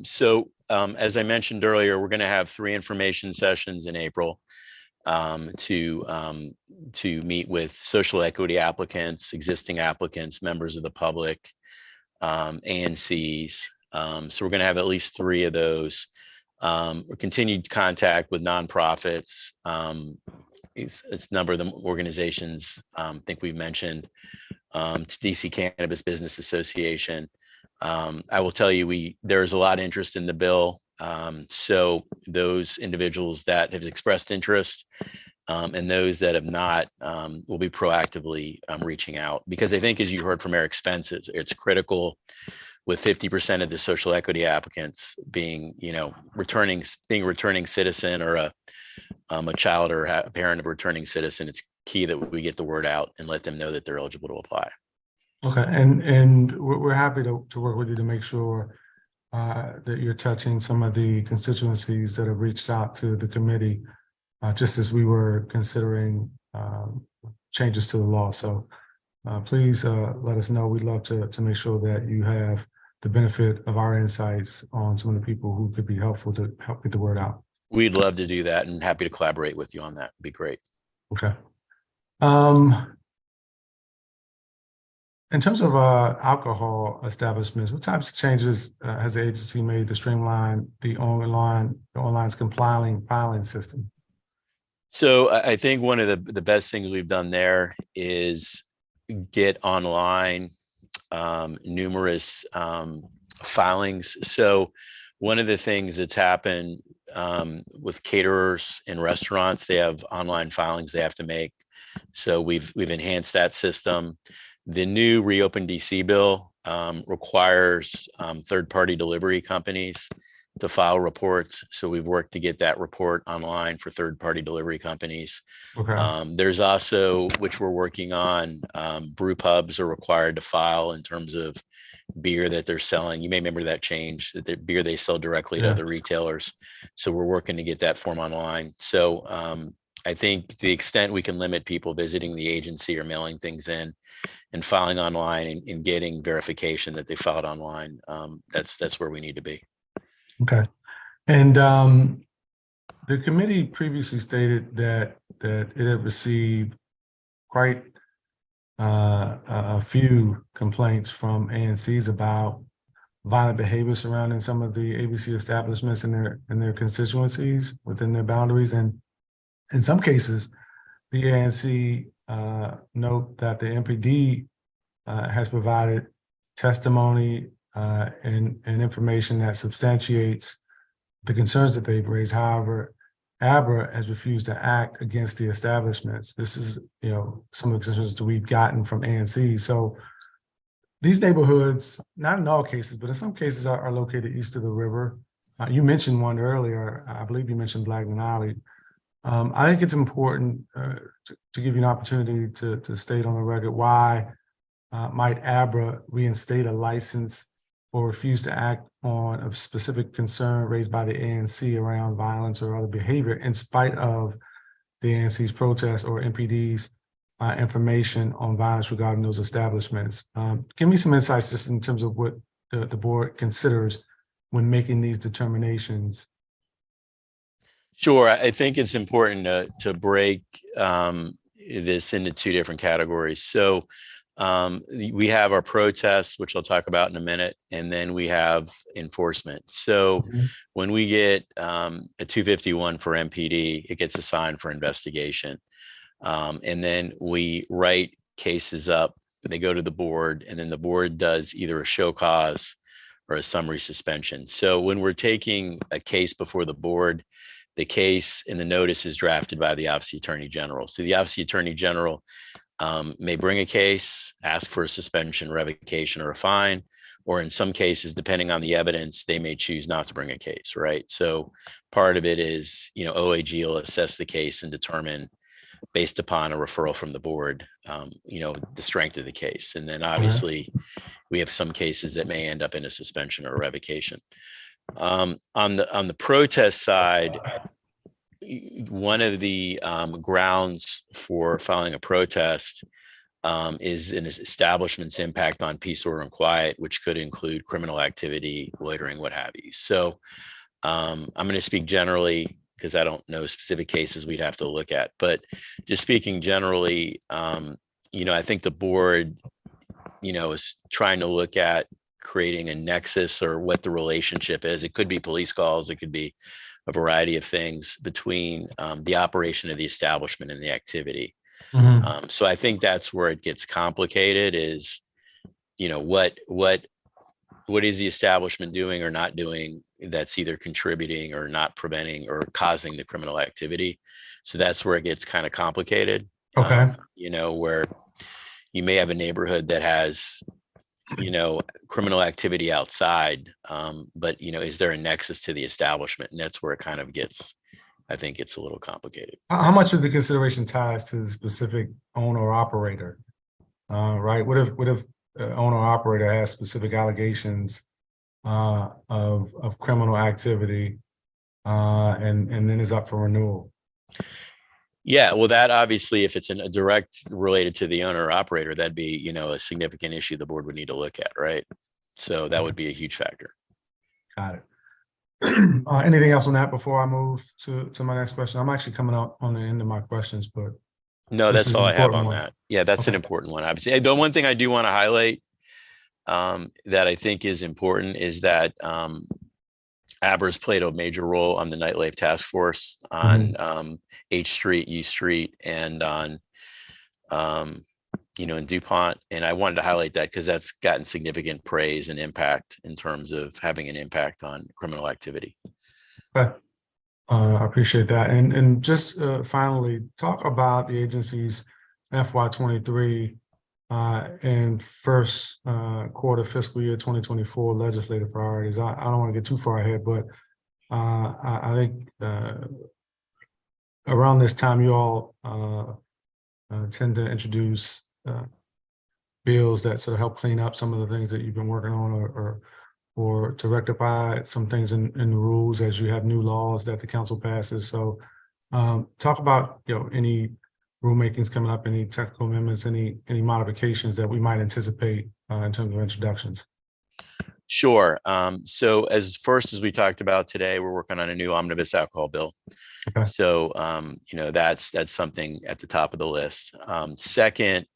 So as I mentioned earlier, we're going to have 3 information sessions in April to meet with social equity applicants, existing applicants, members of the public, ANCs. So we're going to have at least 3 of those. We're continued contact with nonprofits. It's a number of the organizations I think we've mentioned, DC Cannabis Business Association. I will tell you, there's a lot of interest in the bill. So those individuals that have expressed interest and those that have not will be proactively reaching out, because I think, as you heard from Eric Spence, it's critical with 50% of the social equity applicants being returning citizen or a child or a parent of a returning citizen. It's key that we get the word out and let them know that they're eligible to apply. Okay, and we're happy to work with you to make sure that you're touching some of the constituencies that have reached out to the committee, just as we were considering changes to the law. So please let us know. We'd love to make sure that you have the benefit of our insights on some of the people who could be helpful to help get the word out. We'd love to do that and happy to collaborate with you on that. It'd be great. Okay. In terms of alcohol establishments, what types of changes has the agency made to streamline the online's filing system? So I think one of the best things we've done there is get online numerous filings. So one of the things that's happened with caterers and restaurants, they have online filings they have to make. So we've enhanced that system. The new Reopen DC bill requires third-party delivery companies to file reports. So we've worked to get that report online for third-party delivery companies. Okay. There's also, which we're working on, brew pubs are required to file in terms of beer that they're selling. You may remember that change, that the beer they sell directly to other retailers. So we're working to get that form online. So I think to the extent we can limit people visiting the agency or mailing things in and filing online and getting verification that they filed online, that's where we need to be. Okay. And the committee previously stated that it had received quite a few complaints from ANCs about violent behavior surrounding some of the ABC establishments in their constituencies within their boundaries. And in some cases, the ANC note that the MPD has provided testimony and information that substantiates the concerns that they've raised. However, Abra has refused to act against the establishments. This is, some of the concerns that we've gotten from ANC. So these neighborhoods, not in all cases, but in some cases are located east of the river. You mentioned one earlier. I believe you mentioned Blackman Alley. I think it's important to give you an opportunity to state on the record why might Abra reinstate a license or refuse to act on a specific concern raised by the ANC around violence or other behavior in spite of the ANC's protests or MPD's information on violence regarding those establishments. Give me some insights just in terms of what the board considers when making these determinations. Sure. I think it's important to break this into two different categories. So we have our protests, which I'll talk about in a minute, and then we have enforcement. So when we get a 251 for MPD, it gets assigned for investigation. And then we write cases up, they go to the board, and then the board does either a show cause or a summary suspension. So when we're taking a case before the board, the case and the notice is drafted by the Office of the Attorney General. So the Office of the Attorney General may bring a case, ask for a suspension, revocation, or a fine, or in some cases, depending on the evidence, they may choose not to bring a case, right? So part of it is, OAG will assess the case and determine, based upon a referral from the board, the strength of the case. And then obviously we have some cases that may end up in a suspension or a revocation. On the protest side, one of the grounds for filing a protest is an establishment's impact on peace, order, and quiet, which could include criminal activity, loitering, what have you. So I'm going to speak generally because I don't know specific cases we'd have to look at, but just speaking generally, I think the board, is trying to look at creating a nexus or what the relationship is. It could be police calls, it could be a variety of things between the operation of the establishment and the activity. So I think that's where it gets complicated is, what is the establishment doing or not doing that's either contributing or not preventing or causing the criminal activity. So that's where it gets kind of complicated. Okay. Where you may have a neighborhood that has, criminal activity outside, but, is there a nexus to the establishment? And that's where it kind of gets, I think it's a little complicated. How much of the consideration ties to the specific owner or operator? Right? What if the owner or operator has specific allegations of criminal activity and then is up for renewal? Yeah, well, that obviously, if it's a direct related to the owner or operator, that'd be, a significant issue the board would need to look at, right? So that would be a huge factor. Got it. Anything else on that before I move to my next question? I'm actually coming up on the end of my questions, but no, that's all I have on one. that. Yeah, that's an important one. Obviously, the one thing I do want to highlight that I think is important is that Abra's played a major role on the nightlife task force on H Street, U Street, and on, in DuPont. And I wanted to highlight that because that's gotten significant praise and impact in terms of having an impact on criminal activity. Okay. I appreciate that. And just finally, talk about the agency's FY23 and first quarter fiscal year 2024 legislative priorities. I don't want to get too far ahead, but I think around this time, you all tend to introduce bills that sort of help clean up some of the things that you've been working on or to rectify some things in the rules as you have new laws that the council passes. So talk about, any rulemakings coming up, any technical amendments, any modifications that we might anticipate in terms of introductions. Sure. So as we talked about today, we're working on a new omnibus alcohol bill. Okay. So, that's something at the top of the list. Second,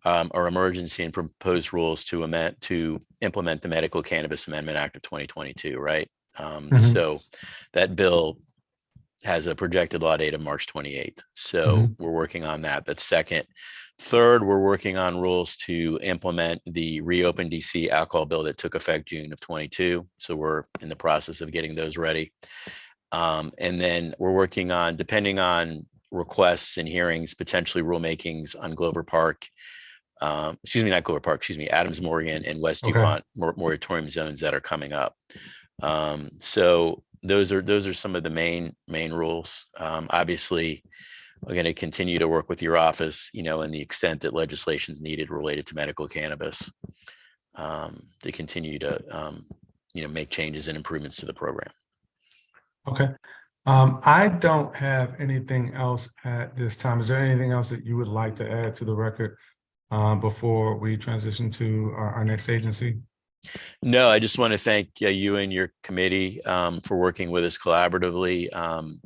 our emergency and proposed rules to implement the Medical Cannabis Amendment Act of 2022, right? So that bill has a projected law date of March 28th. So we're working on that. That's second. Third, we're working on rules to implement the reopened DC alcohol bill that took effect June of 22. So we're in the process of getting those ready. And then we're working on, depending on requests and hearings, potentially rulemakings on Glover Park, excuse me, not Glover Park, excuse me, Adams Morgan and West Okay. DuPont moratorium zones that are coming up. So those are some of the main rules. Obviously, we're going to continue to work with your office, you know, in the extent that legislation is needed related to medical cannabis, to continue to, you know, make changes and improvements to the program. Okay. I don't have anything else at this time. Is there anything else that you would like to add to the record before we transition to our next agency? No, I just want to thank you and your committee for working with us collaboratively.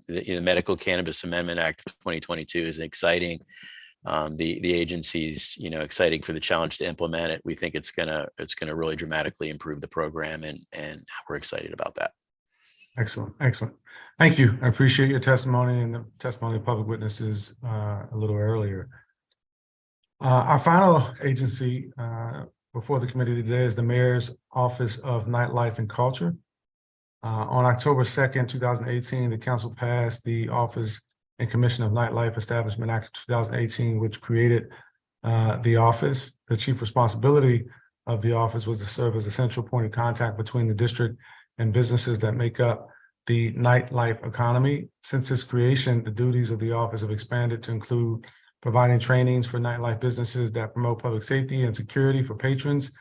The Medical Cannabis Amendment Act of 2022 is exciting. The agency's, you know, exciting for the challenge to implement it. We think it's gonna really dramatically improve the program, and we're excited about that. Excellent, excellent. Thank you. I appreciate your testimony and the testimony of public witnesses a little earlier. Our final agency before the committee today is the Mayor's Office of Nightlife and Culture. On October 2nd, 2018, the council passed the Office and Commission of Nightlife Establishment Act of 2018, which created the office. The chief responsibility of the office was to serve as a central point of contact between the district and businesses that make up the nightlife economy. Since its creation, the duties of the office have expanded to include providing trainings for nightlife businesses that promote public safety and security for patrons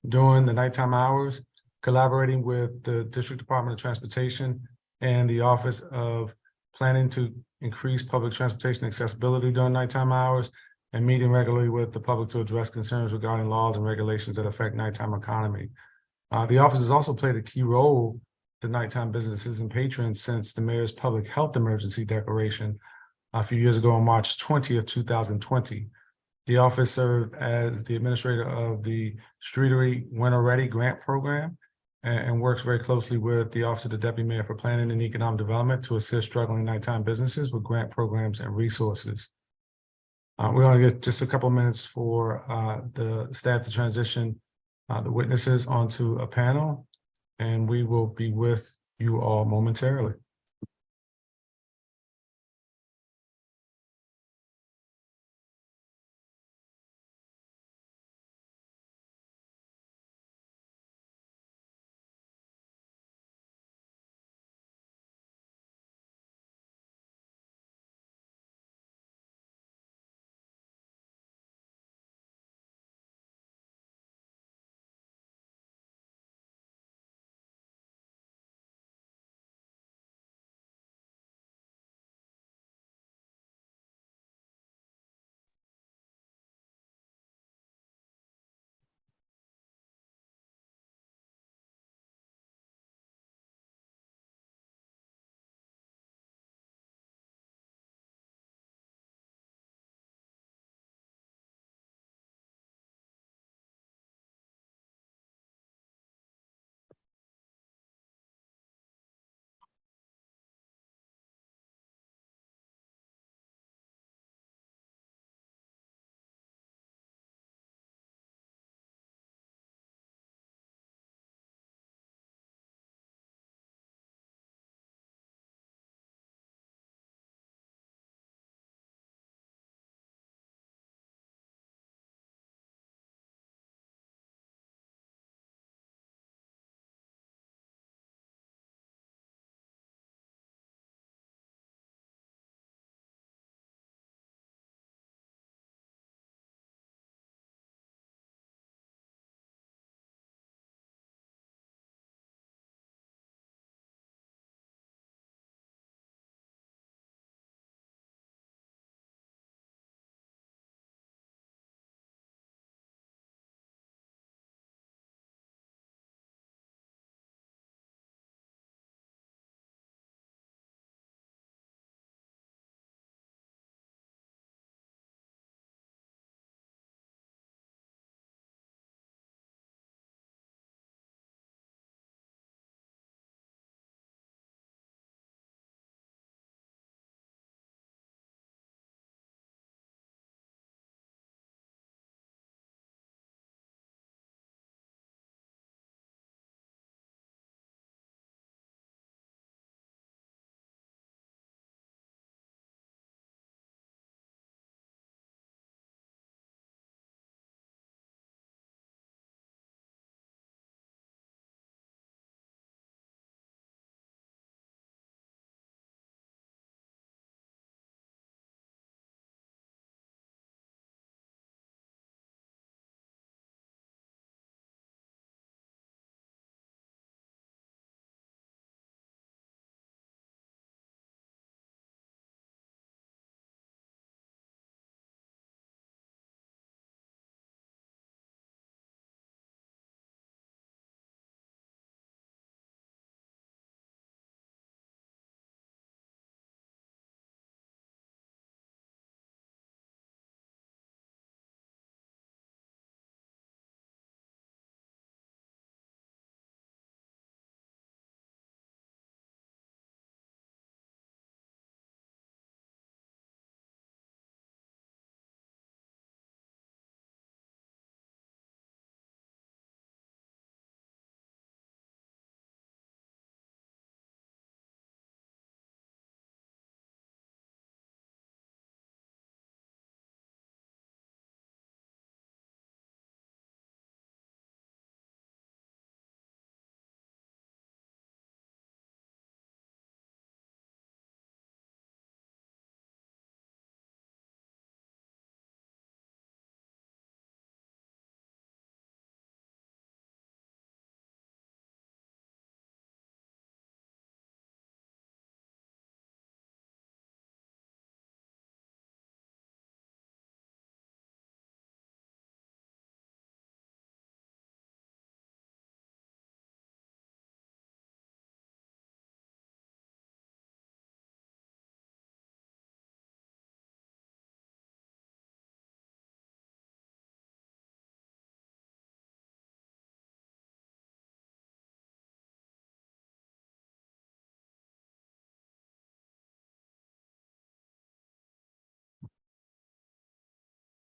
during the nighttime hours, collaborating with the District Department of Transportation and the Office of Planning to increase public transportation accessibility during nighttime hours, and meeting regularly with the public to address concerns regarding laws and regulations that affect nighttime economy. The office has also played a key role to nighttime businesses and patrons since the mayor's public health emergency declaration a few years ago on March 20th, 2020. The office served as the administrator of the Streetery Winter Ready grant program and works very closely with the Office of the Deputy Mayor for Planning and Economic Development to assist struggling nighttime businesses with grant programs and resources. We're going to get just a couple of minutes for the staff to transition the witnesses onto a panel, and we will be with you all momentarily.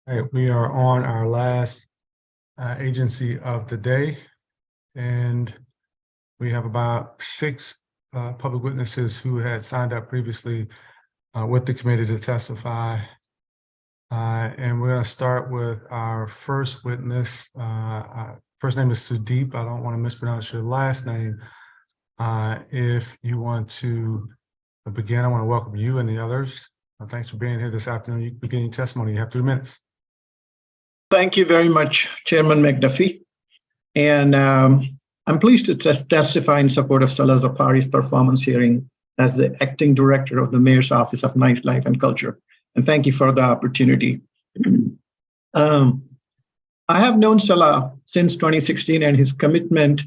All right, we are on our last agency of the day, and we have about 6 public witnesses who had signed up previously with the committee to testify. And we're going to start with our first witness. First name is Sudeep. I don't want to mispronounce your last name. If you want to begin, I want to welcome you and the others. Thanks for being here this afternoon. You can begin your testimony. You have 3 minutes. Thank you very much, Chairman McDuffie. And I'm pleased to testify in support of Salah Zafari's performance hearing as the acting director of the Mayor's Office of Nightlife and Culture. And thank you for the opportunity. I have known Salah since 2016, and his commitment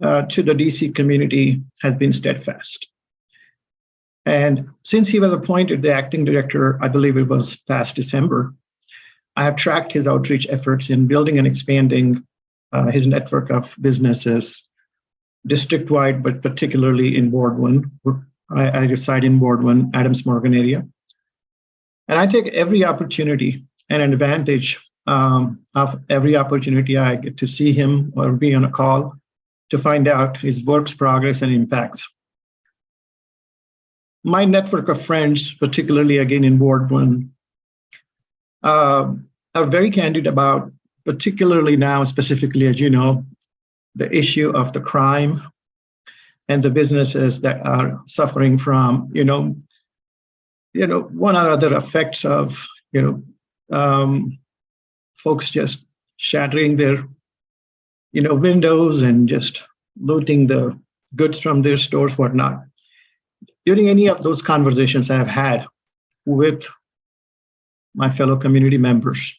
to the DC community has been steadfast. And since he was appointed the acting director, I believe it was past December, I have tracked his outreach efforts in building and expanding his network of businesses district-wide, but particularly in Ward 1. I reside in Ward 1, Adams Morgan area. And I take every opportunity and an advantage of every opportunity I get to see him or be on a call to find out his work's progress and impacts. My network of friends, particularly again in Ward 1, are very candid about, particularly now, specifically, as you know, the issue of the crime and the businesses that are suffering from, one or other effects of, folks just shattering their, windows and just looting the goods from their stores, whatnot. During any of those conversations I have had with my fellow community members,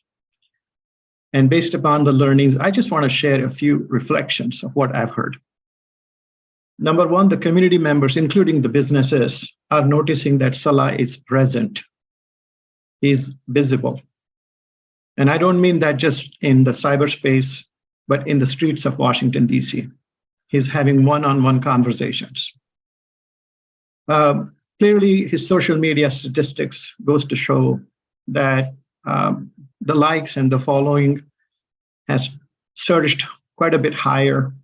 and based upon the learnings, I just want to share a few reflections of what I've heard. Number one, the community members, including the businesses, are noticing that Salah is present. He's visible. And I don't mean that just in the cyberspace, but in the streets of Washington, D.C. He's having one-on-one conversations. Clearly, his social media statistics goes to show that the likes and the following has surged quite a bit higher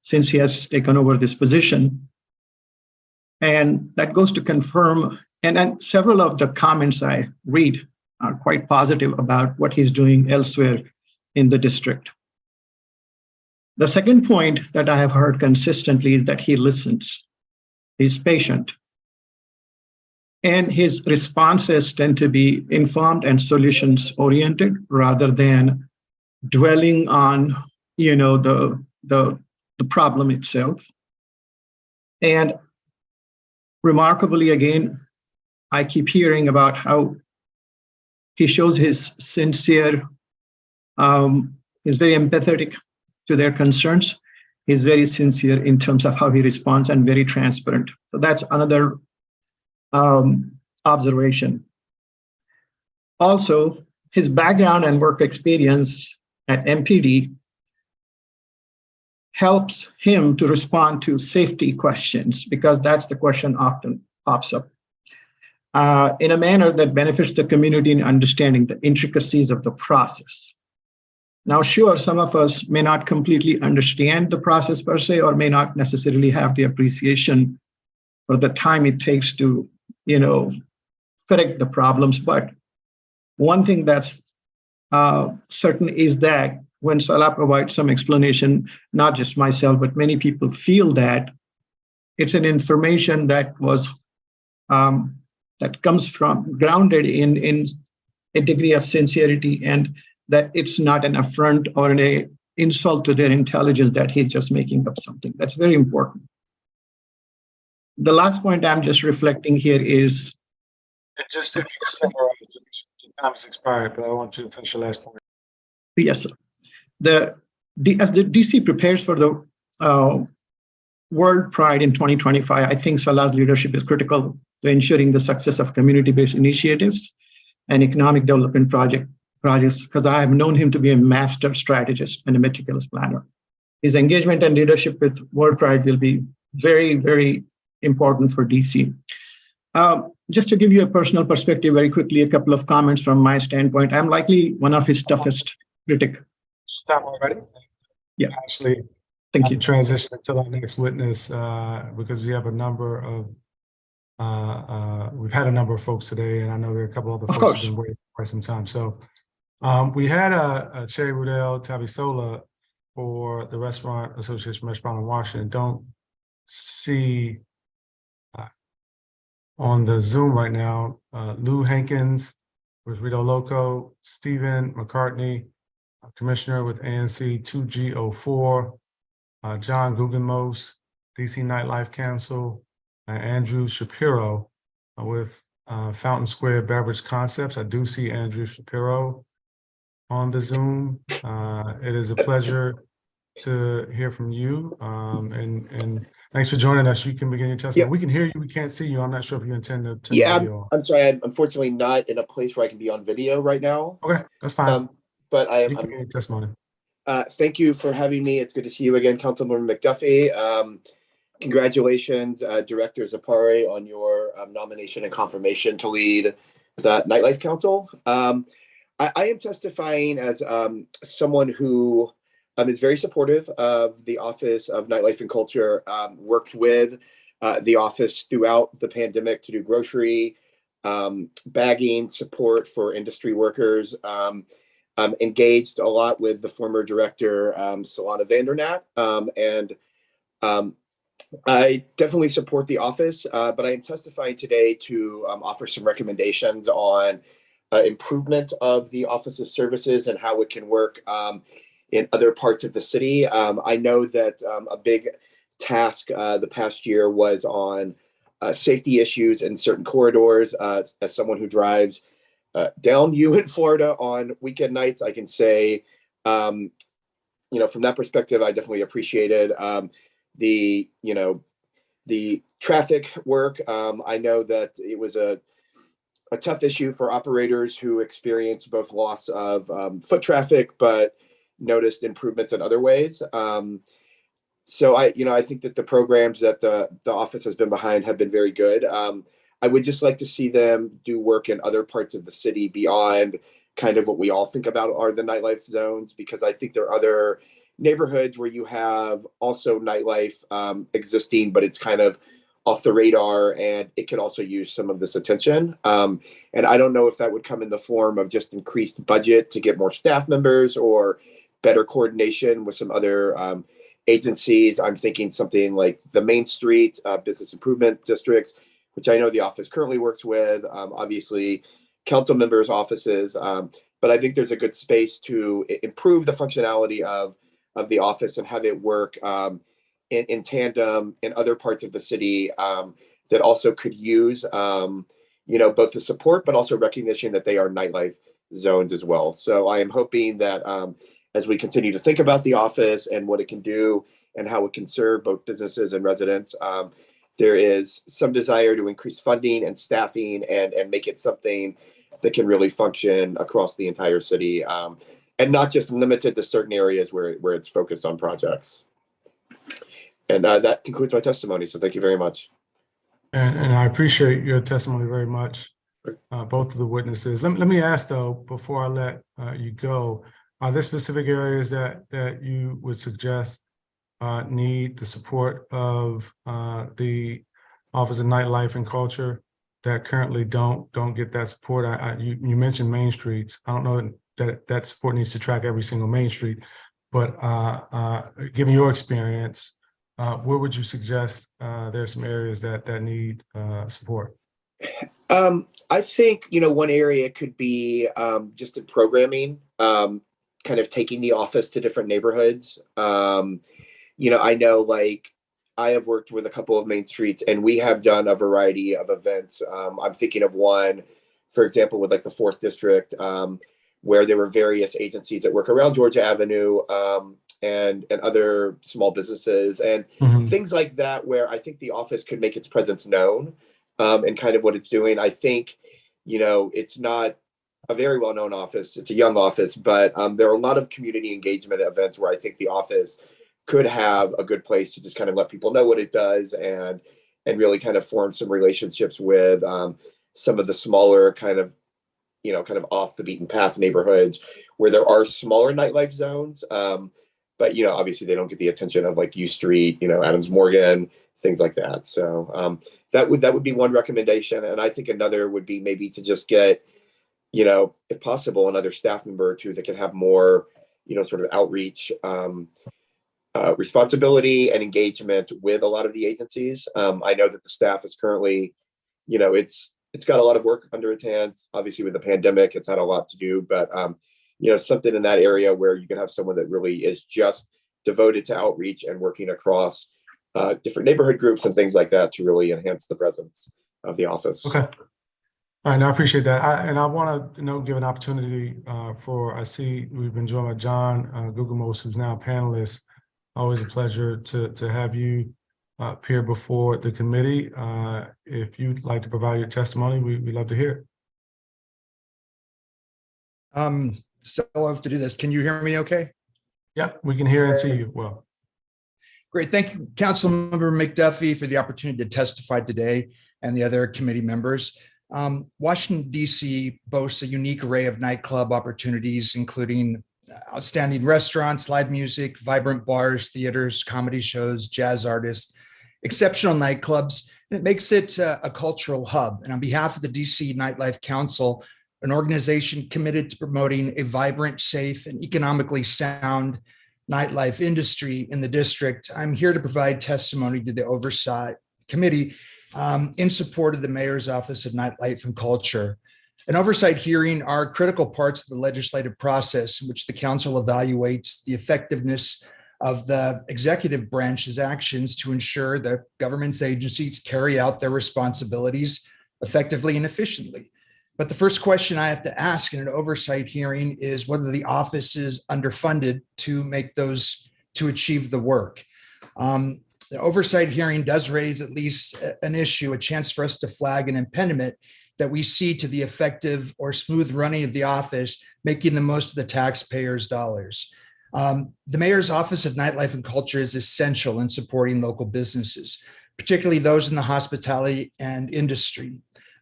since he has taken over this position. And that goes to confirm, and then several of the comments I read are quite positive about what he's doing elsewhere in the district. The second point that I have heard consistently is that he listens. He's patient. And his responses tend to be informed and solutions oriented rather than dwelling on, the problem itself. And remarkably, again, I keep hearing about how he shows his sincere, he's very empathetic to their concerns. He's very sincere in terms of how he responds and very transparent. So that's another observation. Also, his background and work experience at MPD helps him to respond to safety questions, because that's the question often pops up, in a manner that benefits the community in understanding the intricacies of the process. Now, sure, some of us may not completely understand the process per se, or may not necessarily have the appreciation for the time it takes to, correct the problems. But one thing that's certain is that when Salah provides some explanation, not just myself, but many people feel that it's an information that was that comes from grounded in a degree of sincerity, and that it's not an affront or an insult to their intelligence that he's just making up something. That's very important. The last point I'm just reflecting here is, just to summarize, the time has expired, but I want you to finish your last point. Yes, sir. As the DC prepares for the World Pride in 2025, I think Salah's leadership is critical to ensuring the success of community-based initiatives and economic development projects, because I have known him to be a master strategist and a meticulous planner. His engagement and leadership with World Pride will be very, very important for DC. Just to give you a personal perspective very quickly, a couple of comments from my standpoint. I'm likely one of his toughest critic. Stop already. Yeah. Actually, thank you. Transition to our next witness because we have a number of we've had a number of folks today, and I know there are a couple other folks who've been waiting for quite some time. So we had a Cherry Rudell Tavisola for the Restaurant Association of Metropolitan Washington. Don't see on the Zoom right now, Lou Hankins with Rito Loco, Stephen McCartney, Commissioner with ANC 2G04, John Guggenmose, DC Nightlife Council, Andrew Shapiro with Fountain Square Beverage Concepts. I do see Andrew Shapiro on the Zoom. It is a pleasure to hear from you, and thanks for joining us. You can begin your testimony. Yep. We can hear you, we can't see you. I'm not sure if you intend to turn Yeah, the video on. I'm sorry. I'm unfortunately not in a place where I can be on video right now. Okay, that's fine. But I am. You can begin your testimony. Thank you for having me. It's good to see you again, Councilmember McDuffie. Congratulations, Director Zapari, on your nomination and confirmation to lead the Nightlife Council. I am testifying as someone who is very supportive of the Office of Nightlife and Culture, worked with the office throughout the pandemic to do grocery, bagging, support for industry workers, engaged a lot with the former director, Solana Vandernat, and I definitely support the office, but I am testifying today to offer some recommendations on improvement of the office's services and how it can work in other parts of the city. I know that a big task the past year was on safety issues in certain corridors. As someone who drives down you in Florida on weekend nights, I can say, from that perspective, I definitely appreciated the traffic work. I know that it was a tough issue for operators who experienced both loss of foot traffic, but noticed improvements in other ways. So I think that the programs that the office has been behind have been very good. I would just like to see them do work in other parts of the city beyond kind of what we all think about are the nightlife zones, because I think there are other neighborhoods where you have also nightlife existing, but it's kind of off the radar, and it could also use some of this attention. And I don't know if that would come in the form of just increased budget to get more staff members or better coordination with some other agencies. I'm thinking something like the Main Street Business Improvement Districts, which I know the office currently works with, obviously council members' offices. But I think there's a good space to improve the functionality of the office and have it work in tandem in other parts of the city that also could use, both the support, but also recognition that they are nightlife zones as well. So I am hoping that as we continue to think about the office and what it can do and how it can serve both businesses and residents, there is some desire to increase funding and staffing and make it something that can really function across the entire city, and not just limited to certain areas where it's focused on projects. And that concludes my testimony. So thank you very much. And I appreciate your testimony very much, both of the witnesses. Let me ask though, before I let you go, are there specific areas that you would suggest need the support of the Office of Nightlife and Culture that currently don't get that support? You mentioned Main Streets. I don't know that support needs to track every single Main Street, but given your experience, where would you suggest there are some areas that need support? I think, one area could be just in programming, kind of taking the office to different neighborhoods. I know, like, I have worked with a couple of Main Streets, and we have done a variety of events. I'm thinking of one, for example, with like the 4th District, where there were various agencies that work around Georgia Avenue, and other small businesses and things like that, where I think the office could make its presence known, and kind of what it's doing. I think, it's not a very well-known office. It's a young office, but there are a lot of community engagement events where I think the office could have a good place to just kind of let people know what it does and and really kind of form some relationships with some of the smaller kind of off the beaten path neighborhoods where there are smaller nightlife zones. But obviously they don't get the attention of like U Street, Adams Morgan, things like that. So that would be one recommendation. And I think another would be maybe to just get, if possible, another staff member or two that can have more, sort of outreach responsibility and engagement with a lot of the agencies. I know that the staff is currently, it's got a lot of work under its hands. Obviously with the pandemic, it's had a lot to do, but something in that area where you can have someone that really is just devoted to outreach and working across different neighborhood groups and things like that to really enhance the presence of the office. Okay. All right, no, I appreciate that. I want to give an opportunity I see we've been joined by John Guggemos, who's now a panelist. Always a pleasure to have you appear before the committee. If you'd like to provide your testimony, we'd love to hear it. Still have to do this. Can you hear me okay? Yep, we can hear and see you well. Great. Thank you, Councilmember McDuffie, for the opportunity to testify today and the other committee members. Washington, D.C. boasts a unique array of nightclub opportunities, including outstanding restaurants, live music, vibrant bars, theaters, comedy shows, jazz artists, exceptional nightclubs. And it makes it a cultural hub. And on behalf of the D.C. Nightlife Council, an organization committed to promoting a vibrant, safe, and economically sound nightlife industry in the district, I'm here to provide testimony to the Oversight Committee in support of the Mayor's Office of Nightlife and Culture. An oversight hearing are critical parts of the legislative process in which the council evaluates the effectiveness of the executive branch's actions to ensure that government's agencies carry out their responsibilities effectively and efficiently. But the first question I have to ask in an oversight hearing is whether the office is underfunded to achieve the work. The oversight hearing does raise at least an issue, a chance for us to flag an impediment that we see to the effective or smooth running of the office, making the most of the taxpayers' dollars. The Mayor's Office of Nightlife and Culture is essential in supporting local businesses, particularly those in the hospitality and industry.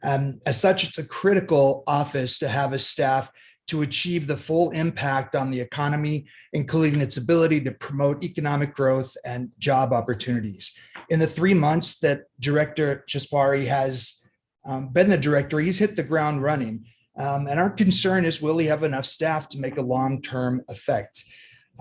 As such, it's a critical office to have a staff to achieve the full impact on the economy, including its ability to promote economic growth and job opportunities. In the 3 months that Director Jaspari has been the director, he's hit the ground running. And our concern is, will he have enough staff to make a long-term effect?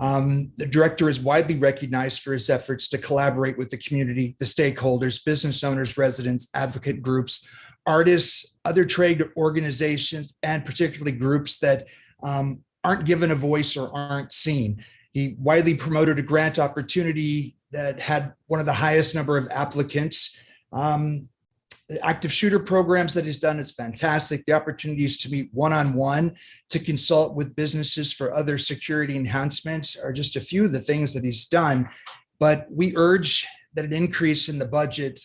The director is widely recognized for his efforts to collaborate with the community, the stakeholders, business owners, residents, advocate groups, artists, other trade organizations, and particularly groups that aren't given a voice or aren't seen. He widely promoted a grant opportunity that had one of the highest number of applicants. The active shooter programs that he's done is fantastic. The opportunities to meet one-on-one, to consult with businesses for other security enhancements are just a few of the things that he's done. But we urge that an increase in the budget,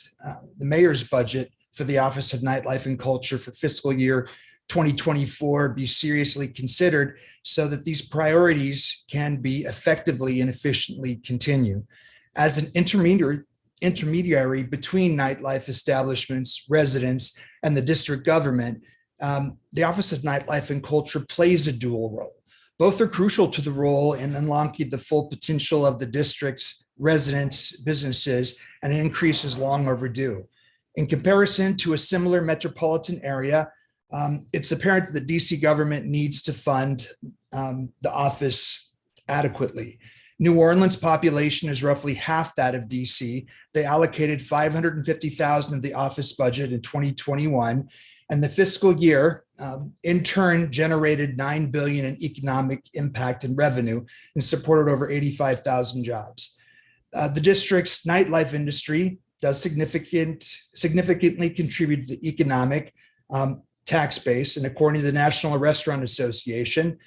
the mayor's budget for the Office of Nightlife and Culture for fiscal year 2024 be seriously considered so that these priorities can be effectively and efficiently continue. As an intermediary between nightlife establishments, residents, and the district government, the Office of Nightlife and Culture plays a dual role. Both are crucial to the role in unlocking the full potential of the district's residents, businesses, and an increase is long overdue. In comparison to a similar metropolitan area, it's apparent that the DC government needs to fund the office adequately. New Orleans' population is roughly half that of DC. They allocated $550,000 of the office budget in 2021, and the fiscal year in turn generated $9 billion in economic impact and revenue and supported over 85,000 jobs. The district's nightlife industry does significantly contribute to the economic tax base, and according to the National Restaurant Association,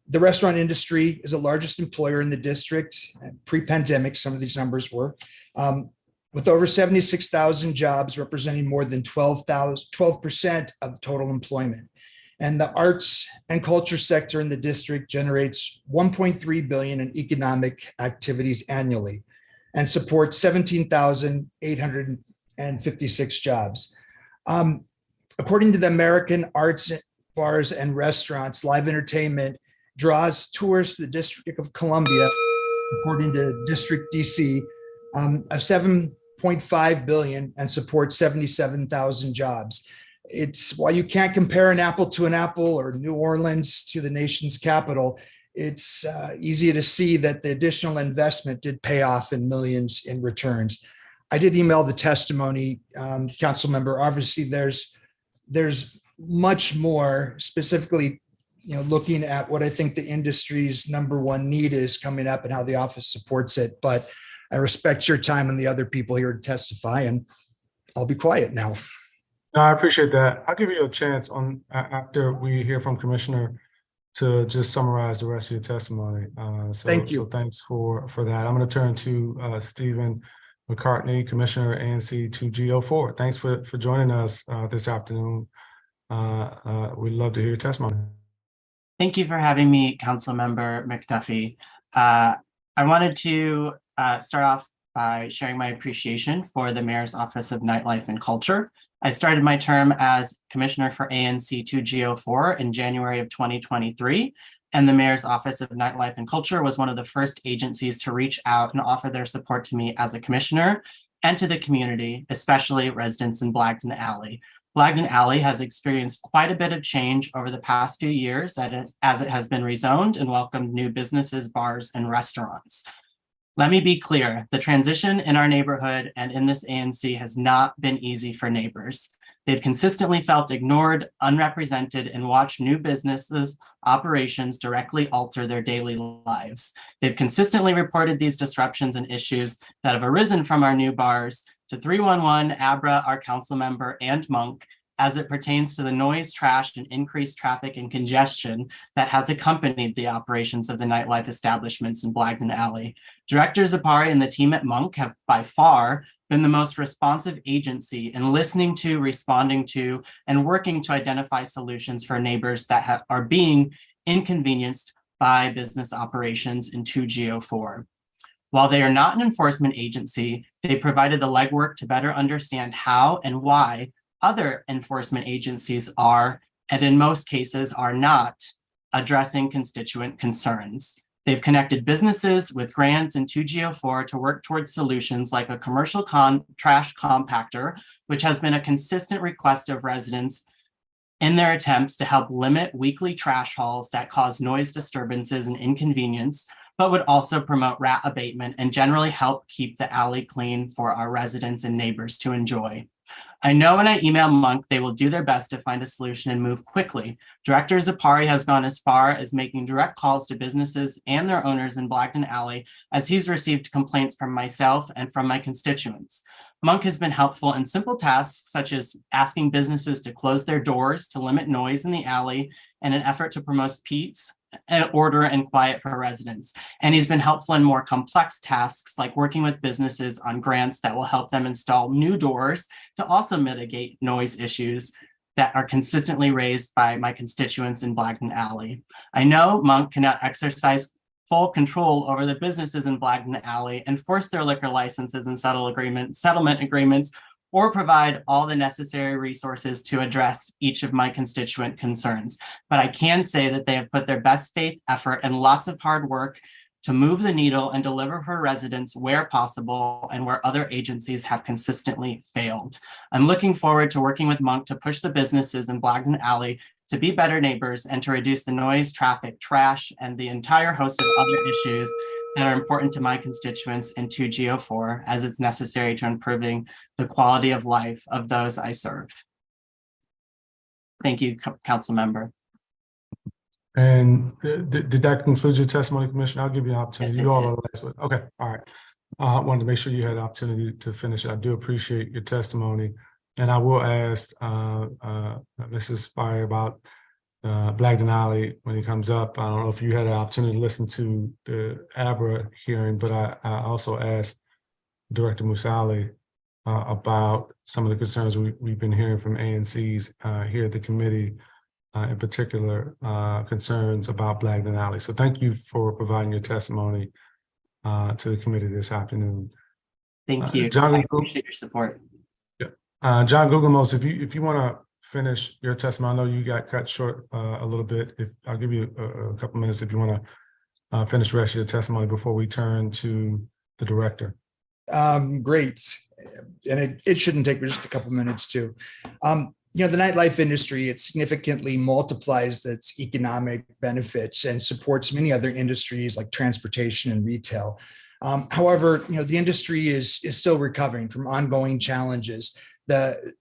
the restaurant industry is the largest employer in the district. Pre-pandemic, some of these numbers were, with over 76,000 jobs representing more than 12% of total employment. And the arts and culture sector in the district generates $1.3 billion in economic activities annually and supports 17,800 and 56 jobs. According to the American Arts Bars and Restaurants, live entertainment draws tours to the District of Columbia, according to District DC, of 7.5 billion and supports 77,000 jobs. It's while you can't compare an apple to an apple or New Orleans to the nation's capital, it's easy to see that the additional investment did pay off in millions in returns. I did email the testimony, council member. Obviously, there's much more, specifically, looking at what I think the industry's #1 need is coming up and how the office supports it. But I respect your time and the other people here to testify, and I'll be quiet now. No, I appreciate that. I'll give you a chance on after we hear from Commissioner to just summarize the rest of your testimony. Thank you. So thanks for that. I'm going to turn to Stephen McCartney, Commissioner ANC 2G04. Thanks for joining us this afternoon. We'd love to hear your testimony. Thank you for having me, Councilmember McDuffie. I wanted to start off by sharing my appreciation for the Mayor's Office of Nightlife and Culture. I started my term as Commissioner for ANC 2G04 in January of 2023, and the Mayor's Office of Nightlife and Culture was one of the first agencies to reach out and offer their support to me as a commissioner and to the community, especially residents in Blagden Alley. Blagden Alley has experienced quite a bit of change over the past few years as it has been rezoned and welcomed new businesses, bars, and restaurants. Let me be clear, the transition in our neighborhood and in this ANC has not been easy for neighbors. They've consistently felt ignored, unrepresented, and watched new businesses' operations directly alter their daily lives. They've consistently reported these disruptions and issues that have arisen from our new bars to 311, Abra, our council member, and Monk, as it pertains to the noise, trash, and increased traffic and congestion that has accompanied the operations of the nightlife establishments in Blagden Alley. Director Zipari and the team at Monk have by far been the most responsive agency in listening to, responding to, and working to identify solutions for neighbors that are being inconvenienced by business operations in 2G04. While they are not an enforcement agency, they provided the legwork to better understand how and why other enforcement agencies are, and in most cases are not, addressing constituent concerns. They've connected businesses with grants in 2G04 to work towards solutions like a commercial trash compactor, which has been a consistent request of residents in their attempts to help limit weekly trash hauls that cause noise disturbances and inconvenience, but would also promote rat abatement and generally help keep the alley clean for our residents and neighbors to enjoy. I know when I email Monk, they will do their best to find a solution and move quickly. Director Zipari has gone as far as making direct calls to businesses and their owners in Blagden Alley, as he's received complaints from myself and from my constituents. Monk has been helpful in simple tasks such as asking businesses to close their doors to limit noise in the alley in an effort to promote peace and order and quiet for residents. And he's been helpful in more complex tasks like working with businesses on grants that will help them install new doors to also mitigate noise issues that are consistently raised by my constituents in Blagden Alley. I know Monk cannot exercise full control over the businesses in Blagden Alley, enforce their liquor licenses and settlement agreements, or provide all the necessary resources to address each of my constituent concerns. But I can say that they have put their best faith, effort, and lots of hard work to move the needle and deliver for residents where possible and where other agencies have consistently failed. I'm looking forward to working with Monk to push the businesses in Blagden Alley to be better neighbors and to reduce the noise, traffic, trash, and the entire host of other issues that are important to my constituents in 2G04 as it's necessary to improving the quality of life of those I serve. Thank you, Council Member. And did that conclude your testimony, Commissioner? I'll give you an opportunity. Yes, You all are the last one. Okay, all right. I wanted to make sure you had the opportunity to finish it. I do appreciate your testimony. And I will ask Mrs. Spire about Blagden Alley when he comes up. I don't know if you had an opportunity to listen to the Abra hearing, but I also asked Director Musali about some of the concerns we've been hearing from ANCs here at the committee, in particular concerns about Blagden Alley. So thank you for providing your testimony to the committee this afternoon. Thank you. John, I appreciate your support. John Guggemos, if you want to finish your testimony, I know you got cut short a little bit. If I'll give you a couple minutes if you want to finish the rest of your testimony before we turn to the director. Great. And it shouldn't take just a couple minutes too. The nightlife industry, it significantly multiplies its economic benefits and supports many other industries like transportation and retail. However, the industry is still recovering from ongoing challenges. The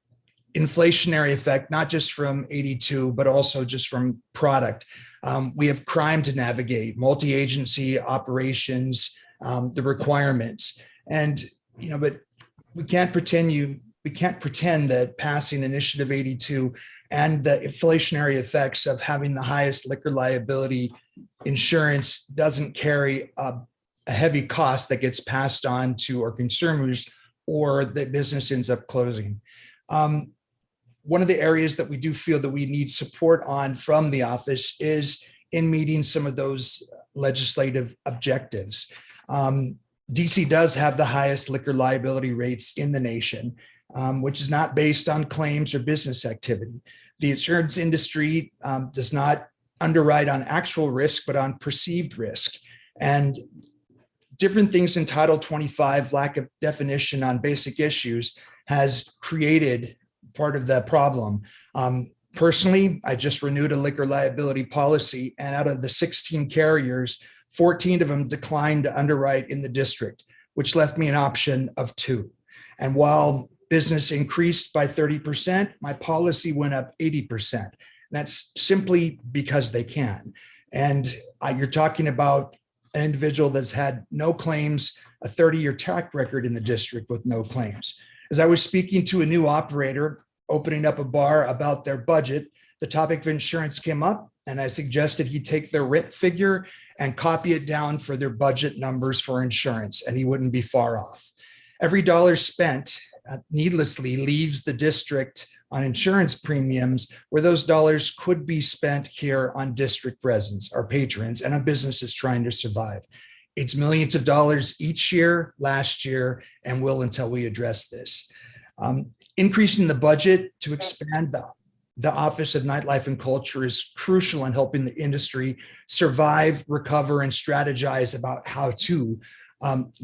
inflationary effect, not just from 82, but also just from product. We have crime to navigate, multi-agency operations, the requirements. And, but we can't pretend that passing Initiative 82 and the inflationary effects of having the highest liquor liability insurance doesn't carry a heavy cost that gets passed on to our consumers or the business ends up closing. One of the areas that we do feel that we need support on from the office is in meeting some of those legislative objectives. DC does have the highest liquor liability rates in the nation, which is not based on claims or business activity. The insurance industry does not underwrite on actual risk, but on perceived risk. And different things in Title 25, lack of definition on basic issues, has created part of the problem. Personally, I just renewed a liquor liability policy, and out of the 16 carriers, 14 of them declined to underwrite in the district, which left me an option of 2. And while business increased by 30%, my policy went up 80%. That's simply because they can. And you're talking about an individual that's had no claims, a 30-year track record in the district with no claims. As I was speaking to a new operator opening up a bar about their budget, the topic of insurance came up, and I suggested he take their rent figure and copy it down for their budget numbers for insurance, and he wouldn't be far off. Every dollar spent needlessly leaves the district on insurance premiums where those dollars could be spent here on district residents, our patrons, and on businesses trying to survive. It's millions of dollars each year, last year, and will until we address this. Increasing the budget to expand the Office of Nightlife and Culture is crucial in helping the industry survive, recover, and strategize about how to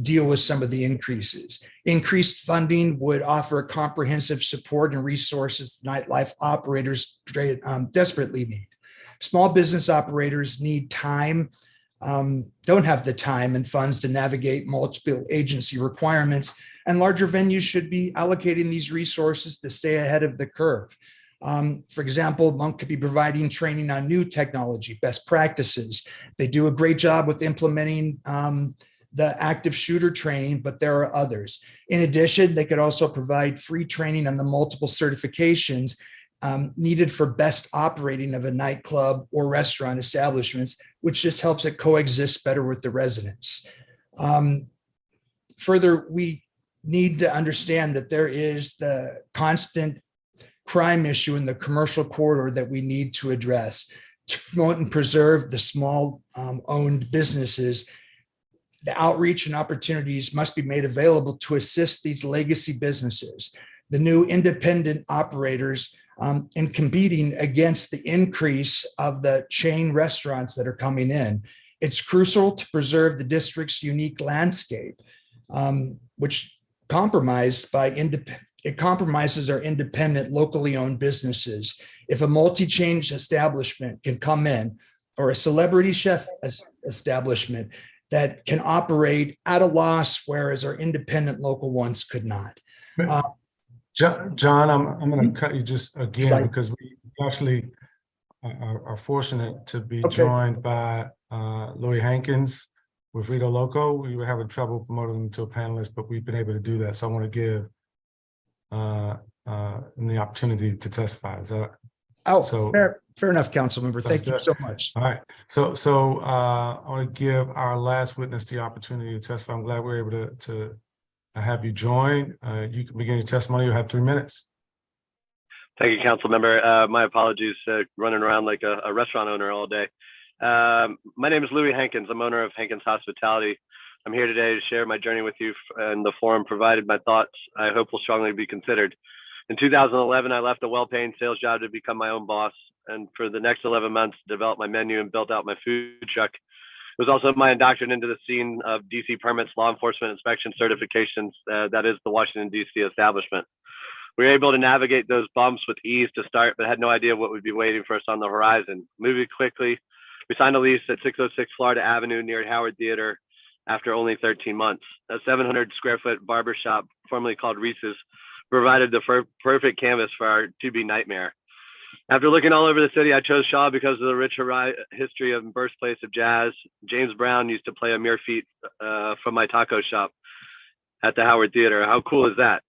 deal with some of the increases. Increased funding would offer comprehensive support and resources nightlife operators desperately need. Small business operators need time, don't have the time and funds to navigate multiple agency requirements, and larger venues should be allocating these resources to stay ahead of the curve. For example, Monk could be providing training on new technology, best practices. They do a great job with implementing the active shooter training, but there are others. In addition, they could also provide free training on the multiple certifications needed for best operating of a nightclub or restaurant establishments, which just helps it coexist better with the residents. Further, we need to understand that there is the constant crime issue in the commercial corridor that we need to address to promote and preserve the small owned businesses. The outreach and opportunities must be made available to assist these legacy businesses, the new independent operators, in competing against the increase of the chain restaurants that are coming in. It's crucial to preserve the district's unique landscape, which compromises our independent, locally owned businesses. If a multi-chain establishment can come in, or a celebrity chef establishment that can operate at a loss, whereas our independent local ones could not. John, I'm going to cut you just again because we actually are fortunate to be joined by Louis Hankins with Rito Loco. We were having trouble promoting him to a panelist, but we've been able to do that. So I want to give him the opportunity to testify. Is that fair enough, council member. Thank you so much. All right. So I want to give our last witness the opportunity to testify. I'm glad we're able to have you join. You can begin your testimony. You have 3 minutes. Thank you, council member. My apologies, running around like a restaurant owner all day. My name is Louis Hankins. I'm owner of Hankins Hospitality. I'm here today to share my journey with you, and the forum provided my thoughts I hope will strongly be considered. In 2011, I left a well-paying sales job to become my own boss, and for the next 11 months, developed my menu and built out my food truck. It was also my induction into the scene of DC permits, law enforcement inspection certifications, that is the Washington, DC establishment. We were able to navigate those bumps with ease to start, but had no idea what would be waiting for us on the horizon. Moving quickly, we signed a lease at 606 Florida Avenue near Howard Theater after only 13 months. A 700 square foot barbershop, formerly called Reese's, provided the perfect canvas for our to-be nightmare. After looking all over the city, I chose Shaw because of the rich history of birthplace of jazz. James Brown used to play a mere feet from my taco shop at the Howard Theater. How cool is that?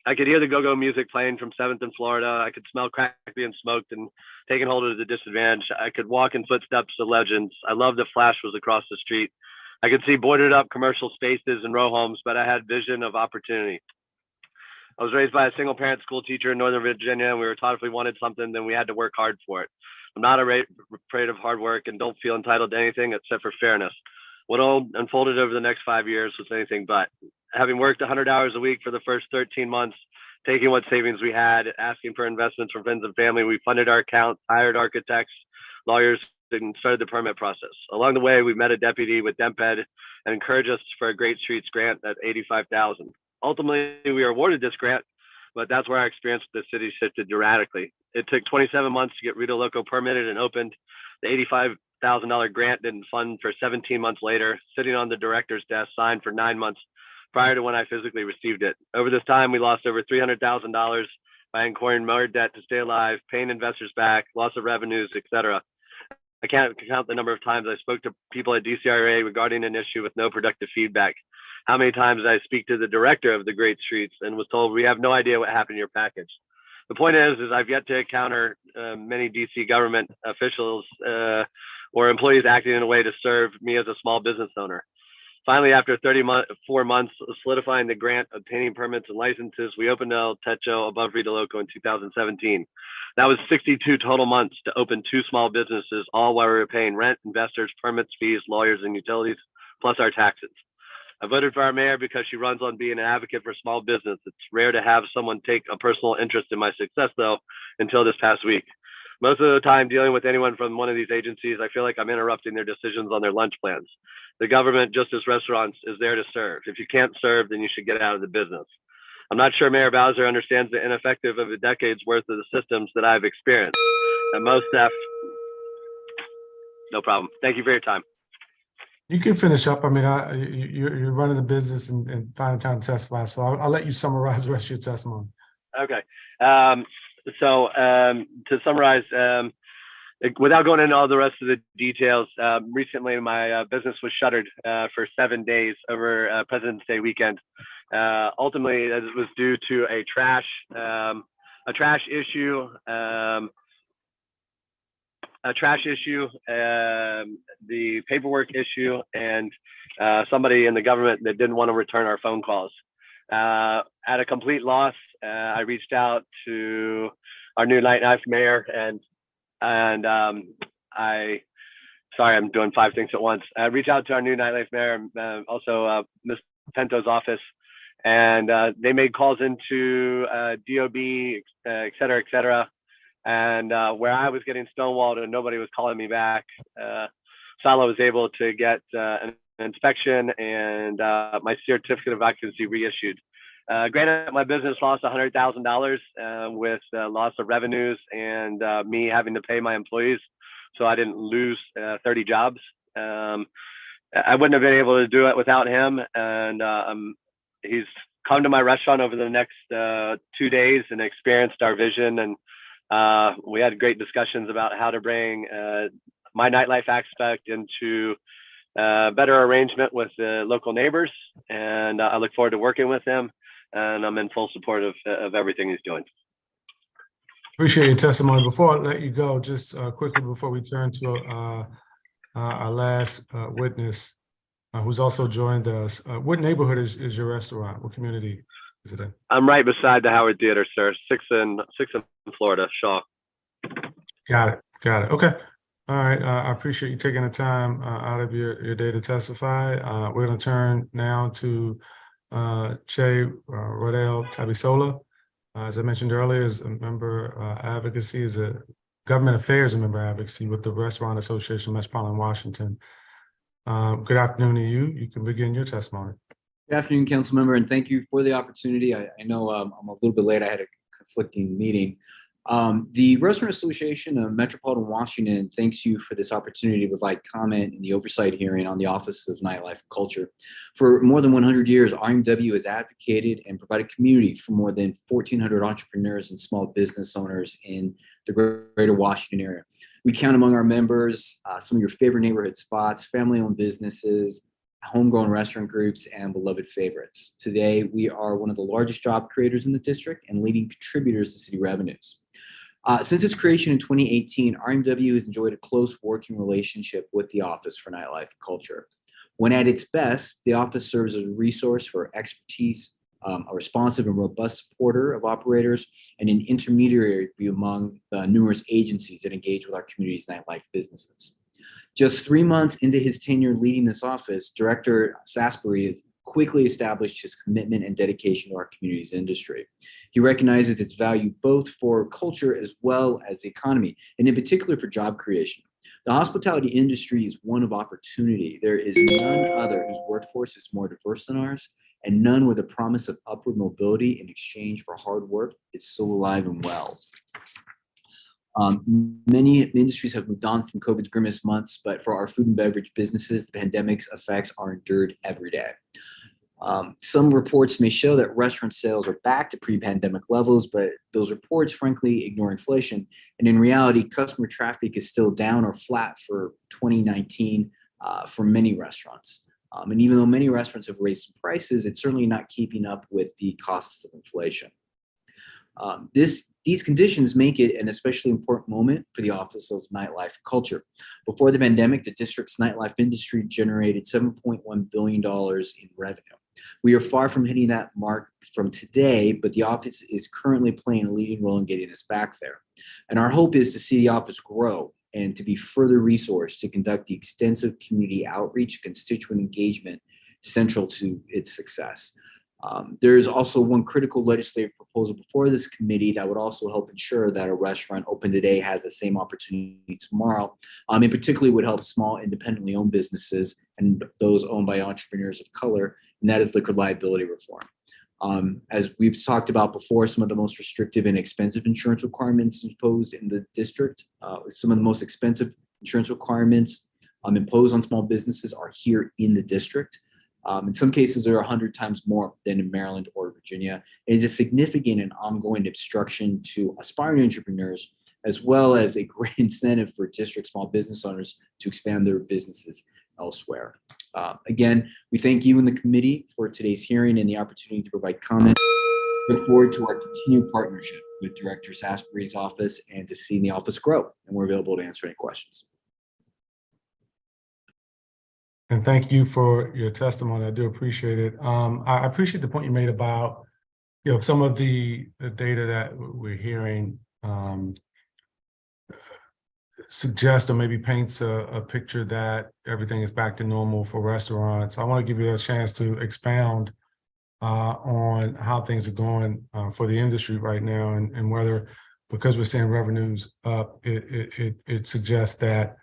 I could hear the go-go music playing from 7th and Florida. I could smell crack being smoked and taking hold of the disadvantage. I could walk in footsteps of legends. I loved that Flash was across the street. I could see boarded up commercial spaces and row homes, but I had vision of opportunity. I was raised by a single parent school teacher in Northern Virginia, and we were taught if we wanted something, then we had to work hard for it. I'm not afraid of hard work and don't feel entitled to anything except for fairness. What unfolded over the next 5 years was anything but. Having worked 100 hours a week for the first 13 months, taking what savings we had, asking for investments from friends and family, we funded our accounts, hired architects, lawyers, and started the permit process. Along the way, we met a deputy with DempEd and encouraged us for a Great Streets grant at $85,000. Ultimately, we were awarded this grant, but that's where our experience with the city shifted dramatically. It took 27 months to get Rita Loco permitted and opened. The $85,000 grant didn't fund for 17 months later, sitting on the director's desk, signed for 9 months prior to when I physically received it. Over this time, we lost over $300,000 by incurring more debt to stay alive, paying investors back, loss of revenues, etc. I can't count the number of times I spoke to people at DCRA regarding an issue with no productive feedback. How many times I speak to the director of the Great Streets and was told, we have no idea what happened to your package. The point is I've yet to encounter many DC government officials or employees acting in a way to serve me as a small business owner. Finally, after 34 months of solidifying the grant, obtaining permits and licenses, we opened El Techo above Rita Loco in 2017. That was 62 total months to open 2 small businesses, all while we were paying rent, investors, permits, fees, lawyers, and utilities, plus our taxes. I voted for our mayor because she runs on being an advocate for small business. It's rare to have someone take a personal interest in my success, though, until this past week. Most of the time dealing with anyone from one of these agencies, I feel like I'm interrupting their decisions on their lunch plans. The government, just as restaurants, is there to serve. If you can't serve, then you should get out of the business. I'm not sure Mayor Bowser understands the ineffective of a decade's worth of the systems that I've experienced. And most staff, no problem. Thank you for your time. You can finish up. I mean, you're running the business and finding time to testify. So I'll let you summarize the rest of your testimony. Okay. To summarize, without going into all the rest of the details, recently my business was shuttered for 7 days over President's Day weekend. Ultimately, it was due to a trash issue. The paperwork issue, and somebody in the government that didn't want to return our phone calls. At a complete loss, I reached out to our new nightlife mayor, and sorry, I'm doing 5 things at once. I reached out to our new nightlife mayor, also Ms. Pento's office, and they made calls into DOB, et cetera, and where I was getting stonewalled and nobody was calling me back, Sala was able to get an inspection and my certificate of occupancy reissued. Granted, my business lost $100,000 with loss of revenues and me having to pay my employees, so I didn't lose 30 jobs. I wouldn't have been able to do it without him, and he's come to my restaurant over the next 2 days and experienced our vision, and we had great discussions about how to bring my nightlife aspect into better arrangement with the local neighbors, and I look forward to working with him, and I'm in full support of everything he's doing. Appreciate your testimony. Before I let you go, just quickly before we turn to our last witness, who's also joined us. What neighborhood is your restaurant? What community is it in? I'm right beside the Howard Theater, sir. 6 in Florida, Shaw. Got it. Okay. All right. I appreciate you taking the time out of your day to testify. We're going to turn now to Che Rodell Tabisola. As I mentioned earlier, is a member advocacy, is a government affairs and member advocacy with the Restaurant Association, Metropolitan Washington. Good afternoon to you. You can begin your testimony. Good afternoon, council member, and thank you for the opportunity. I know I'm a little bit late. I had a conflicting meeting. The Restaurant Association of Metropolitan Washington thanks you for this opportunity to provide comment in the oversight hearing on the Office of Nightlife and Culture. For more than 100 years, RMW has advocated and provided community for more than 1,400 entrepreneurs and small business owners in the greater Washington area. We count among our members some of your favorite neighborhood spots, family-owned businesses, homegrown restaurant groups, and beloved favorites. Today, we are one of the largest job creators in the district and leading contributors to city revenues. Since its creation in 2018, RMW has enjoyed a close working relationship with the Office for Nightlife and Culture. When at its best, the office serves as a resource for expertise, a responsive and robust supporter of operators, and an intermediary among the numerous agencies that engage with our community's nightlife businesses. Just 3 months into his tenure leading this office, Director Sasbury has quickly established his commitment and dedication to our community's industry. He recognizes its value both for culture as well as the economy, and in particular for job creation. The hospitality industry is one of opportunity. There is none other whose workforce is more diverse than ours, and none where the promise of upward mobility in exchange for hard work is so alive and well. Many industries have moved on from COVID's grimmest months, but for our food and beverage businesses, the pandemic's effects are endured every day. Some reports may show that restaurant sales are back to pre-pandemic levels, but those reports frankly ignore inflation. And in reality, customer traffic is still down or flat for 2019 for many restaurants. And even though many restaurants have raised some prices, it's certainly not keeping up with the costs of inflation. These conditions make it an especially important moment for the Office of Nightlife and Culture. Before the pandemic, the district's nightlife industry generated $7.1 billion in revenue. We are far from hitting that mark from today, but the office is currently playing a leading role in getting us back there. And our hope is to see the office grow and to be further resourced to conduct the extensive community outreach, constituent engagement central to its success. There is also one critical legislative proposal before this committee that would also help ensure that a restaurant open today has the same opportunity tomorrow. In particular, would help small independently owned businesses and those owned by entrepreneurs of color, and that is liquor liability reform. As we've talked about before, some of the most restrictive and expensive insurance requirements imposed in the district, some of the most expensive insurance requirements imposed on small businesses are here in the district. In some cases, they're 100 times more than in Maryland or Virginia. It is a significant and ongoing obstruction to aspiring entrepreneurs, as well as a great incentive for district small business owners to expand their businesses elsewhere. Again, we thank you and the committee for today's hearing and the opportunity to provide comment. Look forward to our continued partnership with Director Sasbury's office and to seeing the office grow. And we're available to answer any questions. And thank you for your testimony. I do appreciate it. I appreciate the point you made about, some of the data that we're hearing suggests or maybe paints a picture that everything is back to normal for restaurants. I want to give you a chance to expound on how things are going for the industry right now, and whether, because we're seeing revenues up, it suggests that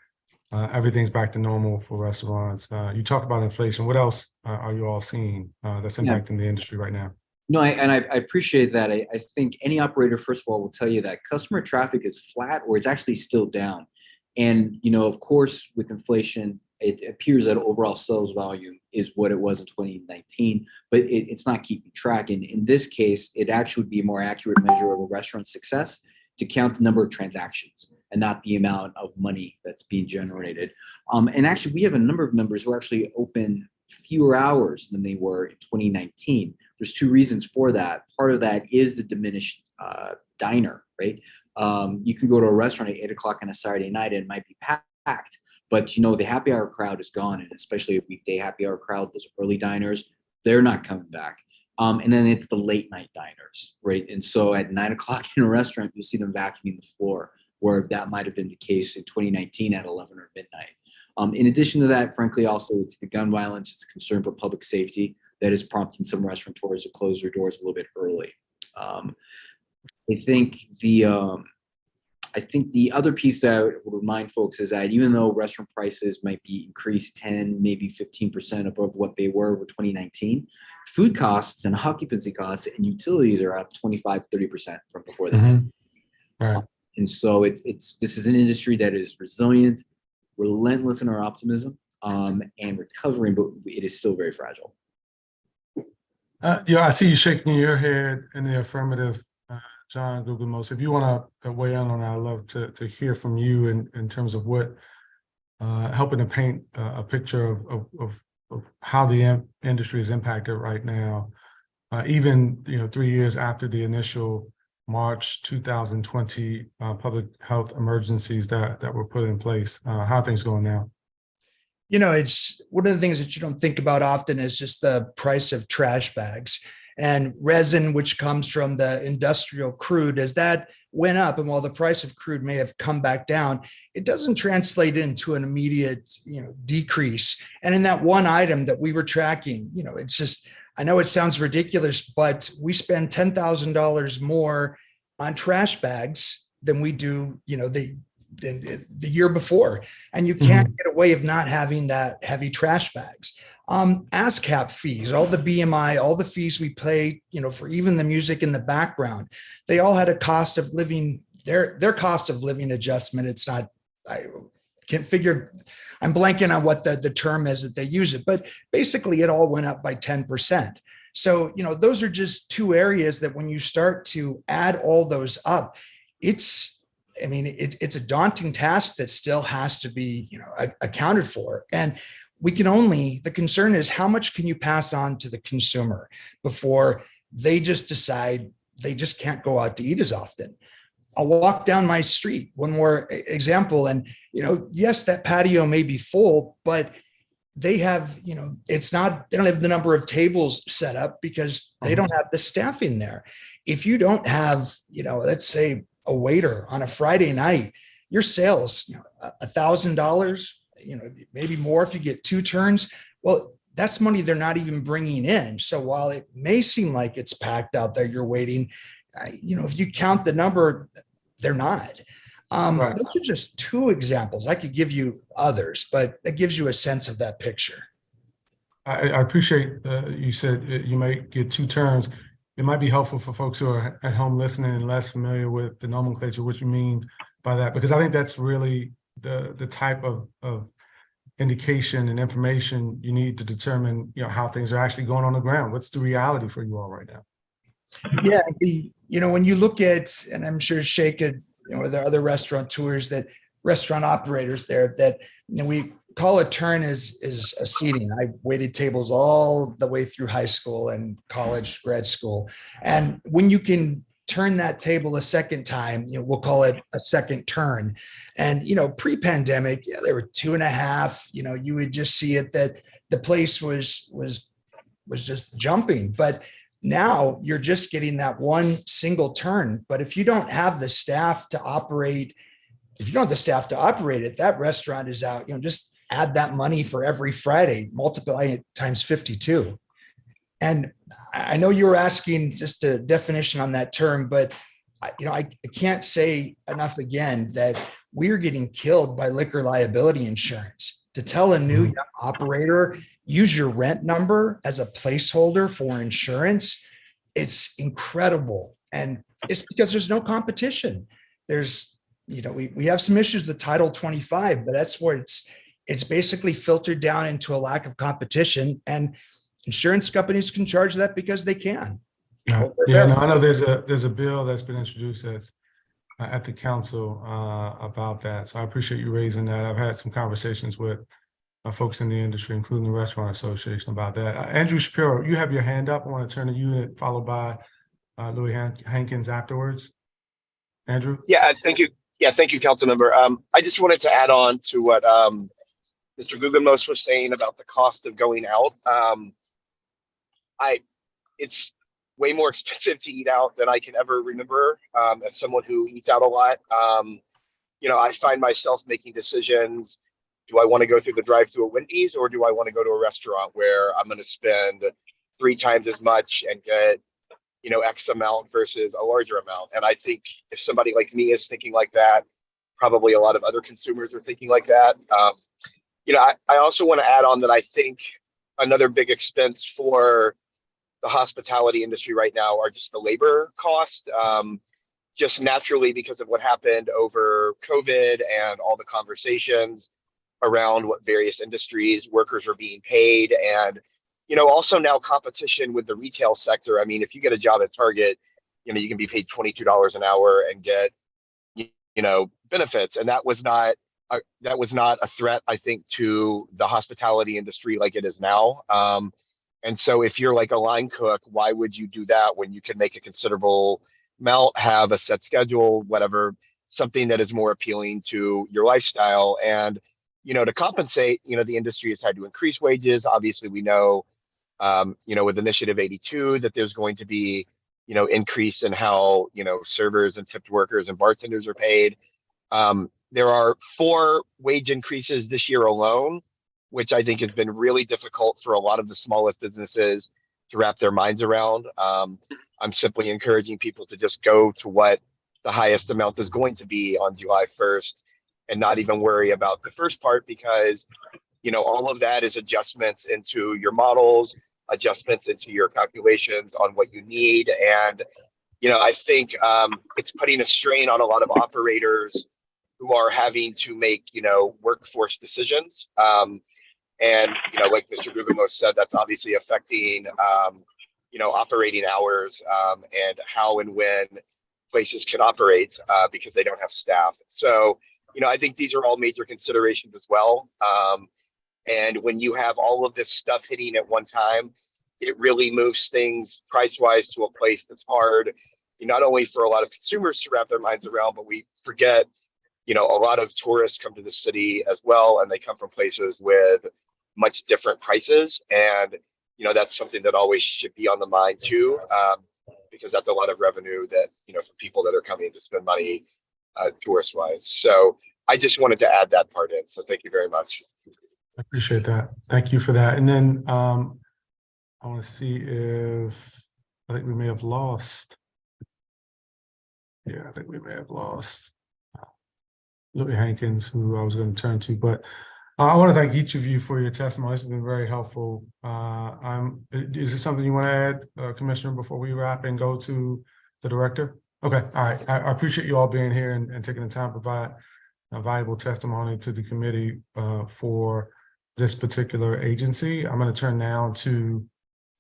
everything's back to normal for restaurants. You talk about inflation. What else are you all seeing that's impacting the industry right now? No, I appreciate that. I think any operator, first of all, will tell you that customer traffic is flat or it's actually still down. And, of course, with inflation, it appears that overall sales volume is what it was in 2019, but it's not keeping track. And in this case, it actually would be a more accurate measure of a restaurant's success to count the number of transactions and not the amount of money that's being generated. And actually, we have a number of members who are actually open fewer hours than they were in 2019. There's two reasons for that. Part of that is the diminished diner, right? You can go to a restaurant at 8 o'clock on a Saturday night and it might be packed, but the happy hour crowd is gone. And especially a weekday happy hour crowd, those early diners, they're not coming back. And then it's the late night diners, right? And so at 9 o'clock in a restaurant, you'll see them vacuuming the floor, where that might have been the case in 2019 at 11 or midnight. In addition to that, frankly, also it's the gun violence, it's concern for public safety that is prompting some restaurateurs to close their doors a little bit early. I think the other piece that I would remind folks is that even though restaurant prices might be increased 10, maybe 15% above what they were over 2019, food costs and occupancy costs and utilities are up 25, 30% from before that. Mm-hmm. Right. And so this is an industry that is resilient, relentless in our optimism, and recovering, but it is still very fragile. I see you shaking your head in the affirmative, John Guglielmo. If you want to weigh in on that, I'd love to hear from you in terms of what helping to paint a picture of how the industry is impacted right now, even 3 years after the initial March 2020 public health emergencies that were put in place. How are things going now? It's one of the things that you don't think about often is just the price of trash bags and resin, which comes from the industrial crude. As that went up, and while the price of crude may have come back down, it doesn't translate into an immediate, decrease. And in that one item that we were tracking, it's just, I know it sounds ridiculous, but we spend $10,000 more on trash bags than we do, the year before. And you can't get away of not having that heavy trash bags. ASCAP fees, all the BMI, all the fees we pay, for even the music in the background, they all had a cost of living, their cost of living adjustment. It's not, I can't figure, I'm blanking on what the term is that they use it, but basically it all went up by 10%. So, those are just two areas that when you start to add all those up, it's a daunting task that still has to be, accounted for. And the concern is how much can you pass on to the consumer before they just decide they just can't go out to eat as often. I'll walk down my street, one more example. And, yes, that patio may be full, but they have, they don't have the number of tables set up because they don't have the staffing there. If you don't have, let's say a waiter on a Friday night, your sales, $1,000, maybe more if you get two turns. Well, that's money they're not even bringing in. So while it may seem like it's packed out there, you're waiting, if you count the number, they're not. Right. Those are just two examples. I could give you others, but that gives you a sense of that picture. I appreciate you said you might get two turns. It might be helpful for folks who are at home listening and less familiar with the nomenclature, what you mean by that, because I think that's really the type of indication and information you need to determine, how things are actually going on the ground. What's the reality for you all right now? Yeah, when you look at, and I'm sure Shay could, there are other restaurant operators there that, we call a turn is a seating. I waited tables all the way through high school and college, grad school. And when you can turn that table a second time, we'll call it a second turn. And, pre-pandemic, there were 2.5, you would just see it that the place was just jumping. But now you're just getting that one single turn. But if you don't have the staff to operate, it, that restaurant is out, just add that money for every Friday, multiply it times 52. And I know you were asking just a definition on that term, but I can't say enough again that we're getting killed by liquor liability insurance. To tell a new operator, use your rent number as a placeholder for insurance, it's incredible. And it's because there's no competition. There's, we have some issues with Title 25, but that's where it's basically filtered down into a lack of competition, and insurance companies can charge that because they can. I know there's a bill that's been introduced at the council about that. So I appreciate you raising that. I've had some conversations with folks in the industry, including the Restaurant Association, about that. Andrew Shapiro, you have your hand up. I want to turn to you, followed by Louis Hankins afterwards. Andrew? Yeah, thank you. Yeah, thank you, council member. I just wanted to add on to what Mr. Guglielmo was saying about the cost of going out. It's way more expensive to eat out than I can ever remember as someone who eats out a lot. I find myself making decisions. Do I want to go through the drive-thru at Wendy's, or do I want to go to a restaurant where I'm going to spend 3 times as much and get X amount versus a larger amount. And I think if somebody like me is thinking like that, probably a lot of other consumers are thinking like that. I also want to add on that I think another big expense for the hospitality industry right now are just the labor cost. Just naturally because of what happened over COVID and all the conversations around what various industries workers are being paid. And, also now competition with the retail sector. I mean, if you get a job at Target, you can be paid $22 an hour and get, benefits. And that was not a threat, I think, to the hospitality industry like it is now. And so if you're like a line cook, why would you do that when you can make a considerable amount, have a set schedule, whatever, something that is more appealing to your lifestyle? And, to compensate, the industry has had to increase wages. Obviously, we know, with Initiative 82 that there's going to be, increase in how, servers and tipped workers and bartenders are paid. There are 4 wage increases this year alone, which I think has been really difficult for a lot of the smallest businesses to wrap their minds around. I'm simply encouraging people to just go to what the highest amount is going to be on July 1st and not even worry about the first part, because, all of that is adjustments into your models, adjustments into your calculations on what you need. And, I think it's putting a strain on a lot of operators who are having to make, workforce decisions. And, like Mr. Guggenmoos said, that's obviously affecting, operating hours and how and when places can operate because they don't have staff. So, I think these are all major considerations as well. And when you have all of this stuff hitting at one time, it really moves things price-wise to a place that's hard, not only for a lot of consumers to wrap their minds around, but we forget, a lot of tourists come to the city as well, and they come from places with much different prices. And, that's something that always should be on the mind too, because that's a lot of revenue that, for people that are coming to spend money tourist wise. So I just wanted to add that part in. So thank you very much. I appreciate that. Thank you for that. And then I want to see if I think we may have lost. Yeah, I think we may have lost Louis Hankins, who I was going to turn to, but I want to thank each of you for your testimony. It's been very helpful. Is there something you want to add, Commissioner, before we wrap and go to the director? Okay, all right. I appreciate you all being here and taking the time to provide a valuable testimony to the committee for this particular agency. I'm going to turn now to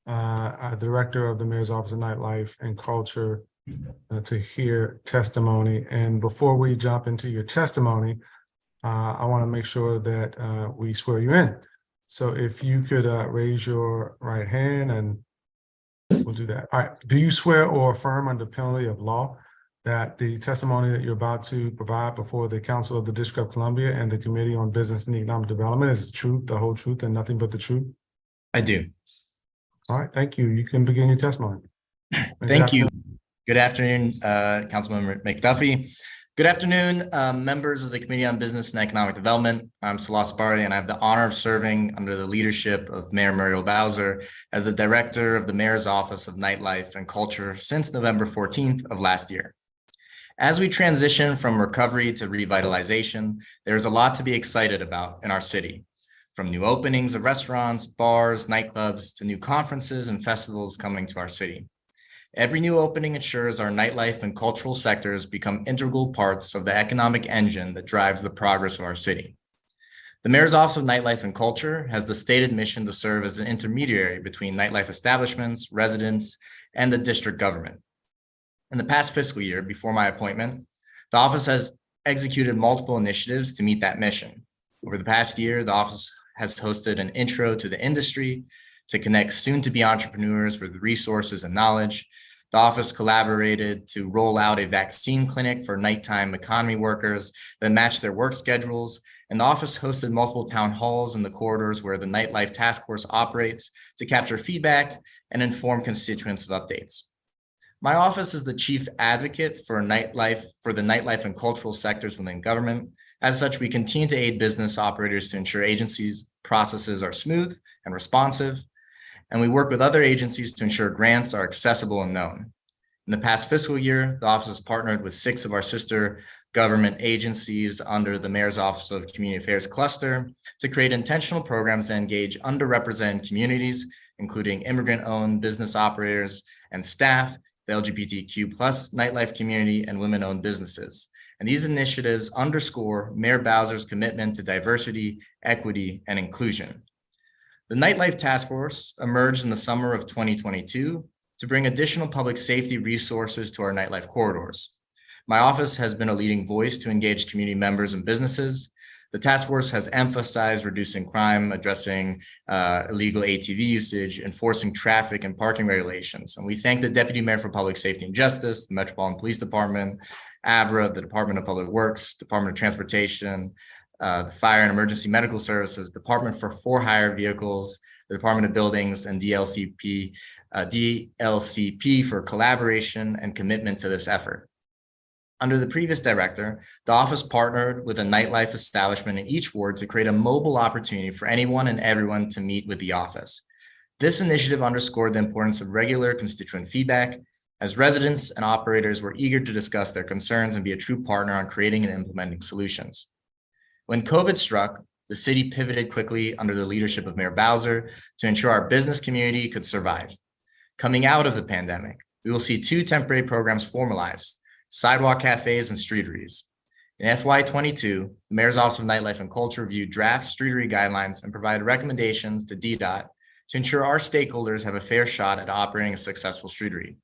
our Director of the Mayor's Office of Nightlife and Culture to hear testimony. And before we jump into your testimony, I want to make sure that we swear you in. So if you could raise your right hand and we'll do that. All right. Do you swear or affirm under penalty of law that the testimony that you're about to provide before the Council of the District of Columbia and the Committee on Business and Economic Development is the truth, the whole truth, and nothing but the truth? I do. All right. Thank you. You can begin your testimony. Thank you. Good afternoon, Councilmember McDuffie. Good afternoon, members of the Committee on Business and Economic Development. I'm Salah Sabari, and I have the honor of serving under the leadership of Mayor Muriel Bowser as the Director of the Mayor's Office of Nightlife and Culture since November 14th of last year. As we transition from recovery to revitalization, there's a lot to be excited about in our city, from new openings of restaurants, bars, nightclubs, to new conferences and festivals coming to our city. Every new opening ensures our nightlife and cultural sectors become integral parts of the economic engine that drives the progress of our city. The Mayor's Office of Nightlife and Culture has the stated mission to serve as an intermediary between nightlife establishments, residents, and the district government. In the past fiscal year, before my appointment, the office has executed multiple initiatives to meet that mission. Over the past year, the office has hosted an intro to the industry to connect soon-to-be entrepreneurs with resources and knowledge. The office collaborated to roll out a vaccine clinic for nighttime economy workers that match their work schedules. And the office hosted multiple town halls in the corridors where the Nightlife Task Force operates to capture feedback and inform constituents of updates. My office is the chief advocate for the nightlife and cultural sectors within government. As such, we continue to aid business operators to ensure agencies' processes are smooth and responsive. and we work with other agencies to ensure grants are accessible and known. In the past fiscal year, the office has partnered with 6 of our sister government agencies under the Mayor's Office of Community Affairs cluster to create intentional programs that engage underrepresented communities, including immigrant-owned business operators and staff, the LGBTQ+ nightlife community, and women-owned businesses. And these initiatives underscore Mayor Bowser's commitment to diversity, equity, and inclusion. The Nightlife Task Force emerged in the summer of 2022 to bring additional public safety resources to our nightlife corridors. My office has been a leading voice to engage community members and businesses. The task force has emphasized reducing crime, addressing illegal ATV usage, enforcing traffic and parking regulations. And we thank the Deputy Mayor for Public Safety and Justice, the Metropolitan Police Department, Abra, the Department of Public Works, Department of Transportation, the Fire and Emergency Medical Services, Department for For-Hire Vehicles, the Department of Buildings, and DLCP for collaboration and commitment to this effort. Under the previous director, the office partnered with a nightlife establishment in each ward to create a mobile opportunity for anyone and everyone to meet with the office. This initiative underscored the importance of regular constituent feedback, as residents and operators were eager to discuss their concerns and be a true partner on creating and implementing solutions. When COVID struck, the city pivoted quickly under the leadership of Mayor Bowser to ensure our business community could survive. Coming out of the pandemic, we will see 2 temporary programs formalized: sidewalk cafes and streeteries. In FY22, the Mayor's Office of Nightlife and Culture reviewed draft streetery guidelines and provided recommendations to DDOT to ensure our stakeholders have a fair shot at operating a successful streetery.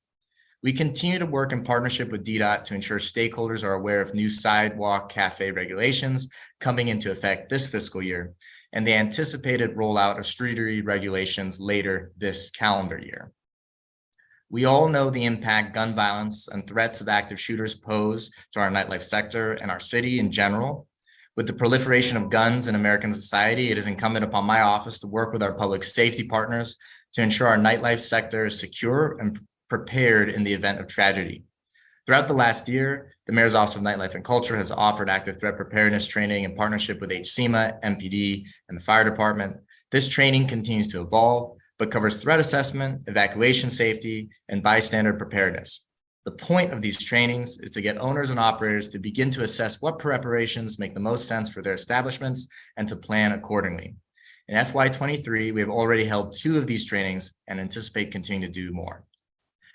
We continue to work in partnership with DDOT to ensure stakeholders are aware of new sidewalk cafe regulations coming into effect this fiscal year and the anticipated rollout of streetery regulations later this calendar year. We all know the impact gun violence and threats of active shooters pose to our nightlife sector and our city in general. With the proliferation of guns in American society, it is incumbent upon my office to work with our public safety partners to ensure our nightlife sector is secure and prepared in the event of tragedy. Throughout the last year, the Mayor's Office of Nightlife and Culture has offered active threat preparedness training in partnership with HCMA, MPD, and the fire department. This training continues to evolve, but covers threat assessment, evacuation safety, and bystander preparedness. The point of these trainings is to get owners and operators to begin to assess what preparations make the most sense for their establishments and to plan accordingly. In FY23, we have already held 2 of these trainings and anticipate continuing to do more.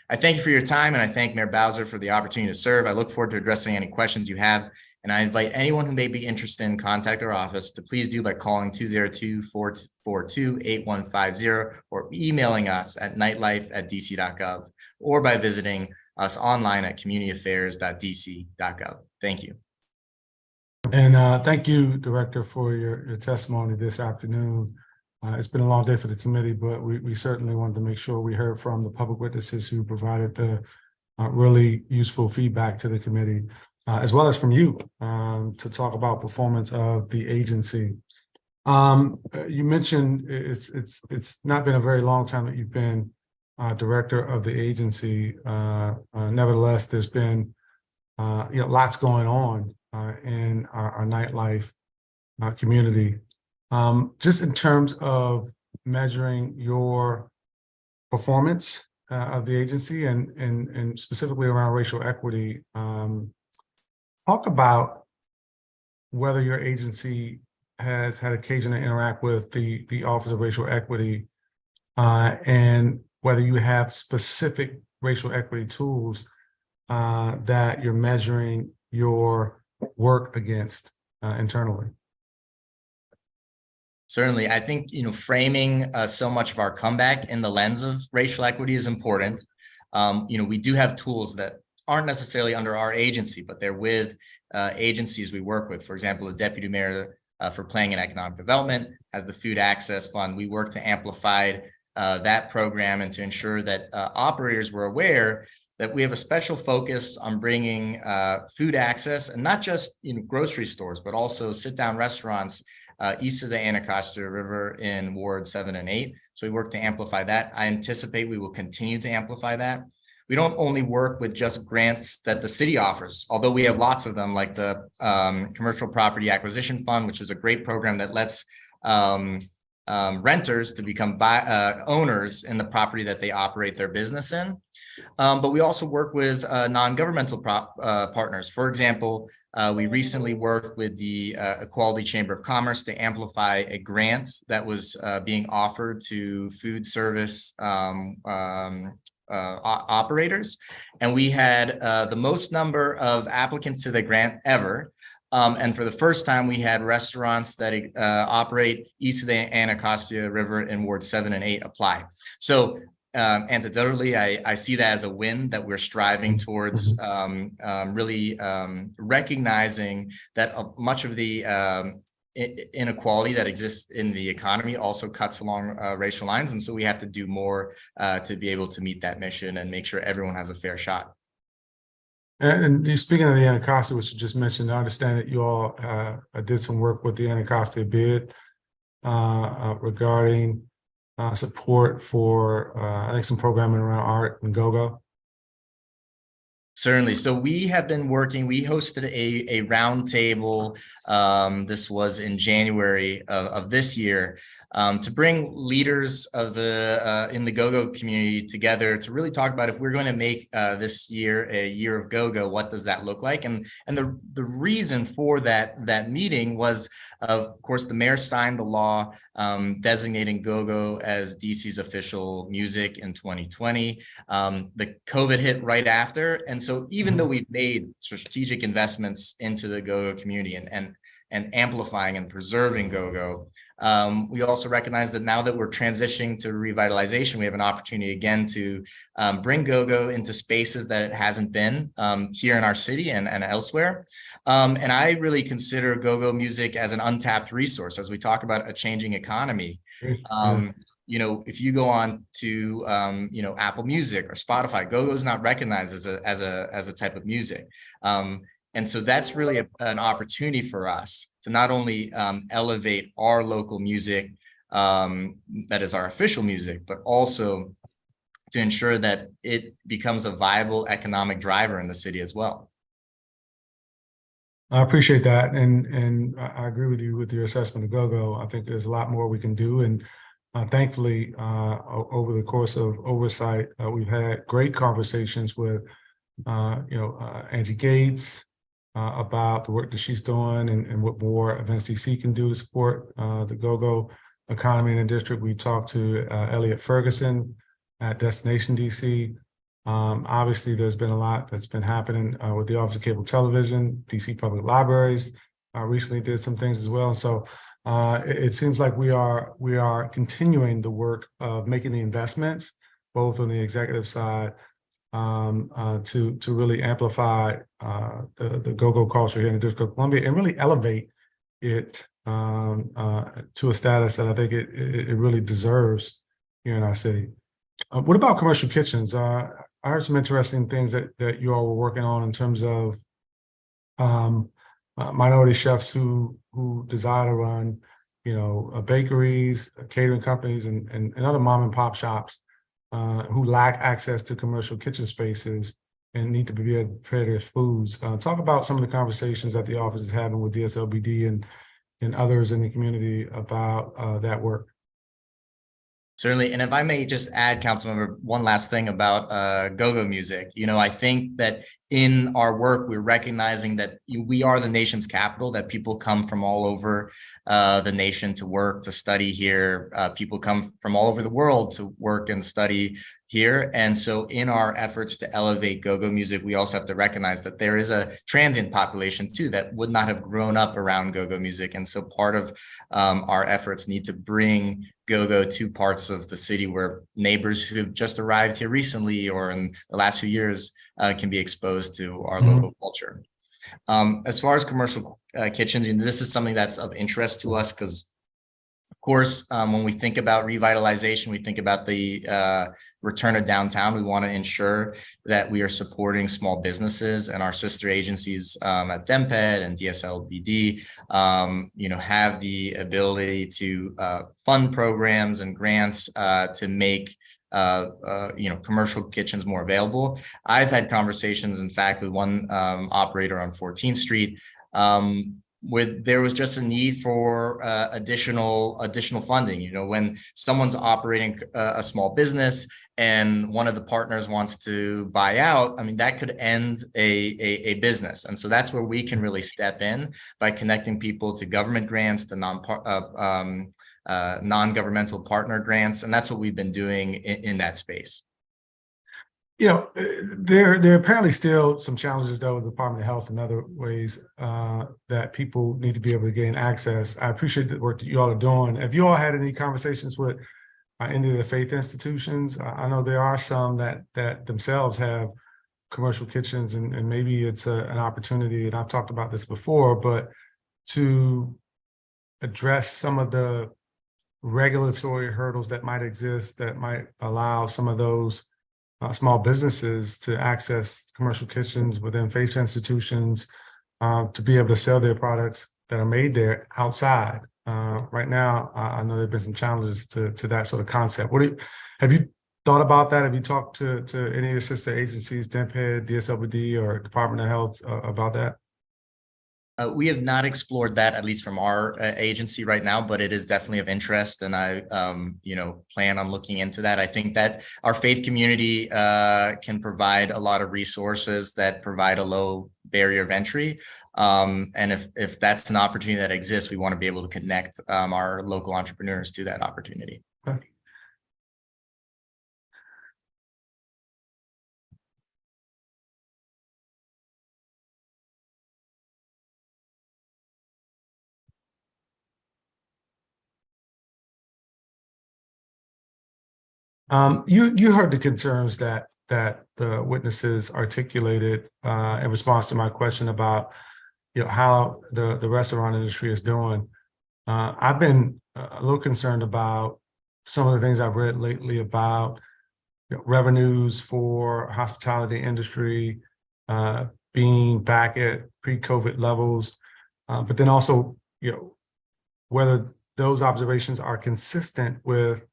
I thank you for your time, and I thank Mayor Bowser for the opportunity to serve. I look forward to addressing any questions you have, and I invite anyone who may be interested in contact our office to please do by calling 202-442-8150 or emailing us at nightlife@dc.gov or by visiting us online at communityaffairs.dc.gov. Thank you. And thank you, Director, for your testimony this afternoon. It's been a long day for the committee, but we certainly wanted to make sure we heard from the public witnesses who provided the really useful feedback to the committee, as well as from you to talk about performance of the agency. You mentioned it's not been a very long time that you've been director of the agency. Nevertheless, there's been lots going on in our nightlife community. Just in terms of measuring your performance of the agency and specifically around racial equity, talk about whether your agency has had occasion to interact with the Office of Racial Equity and whether you have specific racial equity tools that you're measuring your work against internally. Certainly, I think framing so much of our comeback in the lens of racial equity is important. We do have tools that aren't necessarily under our agency, but they're with agencies we work with. For example, the Deputy Mayor for Planning and Economic Development has the Food Access Fund. We work to amplify that program and to ensure that operators were aware that we have a special focus on bringing food access, and not just grocery stores, but also sit-down restaurants east of the Anacostia River in Ward 7 and 8. So we work to amplify that. I anticipate we will continue to amplify that. We don't only work with just grants that the city offers, although we have lots of them, like the Commercial Property Acquisition Fund, which is a great program that lets renters to become owners in the property that they operate their business in. But we also work with non-governmental partners. For example, we recently worked with the Equality Chamber of Commerce to amplify a grant that was being offered to food service operators. And we had the most number of applicants to the grant ever. And for the first time, we had restaurants that operate east of the Anacostia River in Ward 7 and 8 apply. So anecdotally, I see that as a win that we're striving towards really recognizing that much of the inequality that exists in the economy also cuts along racial lines. And so we have to do more to be able to meet that mission and make sure everyone has a fair shot. And speaking of the Anacostia, which you just mentioned, I understand that you all did some work with the Anacostia bid regarding support for, I think, some programming around art and go-go. Certainly. So we have been working, we hosted a roundtable, this was in January of this year, to bring leaders of the in the go-go community together to really talk about if we're going to make this year a year of go-go, what does that look like? And the reason for that meeting was, of course, the mayor signed the law designating go-go as DC's official music in 2020. The COVID hit right after. And so even though we've made strategic investments into the go-go community and amplifying and preserving go-go, we also recognize that now that we're transitioning to revitalization, we have an opportunity again to bring go-go into spaces that it hasn't been here in our city and elsewhere. And I really consider go-go music as an untapped resource as we talk about a changing economy. You know, if you go on to you know, Apple Music or Spotify, go-go is not recognized as a type of music. And so that's really an opportunity for us to not only elevate our local music that is our official music, but also to ensure that it becomes a viable economic driver in the city as well. I appreciate that. And I agree with you with your assessment of go-go. I think there's a lot more we can do. And thankfully, over the course of oversight, we've had great conversations with, you know, Angie Gates, about the work that she's doing and what more Events DC can do to support the go-go economy in the district. We talked to Elliot Ferguson at Destination DC. Obviously, there's been a lot that's been happening with the Office of Cable Television. DC Public Libraries recently did some things as well. So it seems like we are continuing the work of making the investments, both on the executive side, to really amplify the go-go culture here in the District of Columbia and really elevate it to a status that I think it really deserves here in our city. What about commercial kitchens? I heard some interesting things that you all were working on in terms of minority chefs who desire to run, you know, bakeries, catering companies, and other mom and pop shops who lack access to commercial kitchen spaces and need to be able to prepare their foods. Talk about some of the conversations that the office is having with DSLBD and others in the community about that work. Certainly. And if I may just add, Councilmember, one last thing about go-go music. You know, I think that in our work, we're recognizing that we are the nation's capital, that people come from all over the nation to work, to study here. People come from all over the world to work and study here. And so in our efforts to elevate go-go music, we also have to recognize that there is a transient population too that would not have grown up around go-go music. And so part of our efforts need to bring go-go to parts of the city where neighbors who have just arrived here recently or in the last few years can be exposed to our local culture. As far as commercial kitchens, this is something that's of interest to us because, of course, when we think about revitalization, we think about the return of downtown. We want to ensure that we are supporting small businesses, and our sister agencies at DEMPED and DSLBD, you know, have the ability to fund programs and grants to make you know, commercial kitchens more available. I've had conversations, in fact, with one operator on 14th Street, there was just a need for additional funding. You know, when someone's operating a small business and one of the partners wants to buy out, I mean, that could end a business. And so that's where we can really step in by connecting people to government grants, to non-governmental partner grants. And that's what we've been doing in that space. You know, there are apparently still some challenges, though, with the Department of Health and other ways that people need to be able to gain access. I appreciate the work that you all are doing. Have you all had any conversations with any of the faith institutions? I know there are some that themselves have commercial kitchens, and maybe it's an opportunity, and I've talked about this before, but to address some of the regulatory hurdles that might exist that might allow some of those small businesses to access commercial kitchens within faith institutions, to be able to sell their products that are made there outside. Right now, I know there've been some challenges to that sort of concept. Have you thought about that? Have you talked to any of your sister agencies, DEMPED, DSLBD, or Department of Health about that? We have not explored that, at least from our agency right now, but it is definitely of interest, and I, plan on looking into that. I think that our faith community can provide a lot of resources that provide a low barrier of entry, and if that's an opportunity that exists, we want to be able to connect our local entrepreneurs to that opportunity. Okay. You heard the concerns that the witnesses articulated in response to my question about how the restaurant industry is doing. I've been a little concerned about some of the things I've read lately about revenues for hospitality industry being back at pre-COVID levels, but then also whether those observations are consistent with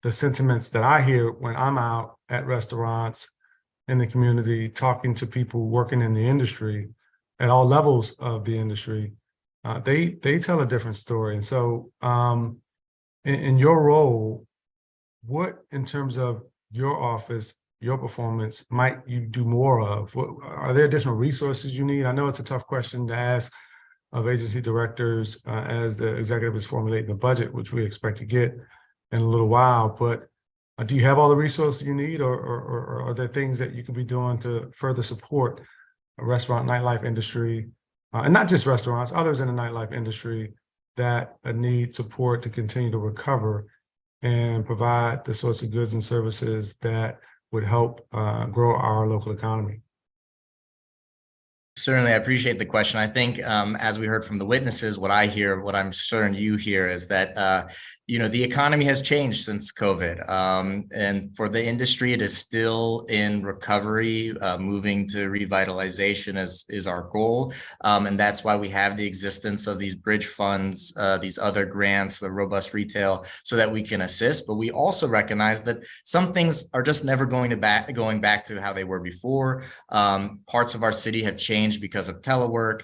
the sentiments that I hear when I'm out at restaurants in the community, talking to people working in the industry at all levels of the industry. They tell a different story. And so in your role, what, in terms of your office, your performance, might you do more of? Are there additional resources you need? I know it's a tough question to ask of agency directors as the executive is formulating the budget, which we expect to get in a little while, but do you have all the resources you need, or are there things that you could be doing to further support a restaurant nightlife industry, and not just restaurants, others in the nightlife industry that need support to continue to recover and provide the sorts of goods and services that would help grow our local economy? Certainly, I appreciate the question. I think as we heard from the witnesses, what I hear, what I'm certain you hear, is that the economy has changed since COVID, and for the industry, it is still in recovery. Moving to revitalization is our goal, and that's why we have the existence of these bridge funds, these other grants, the robust retail, so that we can assist. But we also recognize that some things are just never going back to how they were before. Parts of our city have changed because of telework.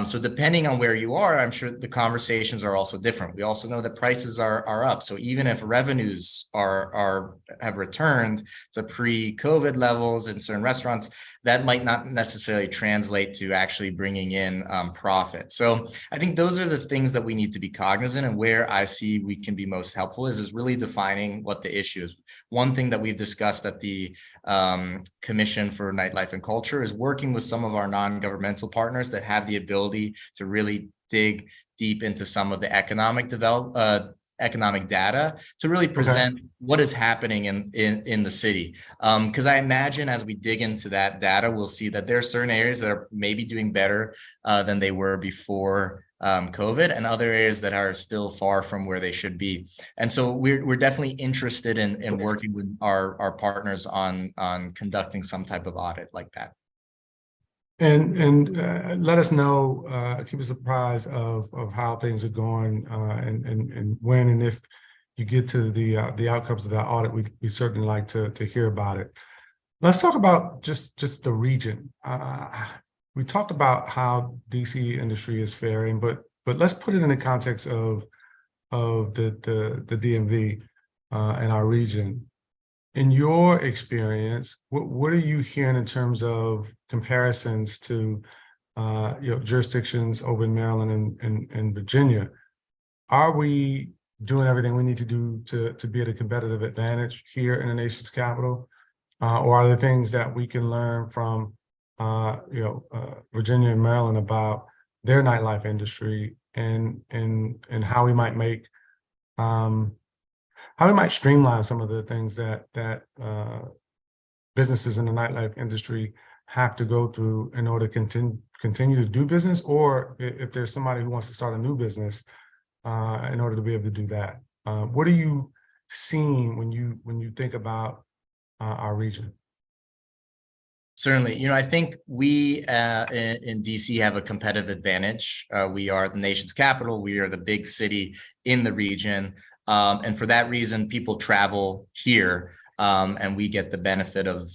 So depending on where you are, I'm sure the conversations are also different. We also know that prices are up. So even if revenues have returned to pre-COVID levels in certain restaurants, that might not necessarily translate to actually bringing in profit. So I think those are the things that we need to be cognizant, and where I see we can be most helpful is really defining what the issue is. One thing that we've discussed at the Commission for Nightlife and Culture is working with some of our non-governmental partners that have the ability to really dig deep into some of the economic data to really present what is happening in the city. Because I imagine as we dig into that data, we'll see that there are certain areas that are maybe doing better than they were before COVID, and other areas that are still far from where they should be. And so we're definitely interested in working with our partners on conducting some type of audit like that. And let us know, keep us apprised of how things are going, and when and if you get to the outcomes of that audit, we certainly like to hear about it. Let's talk about just the region. we talked about how DC industry is faring, but let's put it in the context of the DMV and our region. In your experience, what are you hearing in terms of comparisons to jurisdictions over in Maryland and Virginia? Are we doing everything we need to do to be at a competitive advantage here in the nation's capital? Or are there things that we can learn from Virginia and Maryland about their nightlife industry and how we might make how we might streamline some of the things that businesses in the nightlife industry have to go through in order to continue to do business, or if there's somebody who wants to start a new business in order to be able to do that. What are you seeing when you think about our region? Certainly. I think we in DC have a competitive advantage. We are the nation's capital. We are the big city in the region. And for that reason, people travel here, and we get the benefit of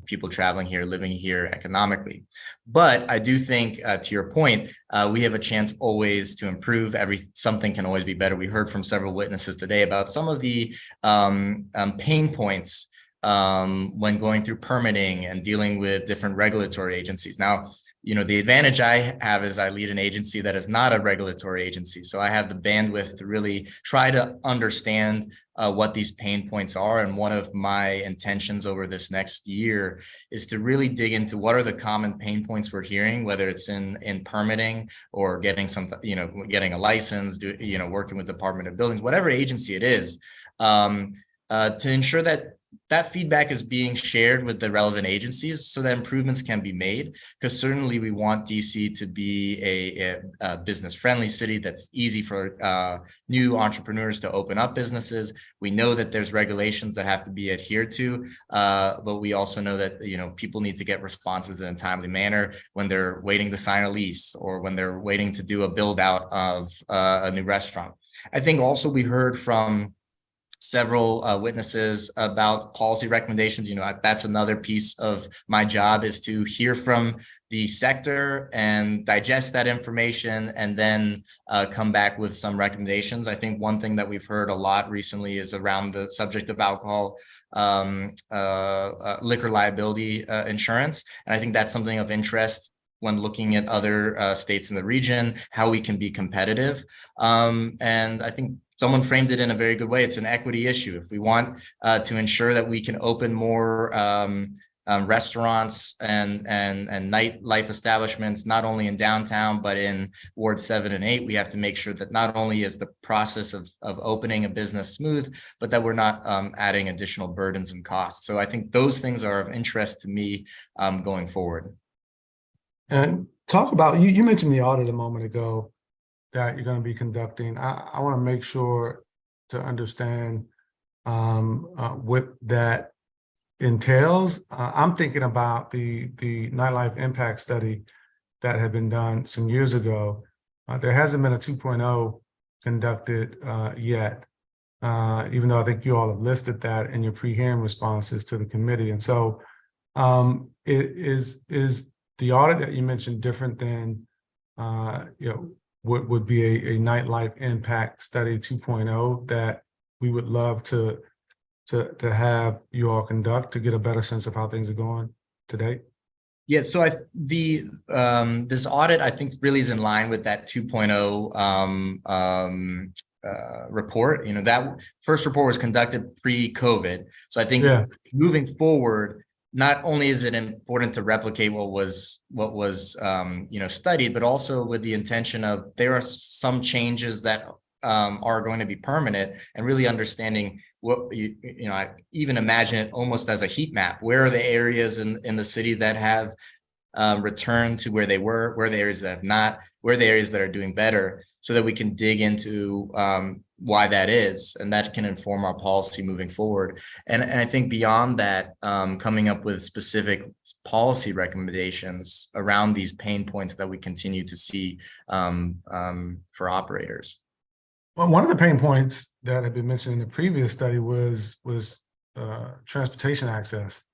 people traveling here, living here economically. But I do think, to your point, we have a chance always to improve. Something can always be better. We heard from several witnesses today about some of the pain points when going through permitting and dealing with different regulatory agencies. Now, the advantage I have is I lead an agency that is not a regulatory agency. So I have the bandwidth to really try to understand what these pain points are. And one of my intentions over this next year is to really dig into what are the common pain points we're hearing, whether it's in permitting or getting getting a license, working with Department of Buildings, whatever agency it is, to ensure that feedback is being shared with the relevant agencies so that improvements can be made. Because certainly we want DC to be a business-friendly city that's easy for new entrepreneurs to open up businesses. We know that there's regulations that have to be adhered to, but we also know that people need to get responses in a timely manner when they're waiting to sign a lease or when they're waiting to do a build out of a new restaurant. I think also we heard from several witnesses about policy recommendations. That's another piece of my job, is to hear from the sector and digest that information and then come back with some recommendations. I think one thing that we've heard a lot recently is around the subject of alcohol liquor liability insurance. And I think that's something of interest when looking at other states in the region, how we can be competitive. And I think someone framed it in a very good way. It's an equity issue. If we want to ensure that we can open more restaurants and nightlife establishments, not only in downtown, but in Ward 7 and 8, we have to make sure that not only is the process of opening a business smooth, but that we're not adding additional burdens and costs. So I think those things are of interest to me going forward. And talk about, you mentioned the audit a moment ago that you're going to be conducting. I want to make sure to understand what that entails. I'm thinking about the nightlife impact study that had been done some years ago. There hasn't been a 2.0 conducted yet, even though I think you all have listed that in your pre-hearing responses to the committee. And so is the audit that you mentioned different than what would be a nightlife impact study 2.0 that we would love to have you all conduct to get a better sense of how things are going today? Yeah, so this audit, I think, really is in line with that 2.0 report. That first report was conducted pre-COVID. So I think moving forward, not only is it important to replicate what was studied, but also with the intention of there are some changes that are going to be permanent, and really understanding what I even imagine it almost as a heat map. Where are the areas in the city that have returned to where they were? Where are the areas that have not? Where are the areas that are doing better? So that we can dig into why that is, and that can inform our policy moving forward. And I think beyond that, coming up with specific policy recommendations around these pain points that we continue to see for operators. Well, one of the pain points that had been mentioned in the previous study was transportation access.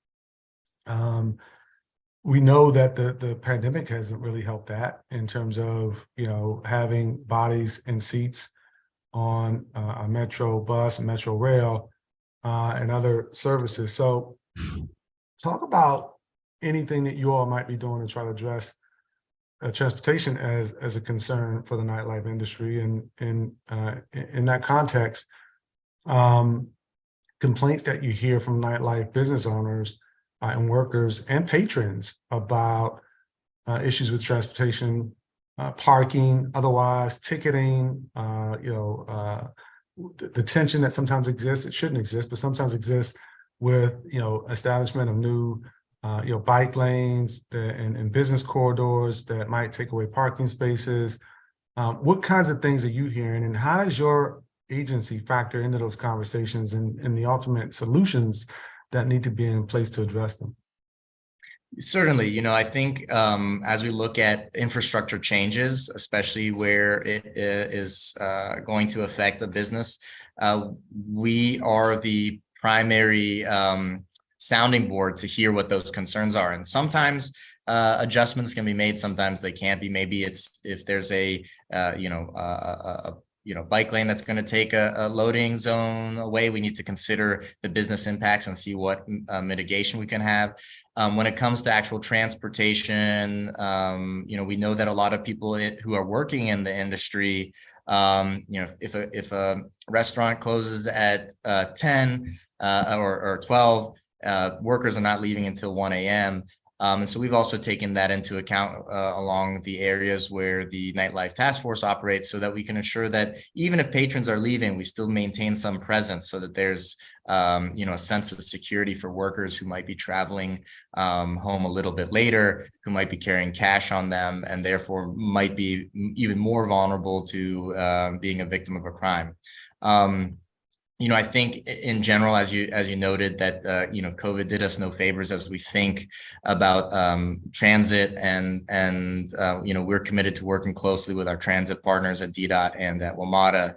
we know that the pandemic hasn't really helped that in terms of, having bodies and seats on a metro bus, and metro rail, and other services. So talk about anything that you all might be doing to try to address transportation as a concern for the nightlife industry. And in that context, complaints that you hear from nightlife business owners and workers and patrons about issues with transportation, parking, otherwise ticketing, the tension that sometimes exists, it shouldn't exist, but sometimes exists with, establishment of new, bike lanes and business corridors that might take away parking spaces. What kinds of things are you hearing, and how does your agency factor into those conversations and the ultimate solutions that need to be in place to address them? Certainly, I think as we look at infrastructure changes, especially where it is going to affect a business, we are the primary sounding board to hear what those concerns are. And sometimes adjustments can be made, sometimes they can't be. Maybe it's if there's a bike lane that's going to take a loading zone away, we need to consider the business impacts and see what mitigation we can have. When it comes to actual transportation, we know that a lot of people who are working in the industry, if a restaurant closes at 10 or 12, workers are not leaving until 1 a.m. And so we've also taken that into account along the areas where the Nightlife Task Force operates, so that we can ensure that even if patrons are leaving, we still maintain some presence, so that there's a sense of security for workers who might be traveling home a little bit later, who might be carrying cash on them, and therefore might be even more vulnerable to being a victim of a crime. I think in general, as you noted, that COVID did us no favors as we think about transit, and we're committed to working closely with our transit partners at DDOT and at WMATA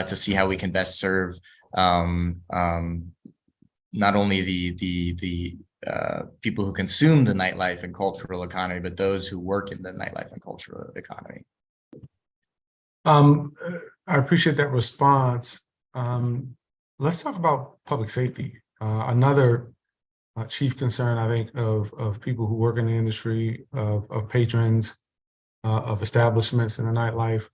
to see how we can best serve not only the people who consume the nightlife and cultural economy, but those who work in the nightlife and cultural economy. I appreciate that response. Let's talk about public safety. Another chief concern, I think, of people who work in the industry, of patrons, of establishments in the nightlife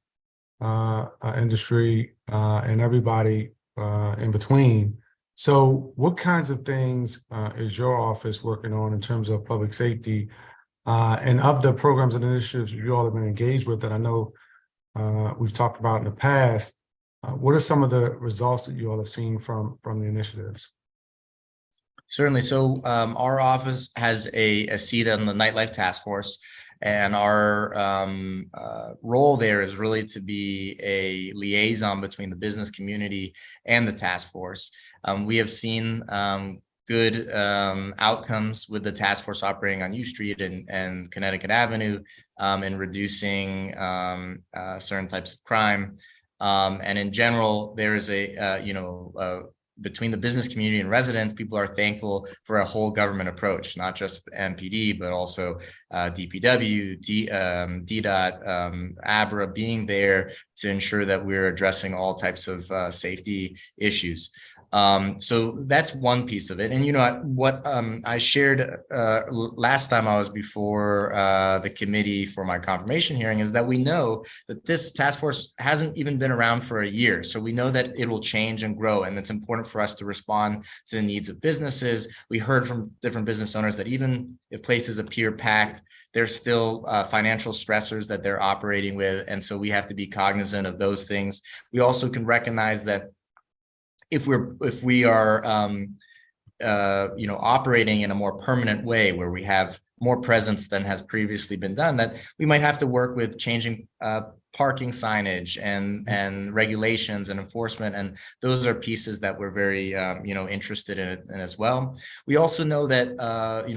industry, and everybody in between. So what kinds of things is your office working on in terms of public safety? And of the programs and initiatives you all have been engaged with that I know we've talked about in the past, what are some of the results that you all have seen from the initiatives? Certainly. So our office has a seat on the Nightlife Task Force, and our role there is really to be a liaison between the business community and the task force. We have seen good outcomes with the task force operating on U Street and Connecticut Avenue in reducing certain types of crime. And in general, there is between the business community and residents, people are thankful for a whole government approach, not just MPD, but also DPW, DDOT, Abra being there to ensure that we're addressing all types of safety issues. So that's one piece of it. And what I shared last time I was before the committee for my confirmation hearing is that we know that this task force hasn't even been around for a year. So we know that it will change and grow, and it's important for us to respond to the needs of businesses. We heard from different business owners that even if places appear packed, there's still financial stressors that they're operating with. And so we have to be cognizant of those things. We also can recognize that if we are operating in a more permanent way, where we have more presence than has previously been done, that we might have to work with changing parking signage and regulations and enforcement, and those are pieces that we're very interested in as well. We also know that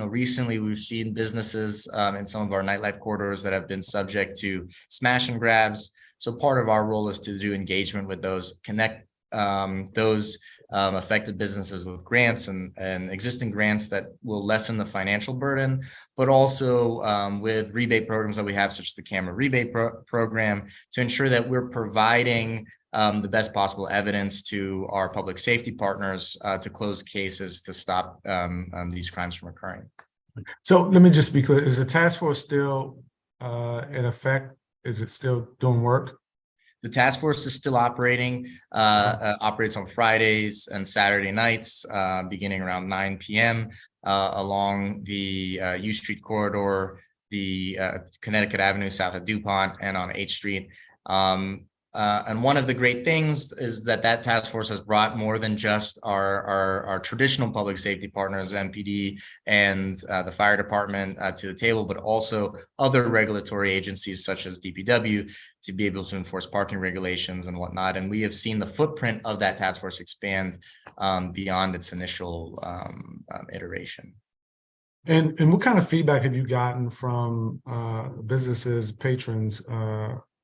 recently we've seen businesses in some of our nightlife corridors that have been subject to smash and grabs. So part of our role is to do engagement with those, connect those affected businesses with grants and existing grants that will lessen the financial burden, but also with rebate programs that we have, such as the camera rebate program, to ensure that we're providing the best possible evidence to our public safety partners to close cases to stop these crimes from occurring. So let me just be clear, is the task force still in effect? Is it still doing work? The task force is still operating, operates on Fridays and Saturday nights, beginning around 9 p.m. Along the U Street corridor, the Connecticut Avenue south of DuPont, and on H Street. And one of the great things is that task force has brought more than just our traditional public safety partners, MPD and the fire department, to the table, but also other regulatory agencies such as DPW to be able to enforce parking regulations and whatnot. And we have seen the footprint of that task force expand beyond its initial iteration. And what kind of feedback have you gotten from businesses, patrons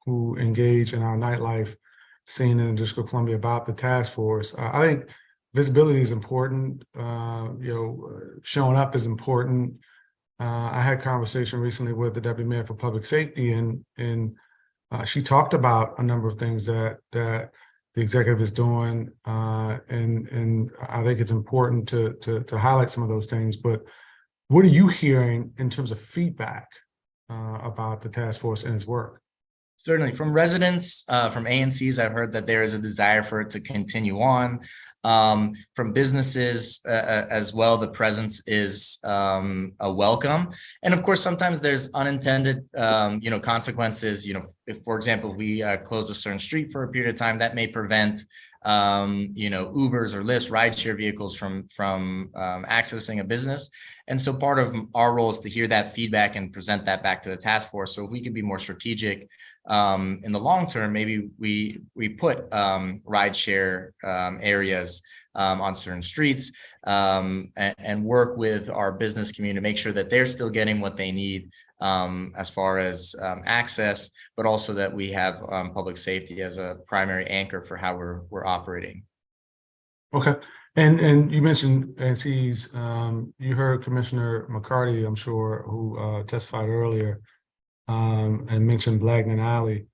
who engage in our nightlife scene in the District of Columbia about the task force? I think visibility is important. Showing up is important. I had a conversation recently with the Deputy Mayor for Public Safety, and she talked about a number of things that the executive is doing, and I think it's important to highlight some of those things. But what are you hearing in terms of feedback about the task force and its work? Certainly, from residents, from ANCs, I've heard that there is a desire for it to continue on. From businesses as well, the presence is a welcome. And of course, sometimes there's unintended, consequences. If, for example, if we close a certain street for a period of time, that may prevent Ubers or Lyfts, rideshare vehicles from accessing a business. And so part of our role is to hear that feedback and present that back to the task force. So if we can be more strategic in the long term, maybe we put rideshare areas on certain streets and work with our business community to make sure that they're still getting what they need as far as access, but also that we have public safety as a primary anchor for how we're operating. Okay. And you mentioned ANCs. You heard Commissioner McCarty, I'm sure, who testified earlier, and mentioned Blagnan Alley.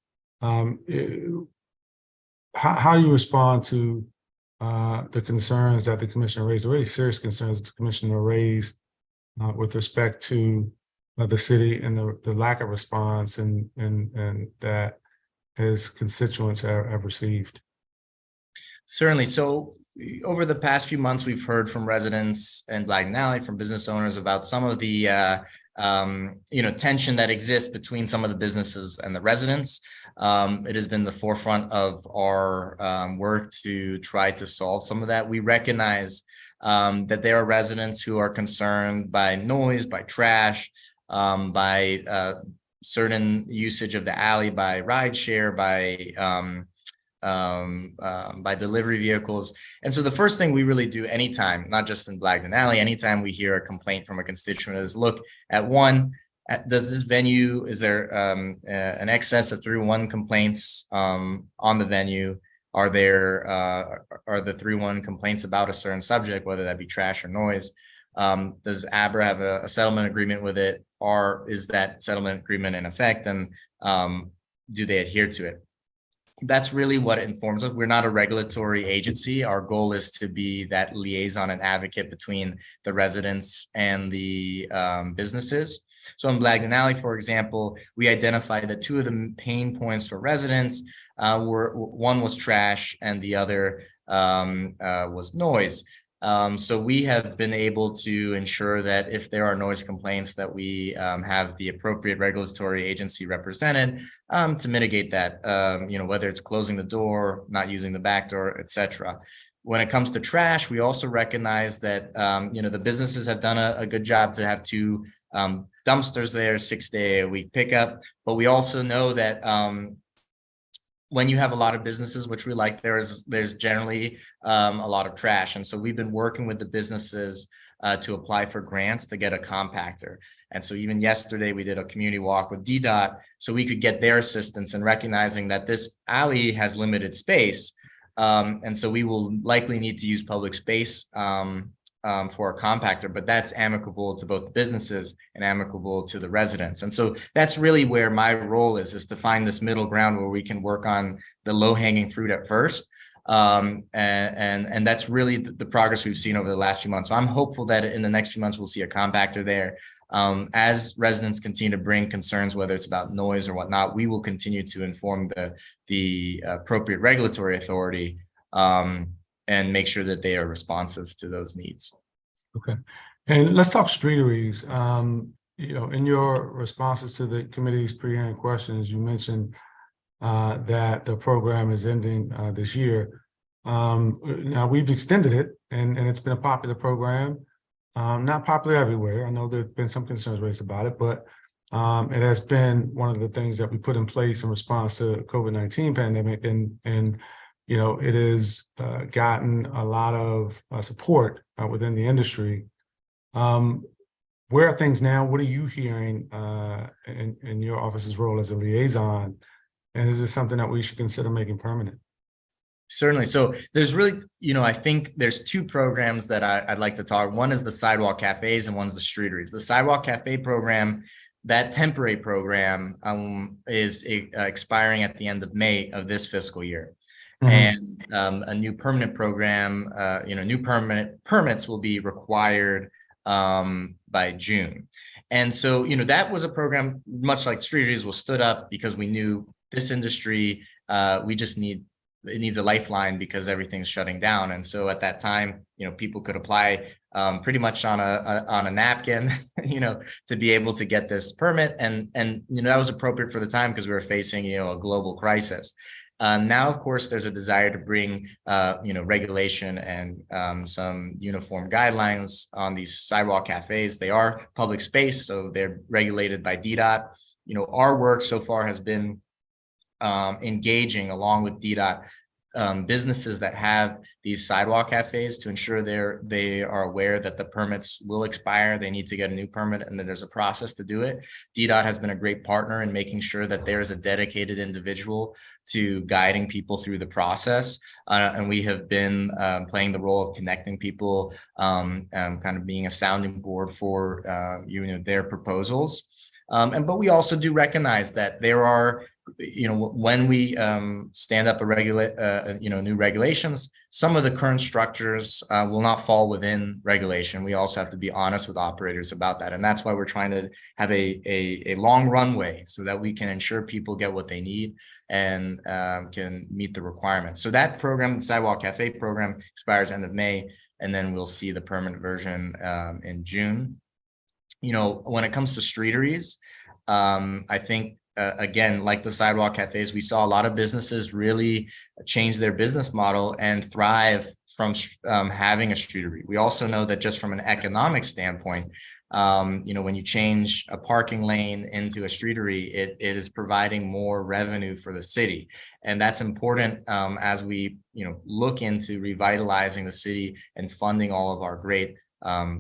How you respond to the concerns that the commissioner raised, the really serious concerns that the commissioner raised with respect to the city and the lack of response and that his constituents have received? Certainly. So over the past few months, we've heard from residents in Blagnan Alley, from business owners, about some of the tension that exists between some of the businesses and the residents. It has been the forefront of our work to try to solve some of that. We recognize that there are residents who are concerned by noise, by trash, by certain usage of the alley, by rideshare, by delivery vehicles. And so the first thing we really do anytime, not just in Blagnan Alley, anytime we hear a complaint from a constituent, is look at does this venue, is there an excess of 311 complaints on the venue? Are the 311 complaints about a certain subject, whether that be trash or noise? Does Abra have a settlement agreement with it, or is that settlement agreement in effect, and do they adhere to it? That's really what informs us. We're not a regulatory agency. Our goal is to be that liaison and advocate between the residents and the businesses. So in Blagnan Alley, for example, we identified that two of the pain points for residents one was trash and the other was noise. So we have been able to ensure that if there are noise complaints, that we have the appropriate regulatory agency represented to mitigate that, whether it's closing the door, not using the back door, etc. When it comes to trash, we also recognize that, the businesses have done a good job to have two dumpsters there, 6-day-a-week pickup. But we also know that when you have a lot of businesses, which we like, there's generally a lot of trash. And so we've been working with the businesses to apply for grants to get a compactor. And so even yesterday, we did a community walk with DDOT so we could get their assistance in recognizing that this alley has limited space. And so we will likely need to use public space for a compactor, but that's amicable to both businesses and amicable to the residents. And so that's really where my role is to find this middle ground where we can work on the low hanging fruit at first. And that's really the progress we've seen over the last few months. So I'm hopeful that in the next few months, we'll see a compactor there. As residents continue to bring concerns, whether it's about noise or whatnot, we will continue to inform the appropriate regulatory authority and make sure that they are responsive to those needs. Okay. And let's talk streeteries. You know, in your responses to the committee's pre-hearing questions, you mentioned that the program is ending this year. Now we've extended it and it's been a popular program. Not popular everywhere. I know there have been some concerns raised about it, but it has been one of the things that we put in place in response to COVID-19 pandemic, and you know, it has gotten a lot of support within the industry. Where are things now? What are you hearing in your office's role as a liaison? And is this something that we should consider making permanent? Certainly. So there's really, you know, I think there's two programs that I'd like to talk. One is the sidewalk cafes and one's the streeteries. The sidewalk cafe program, that temporary program is expiring at the end of May of this fiscal year. And a new permanent program, you know, new permanent permits will be required by June. And so, you know, that was a program much like streeteries was stood up because we knew this industry, it needs a lifeline because everything's shutting down. And so at that time, you know, people could apply pretty much on a napkin, you know, to be able to get this permit. And you know, that was appropriate for the time because we were facing, you know, a global crisis. Now, of course, there's a desire to bring, you know, regulation and some uniform guidelines on these sidewalk cafes. They are public space, so they're regulated by DDOT. You know, our work so far has been engaging along with DDOT businesses that have these sidewalk cafes to ensure they are aware that the permits will expire. They need to get a new permit and that there's a process to do it. DDOT has been a great partner in making sure that there's a dedicated individual to guiding people through the process. And we have been playing the role of connecting people, kind of being a sounding board for you know, their proposals. But we also do recognize that there are, you know, when we stand up you know, new regulations, some of the current structures will not fall within regulation. We also have to be honest with operators about that. And that's why we're trying to have a long runway so that we can ensure people get what they need and can meet the requirements. So that program, the Sidewalk Cafe program, expires end of May, and then we'll see the permanent version in June. You know, when it comes to streeteries, I think, again, like the sidewalk cafes, we saw a lot of businesses really change their business model and thrive from having a streetery. We also know that just from an economic standpoint, you know, when you change a parking lane into a streetery, it is providing more revenue for the city. And that's important as we, you know, look into revitalizing the city and funding all of our great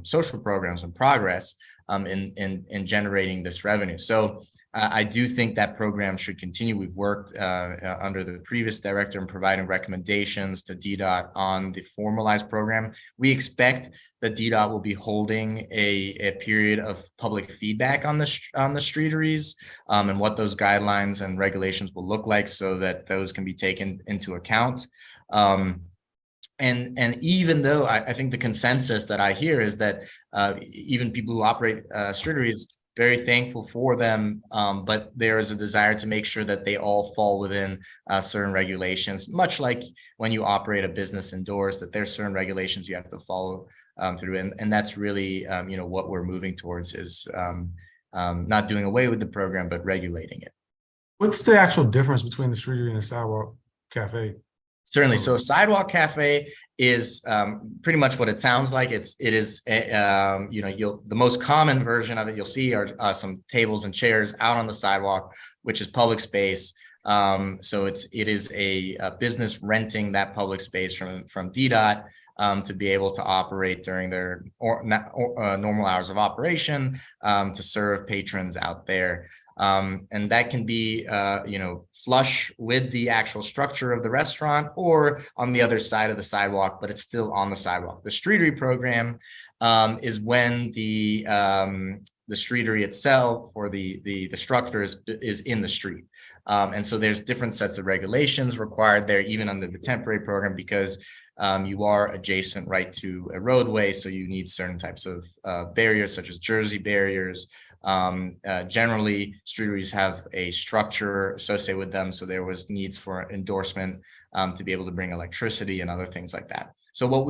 social programs and progress in generating this revenue. So I do think that program should continue. We've worked under the previous director in providing recommendations to DDOT on the formalized program. We expect that DDOT will be holding a period of public feedback on the streeteries and what those guidelines and regulations will look like so that those can be taken into account. And even though I think the consensus that I hear is that even people who operate streeteries, very thankful for them, but there is a desire to make sure that they all fall within certain regulations, much like when you operate a business indoors, that there's certain regulations you have to follow through. And that's really, you know, what we're moving towards is not doing away with the program, but regulating it. What's the actual difference between the streetery and the sidewalk cafe? Certainly. So a sidewalk cafe is pretty much what it sounds like. It is, you know, the most common version of it you'll see are some tables and chairs out on the sidewalk, which is public space. So it is a business renting that public space from DDOT to be able to operate during their normal hours of operation to serve patrons out there. And that can be, flush with the actual structure of the restaurant or on the other side of the sidewalk, but it's still on the sidewalk. The streetery program is when the streetery itself or the structure is in the street. And so there's different sets of regulations required there, even under the temporary program, because you are adjacent right to a roadway. So you need certain types of barriers, such as Jersey barriers. Generally, streeteries have a structure associated with them. So there was needs for endorsement to be able to bring electricity and other things like that. So what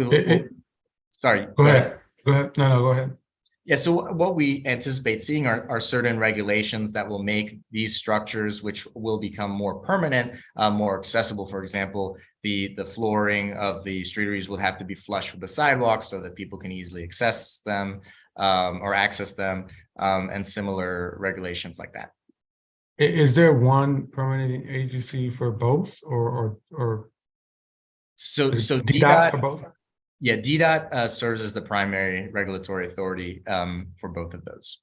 sorry. Go ahead. Go ahead. No, go ahead. Yeah, so what we anticipate seeing are certain regulations that will make these structures, which will become more permanent, more accessible. For example, the flooring of the streeteries will have to be flush with the sidewalks so that people can easily access them or access them, and similar regulations like that. Is there one permitting agency for both, or so DDOT for both? Yeah, DDOT serves as the primary regulatory authority for both of those.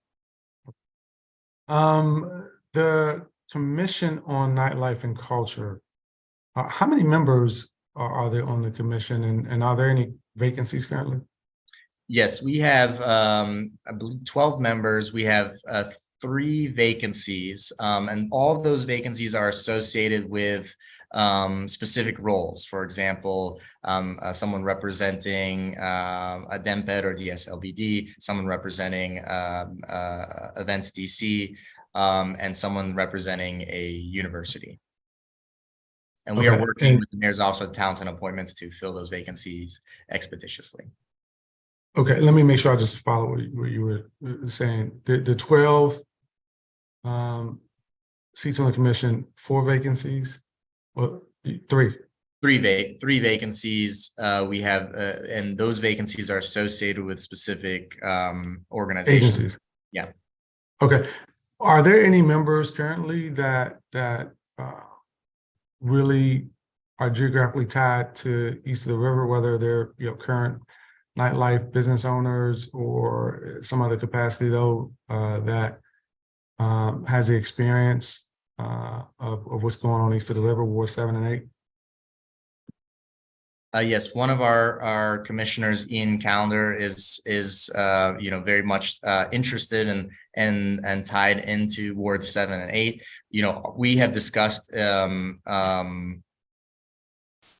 The Commission on Nightlife and Culture, how many members are there on the commission, and are there any vacancies currently? Yes, we have, I believe, 12 members. We have 3 vacancies, and all of those vacancies are associated with specific roles. For example, someone representing a DEMPED or DSLBD, someone representing Events DC, and someone representing a university. And we are working with the Mayor's Office of Talents and Appointments to fill those vacancies expeditiously. Okay, let me make sure I just follow what you were saying. The 12 seats on the commission, 4 vacancies, well, 3. 3 vacancies. We have, and those vacancies are associated with specific organizations. Agencies. Yeah. Okay. Are there any members currently that really are geographically tied to east of the river, whether they're current nightlife business owners or some other capacity though that has the experience of what's going on east of the river, Ward 7 and 8? Yes, one of our commissioners, Ian Calendar, is very much interested and tied into Wards 7 and 8. We have discussed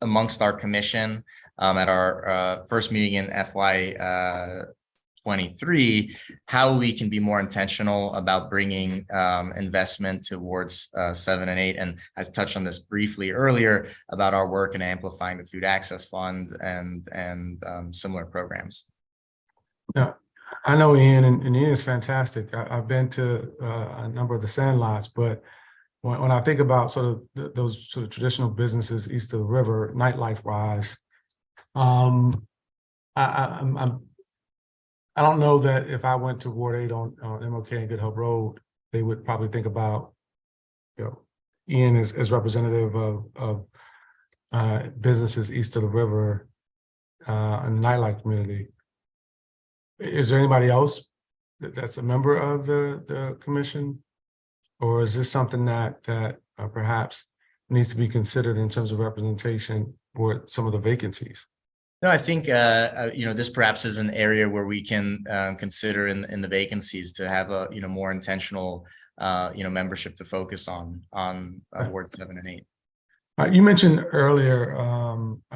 amongst our commission at our first meeting in FY 23, how we can be more intentional about bringing investment towards 7 and 8. And I touched on this briefly earlier about our work in amplifying the Food Access Fund and similar programs. Yeah, I know Ian, and Ian is fantastic. I've been to a number of the sandlots, but when I think about sort of those sort of traditional businesses east of the river, nightlife wise, I don't know that if I went to Ward 8 on MLK and Good Hope Road, they would probably think about, Ian as representative of businesses east of the river and the nightlife community. Is there anybody else that's a member of the commission, or is this something that perhaps needs to be considered in terms of representation for some of the vacancies? No, I think this perhaps is an area where we can consider in the vacancies to have a more intentional membership to focus on Ward 7 and 8. You mentioned earlier,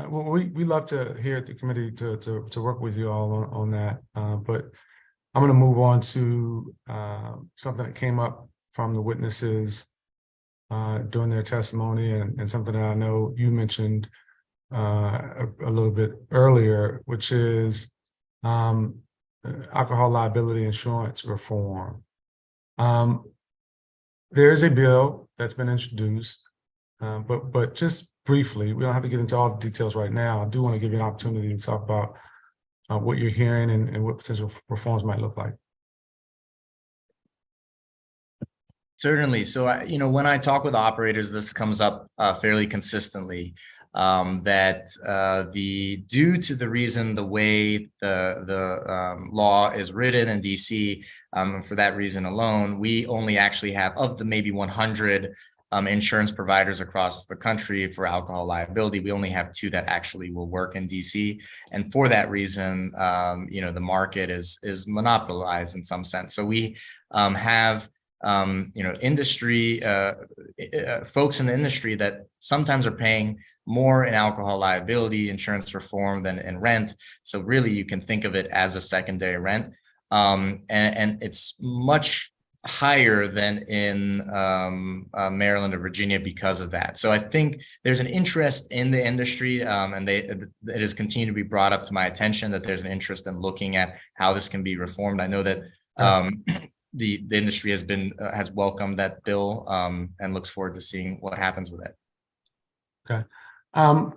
we love to hear at the committee to work with you all on that, but I'm going to move on to something that came up from the witnesses during their testimony, and something that I know you mentioned a little bit earlier, which is alcohol liability insurance reform. There is a bill that's been introduced, but just briefly, we don't have to get into all the details right now. I do want to give you an opportunity to talk about what you're hearing and what potential reforms might look like. Certainly. So, when I talk with operators, this comes up fairly consistently. that due to the reason the way the law is written in DC, for that reason alone, we only actually have, of the maybe 100 insurance providers across the country for alcohol liability, we only have 2 that actually will work in DC. And for that reason, the market is monopolized in some sense. So we have industry folks in the industry that sometimes are paying more in alcohol liability insurance reform than in rent. So really, you can think of it as a secondary rent, and it's much higher than in Maryland or Virginia because of that. So I think there's an interest in the industry, and it has continued to be brought up to my attention that there's an interest in looking at how this can be reformed. I know that the industry has welcomed that bill, and looks forward to seeing what happens with it. Okay. I'm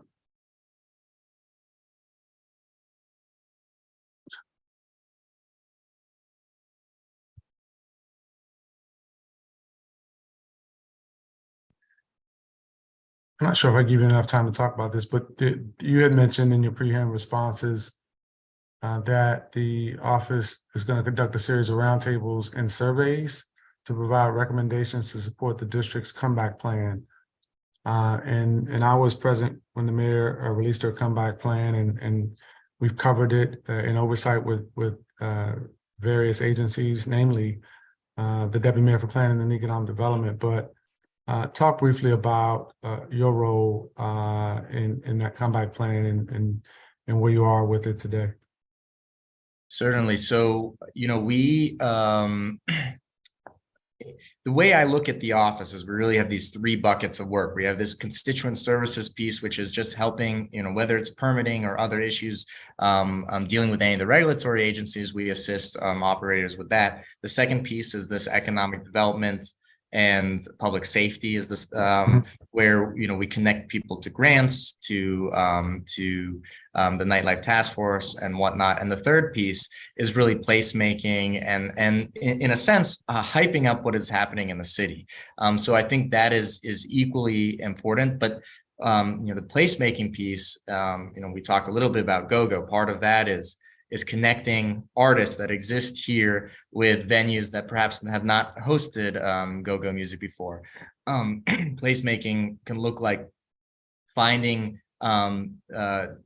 not sure if I give you enough time to talk about this, but you had mentioned in your pre-hearing responses that the office is going to conduct a series of roundtables and surveys to provide recommendations to support the district's comeback plan. And I was present when the mayor released her comeback plan, and we've covered it in oversight with various agencies, namely the Deputy Mayor for Planning and Economic Development. But talk briefly about your role in that comeback plan and where you are with it today. Certainly. So, we, the way I look at the office is we really have these 3 buckets of work. We have this constituent services piece, which is just helping, whether it's permitting or other issues, dealing with any of the regulatory agencies, we assist operators with that. The second piece is this economic development and public safety is this where we connect people to grants, to the Nightlife Task Force and whatnot. And the third piece is really placemaking and in a sense hyping up what is happening in the city. So I think that is equally important. But the placemaking piece, we talked a little bit about GoGo. Part of that is connecting artists that exist here with venues that perhaps have not hosted go-go music before. Placemaking can look like finding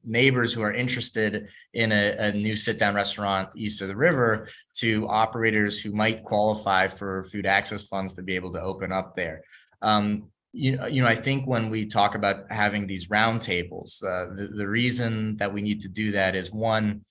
neighbors who are interested in a new sit-down restaurant east of the river to operators who might qualify for food access funds to be able to open up there. I think when we talk about having these roundtables, the reason that we need to do that is, one,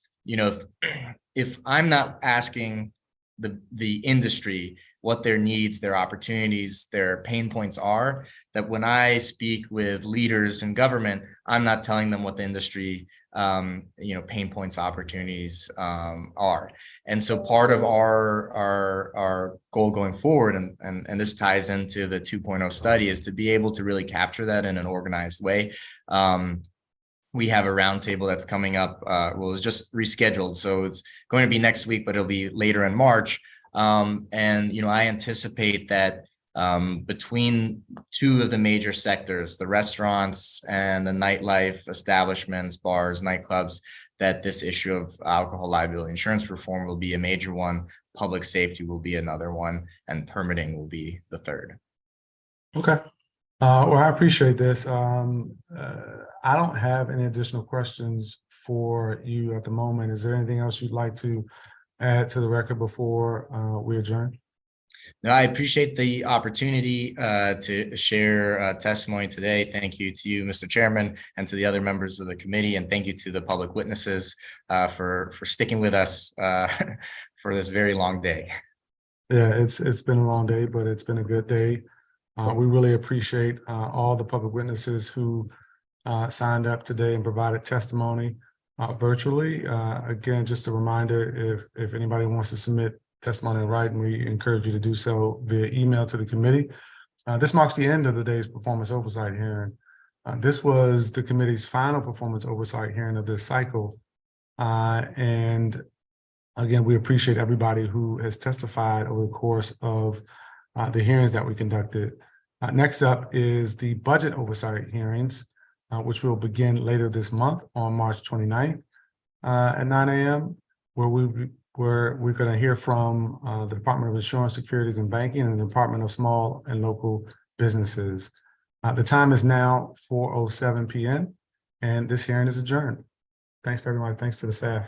if I'm not asking the industry what their needs, their opportunities, their pain points are, that when I speak with leaders in government, I'm not telling them what the industry, pain points, opportunities are. And so part of our goal going forward, and this ties into the 2.0 study, is to be able to really capture that in an organized way. We have a roundtable that's coming up. It's just rescheduled, so it's going to be next week, but it'll be later in March. And I anticipate that between 2 of the major sectors, the restaurants and the nightlife establishments, bars, nightclubs, that this issue of alcohol liability insurance reform will be a major one. Public safety will be another one, and permitting will be the third. Okay. Well, I appreciate this. I don't have any additional questions for you at the moment. Is there anything else you'd like to add to the record before we adjourn? No, I appreciate the opportunity to share testimony today. Thank you to you, Mr. Chairman, and to the other members of the committee, and thank you to the public witnesses for sticking with us for this very long day. Yeah, it's been a long day, but it's been a good day. We really appreciate all the public witnesses who signed up today and provided testimony virtually. Again, just a reminder, if anybody wants to submit testimony in writing, we encourage you to do so via email to the committee. This marks the end of the day's performance oversight hearing. This was the committee's final performance oversight hearing of this cycle. And again, we appreciate everybody who has testified over the course of the hearings that we conducted. Next up is the budget oversight hearings. which will begin later this month on March 29th at 9 a.m., where we're going to hear from the Department of Insurance, Securities and Banking and the Department of Small and Local Businesses. The time is now 4:07 p.m. and this hearing is adjourned. Thanks to everyone. Thanks to the staff.